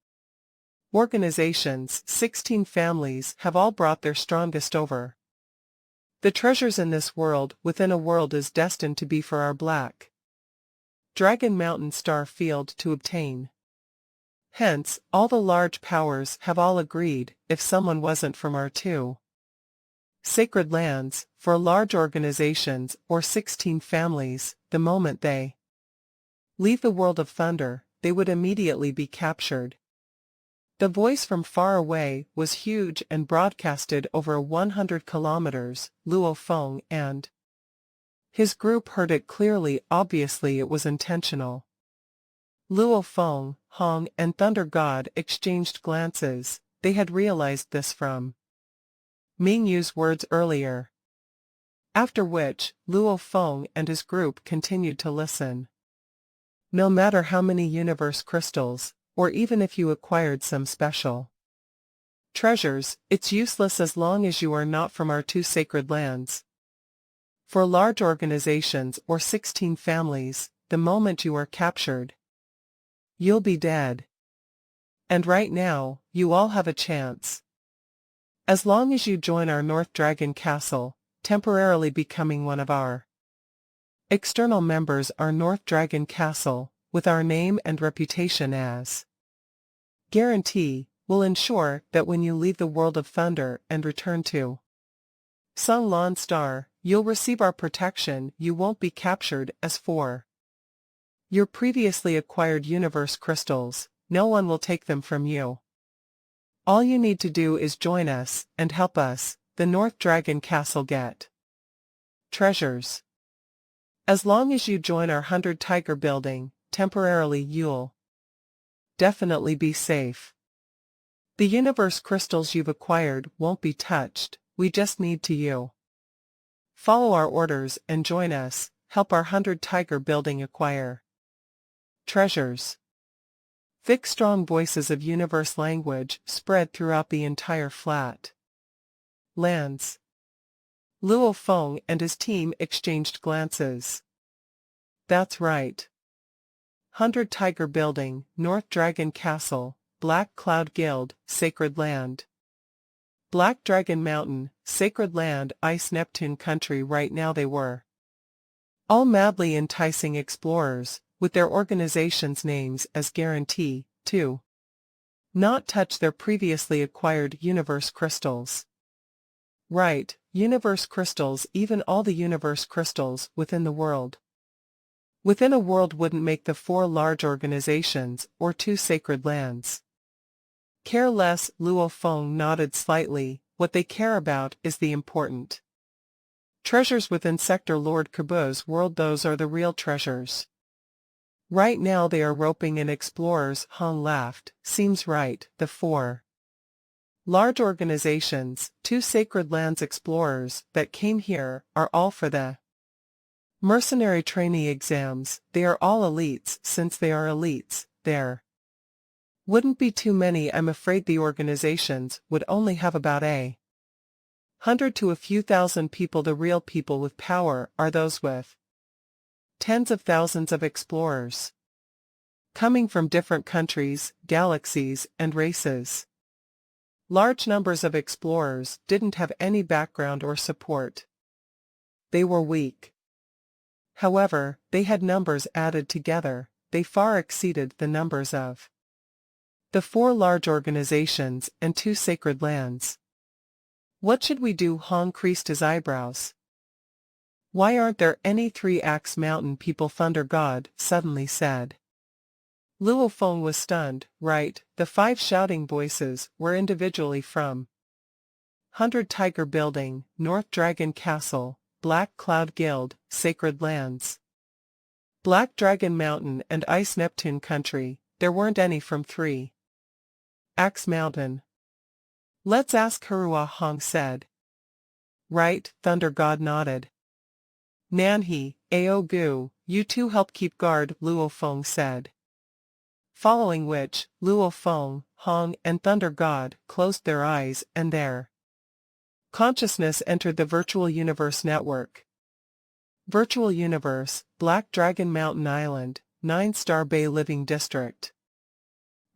organizations. 16 families have all brought their strongest over. The treasures in this world within a world is destined to be for our Black Dragon Mountain Star field to obtain. Hence, all the large powers have all agreed, if someone wasn't from our 2 sacred lands, for large organizations or 16 families, the moment they leave the world of Thunder, they would immediately be captured. The voice from far away was huge and broadcasted over 100 kilometers. Luo Feng and his group heard it clearly. Obviously it was intentional. Luo Feng, Hong, and Thunder God exchanged glances. They had realized this from Ming Yu's words earlier. After which, Luo Feng and his group continued to listen. No matter how many universe crystals, or even if you acquired some special treasures, it's useless as long as you are not from our 2 sacred lands. For large organizations or 16 families, the moment you are captured, you'll be dead. And right now, you all have a chance. As long as you join our North Dragon Castle, temporarily becoming one of our external members, our North Dragon Castle, with our name and reputation as guarantee, will ensure that when you leave the world of Thunder and return to Songlan Star, you'll receive our protection. You won't be captured. As for your previously acquired universe crystals, no one will take them from you. All you need to do is join us and help us, the North Dragon Castle, get treasures. As long as you join our 100 Tiger building, temporarily you'll definitely be safe. The universe crystals you've acquired won't be touched. We just need to you Follow our orders and join us, help our 100 tiger building acquire treasures. Thick strong voices of universe language spread throughout the entire flat lands. Luo Feng and his team exchanged glances. That's right. 100 tiger building, North Dragon Castle, Black Cloud Guild, Sacred Land. Black Dragon Mountain, Sacred Land, Ice Neptune Country. Right now they were all madly enticing explorers, with their organizations' names as guarantee, to not touch their previously acquired universe crystals. Right, universe crystals, even all the universe crystals within the world. Within a world wouldn't make the 4 large organizations or 2 sacred lands. Care less, Luo Feng nodded slightly. What they care about is the important treasures within Sector Lord Kabu's world. Those are the real treasures. Right now they are roping in explorers. Hong laughed. Seems right, the 4 large organizations, 2 sacred lands explorers that came here, are all for the mercenary trainee exams. They are all elites. Since they are elites, there wouldn't be too many. I'm afraid the organizations would only have about 100 to a few thousand people. The real people with power are those with tens of thousands of explorers, coming from different countries, galaxies, and races. Large numbers of explorers didn't have any background or support. They were weak. However, they had numbers added together. They far exceeded the numbers of the 4 large organizations and 2 sacred lands. What should we do? Hong creased his eyebrows. Why aren't there any 3 Axe Mountain people? Thunder God suddenly said. Luo Feng was stunned. Right, the 5 shouting voices were individually from 100 tiger building, North Dragon Castle, Black Cloud Guild, Sacred Lands, Black Dragon Mountain and Ice Neptune Country. There weren't any from 3 Axe Mountain. Let's ask Harua, Hong said. Right, Thunder God nodded. Nanhe, Ao Gu, you 2 help keep guard, Luo Feng said. Following which, Luo Feng, Hong and Thunder God closed their eyes and their consciousness entered the virtual universe network. Virtual universe, Black Dragon Mountain Island, 9-star Bay Living District.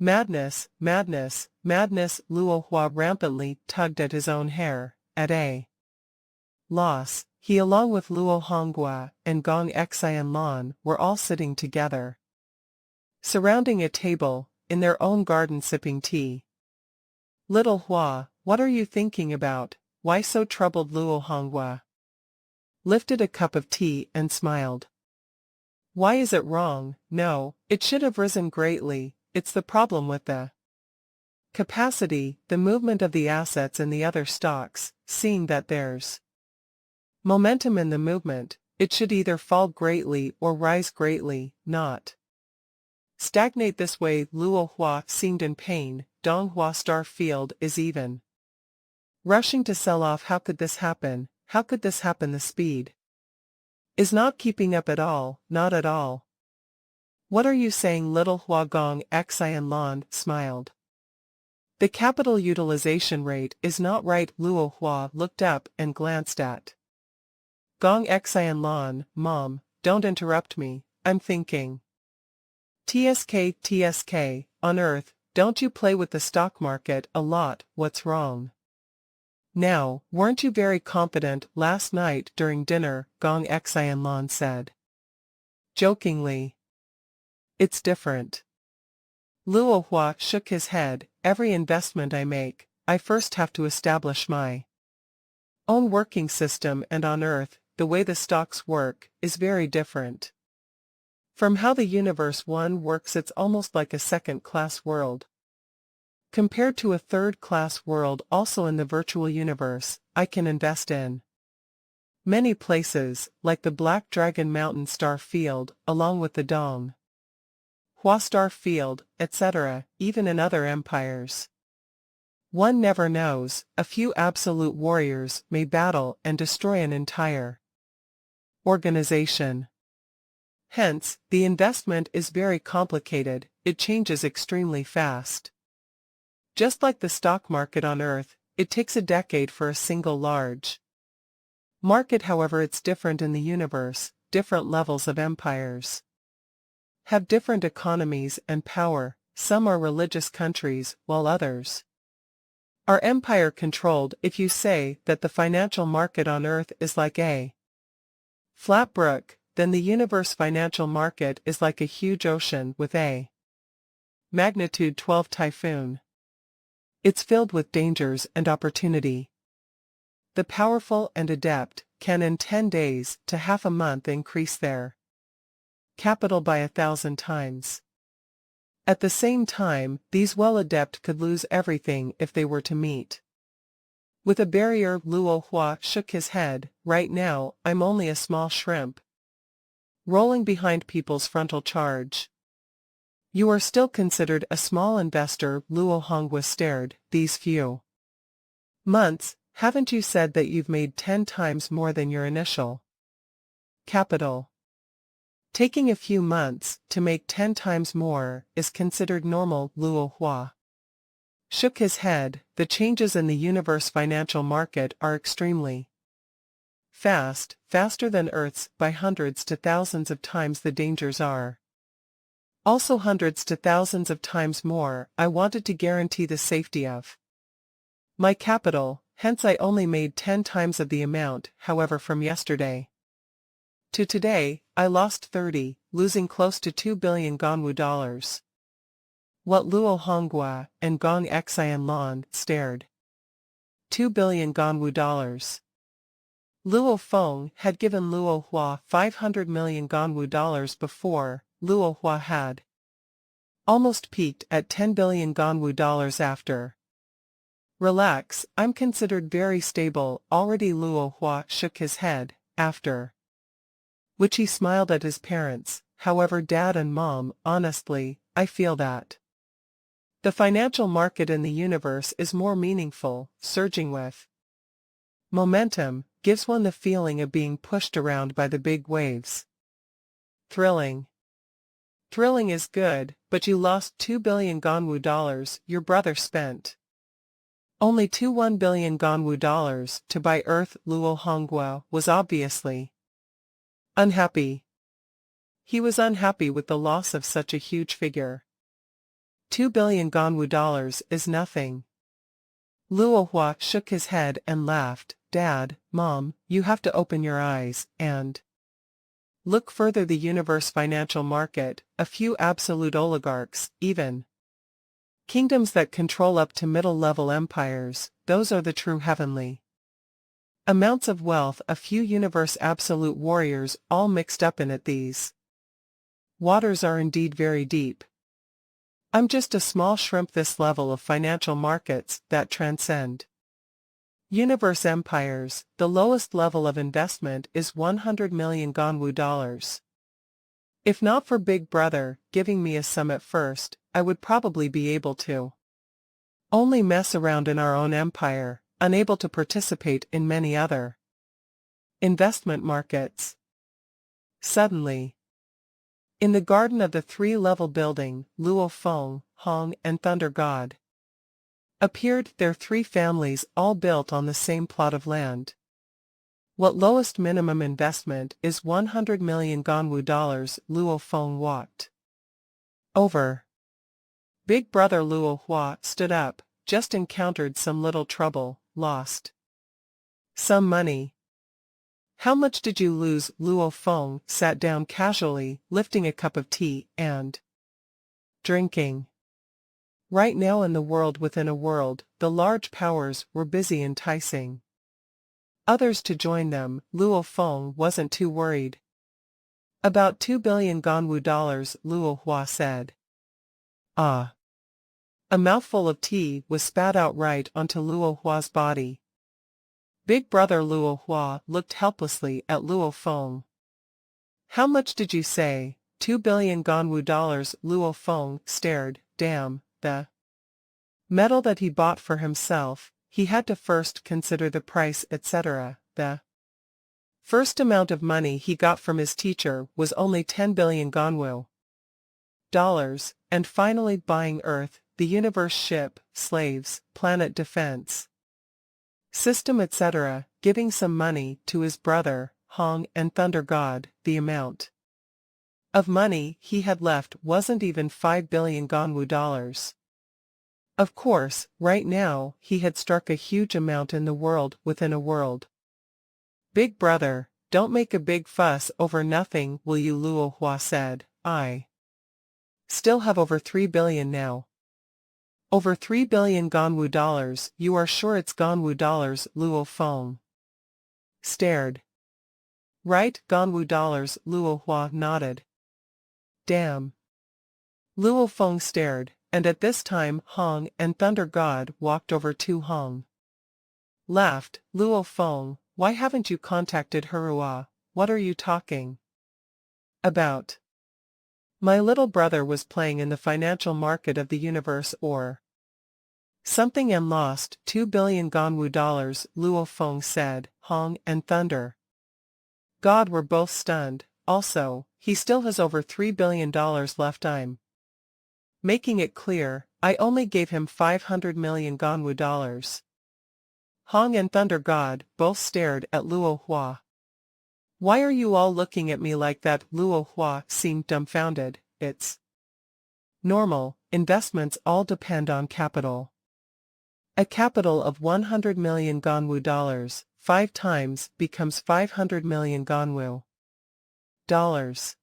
Madness, madness, madness. Luo Hua rampantly tugged at his own hair, at a loss. He along with Luo Honghua and Gong Xian Lan were all sitting together, surrounding a table, in their own garden sipping tea. Little Hua, what are you thinking about? Why so troubled? Luo Honghua lifted a cup of tea and smiled. Why is it wrong? No, it should have risen greatly. It's the problem with the capacity, the movement of the assets in the other stocks. Seeing that there's momentum in the movement, it should either fall greatly or rise greatly, not stagnate this way. Luo Hua seemed in pain. Donghua Star Field is even rushing to sell off. How could this happen? How could this happen? The speed is not keeping up at all, not at all. What are you saying? Little Hua? Gong Xian Lan smiled. The capital utilization rate is not right. Luo Hua looked up and glanced at Gong Xian Lan. Mom, don't interrupt me, I'm thinking. TSK, on Earth, don't you play with the stock market a lot? What's wrong? Now, weren't you very confident last night during dinner? Gong Xian Lan said jokingly. It's different. Luo Hua shook his head. Every investment I make, I first have to establish my own working system, and on Earth, the way the stocks work is very different from how the Universe One works. It's almost like a second-class world compared to a third-class world. Also in the virtual universe, I can invest in many places, like the Black Dragon Mountain Star Field, along with the Dong Hua Star Field, etc., even in other empires. One never knows, a few absolute warriors may battle and destroy an entire organization. Hence, the investment is very complicated, it changes extremely fast. Just like the stock market on Earth, it takes a decade for a single large market. However, it's different in the universe. Different levels of empires have different economies and power. Some are religious countries, while others are empire-controlled. If you say that the financial market on Earth is like a flat brook, then the universe financial market is like a huge ocean with a magnitude 12 typhoon. It's filled with dangers and opportunity. The powerful and adept can in 10 days to half a month increase their capital by 1,000 times. At the same time, these well-adept could lose everything if they were to meet with a barrier. Luo Hua shook his head. Right now, I'm only a small shrimp rolling behind people's frontal charge. You are still considered a small investor. Luo Hongwa stared. These few months, haven't you said that you've made 10 times more than your initial capital? Taking a few months to make 10 times more is considered normal. Luo Hua shook his head. The changes in the universe financial market are extremely fast, faster than Earth's by hundreds to thousands of times. The dangers are also hundreds to thousands of times more. I wanted to guarantee the safety of my capital, hence I only made 10 times of the amount. However, from yesterday to today, I lost 30, losing close to 2 billion Gongwu dollars. What? Luo Hongwa and Gong Xianlong stared. 2 billion Gongwu dollars. Luo Feng had given Luo Hua 500 million Gongwu dollars before. Luo Hua had almost peaked at 10 billion Gongwu dollars after. Relax, I'm considered very stable already. Luo Hua shook his head, after which he smiled at his parents. However, Dad and Mom, honestly, I feel that the financial market in the universe is more meaningful, surging with momentum, gives one the feeling of being pushed around by the big waves. Thrilling. Thrilling is good, but you lost 2 billion Gongwu dollars. Your brother spent only 1 billion Gongwu dollars to buy Earth. Luo Hongwa was obviously unhappy. He was unhappy with the loss of such a huge figure. 2 billion Gongwu dollars is nothing. Luo Hua shook his head and laughed. Dad, Mom, you have to open your eyes and look further. The universe financial market, a few absolute oligarchs, even kingdoms that control up to middle-level empires, those are the true heavenly amounts of wealth. A few universe absolute warriors all mixed up in it. These waters are indeed very deep. I'm just a small shrimp. This level of financial markets that transcend universe empires, the lowest level of investment is 100 million Gongwu dollars. If not for Big Brother giving me a sum at first, I would probably be able to only mess around in our own empire, unable to participate in many other investment markets. Suddenly, in the garden of the 3-level building, Luo Feng, Hong, and Thunder God appeared. Their 3 families all built on the same plot of land. What lowest minimum investment is 100 million Gongwu dollars. Luo Feng walked over. Big Brother Luo Hua stood up. Just encountered some little trouble, lost some money. How much did you lose? Luo Feng sat down casually, lifting a cup of tea and drinking. Right now in the world within a world, the large powers were busy enticing others to join them. Luo Feng wasn't too worried. About 2 billion Gongwu dollars, Luo Hua said. Ah. A mouthful of tea was spat out right onto Luo Hua's body. Big Brother Luo Hua looked helplessly at Luo Feng. How much did you say? 2 billion Gongwu dollars. Luo Feng stared. Damn, the metal that he bought for himself, he had to first consider the price, etc. The first amount of money he got from his teacher was only 10 billion ganwu dollars, and finally buying Earth, the universe, ship, slaves, planet defense system, etc., giving some money to his brother, Hong and Thunder God. The amount of money he had left wasn't even 5 billion ganwu dollars. Of course, right now, he had struck a huge amount in the world within a world. Big brother, don't make a big fuss over nothing, will you? Luo Hua said. I still have over 3 billion now. Over 3 billion ganwu dollars, you are sure it's ganwu dollars? Luo Feng stared. Right, ganwu dollars, Luo Hua nodded. Damn. Luo Feng stared, and at this time Hong and Thunder God walked over to Hong. Laughed. Luo Feng, why haven't you contacted Hurua? What are you talking about? My little brother was playing in the financial market of the universe or something and lost 2 billion ganwu dollars, Luo Feng said. Hong and Thunder God were both stunned. Also, he still has over $3 billion left. I'm making it clear, I only gave him 500 million ganwu dollars. Hong and Thunder God both stared at Luo Hua. Why are you all looking at me like that? Luo Hua seemed dumbfounded. It's normal, investments all depend on capital. A capital of 100 million ganwu dollars, 5 times, becomes 500 million ganwu dollars.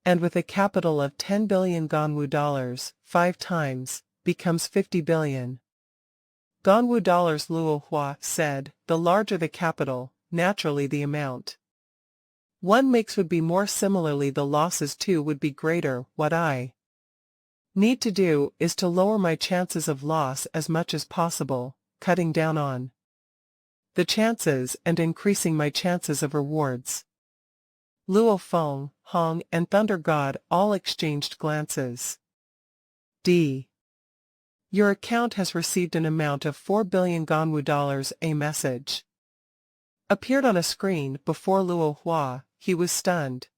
And with a capital of 10 billion ganwu dollars, 5 times, becomes 50 billion ganwu dollars. Luo Hua said, the larger the capital, naturally the amount one makes would be more. Similarly, the losses too would be greater. What I need to do is to lower my chances of loss as much as possible, cutting down on the chances and increasing my chances of rewards. Luo Feng, Hong and Thunder God all exchanged glances. D. Your account has received an amount of 4 billion ganwu dollars. A message appeared on a screen before Luo Hua. He was stunned.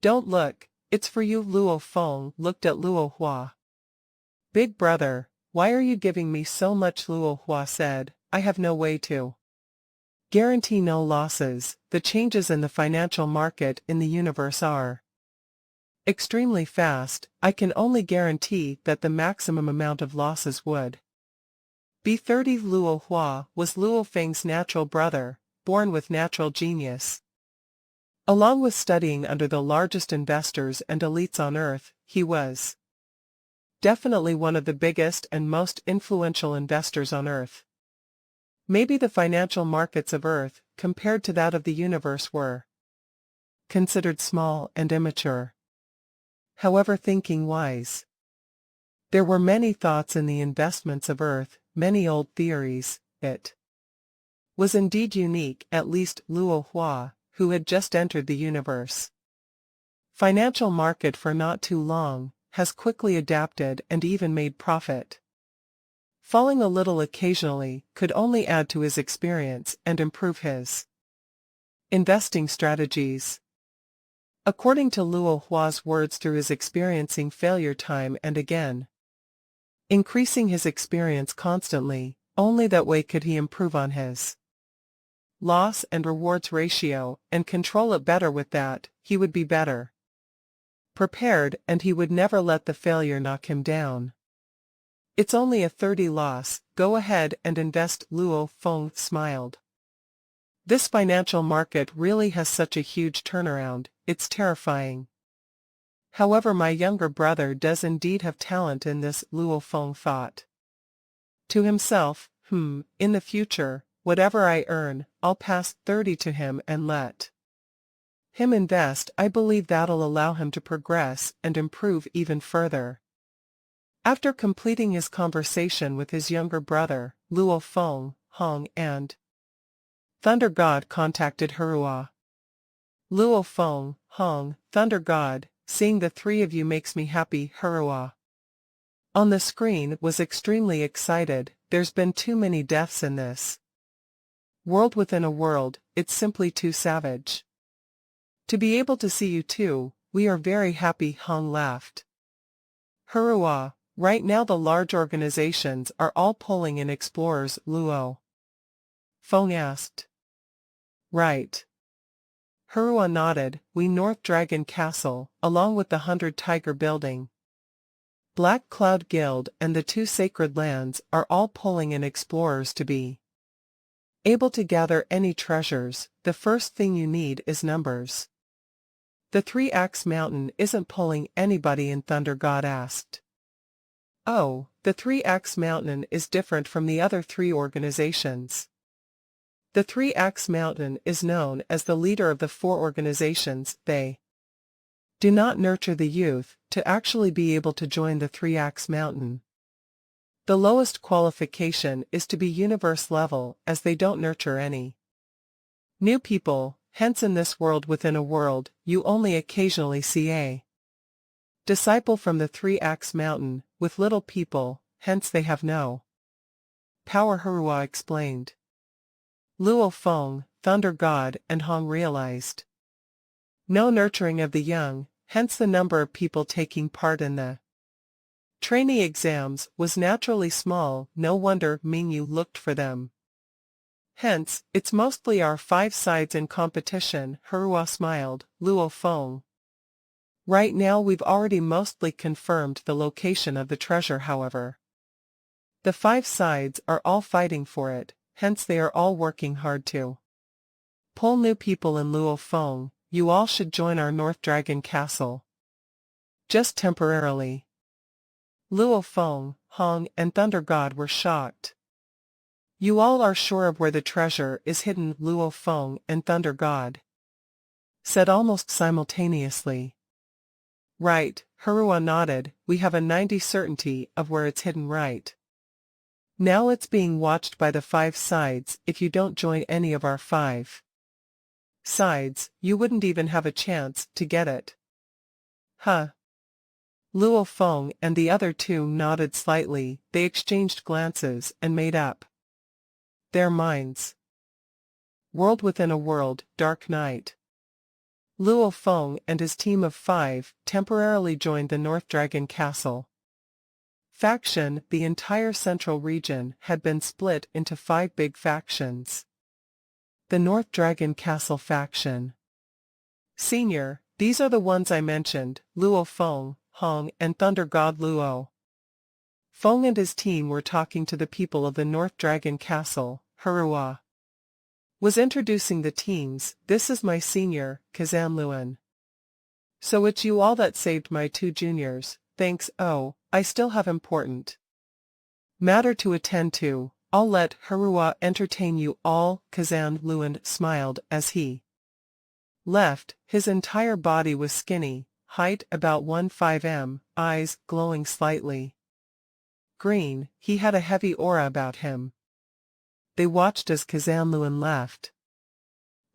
Don't look, it's for you. Luo Feng looked at Luo Hua. Big brother, why are you giving me so much? Luo Hua said, I have no way to guarantee no losses. The changes in the financial market in the universe are extremely fast. I can only guarantee that the maximum amount of losses would be 30. Luo Hua was Luo Feng's natural brother, born with natural genius. Along with studying under the largest investors and elites on Earth, he was definitely one of the biggest and most influential investors on Earth. Maybe the financial markets of Earth, compared to that of the universe, were considered small and immature. However, thinking wise, there were many thoughts in the investments of Earth, many old theories. It was indeed unique, at least Luo Hua, who had just entered the universe financial market for not too long, has quickly adapted and even made profit. Falling a little occasionally could only add to his experience and improve his investing strategies. According to Luo Hua's words, through his experiencing failure time and again, increasing his experience constantly, only that way could he improve on his loss and rewards ratio, and control it better. With that, he would be better prepared, and he would never let the failure knock him down. It's only a 30 loss, go ahead and invest. Luo Feng smiled. This financial market really has such a huge turnaround, it's terrifying. However, my younger brother does indeed have talent in this, Luo Feng thought to himself. In the future, whatever I earn, I'll pass 30 to him and let him invest. I believe that'll allow him to progress and improve even further. After completing his conversation with his younger brother, Luo Feng, Hong and Thunder God contacted Hurua. Luo Feng, Hong, Thunder God, seeing the three of you makes me happy. Hurua On the screen was extremely excited. There's been too many deaths in this world within a world, it's simply too savage. To be able to see you too, we are very happy, Hong laughed. Hurrah! Right now the large organizations are all pulling in explorers, Luo Feng asked. Right. Hurrah nodded. We North Dragon Castle, along with the 100 Tiger Building, Black Cloud Guild and the 2 Sacred Lands are all pulling in explorers to be able to gather any treasures. The first thing you need is numbers. The 3-Axe Mountain isn't pulling anybody in, Thunder God asked. Oh, the 3-Axe Mountain is different from the other 3 organizations. The 3-Axe Mountain is known as the leader of the 4 organizations. They do not nurture the youth to actually be able to join the 3-Axe Mountain. The lowest qualification is to be universe level, as they don't nurture any new people, hence in this world within a world, you only occasionally see a disciple from the 3-Axe Mountain, with little people, hence they have no power, Hurrah explained. Luo Feng, Thunder God and Hong realized no nurturing of the young, hence the number of people taking part in the trainee exams was naturally small. No wonder Mingyu looked for them. Hence, it's mostly our 5 sides in competition, Hurrah smiled. Luo Feng. Right now we've already mostly confirmed the location of the treasure, however. The 5 sides are all fighting for it, hence they are all working hard to pull new people in. Luo Feng, you all should join our North Dragon Castle. Just temporarily. Luo Feng, Hong and Thunder God were shocked. You all are sure of where the treasure is hidden? Luo Feng and Thunder God said almost simultaneously. Right, Hurrah nodded. We have a 90 certainty of where it's hidden. Right now it's being watched by the 5 sides. If you don't join any of our 5 sides, you wouldn't even have a chance to get it. Huh? Luo Feng and the other 2 nodded slightly. They exchanged glances and made up their minds. World within a world, Dark Night. Luo Feng and his team of 5 temporarily joined the North Dragon Castle faction. The entire central region had been split into 5 big factions. The North Dragon Castle faction Senior, these are the ones I mentioned, Luo Feng, Hong and Thunder God. Luo Feng and his team were talking to the people of the North Dragon Castle. Hurrah was introducing the teams. This is my senior, Kazan Luan. So it's you all that saved my 2 juniors, thanks. Oh, I still have important matter to attend to. I'll let Hurrah entertain you all. Kazan Luan smiled as he left. His entire body was skinny, height about 1.5 m, eyes glowing slightly green. He had a heavy aura about him. They watched as Kazan Luan left.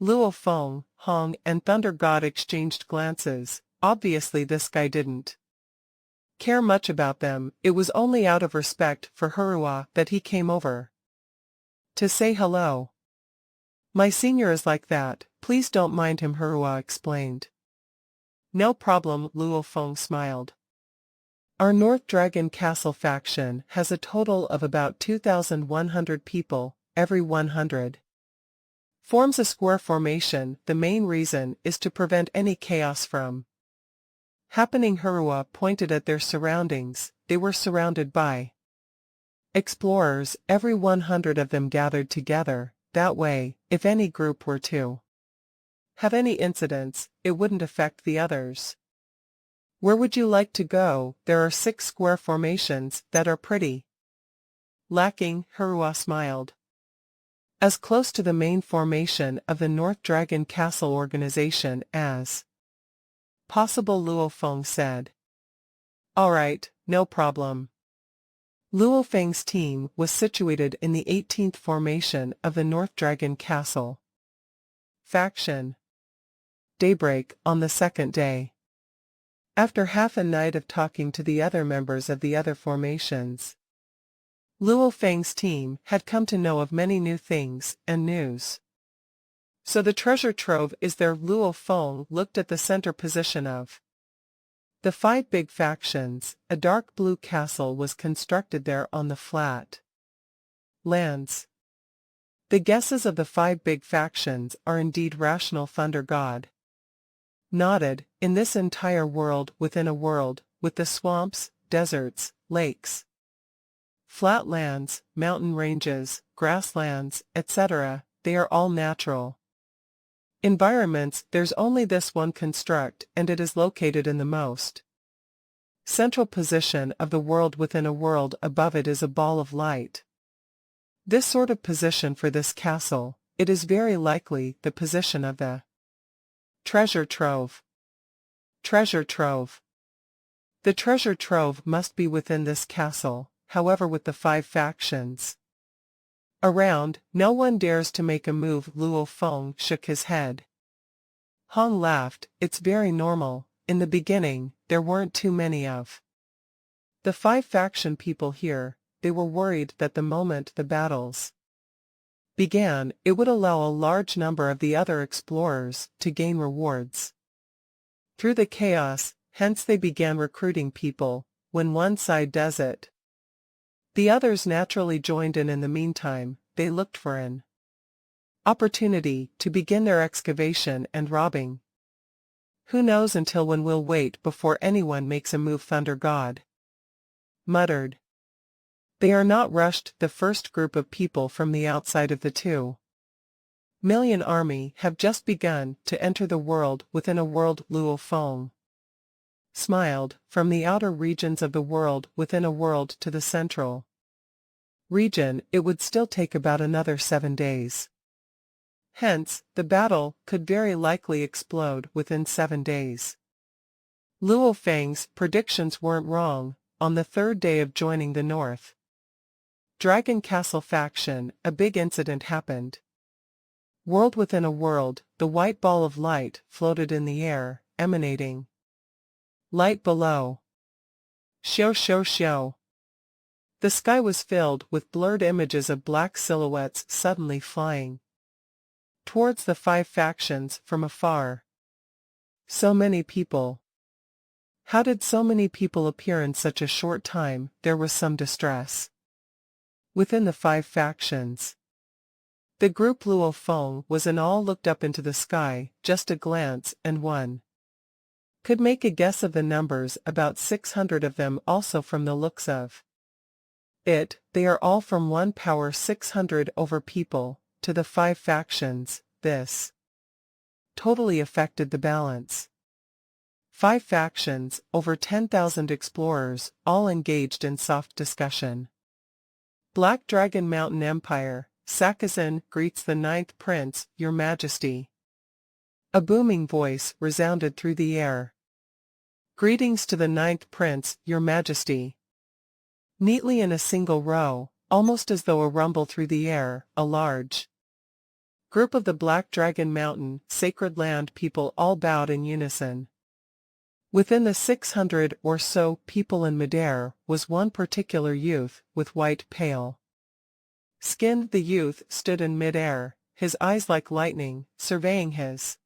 Luo Feng, Hong and Thunder God exchanged glances. Obviously this guy didn't care much about them. It was only out of respect for Hurrah that he came over to say hello. My senior is like that, please don't mind him, Hurrah explained. No problem, Luo Feng smiled. Our North Dragon Castle faction has a total of about 2,100 people. Every 100 forms a square formation. The main reason is to prevent any chaos from happening. Hurrah pointed at their surroundings. They were surrounded by explorers, every 100 of them gathered together. That way, if any group were to have any incidents, it wouldn't affect the others. Where would you like to go? There are 6 square formations that are pretty lacking. Hurrah smiled. As close to the main formation of the North Dragon Castle organization as possible, Luo Feng said. Alright, no problem. Luo Feng's team was situated in the 18th formation of the North Dragon Castle faction. Daybreak on the second day. After half a night of talking to the other members of the other formations, Luo Feng's team had come to know of many new things and news. So the treasure trove is there. Luo Feng looked at the center position of the 5 big factions. A dark blue castle was constructed there on the flat lands. The guesses of the 5 big factions are indeed rational. Thunder God nodded. In this entire world within a world, with the swamps, deserts, lakes, flat lands, mountain ranges, grasslands, etc., they are all natural environments. There's only this one construct, and it is located in the most central position of the world. Within a world above it is a ball of light. This sort of position for this castle, it is very likely the position of the treasure trove. Treasure trove. The treasure trove must be within this castle. However, with the 5 factions around, no one dares to make a move. Luo Feng shook his head. Hong laughed. It's very normal. In the beginning, there weren't too many of the 5 faction people here. They were worried that the moment the battles began, it would allow a large number of the other explorers to gain rewards through the chaos, hence they began recruiting people. When one side does it, the others naturally joined in. In the meantime, they looked for an opportunity to begin their excavation and robbing. Who knows until when? We'll wait before anyone makes a move. Thunder God muttered. They are not rushed. The first group of people from the outside of the 2 million army have just begun to enter the world within a world. Luo Feng smiled. From the outer regions of the world within a world to the central region, it would still take about another 7 days. Hence, the battle could very likely explode within 7 days. Luo Feng's predictions weren't wrong. On the 3rd day of joining the North Dragon Castle faction, a big incident happened. World within a world, the white ball of light floated in the air, emanating light below. Shio shio shio. The sky was filled with blurred images of black silhouettes suddenly flying towards the 5 factions from afar. So many people. How did so many people appear in such a short time? There was some distress within the 5 factions. The group Luo Feng was in all looked up into the sky. Just a glance and one could make a guess of the numbers. About 600 of them. Also from the looks of it, they are all from one power. 600 over people to the 5 factions. This totally affected the balance. 5 factions, over 10,000 explorers, all engaged in soft discussion. Black Dragon Mountain Empire, Sakazin greets the 9th Prince, Your Majesty. A booming voice resounded through the air. Greetings to the 9th Prince, Your Majesty. Neatly in a single row, almost as though a rumble through the air, a large group of the Black Dragon Mountain, sacred land people all bowed in unison. Within the 600 or so people in midair was one particular youth with white pale skin. The youth stood in midair, his eyes like lightning, surveying his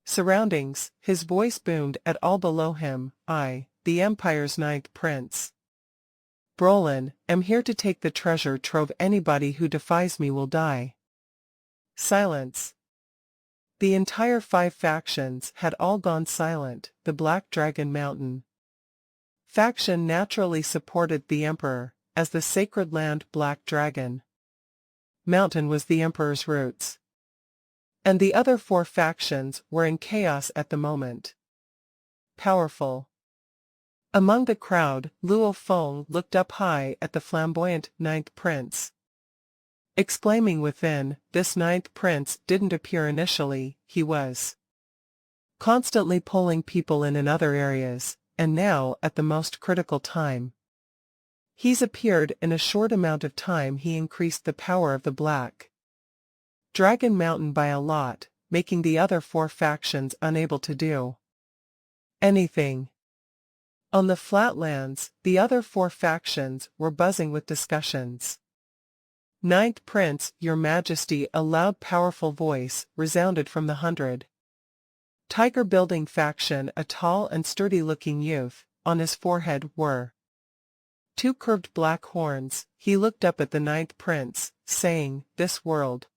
surroundings. His voice boomed at all below him. I, the Empire's 9th Prince Brolin, am here to take the treasure trove. Anybody who defies me will die. Silence. The entire 5 factions had all gone silent. The Black Dragon Mountain faction naturally supported the Emperor, as the sacred land Black Dragon Mountain was the Emperor's roots. And the other 4 factions were in chaos at the moment. Powerful. Among the crowd, Luo Feng looked up high at the flamboyant 9th Prince, exclaiming within, this 9th Prince didn't appear initially. He was constantly pulling people in other areas, and now, at the most critical time, he's appeared. In a short amount of time he increased the power of the Black Dragon Mountain by a lot, making the other 4 factions unable to do Anything. On the flatlands, the other four factions were buzzing with discussions. Ninth Prince, Your Majesty, a loud powerful voice resounded from the 100. Tiger Building faction, a tall and sturdy-looking youth, on his forehead were two curved black horns. He looked up at the Ninth Prince, saying, "This world.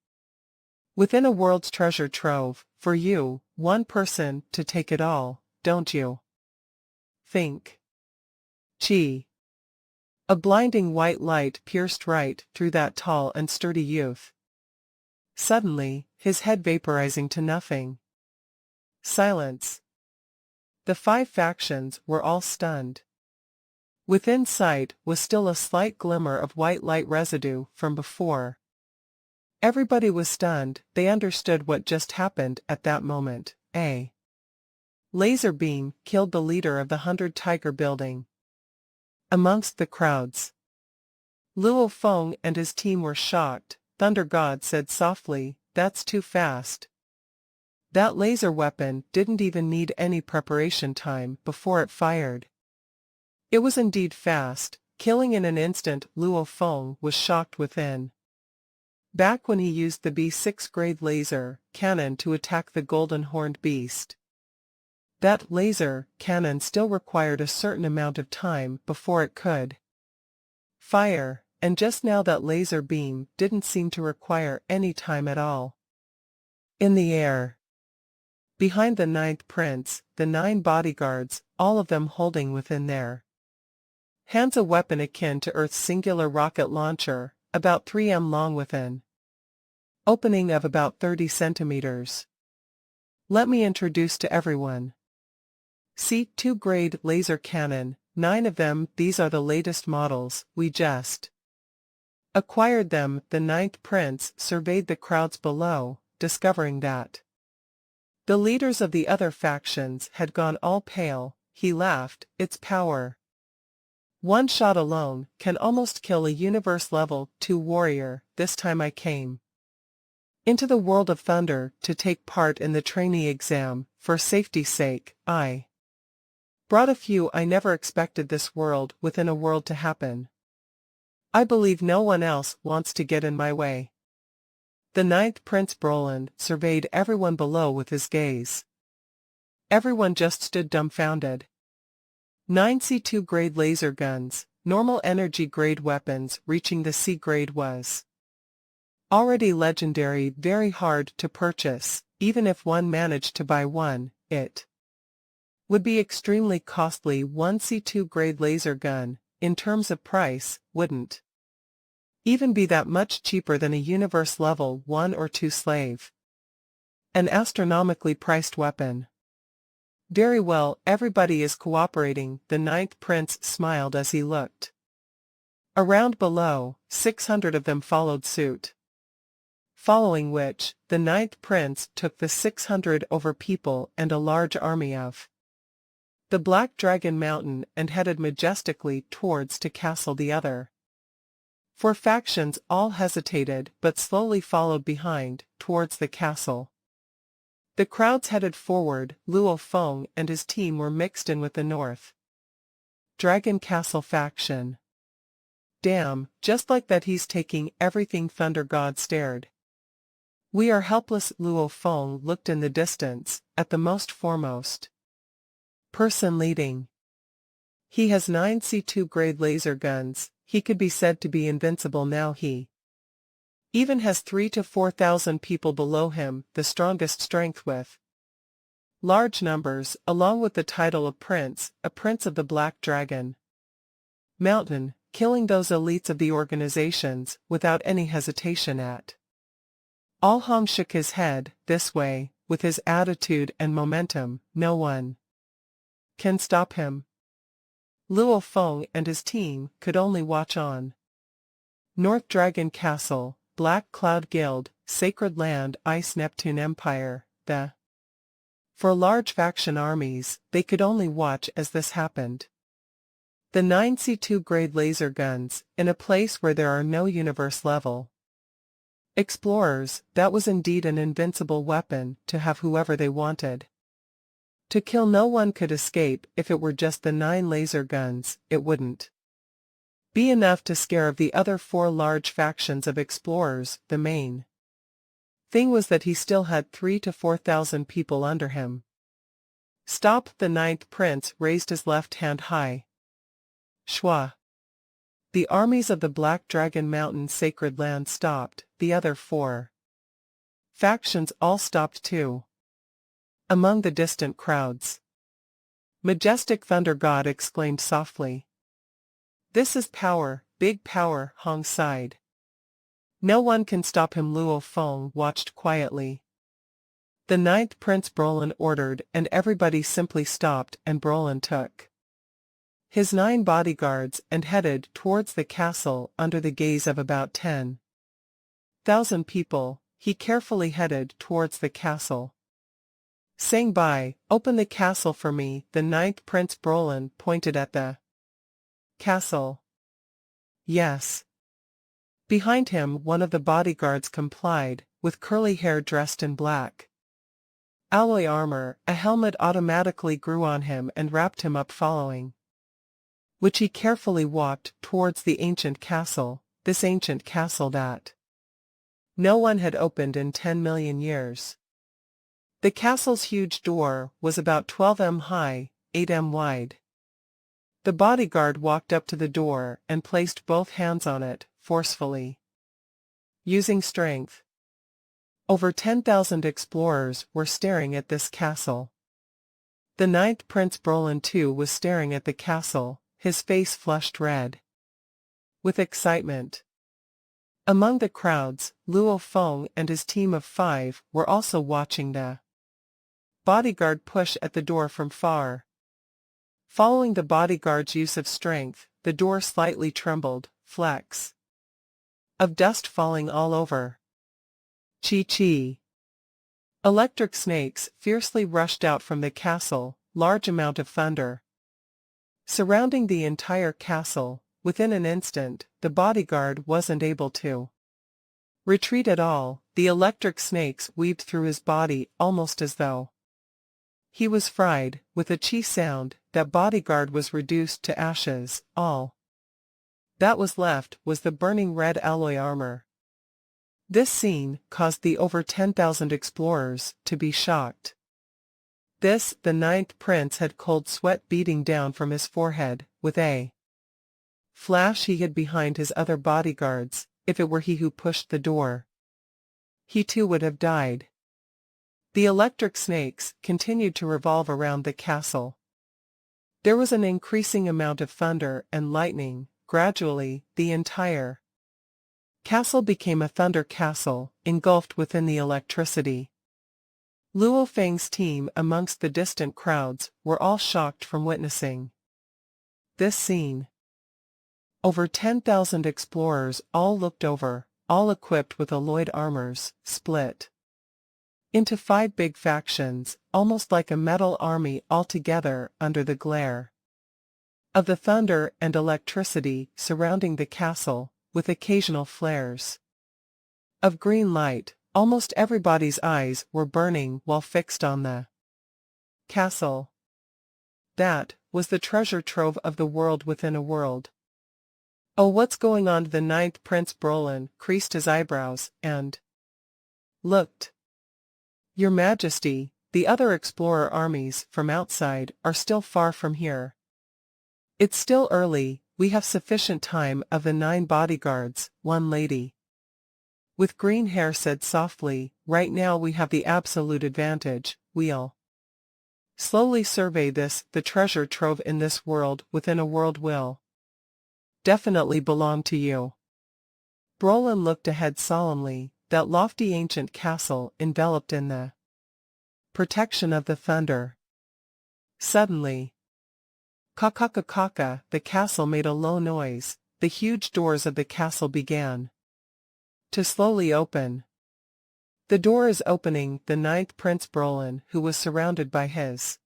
Within a world's treasure trove, for you, one person, to take it all, don't you think?" Gee. A blinding white light pierced right through that tall and sturdy youth. Suddenly, his head vaporizing to nothing. Silence. The five factions were all stunned. Within sight was still a slight glimmer of white light residue from before. Everybody was stunned. They understood what just happened at that moment. A laser beam killed the leader of the 100 Tiger Building. Amongst the crowds, Luo Feng and his team were shocked. Thunder God said softly, "That's too fast." That laser weapon didn't even need any preparation time before it fired. It was indeed fast, killing in an instant. Luo Feng was shocked within. Back when he used the B6 grade laser cannon to attack the golden horned beast, that laser cannon still required a certain amount of time before it could fire, and just now that laser beam didn't seem to require any time at all. In the air, behind the Ninth Prince, the 9 bodyguards, all of them holding within their hands a weapon akin to Earth's singular rocket launcher, about 3 m long with an opening of about 30 centimeters. Let me introduce to everyone. C2 grade laser cannon, 9 of them. These are the latest models. We just acquired them. The Ninth Prince surveyed the crowds below, discovering that the leaders of the other factions had gone all pale. He laughed. Its power. One shot alone can almost kill a Universe Level 2 warrior. This time I came into the world of thunder to take part in the trainee exam. For safety's sake, I brought a few. I never expected this world within a world to happen. I believe no one else wants to get in my way." The Ninth Prince Brolin surveyed everyone below with his gaze. Everyone just stood dumbfounded. 9 C2 grade laser guns, normal energy grade weapons reaching the C grade was already legendary, very hard to purchase. Even if one managed to buy one, it would be extremely costly. One C2 grade laser gun, in terms of price, wouldn't even be that much cheaper than a Universe Level 1 or 2 slave. An astronomically priced weapon. Very well, everybody is cooperating. The Ninth Prince smiled as he looked around below. 600 of them followed suit. Following which, the Ninth Prince took the 600 over people and a large army of the Black Dragon Mountain and headed majestically towards to castle the other. Four factions all hesitated but slowly followed behind, towards the castle. The crowds headed forward. Luo Feng and his team were mixed in with the North Dragon Castle faction. Damn, just like that he's taking everything. Thunder God stared. We are helpless. Luo Feng looked in the distance, at the most foremost person leading. He has 9 C2 grade laser guns. He could be said to be invincible now. He even has 3,000 to 4,000 people below him, the strongest strength with large numbers, along with the title of Prince, a Prince of the Black Dragon Mountain, killing those elites of the organizations without any hesitation at all. Hong shook his head. This way, with his attitude and momentum, no one can stop him. Luo Feng and his team could only watch on. North Dragon Castle, Black Cloud Guild, Sacred Land, Ice Neptune Empire, for large faction armies, they could only watch as this happened. The 9 C2 grade laser guns, in a place where there are no Universe Level explorers, that was indeed an invincible weapon to have. Whoever they wanted To kill no one could escape. If it were just the 9 laser guns, it wouldn't be enough to scare the other 4 large factions of explorers. The main thing was that he still had 3,000 to 4,000 people under him. Stop! The 9th prince raised his left hand high. Shwa! The armies of the Black Dragon Mountain Sacred Land stopped. The other 4 factions all stopped too. Among the distant crowds, Majestic Thunder God exclaimed softly. This is power, big power, Hong sighed. No one can stop him. Luo Feng watched quietly. The 9th Prince Brolin ordered, and everybody simply stopped, and Brolin took his 9 bodyguards and headed towards the castle. Under the gaze of about 10,000 people, he carefully headed towards the castle, saying, "Bye, open the castle for me." The 9th Prince Brolin pointed at the castle. Yes. Behind him one of the bodyguards complied, with curly hair dressed in black alloy armor. A helmet automatically grew on him and wrapped him up, following which he carefully walked towards the ancient castle, this ancient castle that no one had opened in 10 million years. The castle's huge door was about 12 m high, 8 m wide. The bodyguard walked up to the door and placed both hands on it, forcefully, using strength. Over 10,000 explorers were staring at this castle. The 9th Prince Brolin too was staring at the castle, his face flushed red with excitement. Among the crowds, Luo Feng and his team of 5 were also watching the bodyguard push at the door from far. Following the bodyguard's use of strength, the door slightly trembled, flecks of dust falling all over. Chi-chi. Electric snakes fiercely rushed out from the castle, large amount of thunder surrounding the entire castle. Within an instant, the bodyguard wasn't able to retreat at all. The electric snakes weaved through his body almost as though he was fried. With a chi sound, that bodyguard was reduced to ashes. All that was left was the burning red alloy armor. This scene caused the over 10,000 explorers to be shocked. The 9th prince had cold sweat beating down from his forehead. With a flash he hid behind his other bodyguards. If it were he who pushed the door, he too would have died. The electric snakes continued to revolve around the castle. There was an increasing amount of thunder and lightning. Gradually, the entire castle became a thunder castle, engulfed within the electricity. Luo Feng's team amongst the distant crowds were all shocked from witnessing this scene. Over 10,000 explorers all looked over, all equipped with alloyed armors, split into 5 big factions, almost like a metal army all together under the glare of the thunder and electricity surrounding the castle, with occasional flares of green light. Almost everybody's eyes were burning while fixed on the castle. That was the treasure trove of the world within a world. "Oh, what's going on?" The 9th Prince Brolin creased his eyebrows and looked. "Your Majesty, the other explorer armies from outside are still far from here. It's still early. We have sufficient time." Of the 9 bodyguards, one lady with green hair said softly, "Right now we have the absolute advantage. We'll slowly survey this. The treasure trove in this world within a world will definitely belong to you." Brolin looked ahead solemnly, that lofty ancient castle enveloped in the protection of the thunder. Suddenly, ka-ka-ka-ka-ka, the castle made a low noise. The huge doors of the castle began to slowly open. "The door is opening." The 9th Prince Brolin, who was surrounded by his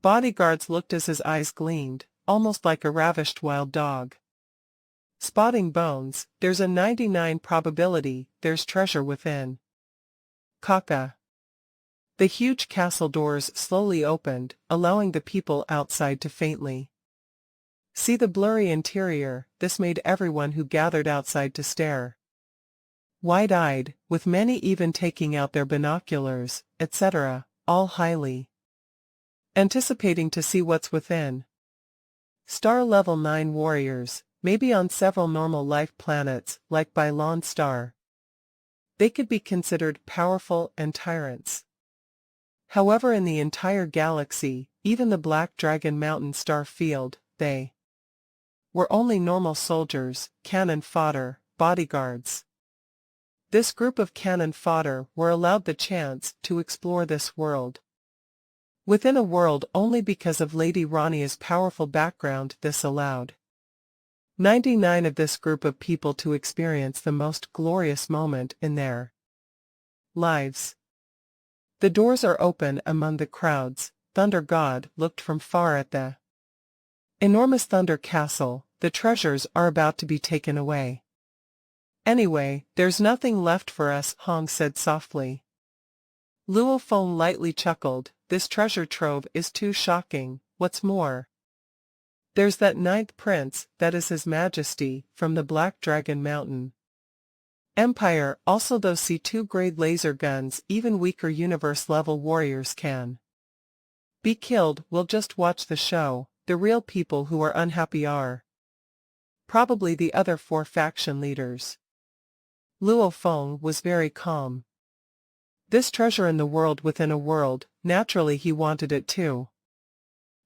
bodyguards, looked as his eyes gleamed, almost like a ravished wild dog spotting bones. "There's a 99 probability there's treasure within." Kaka. The huge castle doors slowly opened, allowing the people outside to faintly see the blurry interior. This made everyone who gathered outside to stare wide-eyed, with many even taking out their binoculars, etc., all highly anticipating to see what's within. Star Level 9 warriors, maybe on several normal life planets, like Bylon Star. They could be considered powerful and tyrants. However, in the entire galaxy, even the Black Dragon Mountain star field, they were only normal soldiers, cannon fodder, bodyguards. This group of cannon fodder were allowed the chance to explore this world within a world only because of Lady Rania's powerful background. This allowed 99 of this group of people to experience the most glorious moment in their lives. The doors are open among the crowds. Thunder God looked from far at the enormous Thunder Castle. The treasures are about to be taken away. Anyway, there's nothing left for us, Hong said softly. Luo Feng lightly chuckled. This treasure trove is too shocking. What's more, there's that 9th prince, that is His Majesty, from the Black Dragon Mountain Empire. Also those C2-grade laser guns. Even weaker universe-level warriors can be killed. We'll just watch the show. The real people who are unhappy are probably the other 4 faction leaders. Luo Feng was very calm. This treasure in the world within a world, naturally he wanted it too.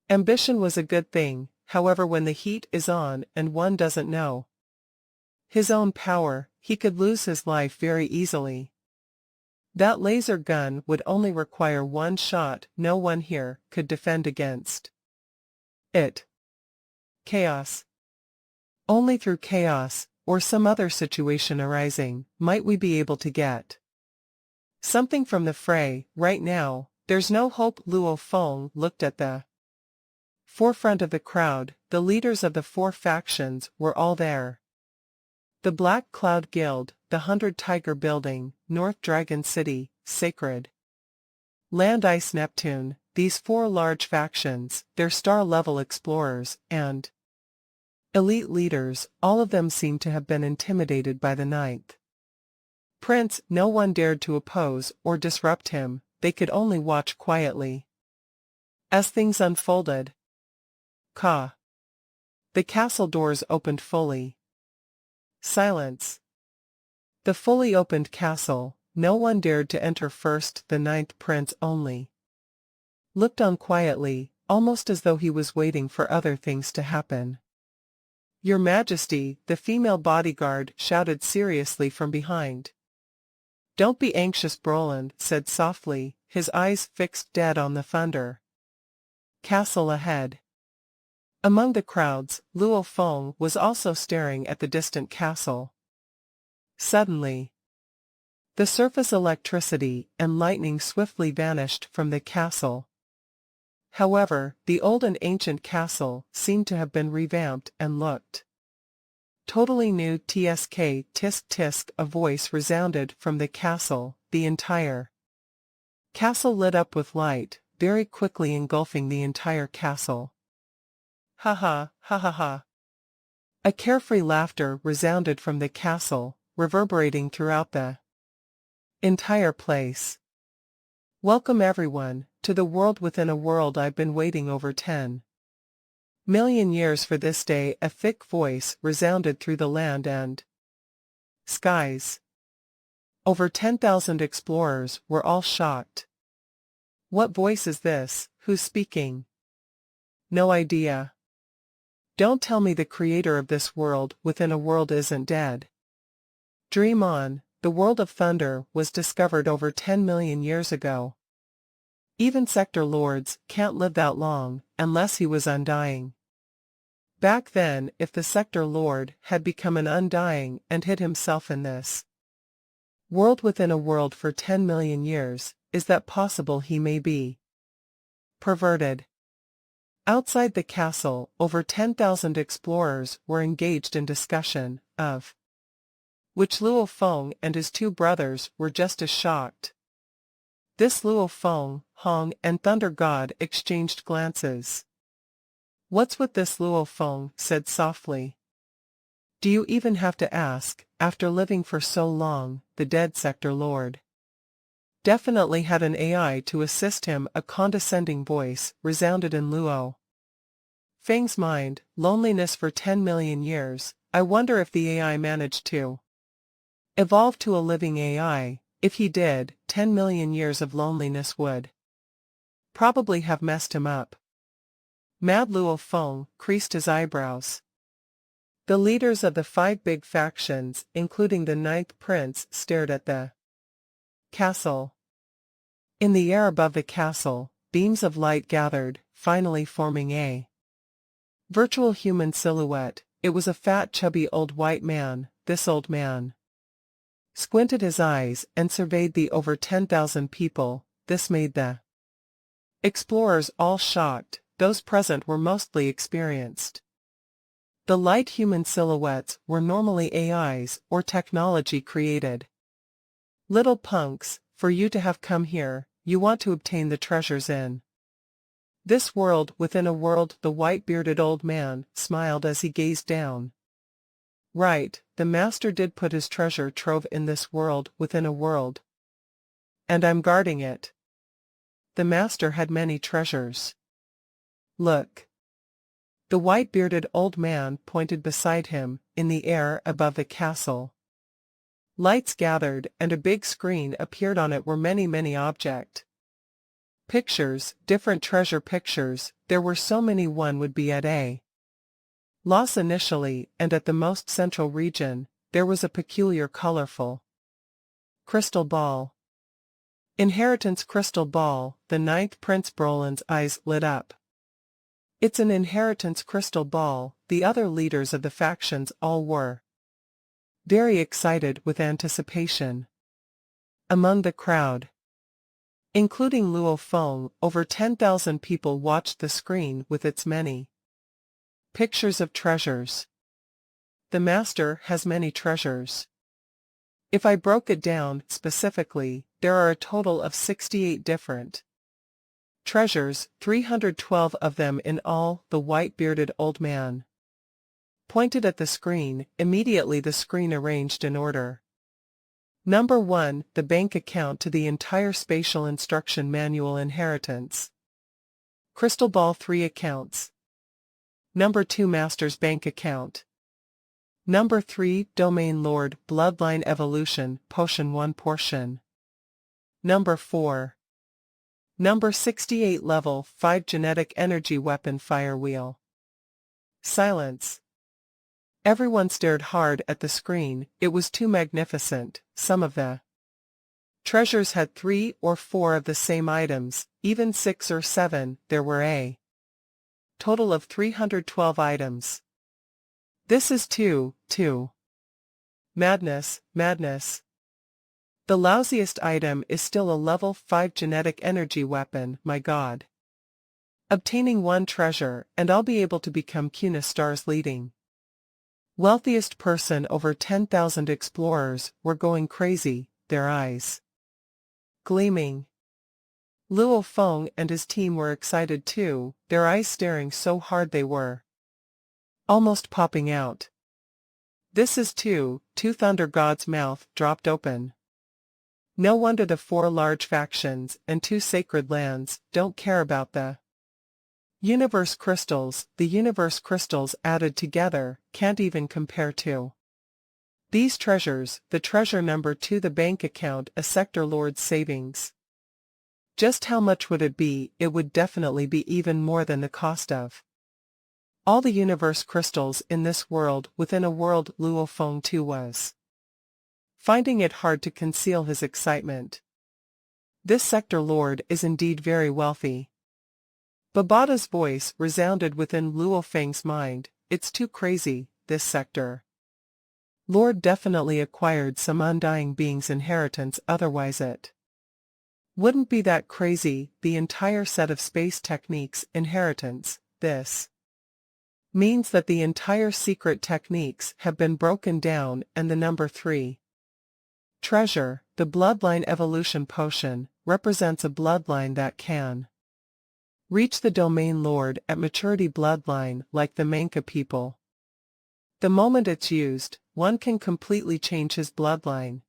Ambition was a good thing, however when the heat is on and one doesn't know his own power, he could lose his life very easily. That laser gun would only require 1 shot. No one here could defend against it. Chaos. Only through chaos, or some other situation arising, might we be able to get something from the fray. Right now, there's no hope. Luo Feng looked at the forefront of the crowd. The leaders of the 4 factions were all there. The Black Cloud Guild, the 100 Tiger Building, North Dragon City, Sacred Land Ice Neptune, these 4 large factions, their star-level explorers, and elite leaders, all of them seemed to have been intimidated by the 9th prince. No one dared to oppose or disrupt him. They could only watch quietly as things unfolded. Ka. The castle doors opened fully. Silence. The fully opened castle. No one dared to enter first. The 9th prince only looked on quietly, almost as though he was waiting for other things to happen. Your Majesty, the female bodyguard shouted seriously from behind. Don't be anxious, Brolin said softly, his eyes fixed dead on the Thunder Castle ahead. Among the crowds, Luo Feng was also staring at the distant castle. Suddenly, the surface electricity and lightning swiftly vanished from the castle. However, the old and ancient castle seemed to have been revamped and looked totally new. Tsk tisk tisk, a voice resounded from the castle. The entire castle lit up with light, very quickly engulfing the entire castle. Ha ha, ha ha ha. A carefree laughter resounded from the castle, reverberating throughout the entire place. Welcome everyone, to the world within a world. I've been waiting over 10 million years for this day. A thick voice resounded through the land and skies. Over 10,000 explorers were all shocked. What voice is this? Who's speaking? No idea. Don't tell me the creator of this world within a world isn't dead. Dream on. The world of thunder was discovered over 10 million years ago. Even sector lords can't live that long, unless he was undying. Back then, if the sector lord had become an undying and hid himself in this world within a world for 10 million years, is that possible? He may be perverted. Outside the castle, over 10,000 explorers were engaged in discussion, of which Luo Feng and his 2 brothers were just as shocked. This Luo Feng, Hong, and Thunder God exchanged glances. "What's with this Luo Feng?" said softly. "Do you even have to ask, after living for so long?" The dead sector lord definitely had an AI to assist him. A condescending voice resounded in Luo Feng's mind. Loneliness for 10 million years. I wonder if the AI managed to evolve to a living AI. If he did, 10 million years of loneliness would probably have messed him up. Mad Luo Feng creased his eyebrows. The leaders of the 5 big factions, including the 9th prince, stared at the castle. In the air above the castle, beams of light gathered, finally forming a virtual human silhouette. It was a fat, chubby old white man. This old man squinted his eyes and surveyed the over 10,000 people. This made the explorers all shocked. Those present were mostly experienced. The light human silhouettes were normally AIs or technology created. "Little punks, for you to have come here, you want to obtain the treasures in this world within a world." The white-bearded old man smiled as he gazed down. "Right, the master did put his treasure trove in this world within a world. And I'm guarding it. The master had many treasures. Look." The white-bearded old man pointed beside him, in the air above the castle. Lights gathered, and a big screen appeared. On it were many object pictures, different treasure pictures. There were so many one would be at a loss initially, and at the most central region, there was a peculiar colorful crystal ball. Inheritance crystal ball. The 9th Prince Brolin's eyes lit up. "It's an inheritance crystal ball." The other leaders of the factions all were very excited with anticipation. Among the crowd, including Luo Feng, over 10,000 people watched the screen with its many pictures of treasures. "The master has many treasures. If I broke it down specifically, there are a total of 68 different treasures, 312 of them in all." The white-bearded old man pointed at the screen. Immediately the screen arranged in order. Number 1, the bank account to the entire spatial instruction manual inheritance. Crystal ball 3 accounts. Number 2, master's bank account. Number 3, domain lord, bloodline evolution, potion 1 portion. Number 4. Number 68, level 5, genetic energy weapon firewheel. Silence. Everyone stared hard at the screen. It was too magnificent. Some of the treasures had 3 or 4 of the same items, even 6 or 7. There were a total of 312 items. This is too madness. The lousiest item is still a level 5 genetic energy weapon. My god. Obtaining 1 treasure, and I'll be able to become Kuna Star's leading wealthiest person. Over 10,000 explorers were going crazy, their eyes gleaming. Luo Feng and his team were excited too, their eyes staring so hard they were almost popping out. This is two Thunder God's mouth dropped open. No wonder the 4 large factions and 2 sacred lands don't care about the universe crystals. The universe crystals added together can't even compare to these treasures. The treasure number 2, the bank account, a sector lord's savings. Just how much would it be? It would definitely be even more than the cost of all the universe crystals in this world. Within a world, Luo Feng too was finding it hard to conceal his excitement. This sector lord is indeed very wealthy. Babada's voice resounded within Luo Feng's mind. It's too crazy, this sector lord definitely acquired some undying being's inheritance, otherwise it wouldn't be that crazy. The entire set of space techniques inheritance. This means that the entire secret techniques have been broken down, and the number 3 treasure, the bloodline evolution potion, represents a bloodline that can reach the domain lord at maturity bloodline like the Manka people. The moment it's used, one can completely change his bloodline.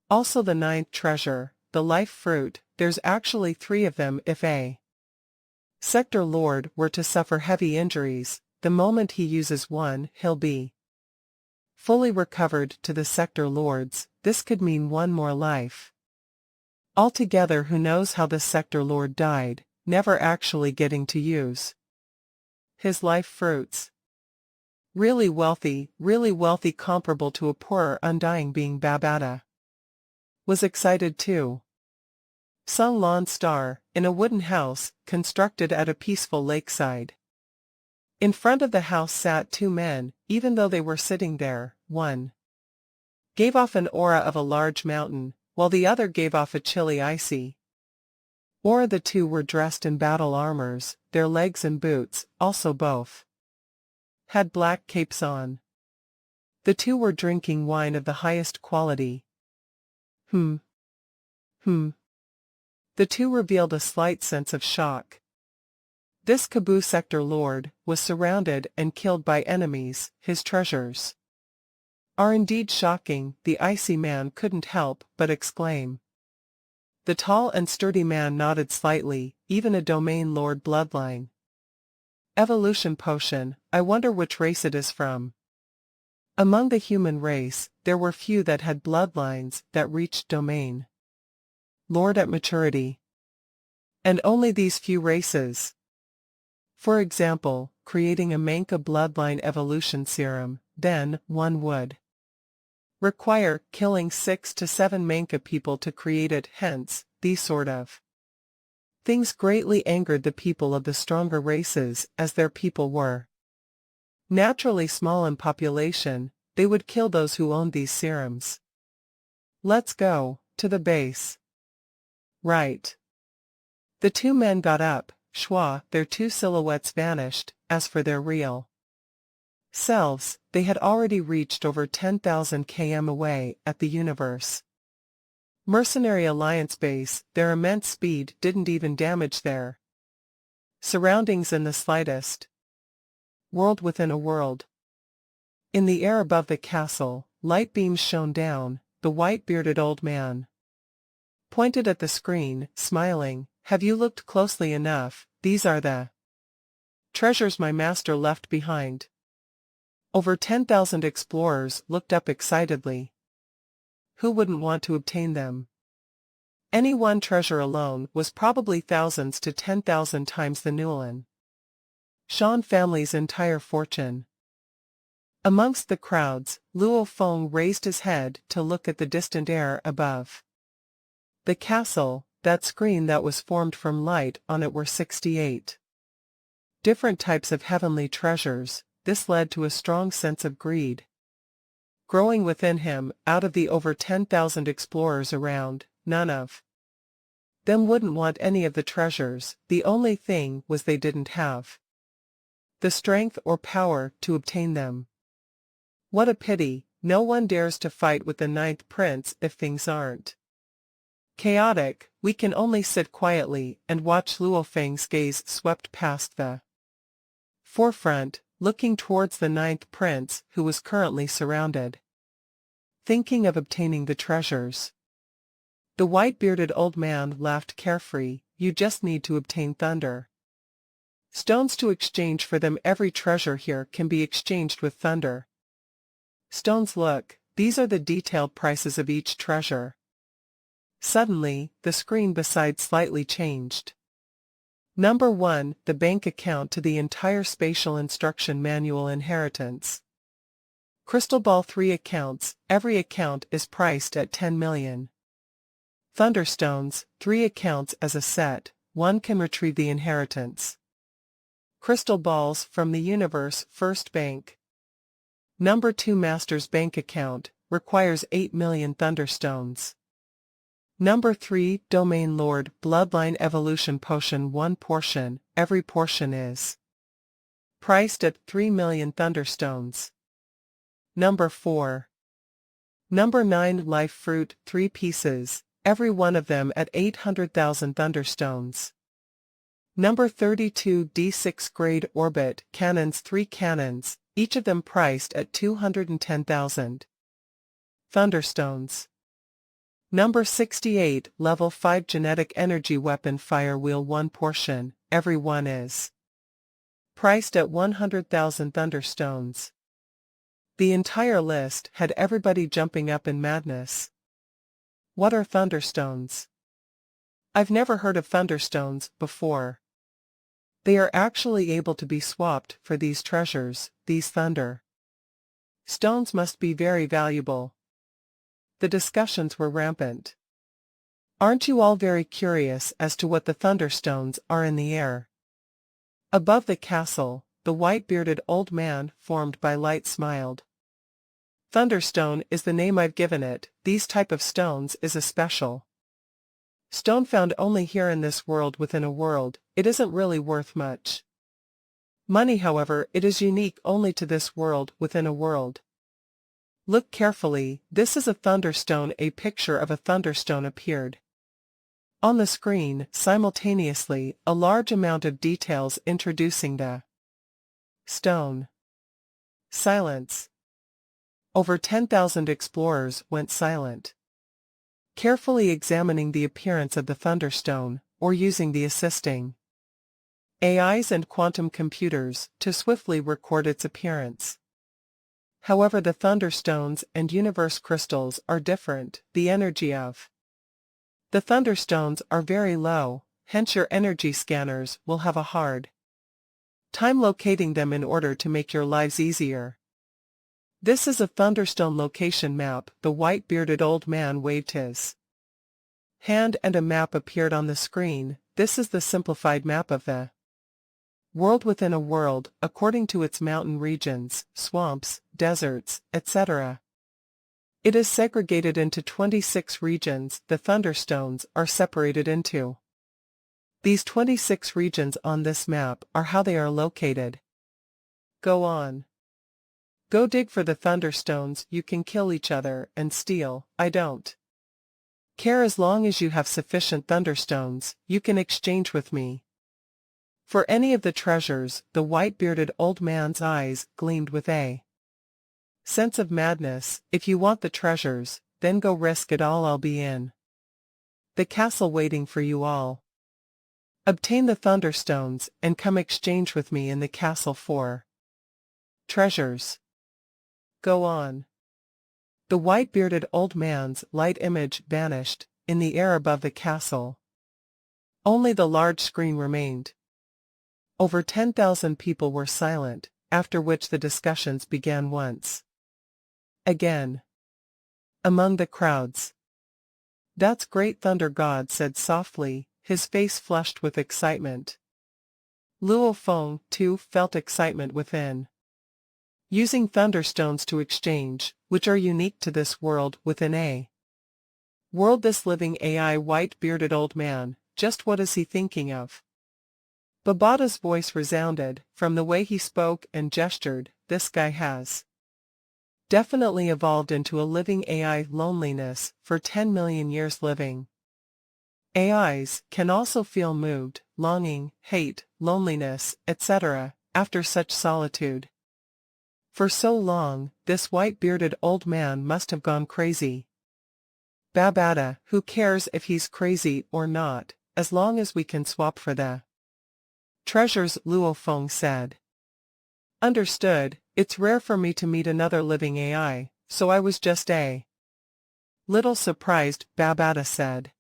Also the ninth treasure, the life fruit, there's actually 3 of them if a sector lord were to suffer heavy injuries, the moment he uses one he'll be fully recovered to the sector lords. This could mean 1 more life. Altogether, who knows how the sector lord died, never actually getting to use his life fruits. Really wealthy comparable to a poorer undying being. Babata was excited too. Sung Lawn Star, in a wooden house, constructed at a peaceful lakeside. In front of the house sat 2 men, even though they were sitting there, one gave off an aura of a large mountain, while the other gave off a chilly icy aura. The 2 were dressed in battle armors, their legs and boots, also both had black capes on. The 2 were drinking wine of the highest quality. The 2 revealed a slight sense of shock. This Kaboo sector lord was surrounded and killed by enemies. His treasures are indeed shocking, the icy man couldn't help but exclaim. The tall and sturdy man nodded slightly. Even a domain lord bloodline evolution potion, I wonder which race it is from. Among the human race, there were few that had bloodlines that reached domain lord at maturity. And only these few races. For example, creating a Manka bloodline evolution serum, then, one would require killing 6 to 7 Manka people to create it. Hence, these sort of things greatly angered the people of the stronger races, as their people were naturally small in population. They would kill those who owned these serums. Let's go to the base. Right. The 2 men got up. Schwa, their 2 silhouettes vanished. As for their real selves, they had already reached over 10,000 km away at the universe Mercenary Alliance base. Their immense speed didn't even damage their surroundings in the slightest. World within a world. In the air above the castle, light beams shone down. The white-bearded old man pointed at the screen, smiling. Have you looked closely enough? These are the treasures my master left behind. Over 10,000 explorers looked up excitedly. Who wouldn't want to obtain them? Any one treasure alone was probably thousands to 10,000 times the Newlin Shan family's entire fortune. Amongst the crowds, Luo Feng raised his head to look at the distant air above the castle. That screen that was formed from light on it were 68 different types of heavenly treasures. This led to a strong sense of greed growing within him. Out of the over 10,000 explorers around, none of them wouldn't want any of the treasures. The only thing was they didn't have the strength or power to obtain them. What a pity. No one dares to fight with the 9th prince if things aren't chaotic. We can only sit quietly and watch. Luo Feng's gaze swept past the forefront, looking towards the 9th prince, who was currently surrounded, thinking of obtaining the treasures. The white-bearded old man laughed carefree. You just need to obtain thunder stones to exchange for them. Every treasure here can be exchanged with thunder stones. Look, these are the detailed prices of each treasure. Suddenly, the screen beside slightly changed. Number 1, the bank account to the entire spatial instruction manual inheritance. Crystal Ball 3 accounts. Every account is priced at 10 million. Thunderstones, 3 accounts as a set. One can retrieve the inheritance crystal balls from the universe first bank. Number 2, Master's bank account, requires 8 million thunderstones. Number 3, Domain Lord Bloodline Evolution Potion 1 portion. Every portion is priced at 3 million thunderstones. Number 4. Number 9, Life Fruit 3 pieces. every one of them at 800,000 thunderstones. Number 32 D6 grade orbit cannons, 3 cannons, each of them priced at 210,000 thunderstones. Number 68 level 5 genetic energy weapon fire wheel, 1 portion, every one is priced at 100,000 thunderstones. The entire list had everybody jumping up in madness. What are thunderstones? I've never heard of thunderstones before. They are actually able to be swapped for these treasures, these thunder stones must be very valuable. The discussions were rampant. Aren't you all very curious as to what the thunderstones are in the air? Above the castle, the white-bearded old man formed by light smiled. Thunderstone is the name I've given it. These type of stones is a special stone found only here in this world within a world. It isn't really worth much money, however, it is unique only to this world within a world. Look carefully, this is a thunderstone. A picture of a thunderstone appeared on the screen, simultaneously, a large amount of details introducing the stone. Silence. Over 10,000 explorers went silent, carefully examining the appearance of the thunderstone, or using the assisting AIs and quantum computers to swiftly record its appearance. However, the thunderstones and universe crystals are different. The energy of the thunderstones are very low, hence your energy scanners will have a hard time locating them in order to make your lives easier. This is a thunderstone location map. The white-bearded old man waved his hand and a map appeared on the screen. This is the simplified map of the world within a world, according to its mountain regions, swamps, deserts, etc. It is segregated into 26 regions. The thunderstones are separated into these 26 regions on this map are how they are located. Go on. Go dig for the thunderstones. You can kill each other and steal. I don't care as long as you have sufficient thunderstones. You can exchange with me for any of the treasures. The white-bearded old man's eyes gleamed with a sense of madness. If you want the treasures, then go risk it all. I'll be in the castle waiting for you all. Obtain the thunderstones and come exchange with me in the castle for treasures. Go on. The white-bearded old man's light image vanished in the air above the castle. Only the large screen remained. Over 10,000 people were silent, after which the discussions began once again among the crowds. That's great, Thunder God said softly, his face flushed with excitement. Luo Feng, too, felt excitement within. Using thunderstones to exchange, which are unique to this world within a world. This living AI white-bearded old man, just what is he thinking of? Babata's voice resounded, from the way he spoke and gestured. This guy has definitely evolved into a living AI. Loneliness, for 10 million years living AIs can also feel moved, longing, hate, loneliness, etc., after such solitude. For so long, this white-bearded old man must have gone crazy. Babata, who cares if he's crazy or not, as long as we can swap for the treasures, Luo Feng said. Understood. It's rare for me to meet another living AI, so I was just a little surprised, Babata said.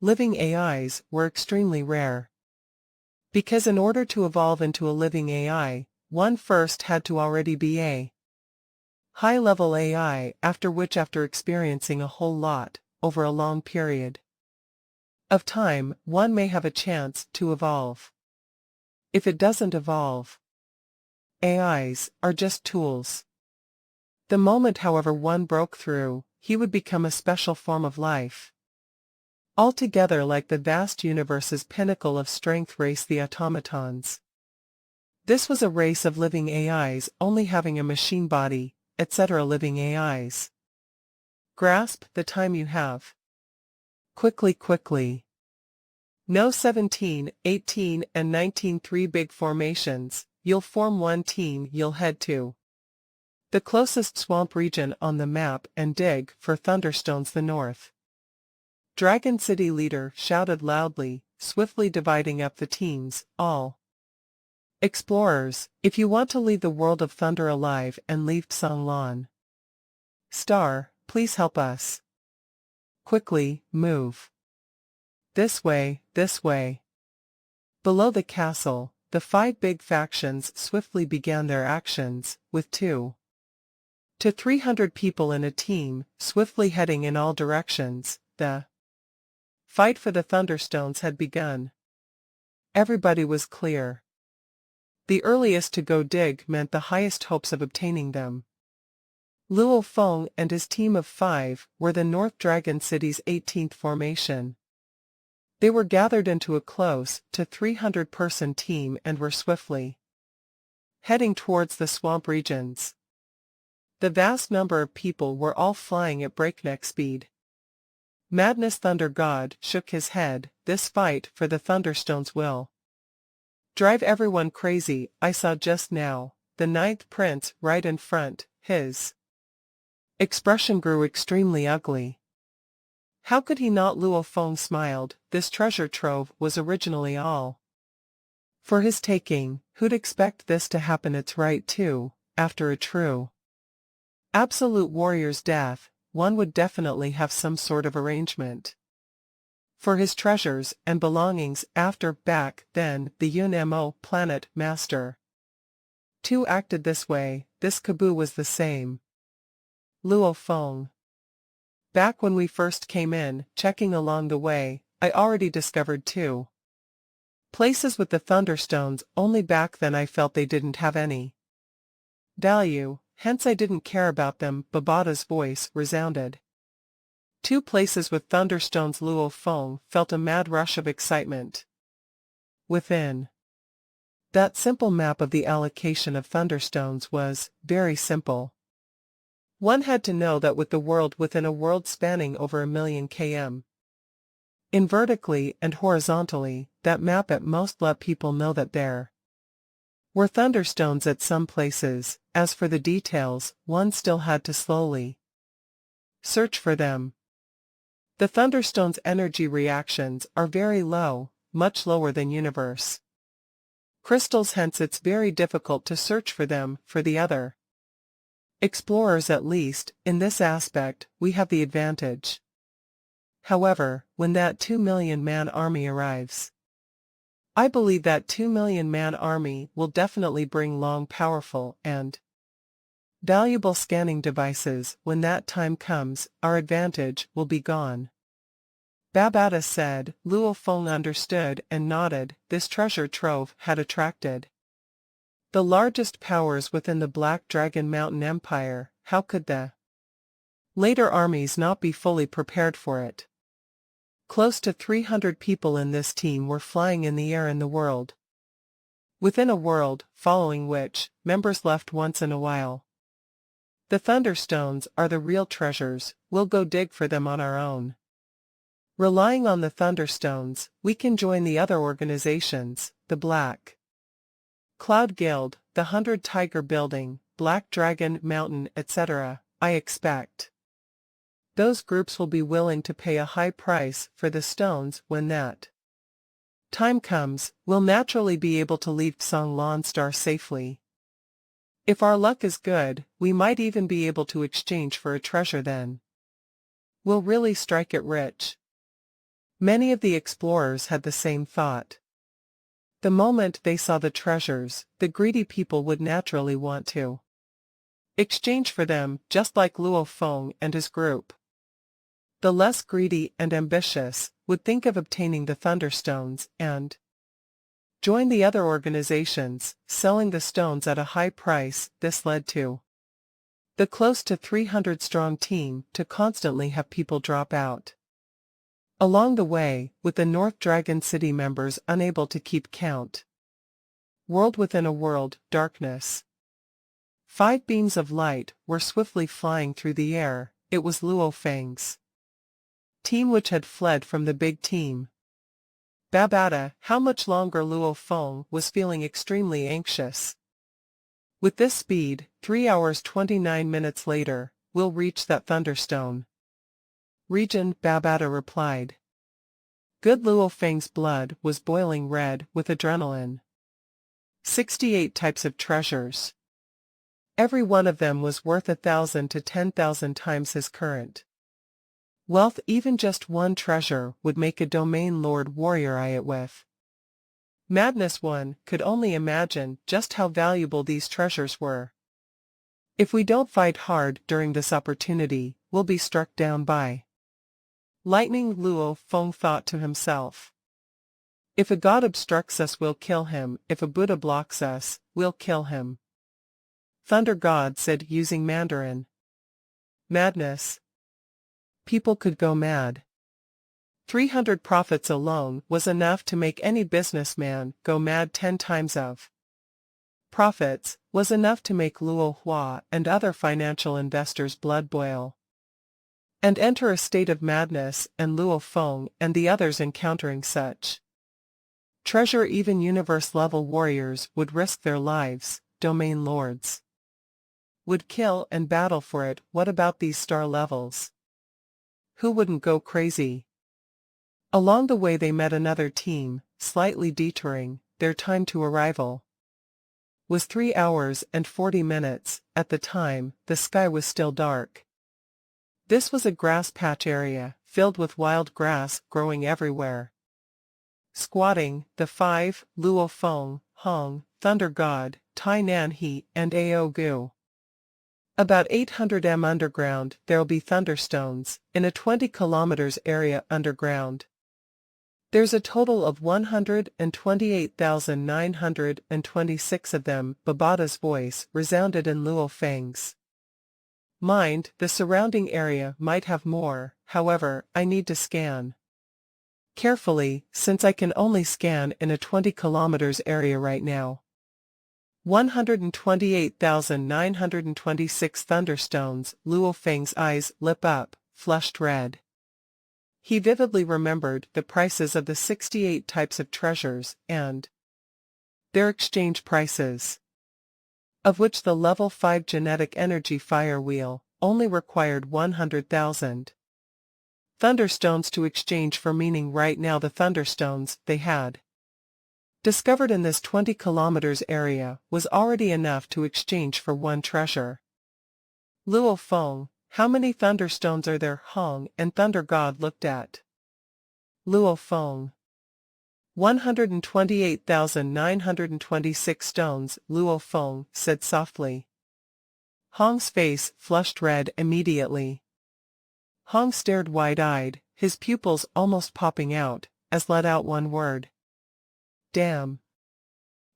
Living AIs were extremely rare. Because in order to evolve into a living AI, one first had to already be a high-level AI, after experiencing a whole lot, over a long period of time, one may have a chance to evolve. If it doesn't evolve, AIs are just tools. The moment, however, one broke through, he would become a special form of life. Altogether like the vast universe's pinnacle of strength race, the automatons. This was a race of living AIs only having a machine body, etc. Living AIs. Grasp the time you have. Quickly, quickly. No 17, 18, and 19 three big formations, you'll form one team. You'll head to the closest swamp region on the map and dig for Thunderstones. The North Dragon City leader shouted loudly, swiftly dividing up the teams. All explorers, if you want to leave the world of Thunder alive and leave Songlan Star, please help us. Quickly, move. This way, this way. Below the castle, the 5 big factions swiftly began their actions, with 2 to 300 people in a team, swiftly heading in all directions. The fight for the Thunderstones had begun. Everybody was clear. The earliest to go dig meant the highest hopes of obtaining them. Luo Feng and his team of 5 were the North Dragon City's 18th formation. They were gathered into a close to 300-person team and were swiftly heading towards the swamp regions. The vast number of people were all flying at breakneck speed. Madness Thunder God shook his head. This fight for the Thunderstones will drive everyone crazy. I saw just now the 9th prince right in front. His expression grew extremely ugly. How could he not? Luo Feng smiled. This treasure trove was originally all for his taking. Who'd expect this to happen? It's right too. After a true absolute warrior's death, one would definitely have some sort of arrangement for his treasures and belongings. Back then, the Yun-Mo planet master 2 acted this way. This Kabu was the same. Luo Feng. Back when we first came in, checking along the way, I already discovered 2 places with the Thunderstones. Only back then I felt they didn't have any value, hence I didn't care about them. Babata's voice resounded. 2 places with Thunderstones. Luo Feng felt a mad rush of excitement within. That simple map of the allocation of Thunderstones was very simple. One had to know that with the world within a world spanning over 1,000,000 km in vertically and horizontally, that map at most let people know that there were Thunderstones at some places. As for the details, one still had to slowly search for them. The Thunderstones' energy reactions are very low, much lower than universe crystals, hence it's very difficult to search for them. For the other explorers, at least, in this aspect, we have the advantage. However, when that 2 million-man army arrives, I believe that 2 million-man army will definitely bring long, powerful, and valuable scanning devices. When that time comes, our advantage will be gone. Babata said. Luo Feng understood and nodded. This treasure trove had attracted the largest powers within the Black Dragon Mountain Empire. How could the later armies not be fully prepared for it? Close to 300 people in this team were flying in the air in the world within a world, following which, members left once in a while. The Thunderstones are the real treasures. We'll go dig for them on our own. Relying on the Thunderstones, we can join the other organizations, the Black Cloud Guild, the 100 Tiger Building, Black Dragon Mountain, etc. I expect those groups will be willing to pay a high price for the stones. When that time comes, we'll naturally be able to leave Songlan Star safely. If our luck is good, we might even be able to exchange for a treasure then. We'll really strike it rich. Many of the explorers had the same thought. The moment they saw the treasures, the greedy people would naturally want to exchange for them, just like Luo Feng and his group. The less greedy and ambitious would think of obtaining the Thunderstones and join the other organizations, selling the stones at a high price. This led to the close to 300-strong team to constantly have people drop out along the way, with the North Dragon City members unable to keep count. World within a world, darkness. 5 beams of light were swiftly flying through the air. It was Luo Feng's team which had fled from the big team. Babata, how much longer? Luo Feng was feeling extremely anxious. With this speed, 3 hours 29 minutes later, we'll reach that thunderstone. Region, Babata replied. Good. Luo Feng's blood was boiling red with adrenaline. 68 types of treasures. Every one of them was worth 1,000 to 10,000 times his current wealth. Even just one treasure would make a domain lord warrior eye it with madness. One could only imagine just how valuable these treasures were. If we don't fight hard during this opportunity, we'll be struck down by lightning. Luo Feng thought to himself. If a god obstructs us, we'll kill him. If a Buddha blocks us, we'll kill him. Thunder God said, using Mandarin. Madness. People could go mad. 300 profits alone was enough to make any businessman go mad. 10 times of profits was enough to make Luo Hua and other financial investors' blood boil and enter a state of madness, and Luo Feng and the others encountering such treasure, even universe-level warriors would risk their lives. Domain lords would kill and battle for it. What about these star levels? Who wouldn't go crazy? Along the way they met another team, slightly detouring. Their time to arrival was 3 hours and 40 minutes. At the time, the sky was still dark. This was a grass patch area, filled with wild grass growing everywhere. Squatting, the 5, Luo Feng, Hong, Thunder God, Tai Nan He, and Ao Gu. About 800 m underground, there'll be thunderstones, in a 20 kilometers area underground. There's a total of 128,926 of them. Babata's voice resounded in Luo Feng's mind. The surrounding area might have more, however, I need to scan carefully, since I can only scan in a 20 kilometers area right now. 128,926 thunderstones. Luo Feng's eyes lit up, flushed red. He vividly remembered the prices of the 68 types of treasures, and their exchange prices, of which the level 5 genetic energy fire wheel only required 100,000 thunderstones to exchange for, meaning right now the thunderstones they had discovered in this 20 kilometers area was already enough to exchange for one treasure. Luo Feng, how many thunderstones are there? Hong and Thunder God looked at Luo Feng. 128,926 stones, Luo Feng said softly. Hong's face flushed red immediately. Hong stared wide-eyed, his pupils almost popping out, as let out one word. Damn.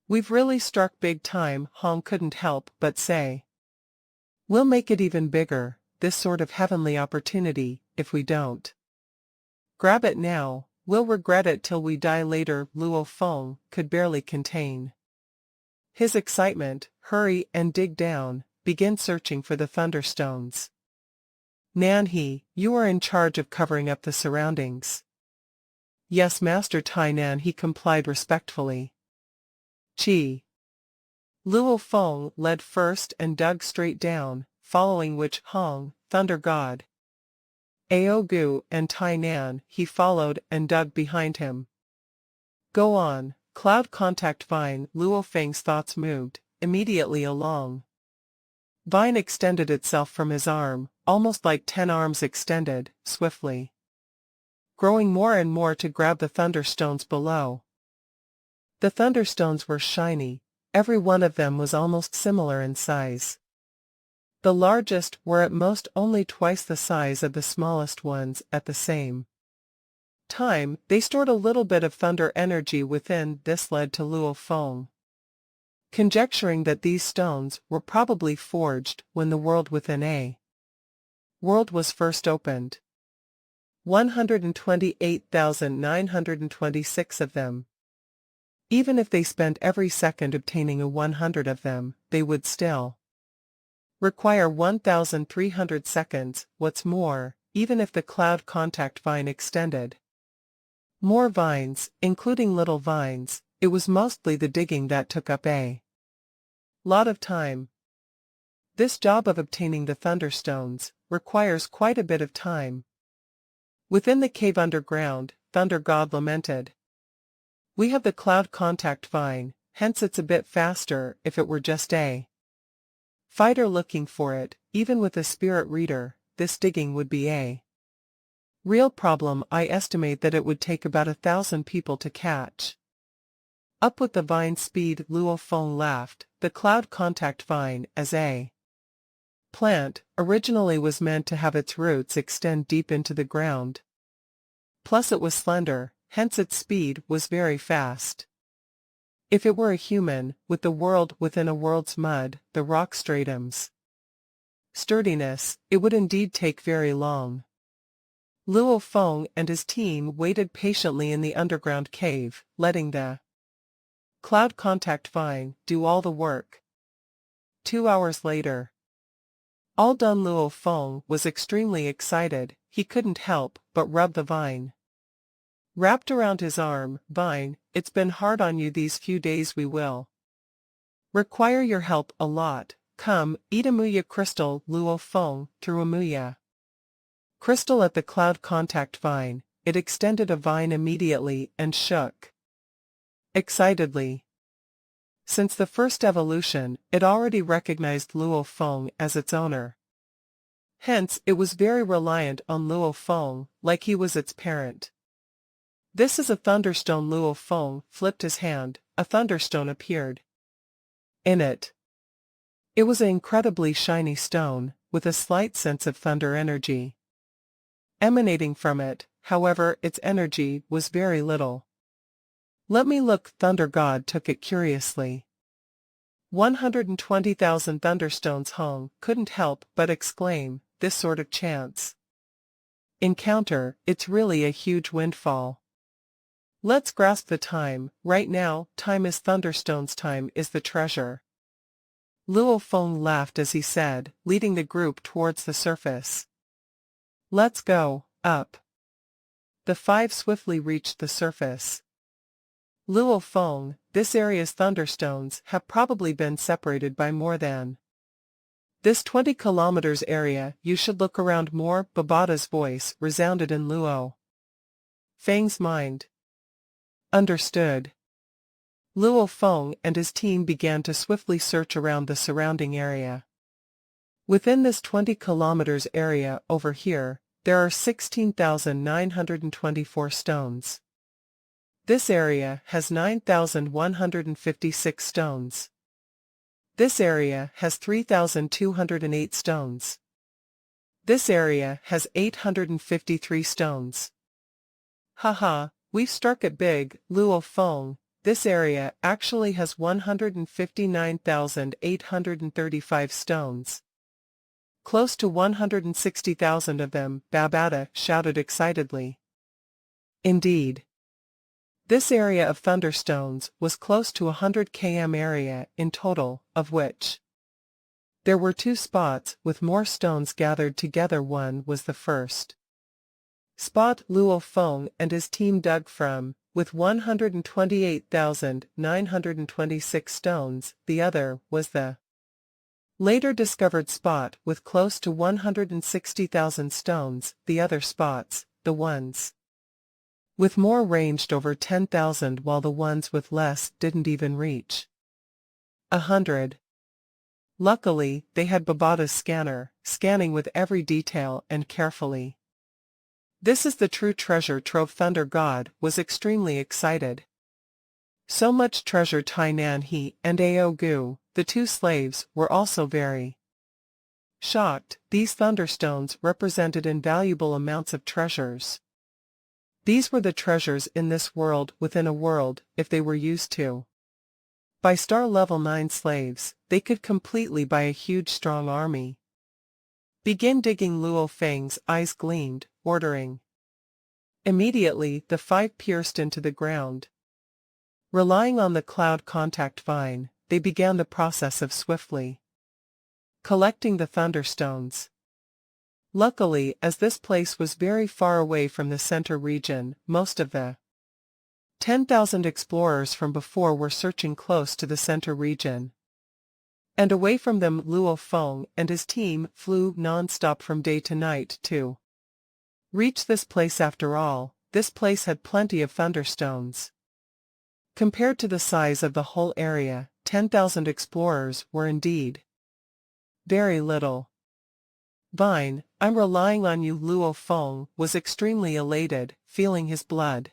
We've really struck big time, Hong couldn't help but say. We'll make it even bigger, this sort of heavenly opportunity. If we don't grab it now, we'll regret it till we die later. Luo Feng could barely contain his excitement. Hurry and dig down, begin searching for the thunderstones. Nanhe, you are in charge of covering up the surroundings. Yes, Master Tai Nan, he complied respectfully. Chi. Luo Feng led first and dug straight down, following which Hong, Thunder God, Ao Gu and Tai Nan he followed and dug behind him. Go on, cloud contact vine. Luo Feng's thoughts moved immediately along. Vine extended itself from his arm, almost like 10 arms extended, swiftly growing more and more to grab the thunderstones below. The thunderstones were shiny, every one of them was almost similar in size. The largest were at most only twice the size of the smallest ones. At the same time, they stored a little bit of thunder energy within. This led to Luo Feng conjecturing that these stones were probably forged when the world within a world was first opened. 128,926 of them. Even if they spent every second obtaining a 100 of them, they would still require 1,300 seconds. What's more, even if the cloud contact vine extended. More vines, including little vines, it was mostly the digging that took up a lot of time. This job of obtaining the thunderstones requires quite a bit of time. Within the cave underground, Thunder God lamented. We have the cloud contact vine, hence it's a bit faster. If it were just a fighter looking for it, even with a spirit reader, this digging would be a real problem. I estimate that it would take about 1,000 people to catch up with the vine speed. Luo Feng laughed. The cloud contact vine, as a plant, originally was meant to have its roots extend deep into the ground. Plus it was slender, hence its speed was very fast. If it were a human, with the world within a world's mud, the rock stratum's sturdiness, it would indeed take very long. Luo Feng and his team waited patiently in the underground cave, letting the cloud contact vine do all the work. 2 hours later. All done. Luo Feng was extremely excited. He couldn't help but rub the vine wrapped around his arm. Vine, it's been hard on you these few days. We will require your help a lot. Come, eat a muya crystal. Luo Feng threw a muya crystal at the cloud contact vine. It extended a vine immediately and shook excitedly. Since the first evolution, it already recognized Luo Feng as its owner. Hence, it was very reliant on Luo Feng, like he was its parent. This is a thunderstone. Luo Feng flipped his hand. A thunderstone appeared in it. It was an incredibly shiny stone, with a slight sense of thunder energy emanating from it. However, its energy was very little. Let me look. Thunder God took it curiously. 120,000 thunderstones. Hong couldn't help but exclaim, this sort of chance encounter, it's really a huge windfall. Let's grasp the time. Right now, time is thunderstones. Time is the treasure. Luo Feng laughed as he said, leading the group towards the surface. Let's go, up. The 5 swiftly reached the surface. Luo Feng, this area's thunderstones have probably been separated by more than this 20 kilometers area. You should look around more. Babada's voice resounded in Luo Feng's mind. Understood. Luo Feng and his team began to swiftly search around the surrounding area. Within this 20 kilometers area over here, there are 16,924 stones. This area has 9,156 stones. This area has 3,208 stones. This area has 853 stones. Haha, we've struck it big. Luo Feng, this area actually has 159,835 stones. Close to 160,000 of them, Babada shouted excitedly. Indeed. This area of thunderstones was close to 100 km area in total, of which there were 2 spots with more stones gathered together. One was the first spot Luo Feng and his team dug from, with 128,926 stones. The other was the later discovered spot with close to 160,000 stones. The other spots, the ones with more, ranged over 10,000, while the ones with less didn't even reach 100. Luckily, they had Babada's scanner, scanning with every detail and carefully. This is the true treasure trove. Thunder God was extremely excited. So much treasure. Tainan He and Ao Gu, the 2 slaves, were also very shocked. These thunderstones represented invaluable amounts of treasures. These were the treasures in this world within a world. If they were used to by star level 9 slaves, they could completely buy a huge strong army. Begin digging. Luo Feng's eyes gleamed, ordering. Immediately, the 5 pierced into the ground. Relying on the cloud contact vine, they began the process of swiftly collecting the thunderstones. Luckily, as this place was very far away from the center region, most of the 10,000 explorers from before were searching close to the center region. And away from them, Luo Feng and his team flew non-stop from day to night to reach this place. After all, this place had plenty of thunderstones. Compared to the size of the whole area, 10,000 explorers were indeed very little. "Fine, I'm relying on you." Luo Feng was extremely elated, feeling his blood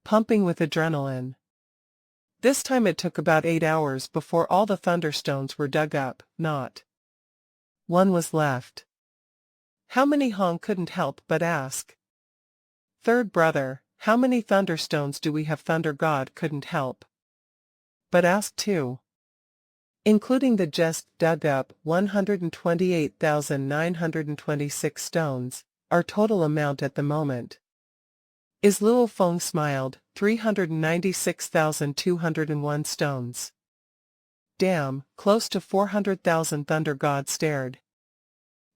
pumping with adrenaline. This time it took about 8 hours before all the thunderstones were dug up, not one was left. "How many?" Hong couldn't help but ask. "Third brother, how many thunderstones do we have?" Thunder God couldn't help but ask too. "Including the just dug up 128,926 stones, our total amount at the moment is." Luo Feng smiled, 396,201 stones. "Damn, close to 400,000. Thunder God stared.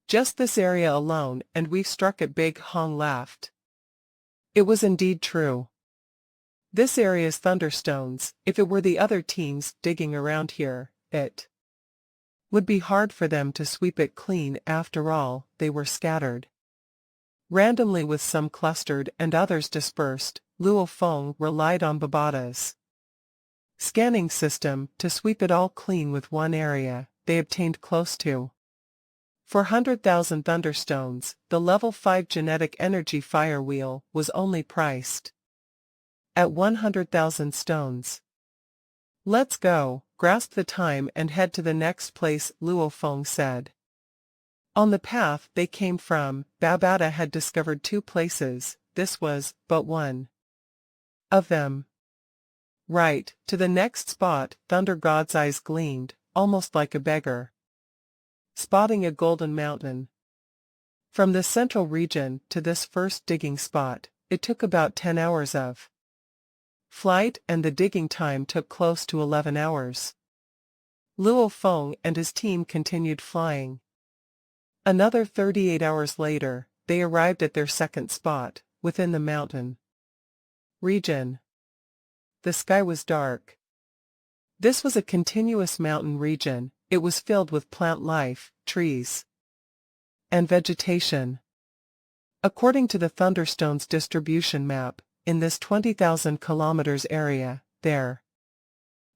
"Just this area alone, and we've struck it big." Hong laughed. It was indeed true. This area's thunderstones, if it were the other teams digging around here, it would be hard for them to sweep it clean. After all, they were scattered randomly, with some clustered and others dispersed. Luo Feng relied on Babada's scanning system to sweep it all clean. With one area, they obtained close to 400,000 thunderstones. The level 5 genetic energy fire wheel was only priced at 100,000 stones. "Let's go, grasp the time and head to the next place," Luo Feng said. On the path they came from, Babada had discovered 2 places. This was but one of them. "Right, to the next spot." Thunder God's eyes gleamed, almost like a beggar spotting a golden mountain. From the central region to this first digging spot, it took about 10 hours of flight, and the digging time took close to 11 hours. Luo Feng and his team continued flying. Another 38 hours later, they arrived at their second spot, within the mountain region. The sky was dark. This was a continuous mountain region. It was filled with plant life, trees, and vegetation. According to the thunderstones distribution map, in this 20,000 kilometers area, there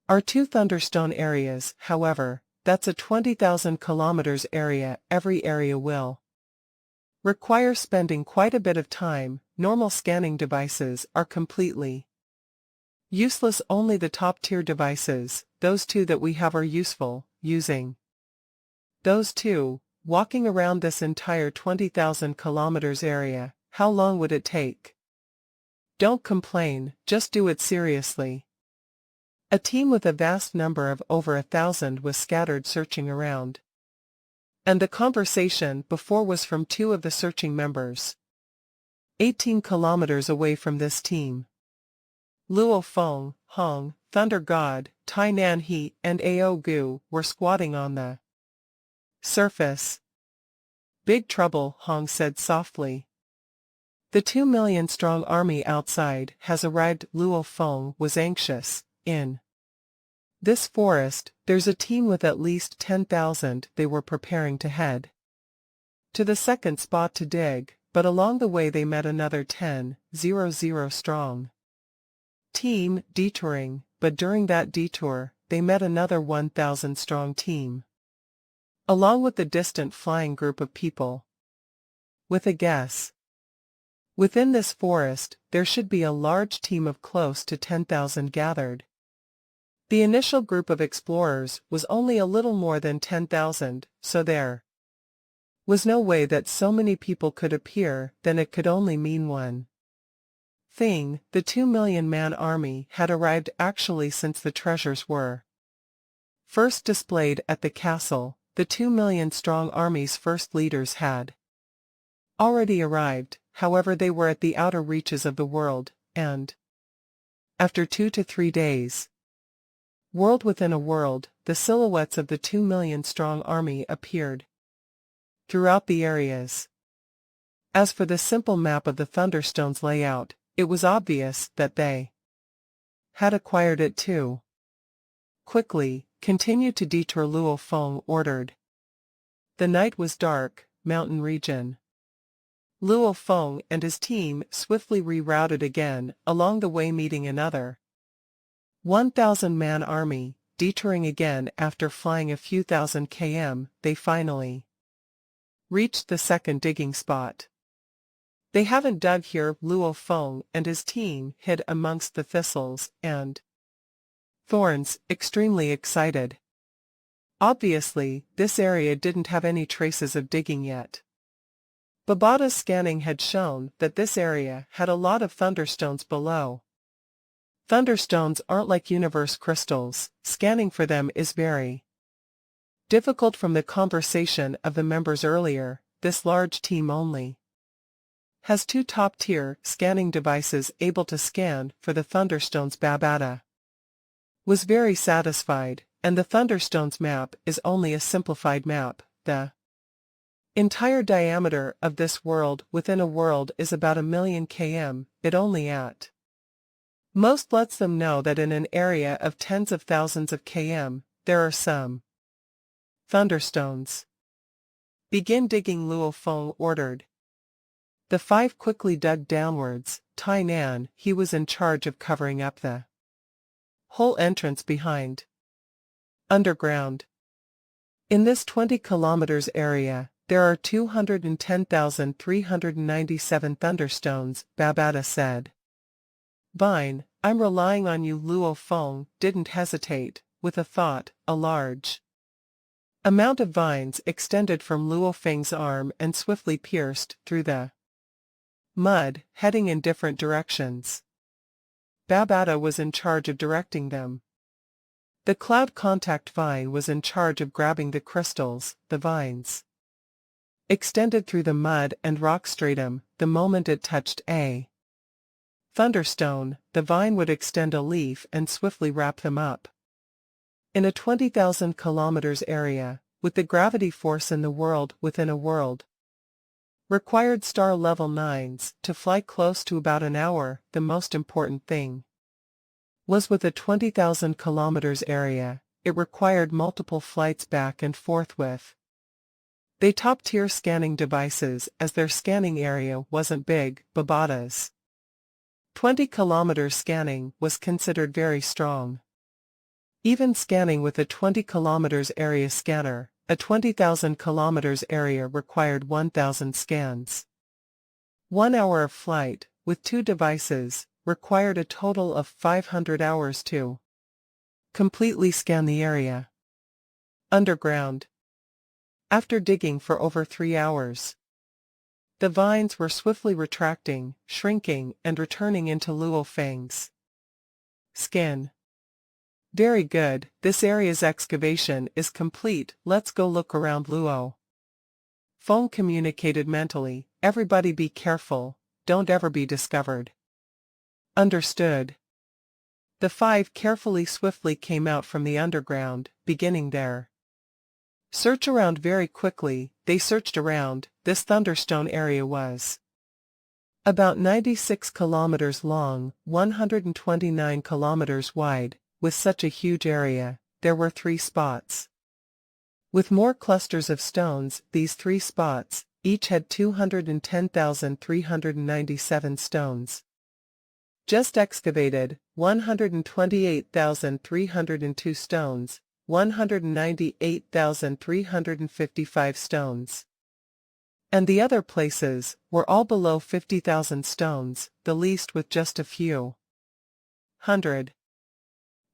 are 2 thunderstone areas. However, that's a 20,000 kilometers area. Every area will require spending quite a bit of time. Normal scanning devices are completely useless. Only the top-tier devices, those 2 that we have, are useful. Using those 2, walking around this entire 20,000 kilometers area, how long would it take? Don't complain, just do it seriously. A team with a vast number of over 1,000 was scattered searching around. And the conversation before was from 2 of the searching members, 18 kilometers away from this team. Luo Feng, Hong, Thunder God, Tai Nan He, and Ao Gu were squatting on the surface. "Big trouble," Hong said softly. "The 2 million strong army outside has arrived." Luo Feng was anxious. "In this forest, there's a team with at least 10,000. They were preparing to head to the second spot to dig, but along the way they met another 10,000 strong team detouring, but during that detour, they met another 1,000 strong team, along with the distant flying group of people. With a guess, within this forest, there should be a large team of close to 10,000 gathered. The initial group of explorers was only a little more than 10,000, so there was no way that so many people could appear. Then it could only mean one thing: the 2 million man army had arrived. Actually, since the treasures were first displayed at the castle, the 2 million strong army's first leaders had already arrived. However, they were at the outer reaches of the world, and after 2 to 3 days, world within a world, the silhouettes of the 2 million strong army appeared. throughout the areas. As for the simple map of the Thunderstone's layout, it was obvious that they had acquired it too. Quickly, continue to detour, Luo Feng ordered. The night was dark, mountain region. Luo Feng and his team swiftly rerouted again, along the way meeting another 1,000-man army. Detouring again after flying a few thousand km, they finally reached the second digging spot. They haven't dug here, Luo Feng and his team hid amongst the thistles and thorns, extremely excited. Obviously, this area didn't have any traces of digging yet. Babada's scanning had shown that this area had a lot of thunderstones below. Thunderstones aren't like universe crystals, scanning for them is very difficult. From the conversation of the members earlier, this large team only has 2 top-tier scanning devices able to scan for the thunderstones. Babada was very satisfied, and the thunderstones map is only a simplified map. The entire diameter of this world within a world is about 1,000,000 km, it only at most lets them know that in an area of tens of thousands of km, there are some thunderstones. Begin digging, Luo Feng ordered. The 5 quickly dug downwards. Tai Nan, he was in charge of covering up the whole entrance behind underground. In this 20 kilometers area, there are 210,397 thunderstones, Babada said. Vine, I'm relying on you. Luo Feng didn't hesitate, with a thought. A large amount of vines extended from Luo Feng's arm and swiftly pierced through the mud, heading in different directions. Babada was in charge of directing them. The cloud contact vine was in charge of grabbing the crystals. The vines extended through the mud and rock stratum. The moment it touched a thunderstone, the vine would extend a leaf and swiftly wrap them up. In a 20,000 kilometers area, with the gravity force in the world within a world, required star level 9s to fly close to about an hour. The most important thing was with a 20,000 kilometers area, it required multiple flights back and forth with the top-tier scanning devices, as their scanning area wasn't big. Babada's 20 kilometers scanning was considered very strong. Even scanning with a 20 kilometers area scanner, a 20,000 kilometers area required 1,000 scans. 1 hour of flight, with 2 devices, required a total of 500 hours to completely scan the area underground. After digging for over 3 hours, the vines were swiftly retracting, shrinking, and returning into Luo Feng's skin. Very good, this area's excavation is complete. Let's go look around. Luo Feng communicated mentally. Everybody be careful, don't ever be discovered. Understood. The 5 carefully swiftly came out from the underground, beginning their search around very quickly. They searched around. This thunderstone area was about 96 kilometers long, 129 kilometers wide. With such a huge area, there were 3 spots with more clusters of stones. These 3 spots each had 210,397 stones just excavated, 128,302 stones, 198,355 stones. And the other places were all below 50,000 stones, the least with just a few hundred.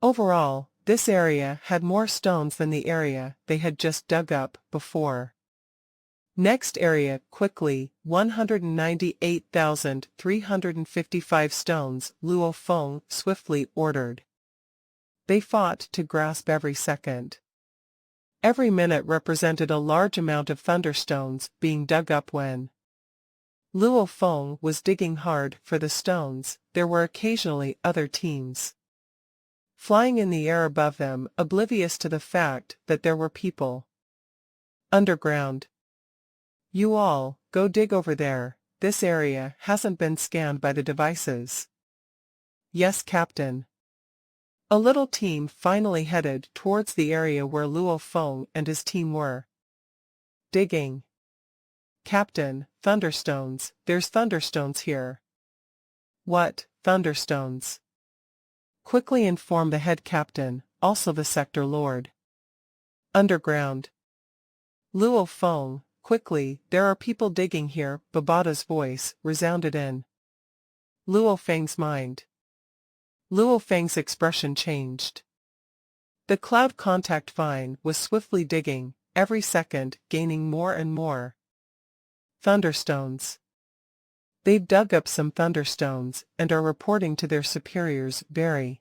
Overall, this area had more stones than the area they had just dug up before. Next area, quickly, 198,355 stones, Luo Feng swiftly ordered. They fought to grasp every second. Every minute represented a large amount of thunderstones being dug up. When Luo Feng was digging hard for the stones, there were occasionally other teams flying in the air above them, oblivious to the fact that there were people underground. You all, go dig over there, this area hasn't been scanned by the devices. Yes, Captain. A little team finally headed towards the area where Luo Feng and his team were. Digging. Captain, thunderstones, there's thunderstones here. What, thunderstones? Quickly inform the head captain, also the sector lord. Underground. Luo Feng, quickly, there are people digging here, Babata's voice resounded in Luo Feng's mind. Luo Feng's expression changed. The cloud contact vine was swiftly digging, every second gaining more and more. Thunderstones. They've dug up some thunderstones and are reporting to their superiors very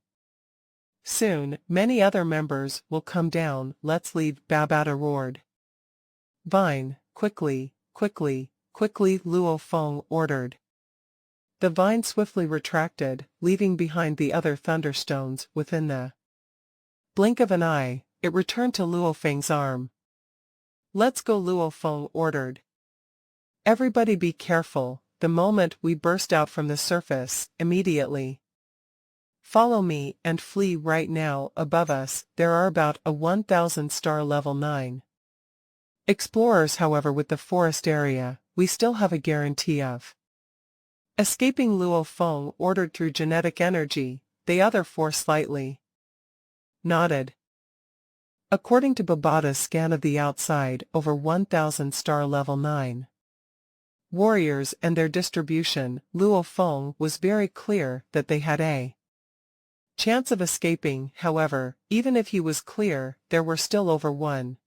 soon. Many other members will come down. Let's leave, Babata roared. Vine, quickly, quickly, quickly, Luo Feng ordered. The vine swiftly retracted, leaving behind the other thunderstones within the blink of an eye. It returned to Luo Feng's arm. Let's go, Luo Feng ordered. Everybody be careful, the moment we burst out from the surface, immediately. Follow me and flee right now. Above us, there are about a 1,000 star level 9 explorers. However, with the forest area, we still have a guarantee of escaping. Luo Feng ordered through genetic energy. The other four slightly nodded. According to Babata's scan of the outside, over 1,000 star level 9 warriors and their distribution, Luo Feng was very clear that they had a chance of escaping. However, even if he was clear, there were still over 1,000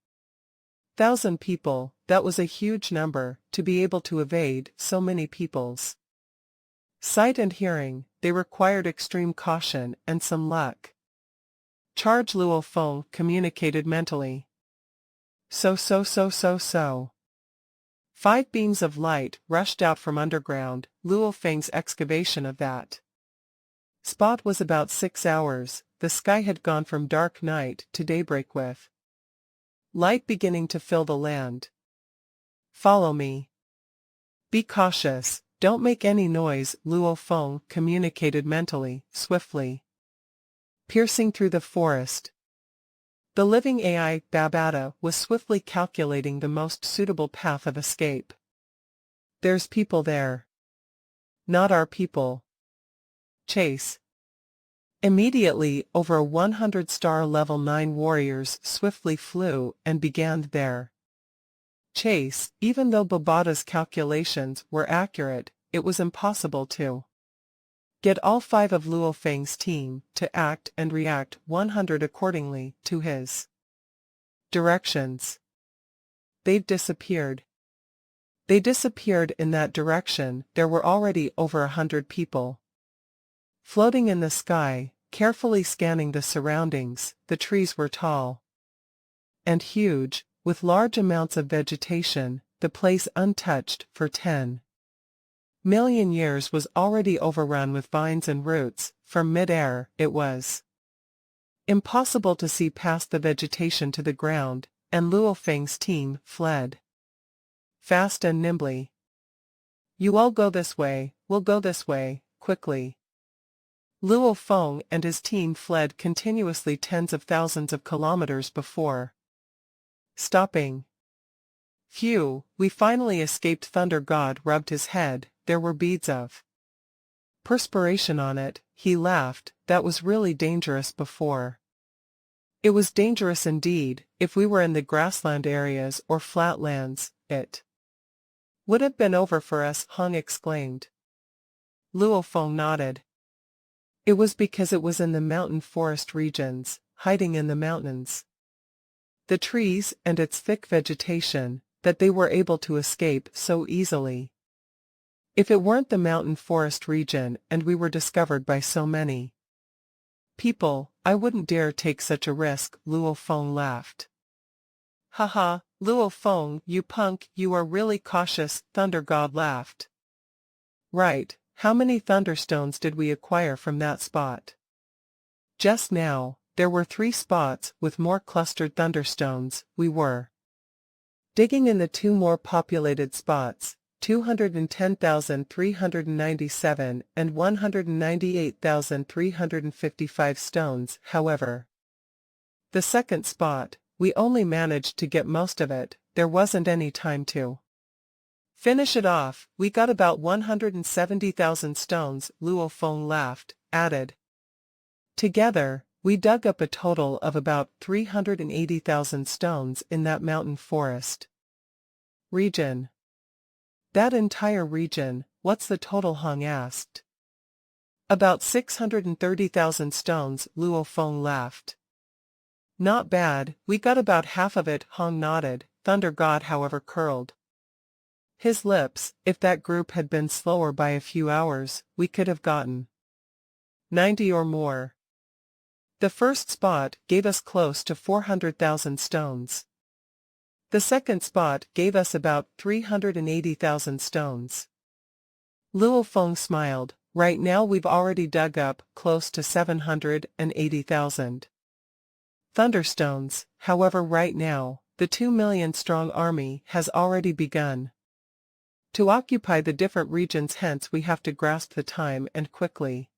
people. That was a huge number, to be able to evade so many people's sight and hearing. They required extreme caution and some luck. Charge, Luo Feng communicated mentally. So. 5 beams of light rushed out from underground. Luo Feng's excavation of that spot was about 6 hours. The sky had gone from dark night to daybreak with light beginning to fill the land. Follow me. Be cautious, don't make any noise, Luo Feng communicated mentally, swiftly piercing through the forest. The living AI, Babata, was swiftly calculating the most suitable path of escape. There's people there. Not our people. Chase. Immediately, over 100 star level 9 warriors swiftly flew and began their chase. Even though Babata's calculations were accurate, it was impossible to get all 5 of Luo Feng's team to act and react 100 accordingly to his directions. They've disappeared. They disappeared in that direction. There were already over 100 people floating in the sky, carefully scanning the surroundings. The trees were tall and huge, with large amounts of vegetation. The place, untouched for 10 million years, was already overrun with vines and roots. From mid-air, it was impossible to see past the vegetation to the ground, and Luo Feng's team fled fast and nimbly. You all go this way, we'll go this way, quickly. Luo Feng and his team fled continuously tens of thousands of kilometers before stopping. Phew, we finally escaped. Thunder God rubbed his head. There were beads of perspiration on it. He laughed. That was really dangerous before. It was dangerous indeed. If we were in the grassland areas or flatlands, it would have been over for us, Hung exclaimed. Luo Feng nodded. It was because it was in the mountain forest regions, hiding in the mountains, the trees and its thick vegetation, that they were able to escape so easily. If it weren't the mountain forest region and we were discovered by so many people, I wouldn't dare take such a risk, Luo Feng laughed. Haha, Luo Feng, you punk, you are really cautious, Thunder God laughed. Right, how many thunderstones did we acquire from that spot? Just now, there were 3 spots with more clustered thunderstones. We were Digging in the two more populated spots, 210,397 and 198,355 stones, however. The second spot, we only managed to get most of it, there wasn't any time to finish it off. We got about 170,000 stones, Luo Feng laughed, added. Together, we dug up a total of about 380,000 stones in that mountain forest region. That entire region, what's the total? Hong asked. About 630,000 stones, Luo Feng laughed. Not bad, we got about half of it, Hong nodded. Thunder God however curled his lips. If that group had been slower by a few hours, we could have gotten 90 or more. The first spot gave us close to 400,000 stones. The second spot gave us about 380,000 stones. Luo Feng smiled. Right now we've already dug up close to 780,000 thunderstones. However, right now, the 2 million strong army has already begun to occupy the different regions, hence we have to grasp the time and quickly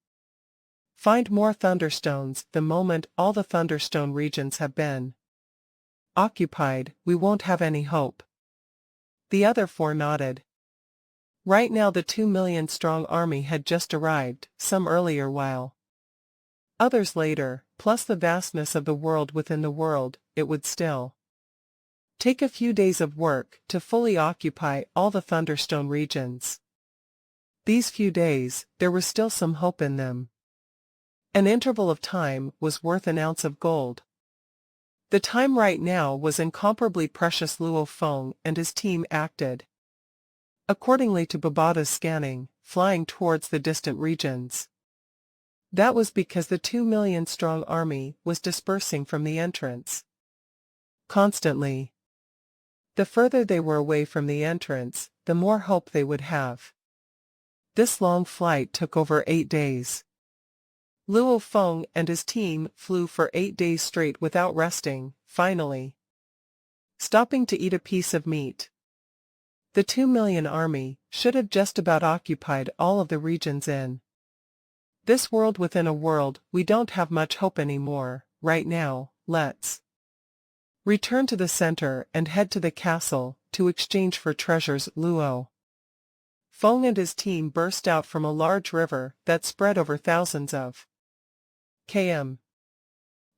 find more thunderstones. The moment all the thunderstone regions have been occupied, we won't have any hope. The other four nodded. Right now the 2 million strong army had just arrived, some earlier while others later, plus the vastness of the world within the world, it would still take a few days of work to fully occupy all the thunderstone regions. These few days, there was still some hope in them. An interval of time was worth an ounce of gold. The time right now was incomparably precious. Luo Feng and his team acted accordingly to Babada's scanning, flying towards the distant regions. That was because the 2 million strong army was dispersing from the entrance constantly. The further they were away from the entrance, the more hope they would have. This long flight took over 8 days. Luo Feng and his team flew for 8 days straight without resting, finally stopping to eat a piece of meat. The 2 million army should have just about occupied all of the regions in this world within a world. We don't have much hope anymore. Right now, let's return to the center and head to the castle to exchange for treasures. Luo Feng and his team burst out from a large river that spread over thousands of km.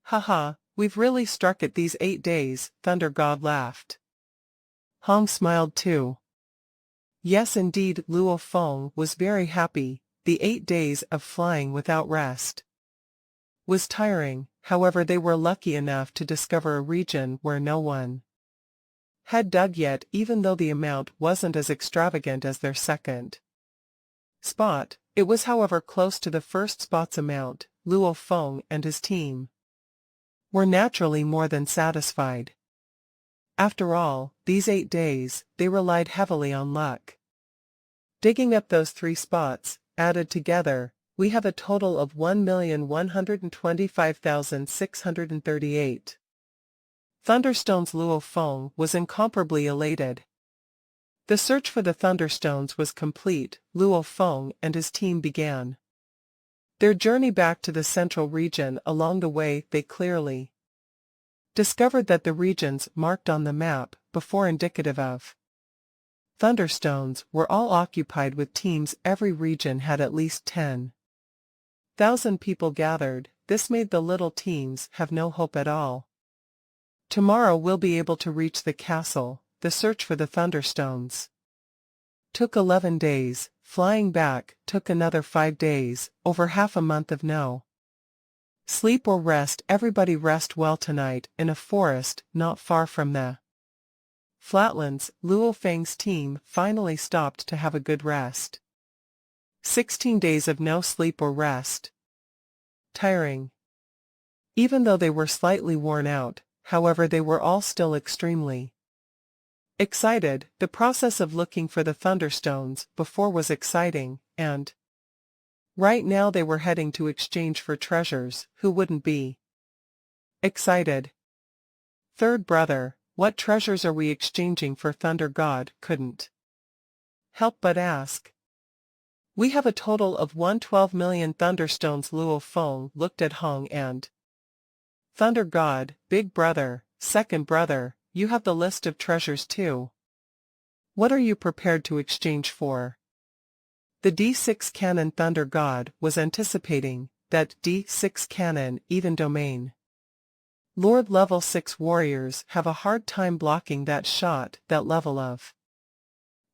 Haha, we've really struck it these 8 days, Thunder God laughed. Hong smiled too. Yes indeed, Luo Feng was very happy. The 8 days of flying without rest was tiring. However, they were lucky enough to discover a region where no one had dug yet, even though the amount wasn't as extravagant as their second spot. It was however close to the first spot's amount. Luo Feng and his team were naturally more than satisfied. After all, these 8 days, they relied heavily on luck. Digging up those 3 spots, added together, we have a total of 1,125,638 thunderstones. Luo Feng was incomparably elated. The search for the thunderstones was complete. Luo Feng and his team began their journey back to the central region. Along the way, they clearly discovered that the regions marked on the map before indicative of thunderstones were all occupied with teams. Every region had at least 10,000 people gathered. This made the little teams have no hope at all. Tomorrow we'll be able to reach the castle. The search for the thunderstones took 11 days. Flying back took another 5 days, over half a month of no sleep or rest. Everybody rest well tonight in a forest not far from the flatlands. Luo Feng's team finally stopped to have a good rest. 16 days of no sleep or rest. Tiring. Even though they were slightly worn out, however, they were all still extremely excited. The process of looking for the thunderstones before was exciting, and right now they were heading to exchange for treasures. Who wouldn't be excited? Third brother, what treasures are we exchanging for? Thunder God couldn't help but ask. We have a total of 112 million thunderstones. Luo Feng looked at Hong and Thunder God, big brother, second brother, you have the list of treasures too. What are you prepared to exchange for? The D6 cannon. Thunder God was anticipating that D6 cannon even domain. Lord level 6 warriors have a hard time blocking that shot. That level of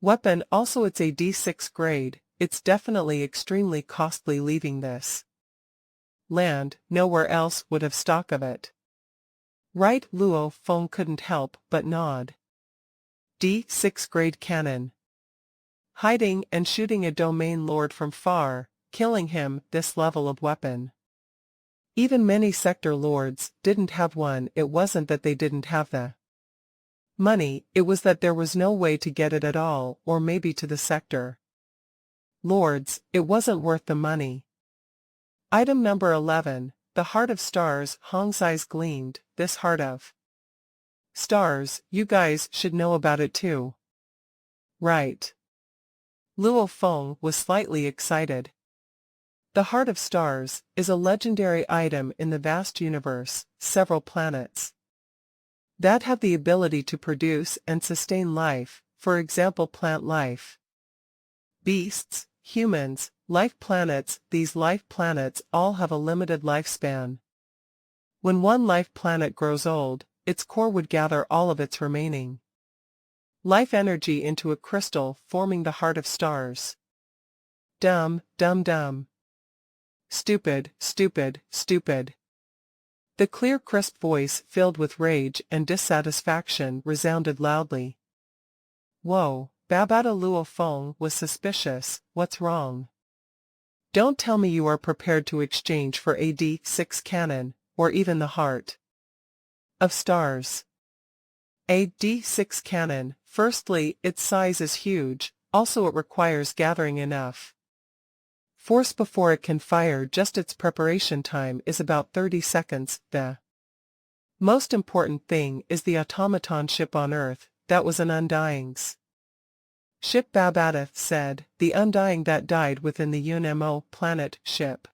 weapon. Also it's a D6 grade, it's definitely extremely costly. Leaving this land, nowhere else would have stock of it. Right? Luo Feng couldn't help but nod. D6 grade cannon. Hiding and shooting a domain lord from far, killing him. This level of weapon. Even many sector lords didn't have one. It wasn't that they didn't have the money, it was that there was no way to get it at all, or maybe to the sector lords, it wasn't worth the money. Item number 11, the Heart of Stars. Hong's eyes gleamed. This Heart of Stars, you guys should know about it too. Right. Luo Feng was slightly excited. The Heart of Stars is a legendary item in the vast universe, several planets that have the ability to produce and sustain life, for example plant life, beasts, humans, life planets. These life planets all have a limited lifespan. When one life planet grows old, its core would gather all of its remaining life energy into a crystal, forming the Heart of Stars. Dumb, dumb, dumb. Stupid, stupid, stupid. The clear crisp voice, filled with rage and dissatisfaction, resounded loudly. Whoa, Babata. Luo Feng was suspicious. What's wrong? Don't tell me you are prepared to exchange for a D6 cannon, or even the Heart of Stars. A D6 cannon, firstly, its size is huge, also it requires gathering enough force before it can fire. Just its preparation time is about 30 seconds. The most important thing is the automaton ship on Earth. That was an Undying's ship. Babata said, the Undying that died within the UNMO planet ship.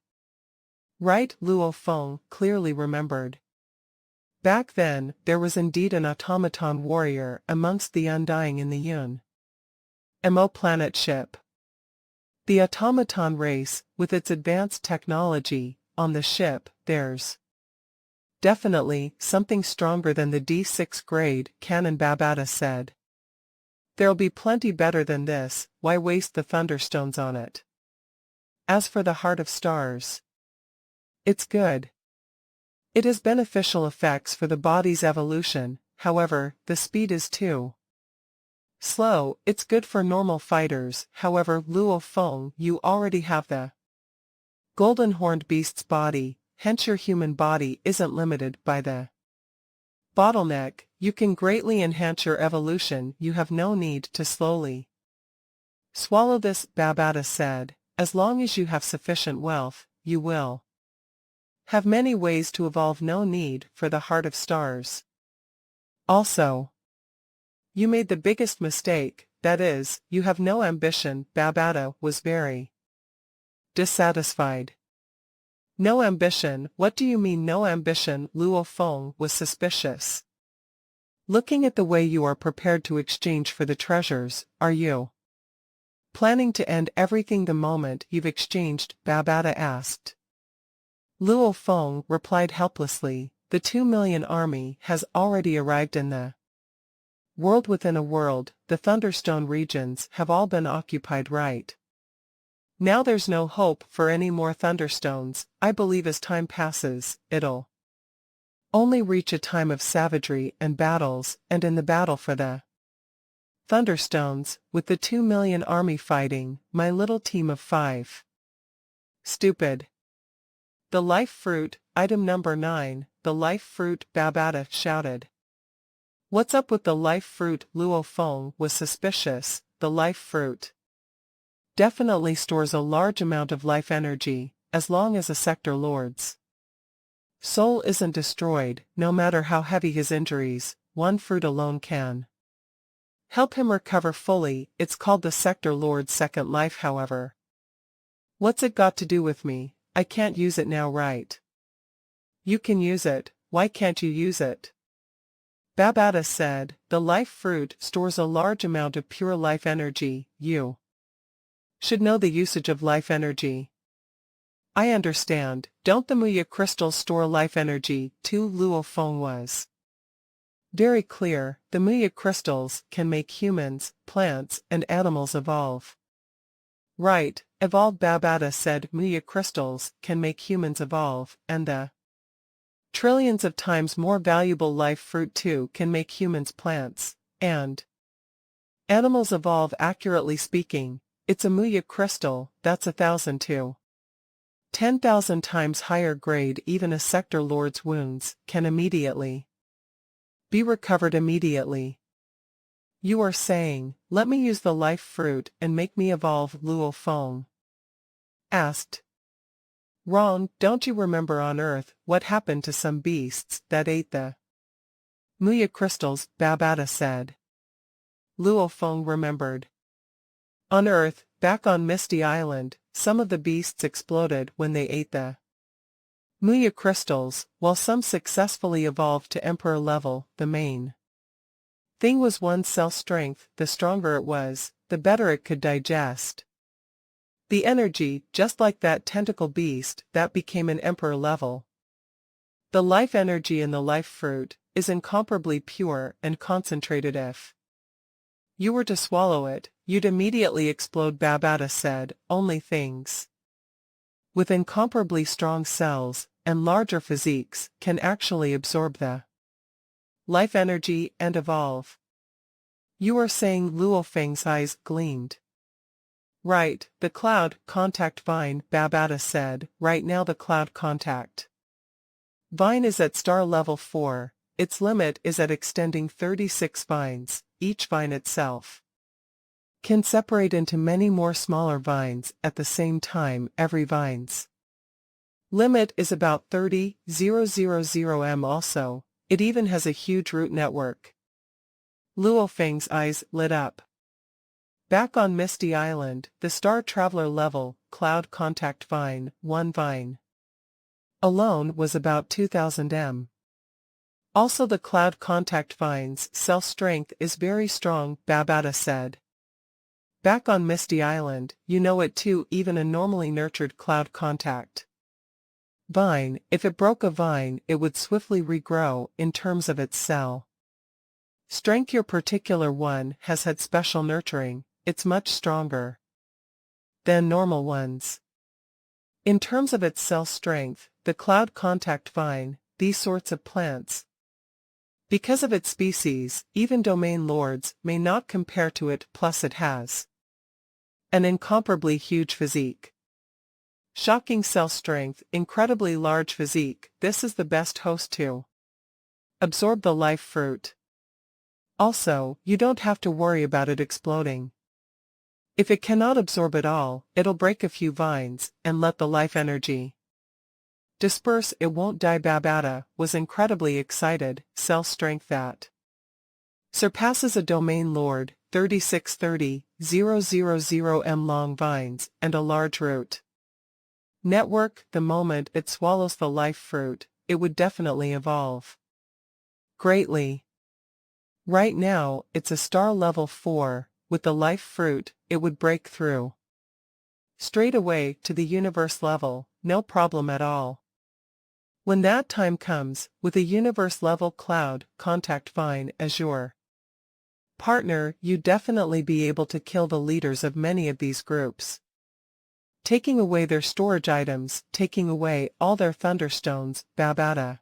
Right? Luo Feng clearly remembered. Back then, there was indeed an automaton warrior amongst the Undying in the UNMO planet ship. The automaton race, with its advanced technology, on the ship, there's definitely something stronger than the D6 grade cannon. Babata said. There'll be plenty better than this, why waste the thunderstones on it? As for the Heart of Stars, it's good. It has beneficial effects for the body's evolution, however, the speed is too slow. It's good for normal fighters, however. Luo Feng, you already have the golden horned beast's body, hence your human body isn't limited by the bottleneck. You can greatly enhance your evolution. You have no need to slowly swallow this. Babata said, as long as you have sufficient wealth, you will have many ways to evolve. No need for the Heart of Stars. Also, you made the biggest mistake, that is, you have no ambition. Babata was very dissatisfied. No ambition? What do you mean no ambition? Luo Feng was suspicious. Looking at the way you are prepared to exchange for the treasures, are you planning to end everything the moment you've exchanged? Babata asked. Luo Feng replied helplessly, the 2 million army has already arrived in the world within a world. The Thunderstone regions have all been occupied right now. There's no hope for any more Thunderstones. I believe as time passes, it'll only reach a time of savagery and battles, and in the battle for the Thunderstones, with the 2 million army fighting, my little team of 5. Stupid. The Life Fruit. Item number 9, the Life Fruit. Babata shouted. What's up with the Life Fruit? Luo Feng was suspicious. The Life Fruit definitely stores a large amount of life energy, as long as a sector lord's Soul isn't destroyed, no matter how heavy his injuries, one fruit alone can help him recover fully. It's called the Sector Lord's second life, however. What's it got to do with me? I can't use it now, right? You can use it, why can't you use it? Babata said, the life fruit stores a large amount of pure life energy. You should know the usage of life energy. I understand, don't the Muya crystals store life energy too? Luo Feng was very clear. The Muya crystals can make humans, plants, and animals evolve. Right, evolve. Babata said Muya crystals can make humans evolve, and the trillions of times more valuable life fruit too can make humans, plants, and animals evolve. Accurately speaking, it's a Muya crystal that's 1,000 to 10,000 times higher grade. Even a Sector Lord's wounds can immediately be recovered immediately. You are saying, let me use the life fruit and make me evolve? Luo Feng asked. Wrong, don't you remember on Earth what happened to some beasts that ate the Muya crystals? Babata said. Luo Feng remembered. On Earth, back on Misty Island, some of the beasts exploded when they ate the Muya crystals, while some successfully evolved to Emperor level. The main thing was one's cell strength. The stronger it was, the better it could digest the energy, just like that tentacle beast that became an Emperor level. The life energy in the life fruit is incomparably pure and concentrated. If you were to swallow it, you'd immediately explode. Babata said, only things with incomparably strong cells and larger physiques can actually absorb the life energy and evolve. You are saying? Luo Feng's eyes gleamed. Right, the cloud contact vine. Babata said, right now the cloud contact vine is at star level 4, its limit is at extending 36 vines. Each vine itself can separate into many more smaller vines at the same time. Every vine's limit is about 30,000 m. Also, it even has a huge root network. Luo Feng's eyes lit up. Back on Misty Island, the Star Traveler level cloud contact vine, one vine alone was about 2,000 m. Also, the cloud contact vine's cell strength is very strong. Babata said. Back on Misty Island, you know it too. Even a normally nurtured cloud contact vine, if it broke a vine, it would swiftly regrow in terms of its cell strength. Your particular one has had special nurturing, it's much stronger than normal ones. In terms of its cell strength, the cloud contact vine, these sorts of plants, because of its species, even domain lords may not compare to it. Plus it has an incomparably huge physique. Shocking cell strength, incredibly large physique. This is the best host to absorb the life fruit. Also, you don't have to worry about it exploding. If it cannot absorb it all, it'll break a few vines and let the life energy disperse. It won't die. Babata was incredibly excited. Cell strength that surpasses a domain lord, 36,000 m long vines, and a large root network. The moment it swallows the life fruit, it would definitely evolve greatly. Right now, it's a star level 4, with the life fruit, it would break through straight away to the universe level, no problem at all. When that time comes, with a universe level cloud contact vine as your partner, you definitely be able to kill the leaders of many of these groups, taking away their storage items, taking away all their thunderstones. Babata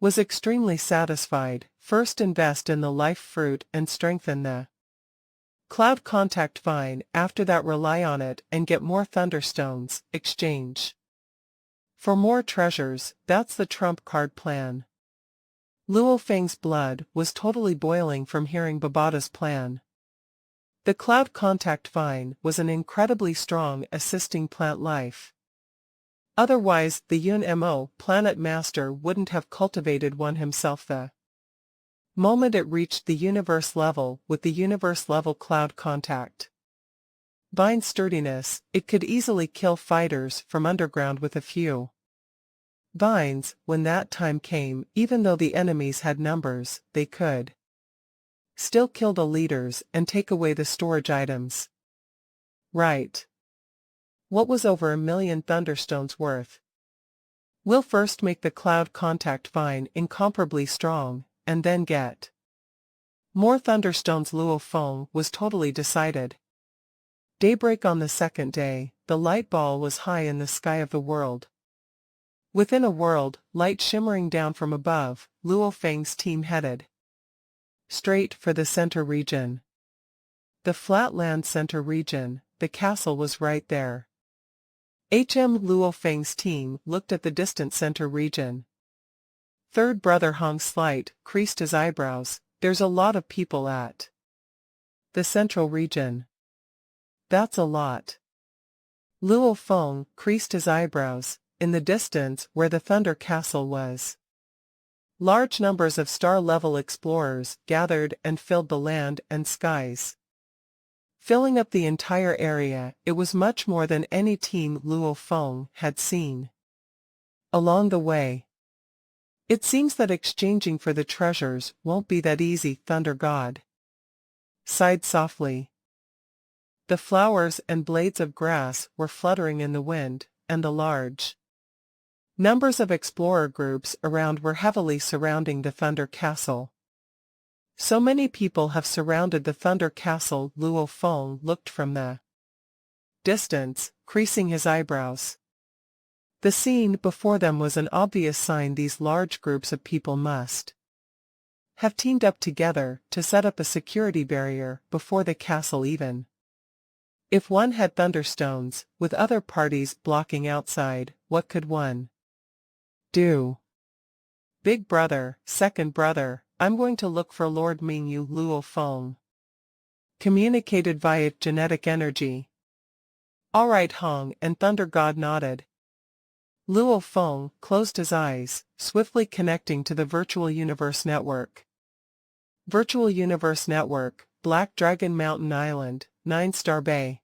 was extremely satisfied. First invest in the life fruit and strengthen the cloud contact vine, after that rely on it and get more thunderstones, exchange for more treasures. That's the trump card plan. Luo Feng's blood was totally boiling from hearing Babata's plan. The cloud contact vine was an incredibly strong assisting plant life. Otherwise, the Yun-Mo planet master wouldn't have cultivated one himself the moment it reached the universe level with the universe level cloud contact. Vine's sturdiness, it could easily kill fighters from underground with a few vines. When that time came, even though the enemies had numbers, they could still kill the leaders and take away the storage items. Right. What was over 1,000,000 thunderstones worth? We'll first make the cloud contact vine incomparably strong, and then get more thunderstones. Luo Feng was totally decided. Daybreak on the second day, the light ball was high in the sky of the world. Within a world, light shimmering down from above, Luo Feng's team headed straight for the center region. The flatland center region, the castle was right there. Luo Feng's team looked at the distant center region. Third brother Hong Slight creased his eyebrows. There's a lot of people at the central region. That's a lot. Luo Feng creased his eyebrows. In the distance where the Thunder Castle was, large numbers of star-level explorers gathered and filled the land and skies, filling up the entire area. It was much more than any team Luo Feng had seen. Along the way, it seems that exchanging for the treasures won't be that easy. Thunder God sighed softly. The flowers and blades of grass were fluttering in the wind, and the large numbers of explorer groups around were heavily surrounding the Thunder Castle. So many people have surrounded the Thunder Castle. Luo Feng looked from the distance, creasing his eyebrows. The scene before them was an obvious sign these large groups of people must have teamed up together to set up a security barrier before the castle even. If one had thunderstones, with other parties blocking outside, what could one do? Big brother, second brother, I'm going to look for Lord Mingyu. Luo Feng communicated via genetic energy. All right, Hong and Thunder God nodded. Luo Feng closed his eyes, swiftly connecting to the Virtual Universe Network. Virtual Universe Network, Black Dragon Mountain Island, 9-Star Bay.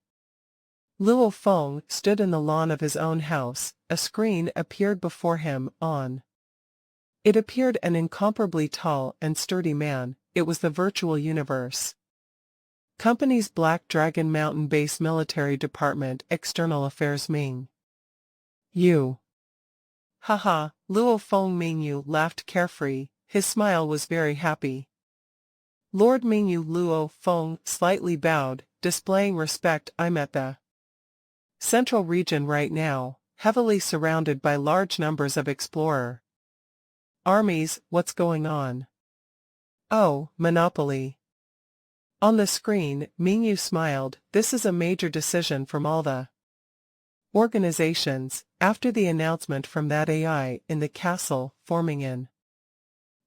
Luo Feng stood in the lawn of his own house. A screen appeared before him. On it appeared an incomparably tall and sturdy man. It was the Virtual Universe Company's Black Dragon Mountain Base Military Department External Affairs Ming Yu. Haha, Luo Feng. Ming Yu laughed carefree. His smile was very happy. Lord Mingyu. Luo Feng slightly bowed, displaying respect. I'm at the central region right now, heavily surrounded by large numbers of explorer armies. What's going on? Oh, Monopoly. On the screen, Mingyu smiled. This is a major decision from all the organizations, after the announcement from that AI in the castle, forming an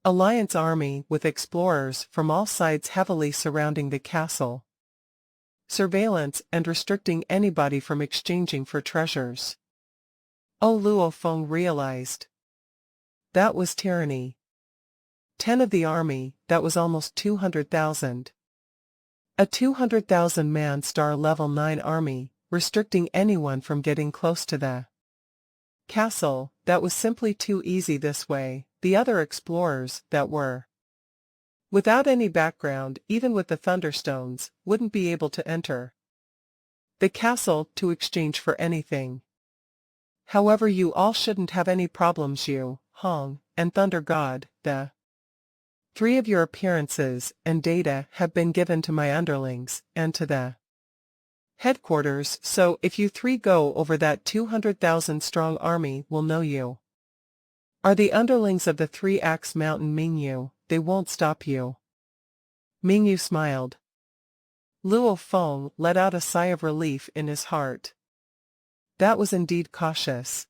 alliance army with explorers from all sides heavily surrounding the castle, surveillance and restricting anybody from exchanging for treasures. Oh, Luo Feng realized. That was tyranny. 10 of the army, that was almost 200,000. A 200,000-man star level 9 army, restricting anyone from getting close to the castle. That was simply too easy this way. The other explorers that were without any background, even with the thunderstones, wouldn't be able to enter the castle to exchange for anything. However, you all shouldn't have any problems. You, Hong, and Thunder God, the 3 of your appearances and data have been given to my underlings, and to the headquarters, so if you 3 go over that 200,000 strong army will know you are the underlings of the 3-Axe Mountain Mingyu. They won't stop you. Mingyu smiled. Luo Feng let out a sigh of relief in his heart. That was indeed cautious.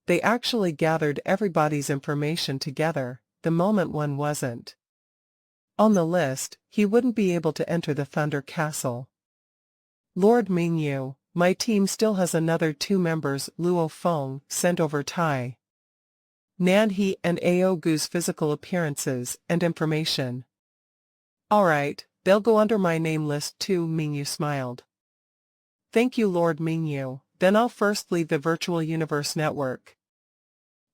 They actually gathered everybody's information together. The moment one wasn't on the list, he wouldn't be able to enter the Thunder Castle. Lord Mingyu, my team still has another 2 members Luo Feng sent over Tai Nanhe and Ao Gu's physical appearances and information. Alright, they'll go under my name list too, Mingyu smiled. Thank you Lord Mingyu, then I'll first leave the virtual universe network.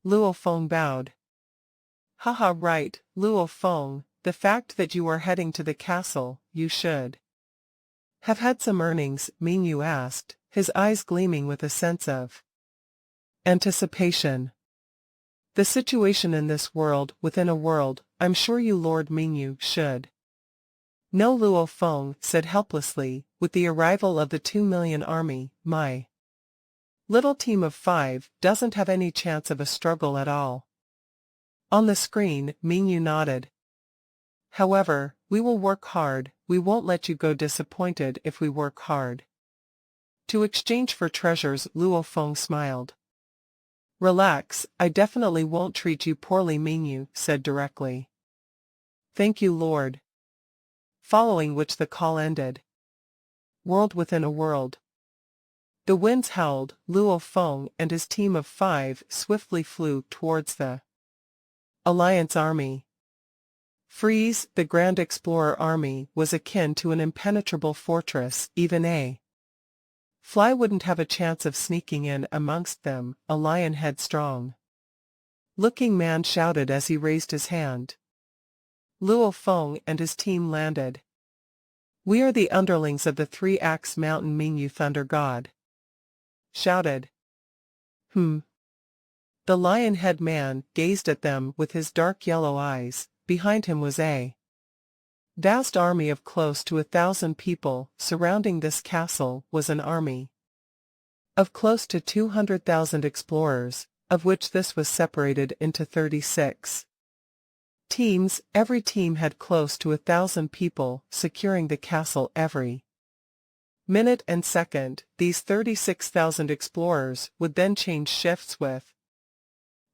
Luo Feng bowed. Haha right, Luo Feng, the fact that you are heading to the castle, you should have had some earnings, Mingyu asked, his eyes gleaming with a sense of anticipation. The situation in this world within a world, I'm sure you Lord Mingyu should. No, Luo Feng said helplessly, with the arrival of the 2 million army, my little team of 5 doesn't have any chance of a struggle at all. On the screen, Mingyu nodded. However, we will work hard, we won't let you go disappointed if we work hard. To exchange for treasures, Luo Feng smiled. Relax, I definitely won't treat you poorly, Mingyu said directly. Thank you Lord. Following which the call ended. World within a world. The winds howled, Luo Feng and his team of 5 swiftly flew towards the Alliance army. Freeze, the Grand Explorer army was akin to an impenetrable fortress, even a fly wouldn't have a chance of sneaking in amongst them, a lion headstrong looking man shouted as he raised his hand. Luo Feng and his team landed. We are the underlings of the 3-axe mountain, Mingyu Thunder God shouted. The lion-head man gazed at them with his dark yellow eyes. Behind him was a vast army of close to 1,000 people. Surrounding this castle was an army of close to 200,000 explorers, of which this was separated into 36 teams. Every team had close to 1,000 people securing the castle every minute and second. These 36,000 explorers would then change shifts with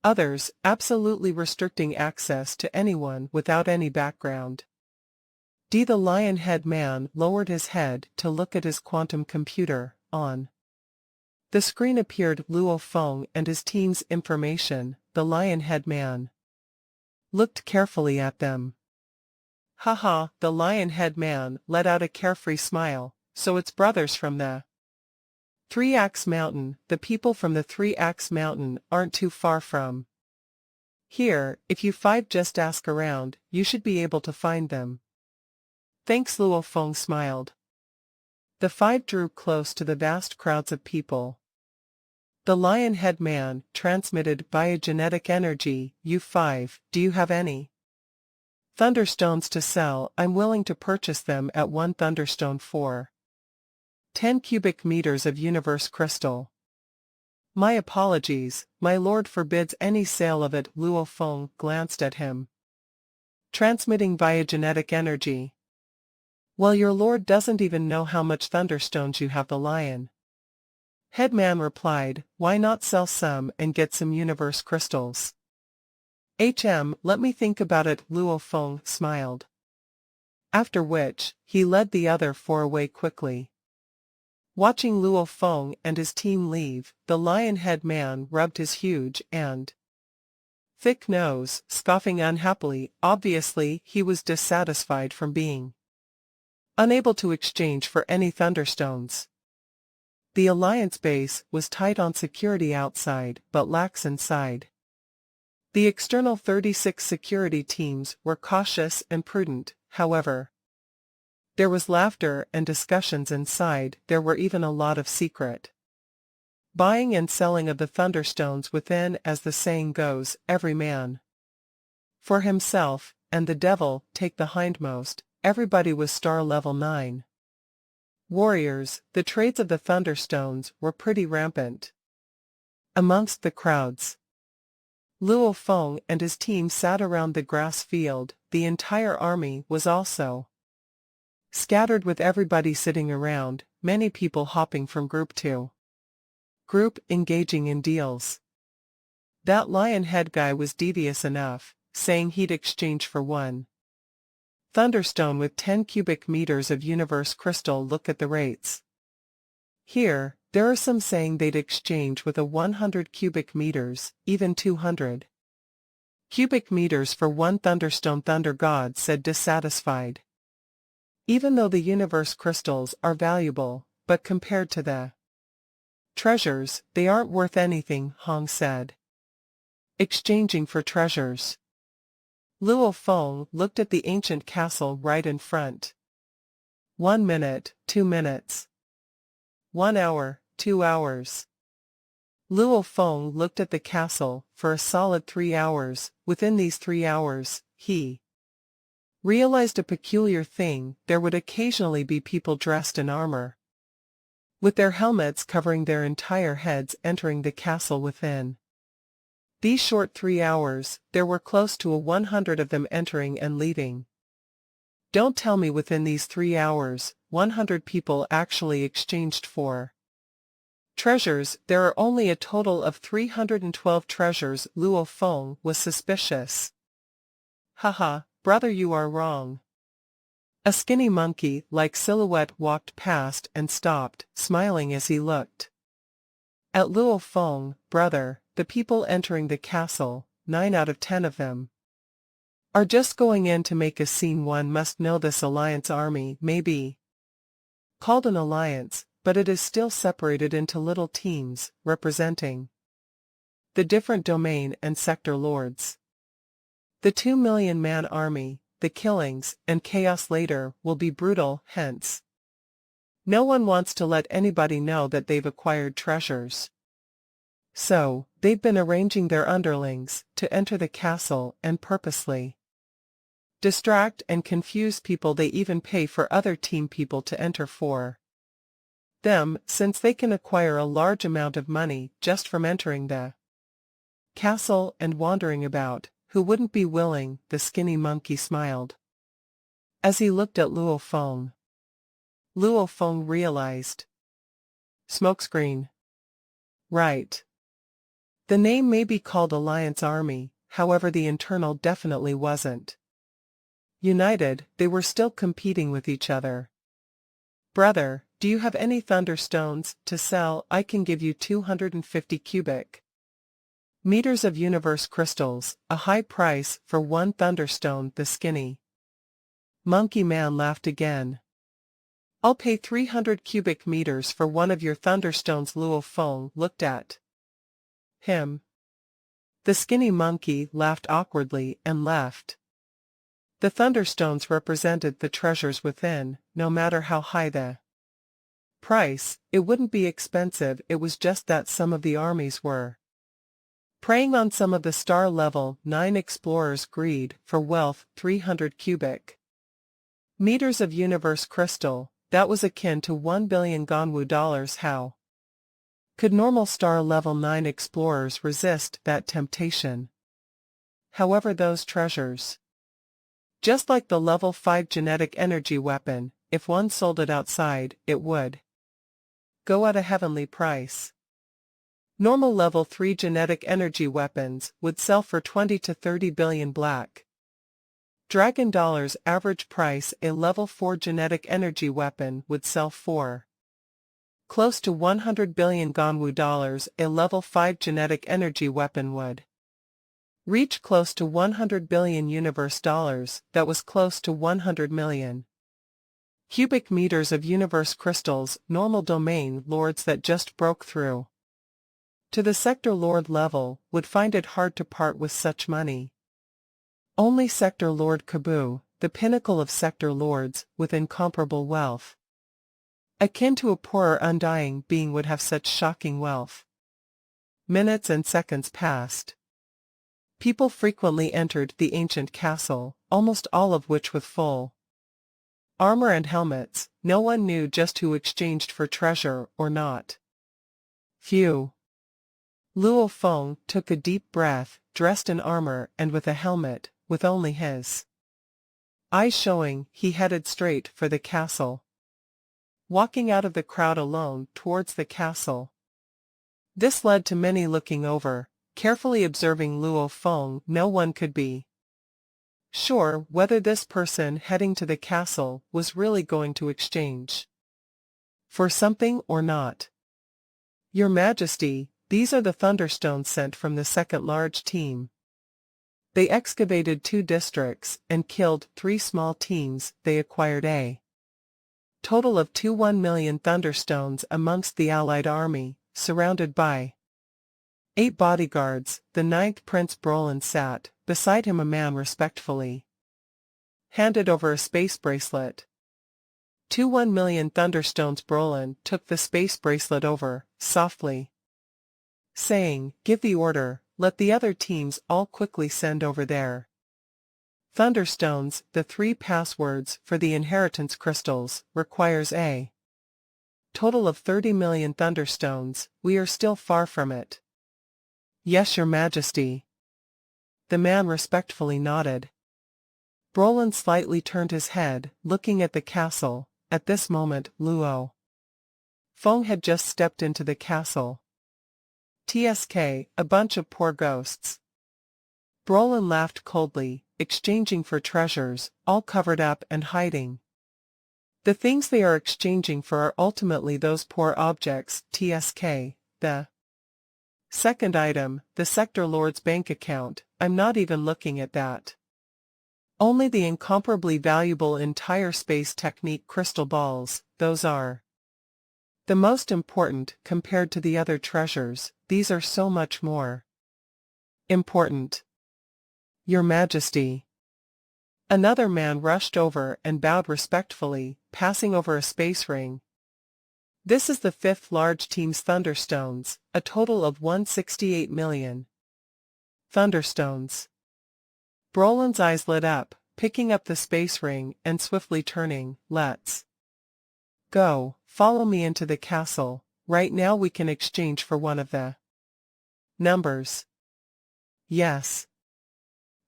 others, absolutely restricting access to anyone without any background. The lion-head man lowered his head to look at his quantum computer. On the screen appeared Luo Feng and his team's information. The lion-head man looked carefully at them. Haha, the lion-head man let out a carefree smile. So it's brothers from the 3-axe mountain. The people from the 3-axe mountain aren't too far from here. If you 5 just ask around, you should be able to find them. Thanks, Luo Feng smiled. The 5 drew close to the vast crowds of people. The lion-head man transmitted biogenetic energy. You 5, do you have any thunderstones to sell? I'm willing to purchase them at 1 thunderstone for 10 cubic meters of universe crystal. My apologies, my lord forbids any sale of it. Luo Feng glanced at him. Transmitting biogenetic energy. Well, your lord doesn't even know how much thunderstones you have. The lion headman replied, why not sell some and get some universe crystals? Let me think about it. Luo Feng smiled. After which, he led the other 4 away quickly. Watching Luo Feng and his team leave, the lion-head man rubbed his huge and thick nose, scoffing unhappily. Obviously, he was dissatisfied from being unable to exchange for any thunderstones. The Alliance base was tight on security outside, but lax inside. The external 36 security teams were cautious and prudent, however. There was laughter and discussions inside. There were even a lot of secret buying and selling of the thunderstones within. As the saying goes, every man for himself, and the devil take the hindmost. Everybody was star level 9 warriors. The trades of the thunderstones were pretty rampant amongst the crowds. Luo Feng and his team sat around the grass field. The entire army was also scattered, with everybody sitting around, many people hopping from group to group, engaging in deals. That lion-head guy was devious enough, saying he'd exchange for 1 thunderstone with 10 cubic meters of universe crystal. Look at the rates here. There are some saying they'd exchange with a 100 cubic meters, even 200 cubic meters for one thunderstone. Thunder God said, dissatisfied. Even though the universe crystals are valuable, but compared to the treasures, they aren't worth anything, Hong said. Exchanging for treasures. Luo Feng looked at the ancient castle right in front. 1 minute, 2 minutes. 1 hour, 2 hours. Luo Feng looked at the castle for a solid 3 hours. Within these 3 hours, he realized a peculiar thing: there would occasionally be people dressed in armor, with their helmets covering their entire heads, entering the castle within. These short 3 hours, there were close to 100 of them entering and leaving. Don't tell me within these 3 hours, 100 people actually exchanged for treasures. There are only a total of 312 treasures. Luo Feng was suspicious. Haha, brother, you are wrong. A skinny monkey-like silhouette walked past and stopped, smiling as he looked at Luo Feng. Brother, the people entering the castle, 9 out of 10 of them, are just going in to make a scene. One must know this alliance army may be called an alliance, but it is still separated into little teams, representing the different domain and sector lords. The 2 million man army, the killings and chaos later will be brutal, hence no one wants to let anybody know that they've acquired treasures. So, they've been arranging their underlings to enter the castle and purposely distract and confuse people. They even pay for other team people to enter for them, since they can acquire a large amount of money just from entering the castle and wandering about. Who wouldn't be willing? The skinny monkey smiled as he looked at Luo Feng. Luo Feng realized. Smokescreen. Right. The name may be called Alliance Army, however the internal definitely wasn't united. They were still competing with each other. Brother, do you have any thunderstones to sell? I can give you 250 cubic meters of universe crystals, a high price for one thunderstone. The skinny monkey man laughed again. I'll pay 300 cubic meters for one of your thunderstones. Luo Feng looked at him. The skinny monkey laughed awkwardly and left. The thunderstones represented the treasures within. No matter how high the price, it wouldn't be expensive. It was just that some of the armies were preying on some of the star level 9 explorers' greed for wealth. 300 cubic meters of universe crystal, that was akin to 1 billion Ganwu dollars. How could normal star level 9 explorers resist that temptation? However, those treasures, just like the level 5 genetic energy weapon, if one sold it outside, it would go at a heavenly price. Normal level 3 genetic energy weapons would sell for 20 to 30 billion black dragon dollars. Average price: a level 4 genetic energy weapon would sell for close to 100 billion Ganwu dollars. A level 5 genetic energy weapon would reach close to 100 billion universe dollars. That was close to 100 million cubic meters of universe crystals. Normal domain lords that just broke through to the sector lord level would find it hard to part with such money. Only sector lord Kabu, the pinnacle of sector lords, with incomparable wealth, akin to a poorer undying being, would have such shocking wealth. Minutes and seconds passed. People frequently entered the ancient castle, almost all of which with full armor and helmets. No one knew just who exchanged for treasure or not. Phew. Luo Feng took a deep breath, dressed in armor and with a helmet, with only his eyes showing. He headed straight for the castle, walking out of the crowd alone towards the castle. This led to many looking over, carefully observing Luo Feng. No one could be sure whether this person heading to the castle was really going to exchange for something or not. Your Majesty, these are the thunderstones sent from the second large team. They excavated 2 districts and killed 3 small teams. They acquired a total of 1 million thunderstones amongst the allied army, surrounded by 8 bodyguards. The 9th Prince Brolin sat beside him. A man respectfully handed over a space bracelet. 1 million thunderstones. Brolin took the space bracelet over, softly saying, "Give the order, let the other teams all quickly send over their thunderstones." The 3 passwords for the inheritance crystals requires a total of 30 million thunderstones. We are still far from it. Yes, Your Majesty. The man respectfully nodded. Brolin slightly turned his head, looking at the castle. At this moment, Luo Feng had just stepped into the castle. "Tsk, a bunch of poor ghosts." Brolin laughed coldly, "Exchanging for treasures, all covered up and hiding. The things they are exchanging for are ultimately those poor objects." Tsk, the second item, the Sector Lord's bank account. I'm not even looking at that. Only the incomparably valuable entire space technique crystal balls. Those are the most important compared to the other treasures. These are so much more important. Your Majesty. Another man rushed over and bowed respectfully, passing over a space ring. "This is the 5th large team's thunderstones, a total of 168 million thunderstones." Brolin's eyes lit up, picking up the space ring and swiftly turning. "Let's go. Follow me into the castle. Right now we can exchange for one of the numbers." Yes.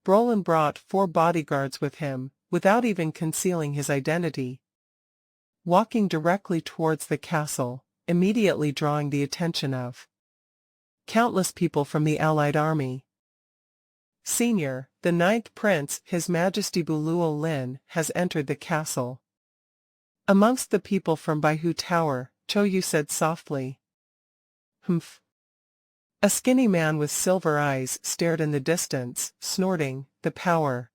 Brolin brought 4 bodyguards with him, without even concealing his identity, walking directly towards the castle, immediately drawing the attention of countless people from the allied army. "Senior, the 9th Prince, His Majesty Buluo Lin, has entered the castle." Amongst the people from Baihu Tower, Chou Yu said softly. "Humph." A skinny man with silver eyes stared in the distance, snorting, "The power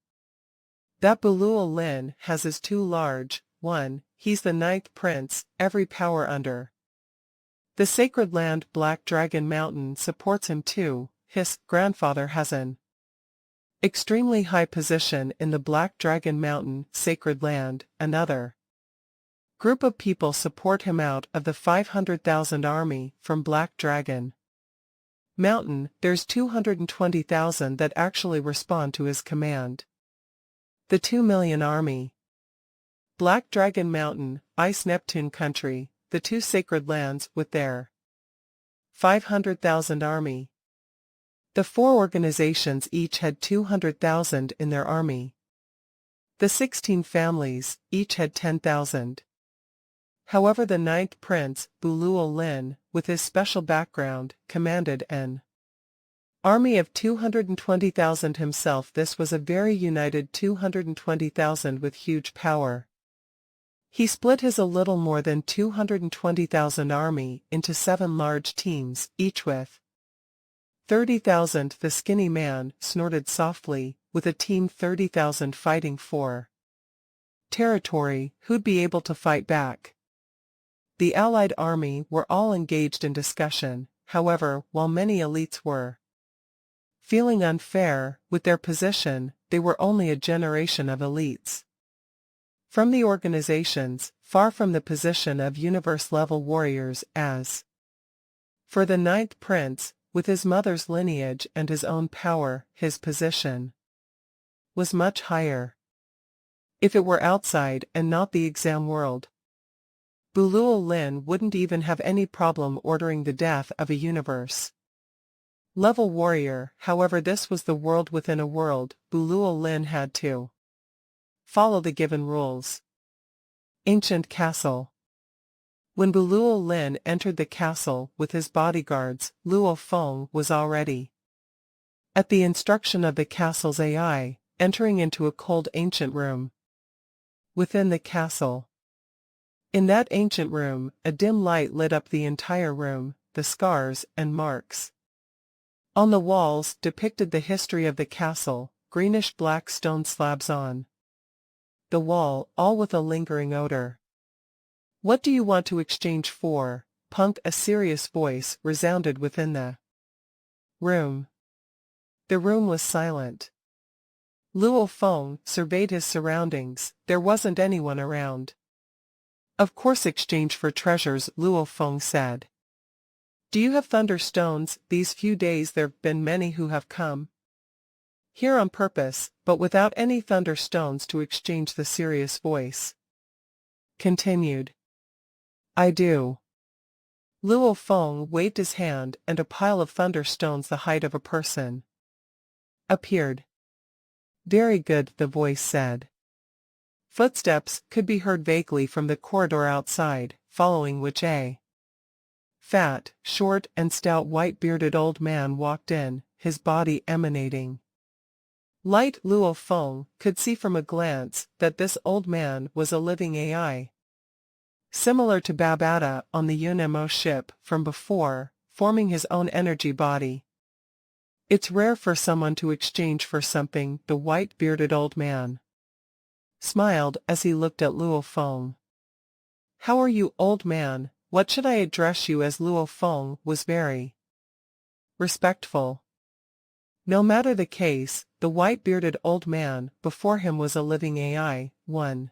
that Buluo Lin has is too large. He's the 9th Prince, every power under the sacred land Black Dragon Mountain supports him too. His grandfather has an extremely high position in the Black Dragon Mountain sacred land. Another group of people support him out of the 500,000 army from Black Dragon Mountain. There's 220,000 that actually respond to his command. The 2 million army. Black Dragon Mountain, Ice Neptune Country, the 2 sacred lands with their 500,000 army. The 4 organizations each had 200,000 in their army. The 16 families each had 10,000. However, the 9th Prince, Buluo Lin, with his special background, commanded an army of 220,000 himself. This was a very united 220,000 with huge power. He split his a little more than 220,000 army into 7 large teams, each with 30,000. The skinny man snorted softly, with a team 30,000 fighting for territory. Who'd be able to fight back? The allied army were all engaged in discussion. However, while many elites were feeling unfair with their position, they were only a generation of elites from the organizations, far from the position of universe-level warriors. As for the 9th Prince, with his mother's lineage and his own power, his position was much higher. If it were outside and not the exam world, Buluo Lin wouldn't even have any problem ordering the death of a universe-level warrior. However, this was the world within a world. Buluo Lin had to follow the given rules. Ancient Castle. When Buluo Lin entered the castle with his bodyguards, Luo Feng was already at the instruction of the castle's AI, entering into a cold ancient room within the castle. In that ancient room, a dim light lit up the entire room. the scars and marks. On the walls depicted the history of the castle, greenish-black stone slabs on the wall, all with a lingering odor. "What do you want to exchange for, punk?" a serious voice resounded within the room. The room was silent. Luo Feng surveyed his surroundings. There wasn't anyone around. "Of course, exchange for treasures," Luo Feng said. "Do you have thunderstones? These few days there've been many who have come here on purpose, but without any thunderstones to exchange." The serious voice continued. "I do." Luo Feng waved his hand, and a pile of thunderstones the height of a person appeared. "Very good," the voice said. Footsteps could be heard vaguely from the corridor outside, following which a fat, short and stout white-bearded old man walked in, his body emanating light. Luo Feng could see from a glance that this old man was a living AI. Similar to Babata on the Unemo ship from before, forming his own energy body. "It's rare for someone to exchange for something," the white-bearded old man smiled as he looked at Luo Feng. "How are you, old man? What should I address you as?" Luo Feng was very respectful. No matter the case, the white-bearded old man before him was a living AI, one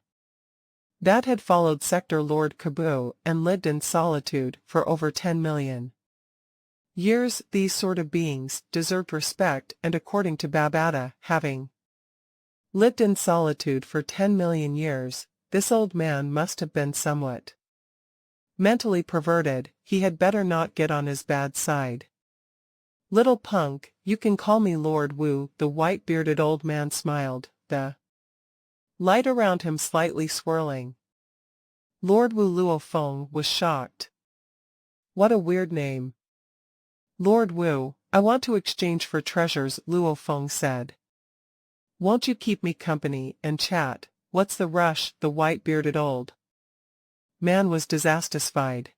that had followed Sector Lord Kabu and lived in solitude for over 10 million years. These sort of beings deserved respect, and according to Babata, having lived in solitude for 10 million years, this old man must have been somewhat mentally perverted. He had better not get on his bad side. "Little punk, you can call me Lord Wu," the white-bearded old man smiled, the light around him slightly swirling. Lord Wu. Luo Feng was shocked. "What a weird name." "Lord Wu, I want to exchange for treasures," Luo Feng said. "Won't you keep me company and chat?" "What's the rush?" the white-bearded old man was dissatisfied.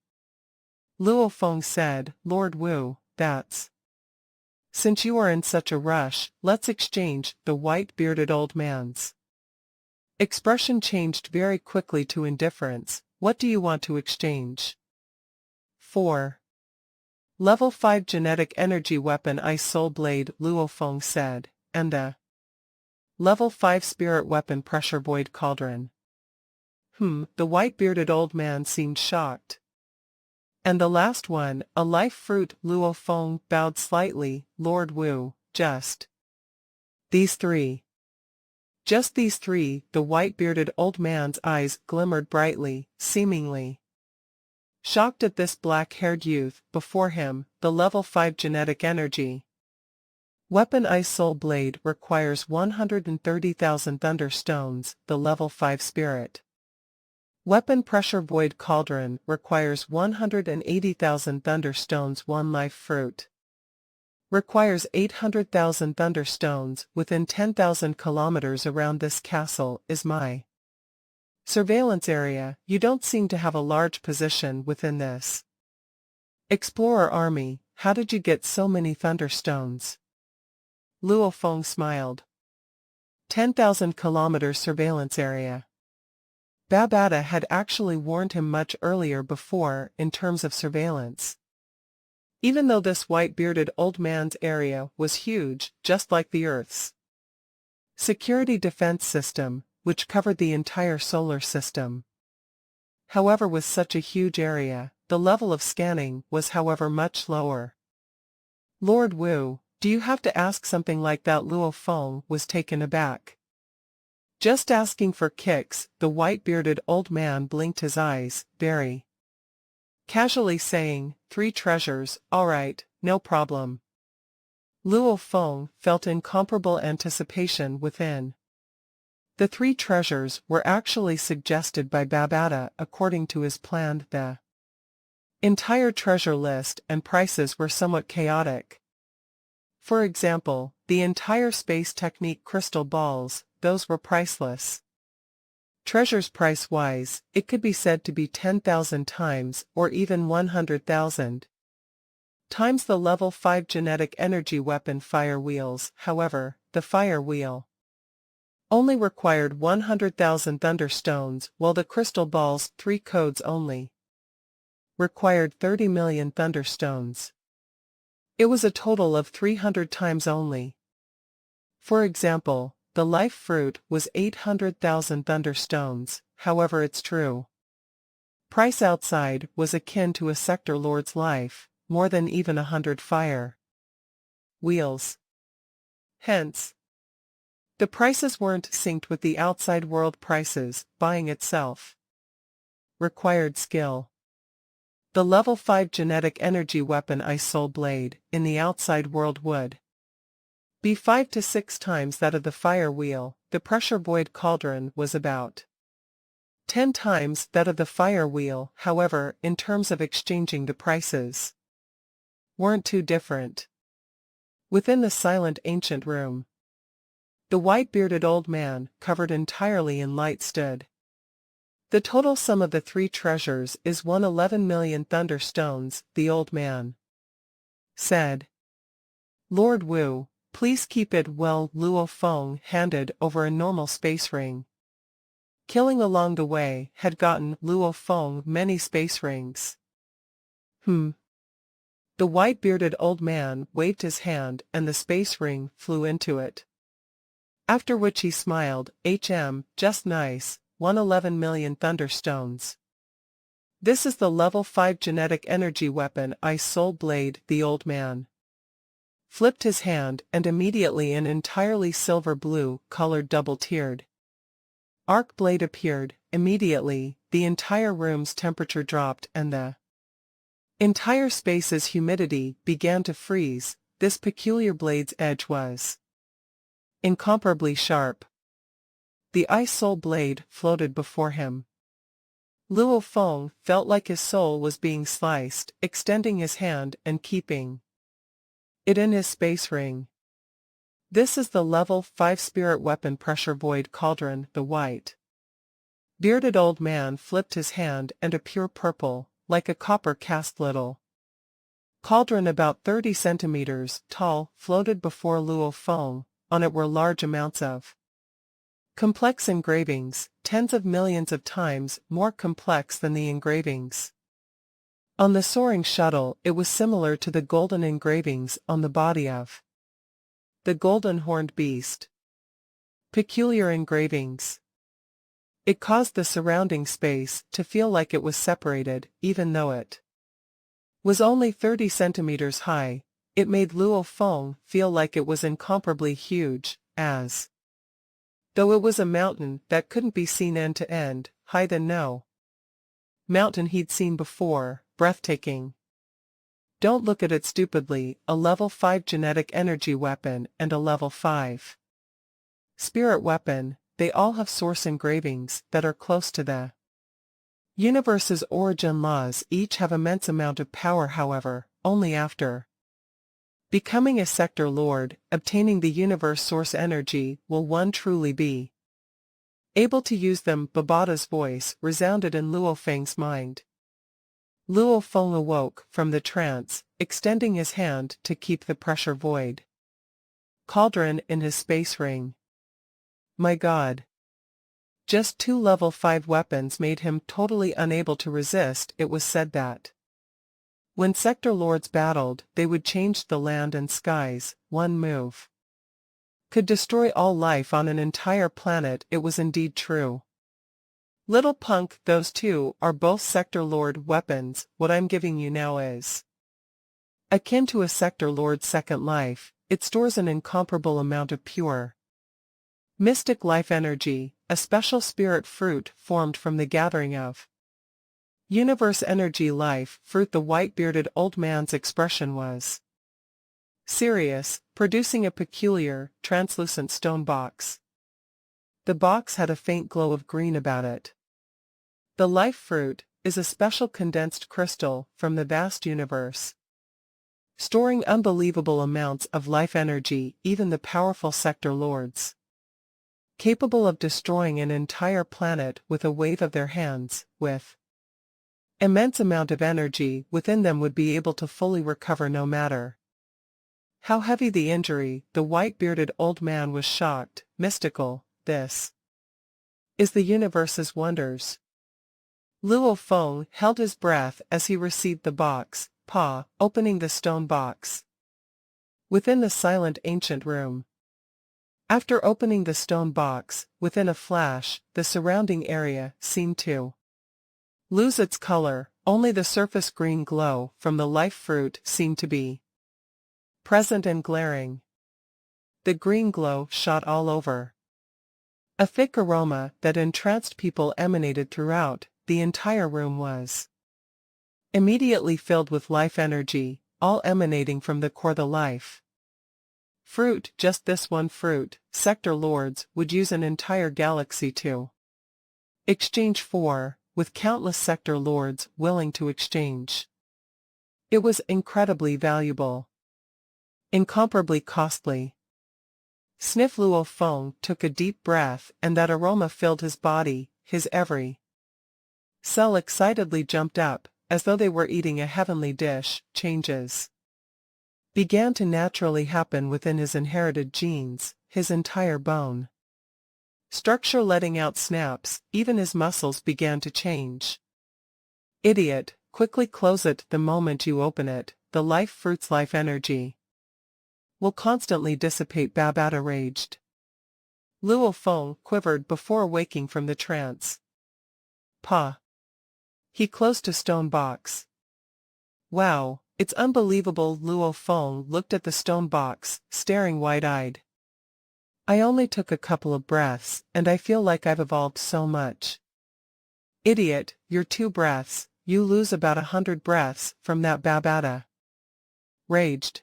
Luo Feng said, "Lord Wu, that's since you are in such a rush, let's exchange." The white-bearded old man's expression changed very quickly to indifference. "What do you want to exchange for?" "Level 5 genetic energy weapon Ice Soul Blade," Luo Feng said, "and the Level 5 spirit weapon Pressure Void Cauldron." The white-bearded old man seemed shocked. "And the last one, a life fruit?" Luo Feng bowed slightly. "Lord Wu, just these three." "Just these three?" The white-bearded old man's eyes glimmered brightly, seemingly shocked at this black-haired youth before him. "The level 5 genetic energy weapon Ice Soul Blade requires 130,000 thunderstones. The level 5 spirit weapon Pressure Void Cauldron requires 180,000 thunderstones. One life fruit requires 800,000 thunderstones. Within 10,000 kilometers around this castle is my surveillance area. You don't seem to have a large position within this explorer army. How did you get so many thunderstones?" Luo Feng smiled. 10,000 kilometers surveillance area. Babata had actually warned him much earlier before in terms of surveillance. Even though this white-bearded old man's area was huge, just like the Earth's security defense system, which covered the entire solar system. However, with such a huge area, the level of scanning was however much lower. "Lord Wu, do you have to ask something like that?" Luo Feng was taken aback. "Just asking for kicks," the white-bearded old man blinked his eyes, very casually saying, 3 treasures, all right, no problem." Luo Feng felt incomparable anticipation within. The 3 treasures were actually suggested by Babata according to his plan. The entire treasure list and prices were somewhat chaotic. For example, the entire space technique crystal balls, those were priceless. Treasures price-wise, it could be said to be 10,000 times or even 100,000 times the level 5 genetic energy weapon fire wheels. However, the fire wheel only required 100,000 thunderstones, while the crystal ball's 3 codes only required 30 million thunderstones. It was a total of 300 times only. For example, the life fruit was 800,000 thunderstones. However, its true price outside was akin to a sector lord's life, more than even 100 fire wheels. Hence, the prices weren't synced with the outside world prices. Buying itself required skill. The level 5 genetic energy weapon Ice Soul Blade in the outside world would be 5 to 6 times that of the fire wheel. The pressure void cauldron was about 10 times that of the fire wheel. However, in terms of exchanging, the prices weren't too different. Within the silent ancient room, the white-bearded old man, covered entirely in light, stood. The total sum of the 3 treasures is 111 million thunderstones, the old man said. Lord Wu, please keep it well. Luo Feng handed over a normal space ring. Killing along the way had gotten Luo Feng many space rings. The white-bearded old man waved his hand and the space ring flew into it. After which he smiled, just nice, 111 million thunderstones. This is the level 5 genetic energy weapon Ice Soul Blade. The old man flipped his hand and immediately an entirely silver blue colored double-tiered arc blade appeared. Immediately, the entire room's temperature dropped and the entire space's humidity began to freeze. This peculiar blade's edge was incomparably sharp. The Ice Soul Blade floated before him. Luo Feng felt like his soul was being sliced, extending his hand and keeping it in his space ring. This is the level 5 spirit weapon pressure void cauldron. The white-bearded old man flipped his hand and a pure purple, like a copper cast little cauldron about 30 centimeters tall, floated before Luo Feng. On it were large amounts of complex engravings, tens of millions of times more complex than the engravings on the soaring shuttle. It was similar to the golden engravings on the body of the golden horned beast. Peculiar engravings. It caused the surrounding space to feel like it was separated, even though it was only 30 centimeters high. It made Luo Feng feel like it was incomparably huge, as though it was a mountain that couldn't be seen end to end, higher than no mountain he'd seen before, breathtaking. Don't look at it stupidly. A level 5 genetic energy weapon and a level 5 spirit weapon, they all have source engravings that are close to the universe's origin laws. Each have immense amount of power. However, only after becoming a sector lord, obtaining the universe source energy, will one truly be able to use them. Babada's voice resounded in Luo Feng's mind. Luo Feng awoke from the trance, extending his hand to keep the pressure void cauldron in his space ring. My God! Just 2 level 5 weapons made him totally unable to resist. It was said that when sector lords battled, they would change the land and skies. One move could destroy all life on an entire planet. It was indeed true. Little punk, those 2 are both sector lord weapons. What I'm giving you now is akin to a sector lord's second life. It stores an incomparable amount of pure mystic life energy, a special spirit fruit formed from the gathering of universe energy life fruit. The white-bearded old man's expression was serious, producing a peculiar, translucent stone box. The box had a faint glow of green about it. The life fruit is a special condensed crystal from the vast universe, storing unbelievable amounts of life energy. Even the powerful sector lords, capable of destroying an entire planet with a wave of their hands, with Immense amount of energy within them would be able to fully recover no matter how heavy the injury. The white-bearded old man was shocked. Mystical, this is the universe's wonders. Luo Feng held his breath as he received the box, opening the stone box within the silent ancient room. After opening the stone box, within a flash, the surrounding area seemed to lose its color. Only the surface green glow from the life fruit seemed to be present and glaring. The green glow shot all over. A thick aroma that entranced people emanated throughout. The entire room was immediately filled with life energy, all emanating from the core the life fruit. Just this one fruit, sector lords would use an entire galaxy to exchange for, with countless sector lords willing to exchange. It was incredibly valuable, incomparably costly. Sniff. Luo Feng took a deep breath, and that aroma filled his body. His every cell excitedly jumped up, as though they were eating a heavenly dish. Changes began to naturally happen within his inherited genes, his entire bone structure letting out snaps. Even his muscles began to change. Idiot, quickly close it the moment you open it. The life fruit's life energy will constantly dissipate. Babata raged. Luo Feng quivered before waking from the trance. He closed a stone box. Wow, it's unbelievable. Luo Feng looked at the stone box, staring wide-eyed. I only took a couple of breaths, and I feel like I've evolved so much. Idiot, you're 2 breaths, you lose about 100 breaths from that. Babata raged.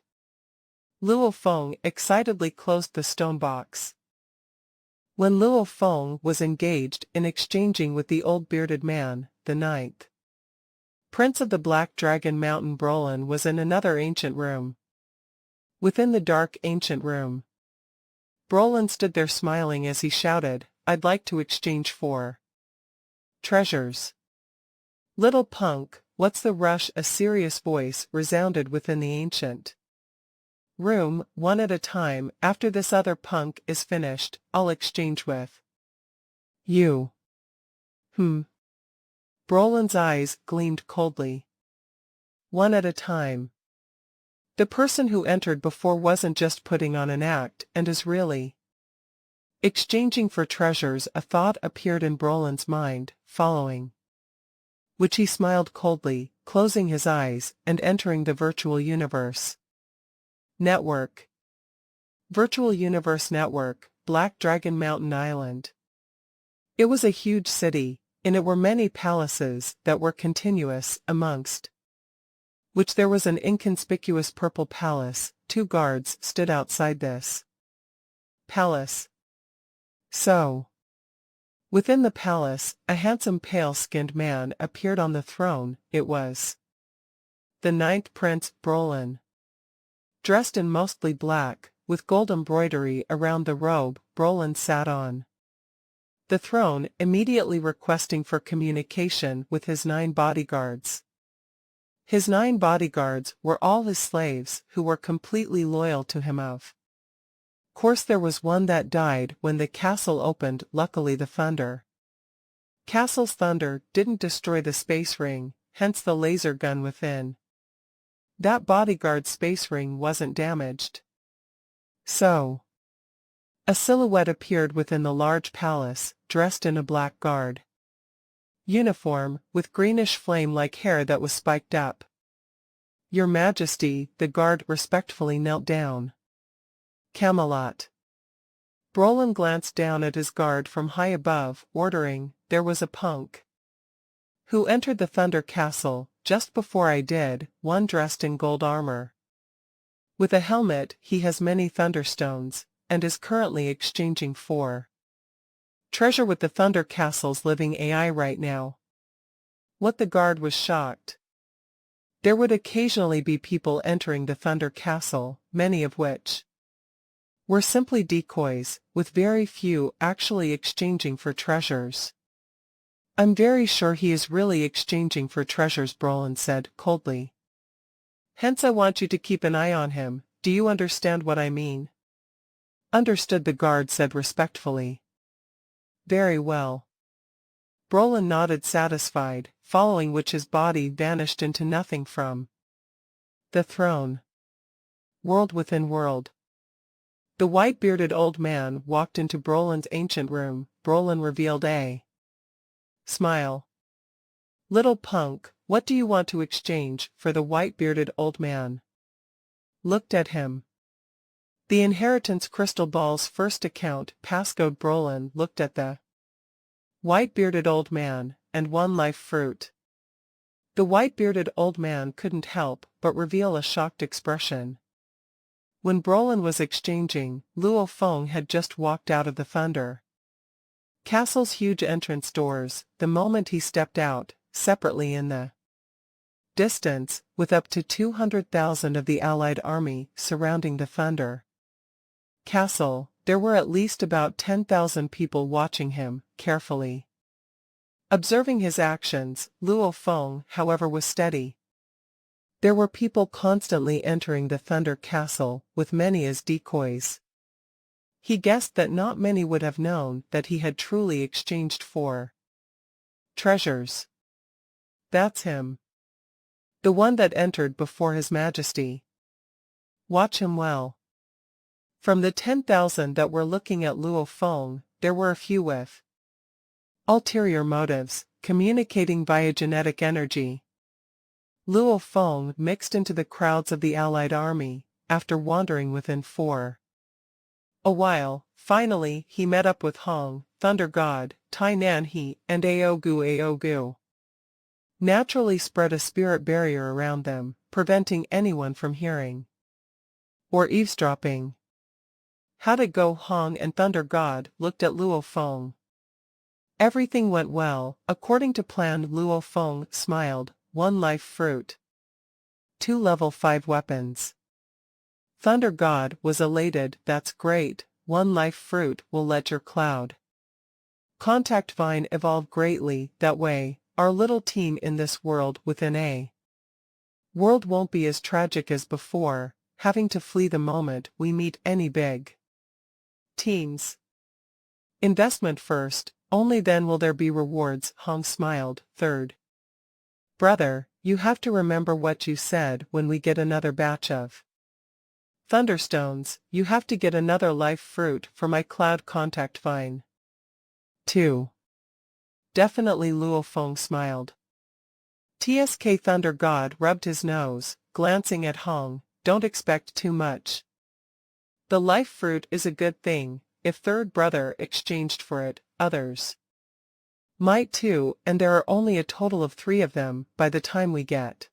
Luo Feng excitedly closed the stone box. When Luo Feng was engaged in exchanging with the old bearded man, the 9th Prince of the Black Dragon Mountain, Brolin was in another ancient room. Within the dark ancient room, Brolin stood there smiling as he shouted, I'd like to exchange for treasures. Little punk, what's the rush? A serious voice resounded within the ancient room. One at a time. After this other punk is finished, I'll exchange with you. Brolin's eyes gleamed coldly. One at a time. The person who entered before wasn't just putting on an act and is really exchanging for treasures. A thought appeared in Brolin's mind, following which he smiled coldly, closing his eyes and entering the virtual universe network. Virtual Universe Network, Black Dragon Mountain Island. It was a huge city. In it were many palaces that were continuous, amongst which there was an inconspicuous purple palace. 2 guards stood outside this palace. Within the palace, a handsome pale-skinned man appeared on the throne. It was the 9th Prince, Brolin. Dressed in mostly black, with gold embroidery around the robe, Brolin sat on the throne, immediately requesting for communication with his 9 bodyguards. His 9 bodyguards were all his slaves, who were completely loyal to him. Of course there was one that died when the castle opened. Luckily the thunder castle's thunder didn't destroy the space ring, hence the laser gun within that bodyguard's space ring wasn't damaged. A silhouette appeared within the large palace, dressed in a black guard uniform, with greenish flame-like hair that was spiked up. Your Majesty, the guard respectfully knelt down. Camelot. Brolin glanced down at his guard from high above, ordering. There was a punk who entered the Thunder Castle just before I did, one dressed in gold armor. With a helmet. He has many thunderstones, and is currently exchanging for treasure with the Thunder Castle's living AI right now. What? The guard was shocked. There would occasionally be people entering the Thunder Castle, many of which were simply decoys, with very few actually exchanging for treasures. I'm very sure he is really exchanging for treasures, Brolin said, coldly. Hence I want you to keep an eye on him, do you understand what I mean? Understood, the guard said respectfully. Very well. Brolin nodded satisfied, following which his body vanished into nothing from the throne. World within world. The white-bearded old man walked into Brolin's ancient room. Brolin revealed a smile. Little punk, what do you want to exchange for? The white-bearded old man looked at him. The inheritance crystal ball's first account passcode. Brolin looked at the white-bearded old man, and one life fruit. The white-bearded old man couldn't help but reveal a shocked expression. When Brolin was exchanging, Luo Feng had just walked out of the Thunder Castle's huge entrance doors the moment he stepped out, separately in the distance, with up to 200,000 of the Allied army surrounding the Thunder Castle. There were at least about 10,000 people watching him, carefully observing his actions. Luo Feng, however, was steady. There were people constantly entering the Thunder Castle, with many as decoys. He guessed that not many would have known that he had truly exchanged for treasures. That's him. The one that entered before His Majesty. Watch him well. From the 10,000 that were looking at Luo Feng, there were a few with ulterior motives, communicating via genetic energy. Luo Feng mixed into the crowds of the Allied army, after wandering within for a while. Finally he met up with Hong, Thunder God, Tai Nan He, and Aogu naturally spread a spirit barrier around them, preventing anyone from hearing or eavesdropping. How'd it go? Hong and Thunder God looked at Luo Feng. Everything went well, according to plan. Luo Feng smiled. 1 life fruit. 2 level 5 weapons. Thunder God was elated. That's great. 1 life fruit will let your cloud contact vine evolve greatly. That way, our little team in this world within a world won't be as tragic as before, having to flee the moment we meet any big teams. Investment first, only then will there be rewards. Hong smiled. Third brother, you have to remember what you said. When we get another batch of Thunderstones, you have to get another life fruit for my cloud contact vine. 2. Definitely. Luo Feng smiled. TSK. Thunder God rubbed his nose, glancing at Hong. Don't expect too much. The life fruit is a good thing. If third brother exchanged for it, others might too, and there are only a total of 3 of them. By the time we get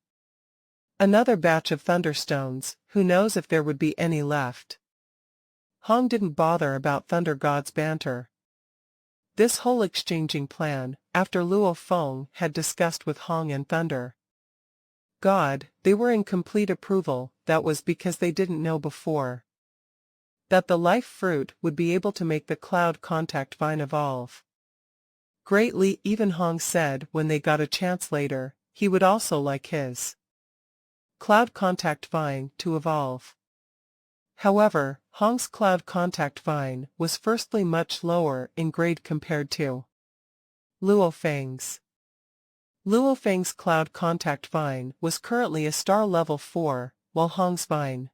another batch of Thunderstones, who knows if there would be any left. Hong didn't bother about Thunder God's banter. This whole exchanging plan, after Luo Feng had discussed with Hong and Thunder God, they were in complete approval. That was because they didn't know before that the life fruit would be able to make the cloud contact vine evolve greatly. Even Hong said when they got a chance later, he would also like his cloud contact vine to evolve. However, Hong's cloud contact vine was firstly much lower in grade compared to Luo Feng's. Luo Feng's cloud contact vine was currently a star level 4, while Hong's vine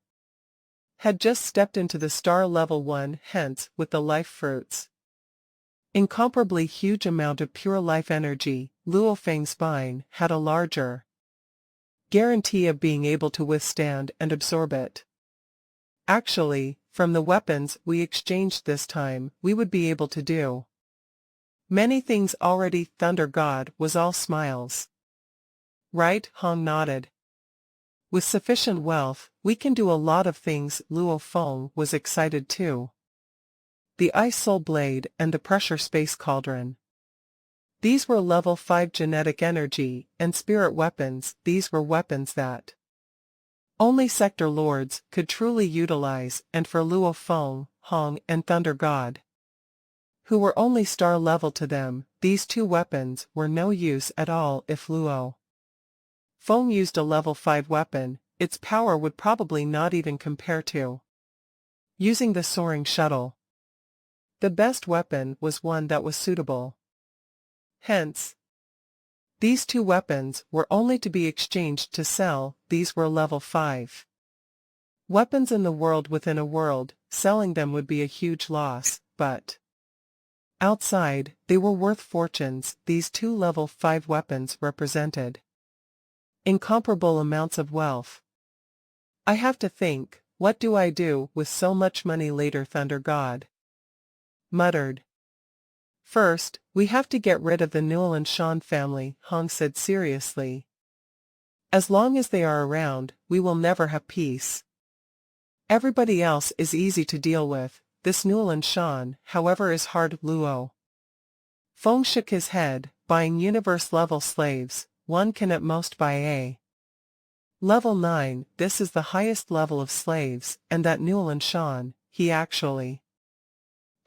had just stepped into the star level 1. Hence, with the life fruits incomparably huge amount of pure life energy, Luo Feng's vine had a larger guarantee of being able to withstand and absorb it. Actually, from the weapons we exchanged this time, we would be able to do many things already. Thunder God was all smiles. Right? Hong nodded. With sufficient wealth, we can do a lot of things. Luo Feng was excited too. The Ice Soul Blade and the Pressure Space Cauldron. These were level 5 genetic energy and spirit weapons. These were weapons that only Sector Lords could truly utilize, and for Luo Feng, Hong and Thunder God, who were only star level to them. These two weapons were no use at all if Luo Feng used a level 5 weapon. Its power would probably not even compare to using the soaring shuttle. The best weapon was one that was suitable. Hence, these two weapons were only to be exchanged to sell. These were level 5 weapons in the world within a world. Selling them would be a huge loss, but outside, they were worth fortunes. These two level 5 weapons represented incomparable amounts of wealth. I have to think, what do I do with so much money later? Thunder God muttered. First, we have to get rid of the Newell and Shan family, Hong said seriously. As long as they are around, we will never have peace. Everybody else is easy to deal with. This Newell and Shan, however, is hard. Luo Feng shook his head. Buying universe-level slaves, one can at most buy a level 9. This is the highest level of slaves, and that Newell and Shan, he actually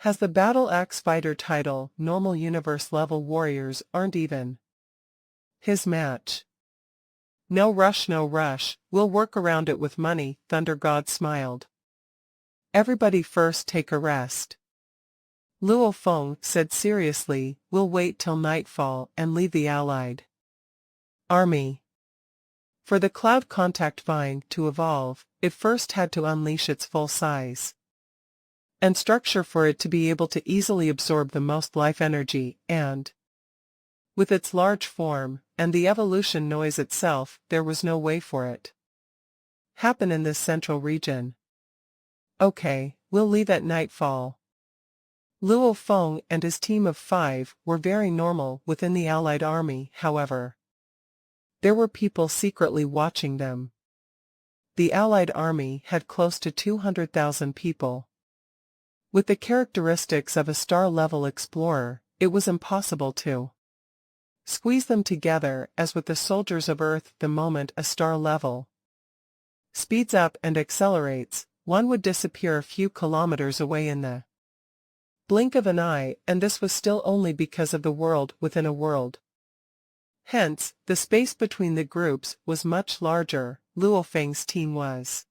has the Battle Axe Fighter title. Normal universe-level warriors aren't even his match. No rush, no rush, we'll work around it with money. Thunder God smiled. Everybody first take a rest. Luo Feng said seriously, we'll wait till nightfall and leave the Allied army. For the cloud contact vine to evolve, it first had to unleash its full size and structure for it to be able to easily absorb the most life energy, and with its large form, and the evolution noise itself, there was no way for it happen in this central region. Okay, we'll leave at nightfall. Luo Feng and his team of 5 were very normal within the Allied army. However, there were people secretly watching them. The Allied army had close to 200,000 people. With the characteristics of a star-level explorer, it was impossible to squeeze them together as with the soldiers of Earth. The moment a star level speeds up and accelerates, one would disappear a few kilometers away in the blink of an eye, and this was still only because of the world within a world. Hence, the space between the groups was much larger. Luo Feng's team was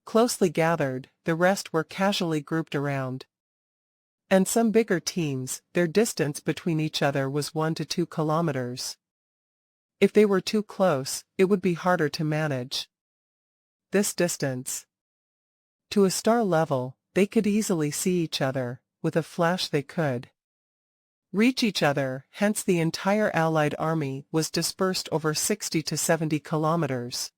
closely gathered, the rest were casually grouped around. And some bigger teams, their distance between each other was 1 to 2 kilometers. If they were too close, it would be harder to manage this distance. To a star level, they could easily see each other. With a flash they could reach each other, hence the entire Allied army was dispersed over 60 to 70 kilometers.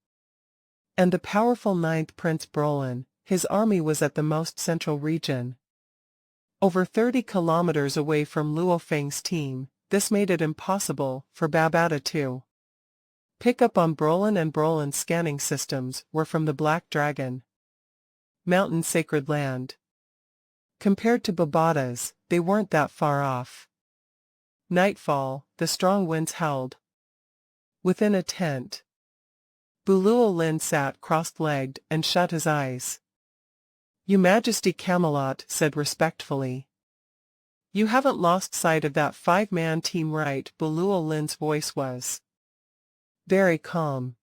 And the powerful 9th Prince Brolin, his army was at the most central region, over 30 kilometers away from Luo Feng's team. This made it impossible for Babata to pick up on Brolin, and Brolin's scanning systems were from the Black Dragon Mountain Sacred Land. Compared to Babata's, they weren't that far off. Nightfall, the strong winds howled. Within a tent, Buluo Lin sat cross-legged and shut his eyes. "Your Majesty," Camelot said respectfully. "You haven't lost sight of that 5-man team, right?" Buluo Lin's voice was very calm.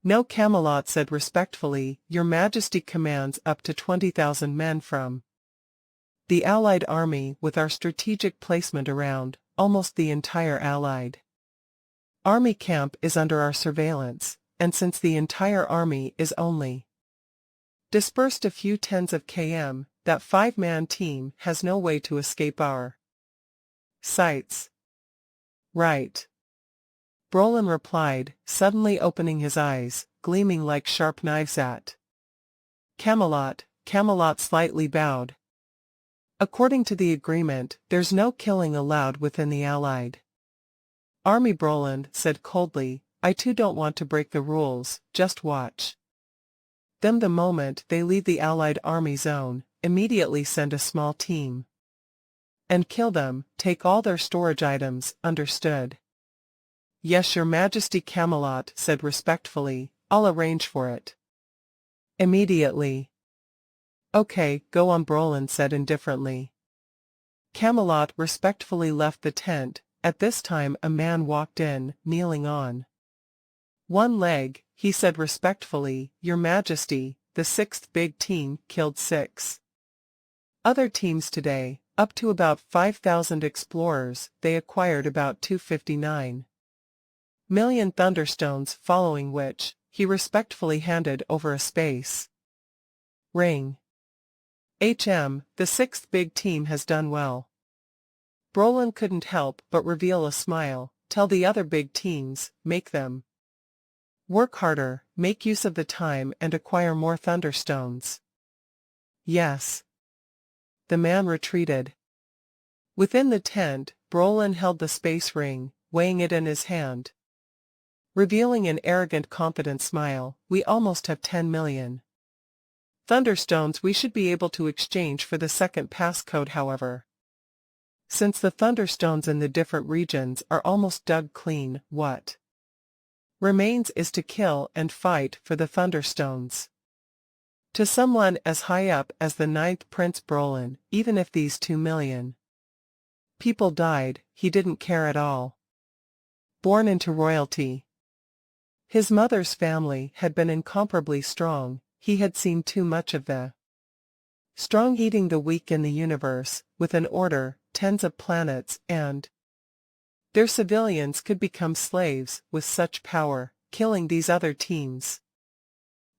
"No," Camelot said respectfully. "Your Majesty commands up to 20,000 men from the Allied army, with our strategic placement around almost the entire Allied army camp is under our surveillance, and since the entire army is only dispersed a few tens of km, that 5-man team has no way to escape our sights." "Right," Brolin replied, suddenly opening his eyes, gleaming like sharp knives at Camelot. Camelot slightly bowed. "According to the agreement, there's no killing allowed within the Allied army," Brolin said coldly. "I too don't want to break the rules, just watch them. The moment they leave the Allied army zone, immediately send a small team and kill them, take all their storage items." "Understood." "Yes, Your Majesty," Camelot said respectfully. "I'll arrange for it immediately." "Okay, go on," Brolin said indifferently. Camelot respectfully left the tent. At this time a man walked in, kneeling on one leg. He said respectfully, "Your Majesty, the 6th big team killed 6 other teams today, up to about 5,000 explorers. They acquired about 259 million thunderstones, following which, he respectfully handed over a space ring. The 6th big team has done well." Brolin couldn't help but reveal a smile. "Tell the other big teams, make them work harder, make use of the time and acquire more thunderstones." "Yes." The man retreated. Within the tent, Brolin held the space ring, weighing it in his hand, revealing an arrogant, confident smile. "We almost have 10 million thunderstones. We should be able to exchange for the second passcode, however. Since the thunderstones in the different regions are almost dug clean, what remains is to kill and fight for the thunderstones." To someone as high up as the 9th Prince Brolin, even if these 2 million people died, he didn't care at all. Born into royalty, his mother's family had been incomparably strong. He had seen too much of the strong eating the weak in the universe. With an order, tens of planets and their civilians could become slaves. With such power, killing these other teams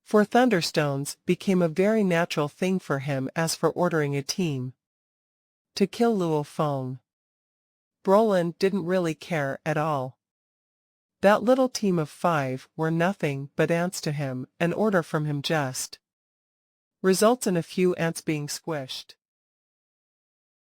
for thunderstones became a very natural thing for him. As for ordering a team to kill Luo Feng, Brolin didn't really care at all. That little team of 5 were nothing but ants to him. An order from him just results in a few ants being squished.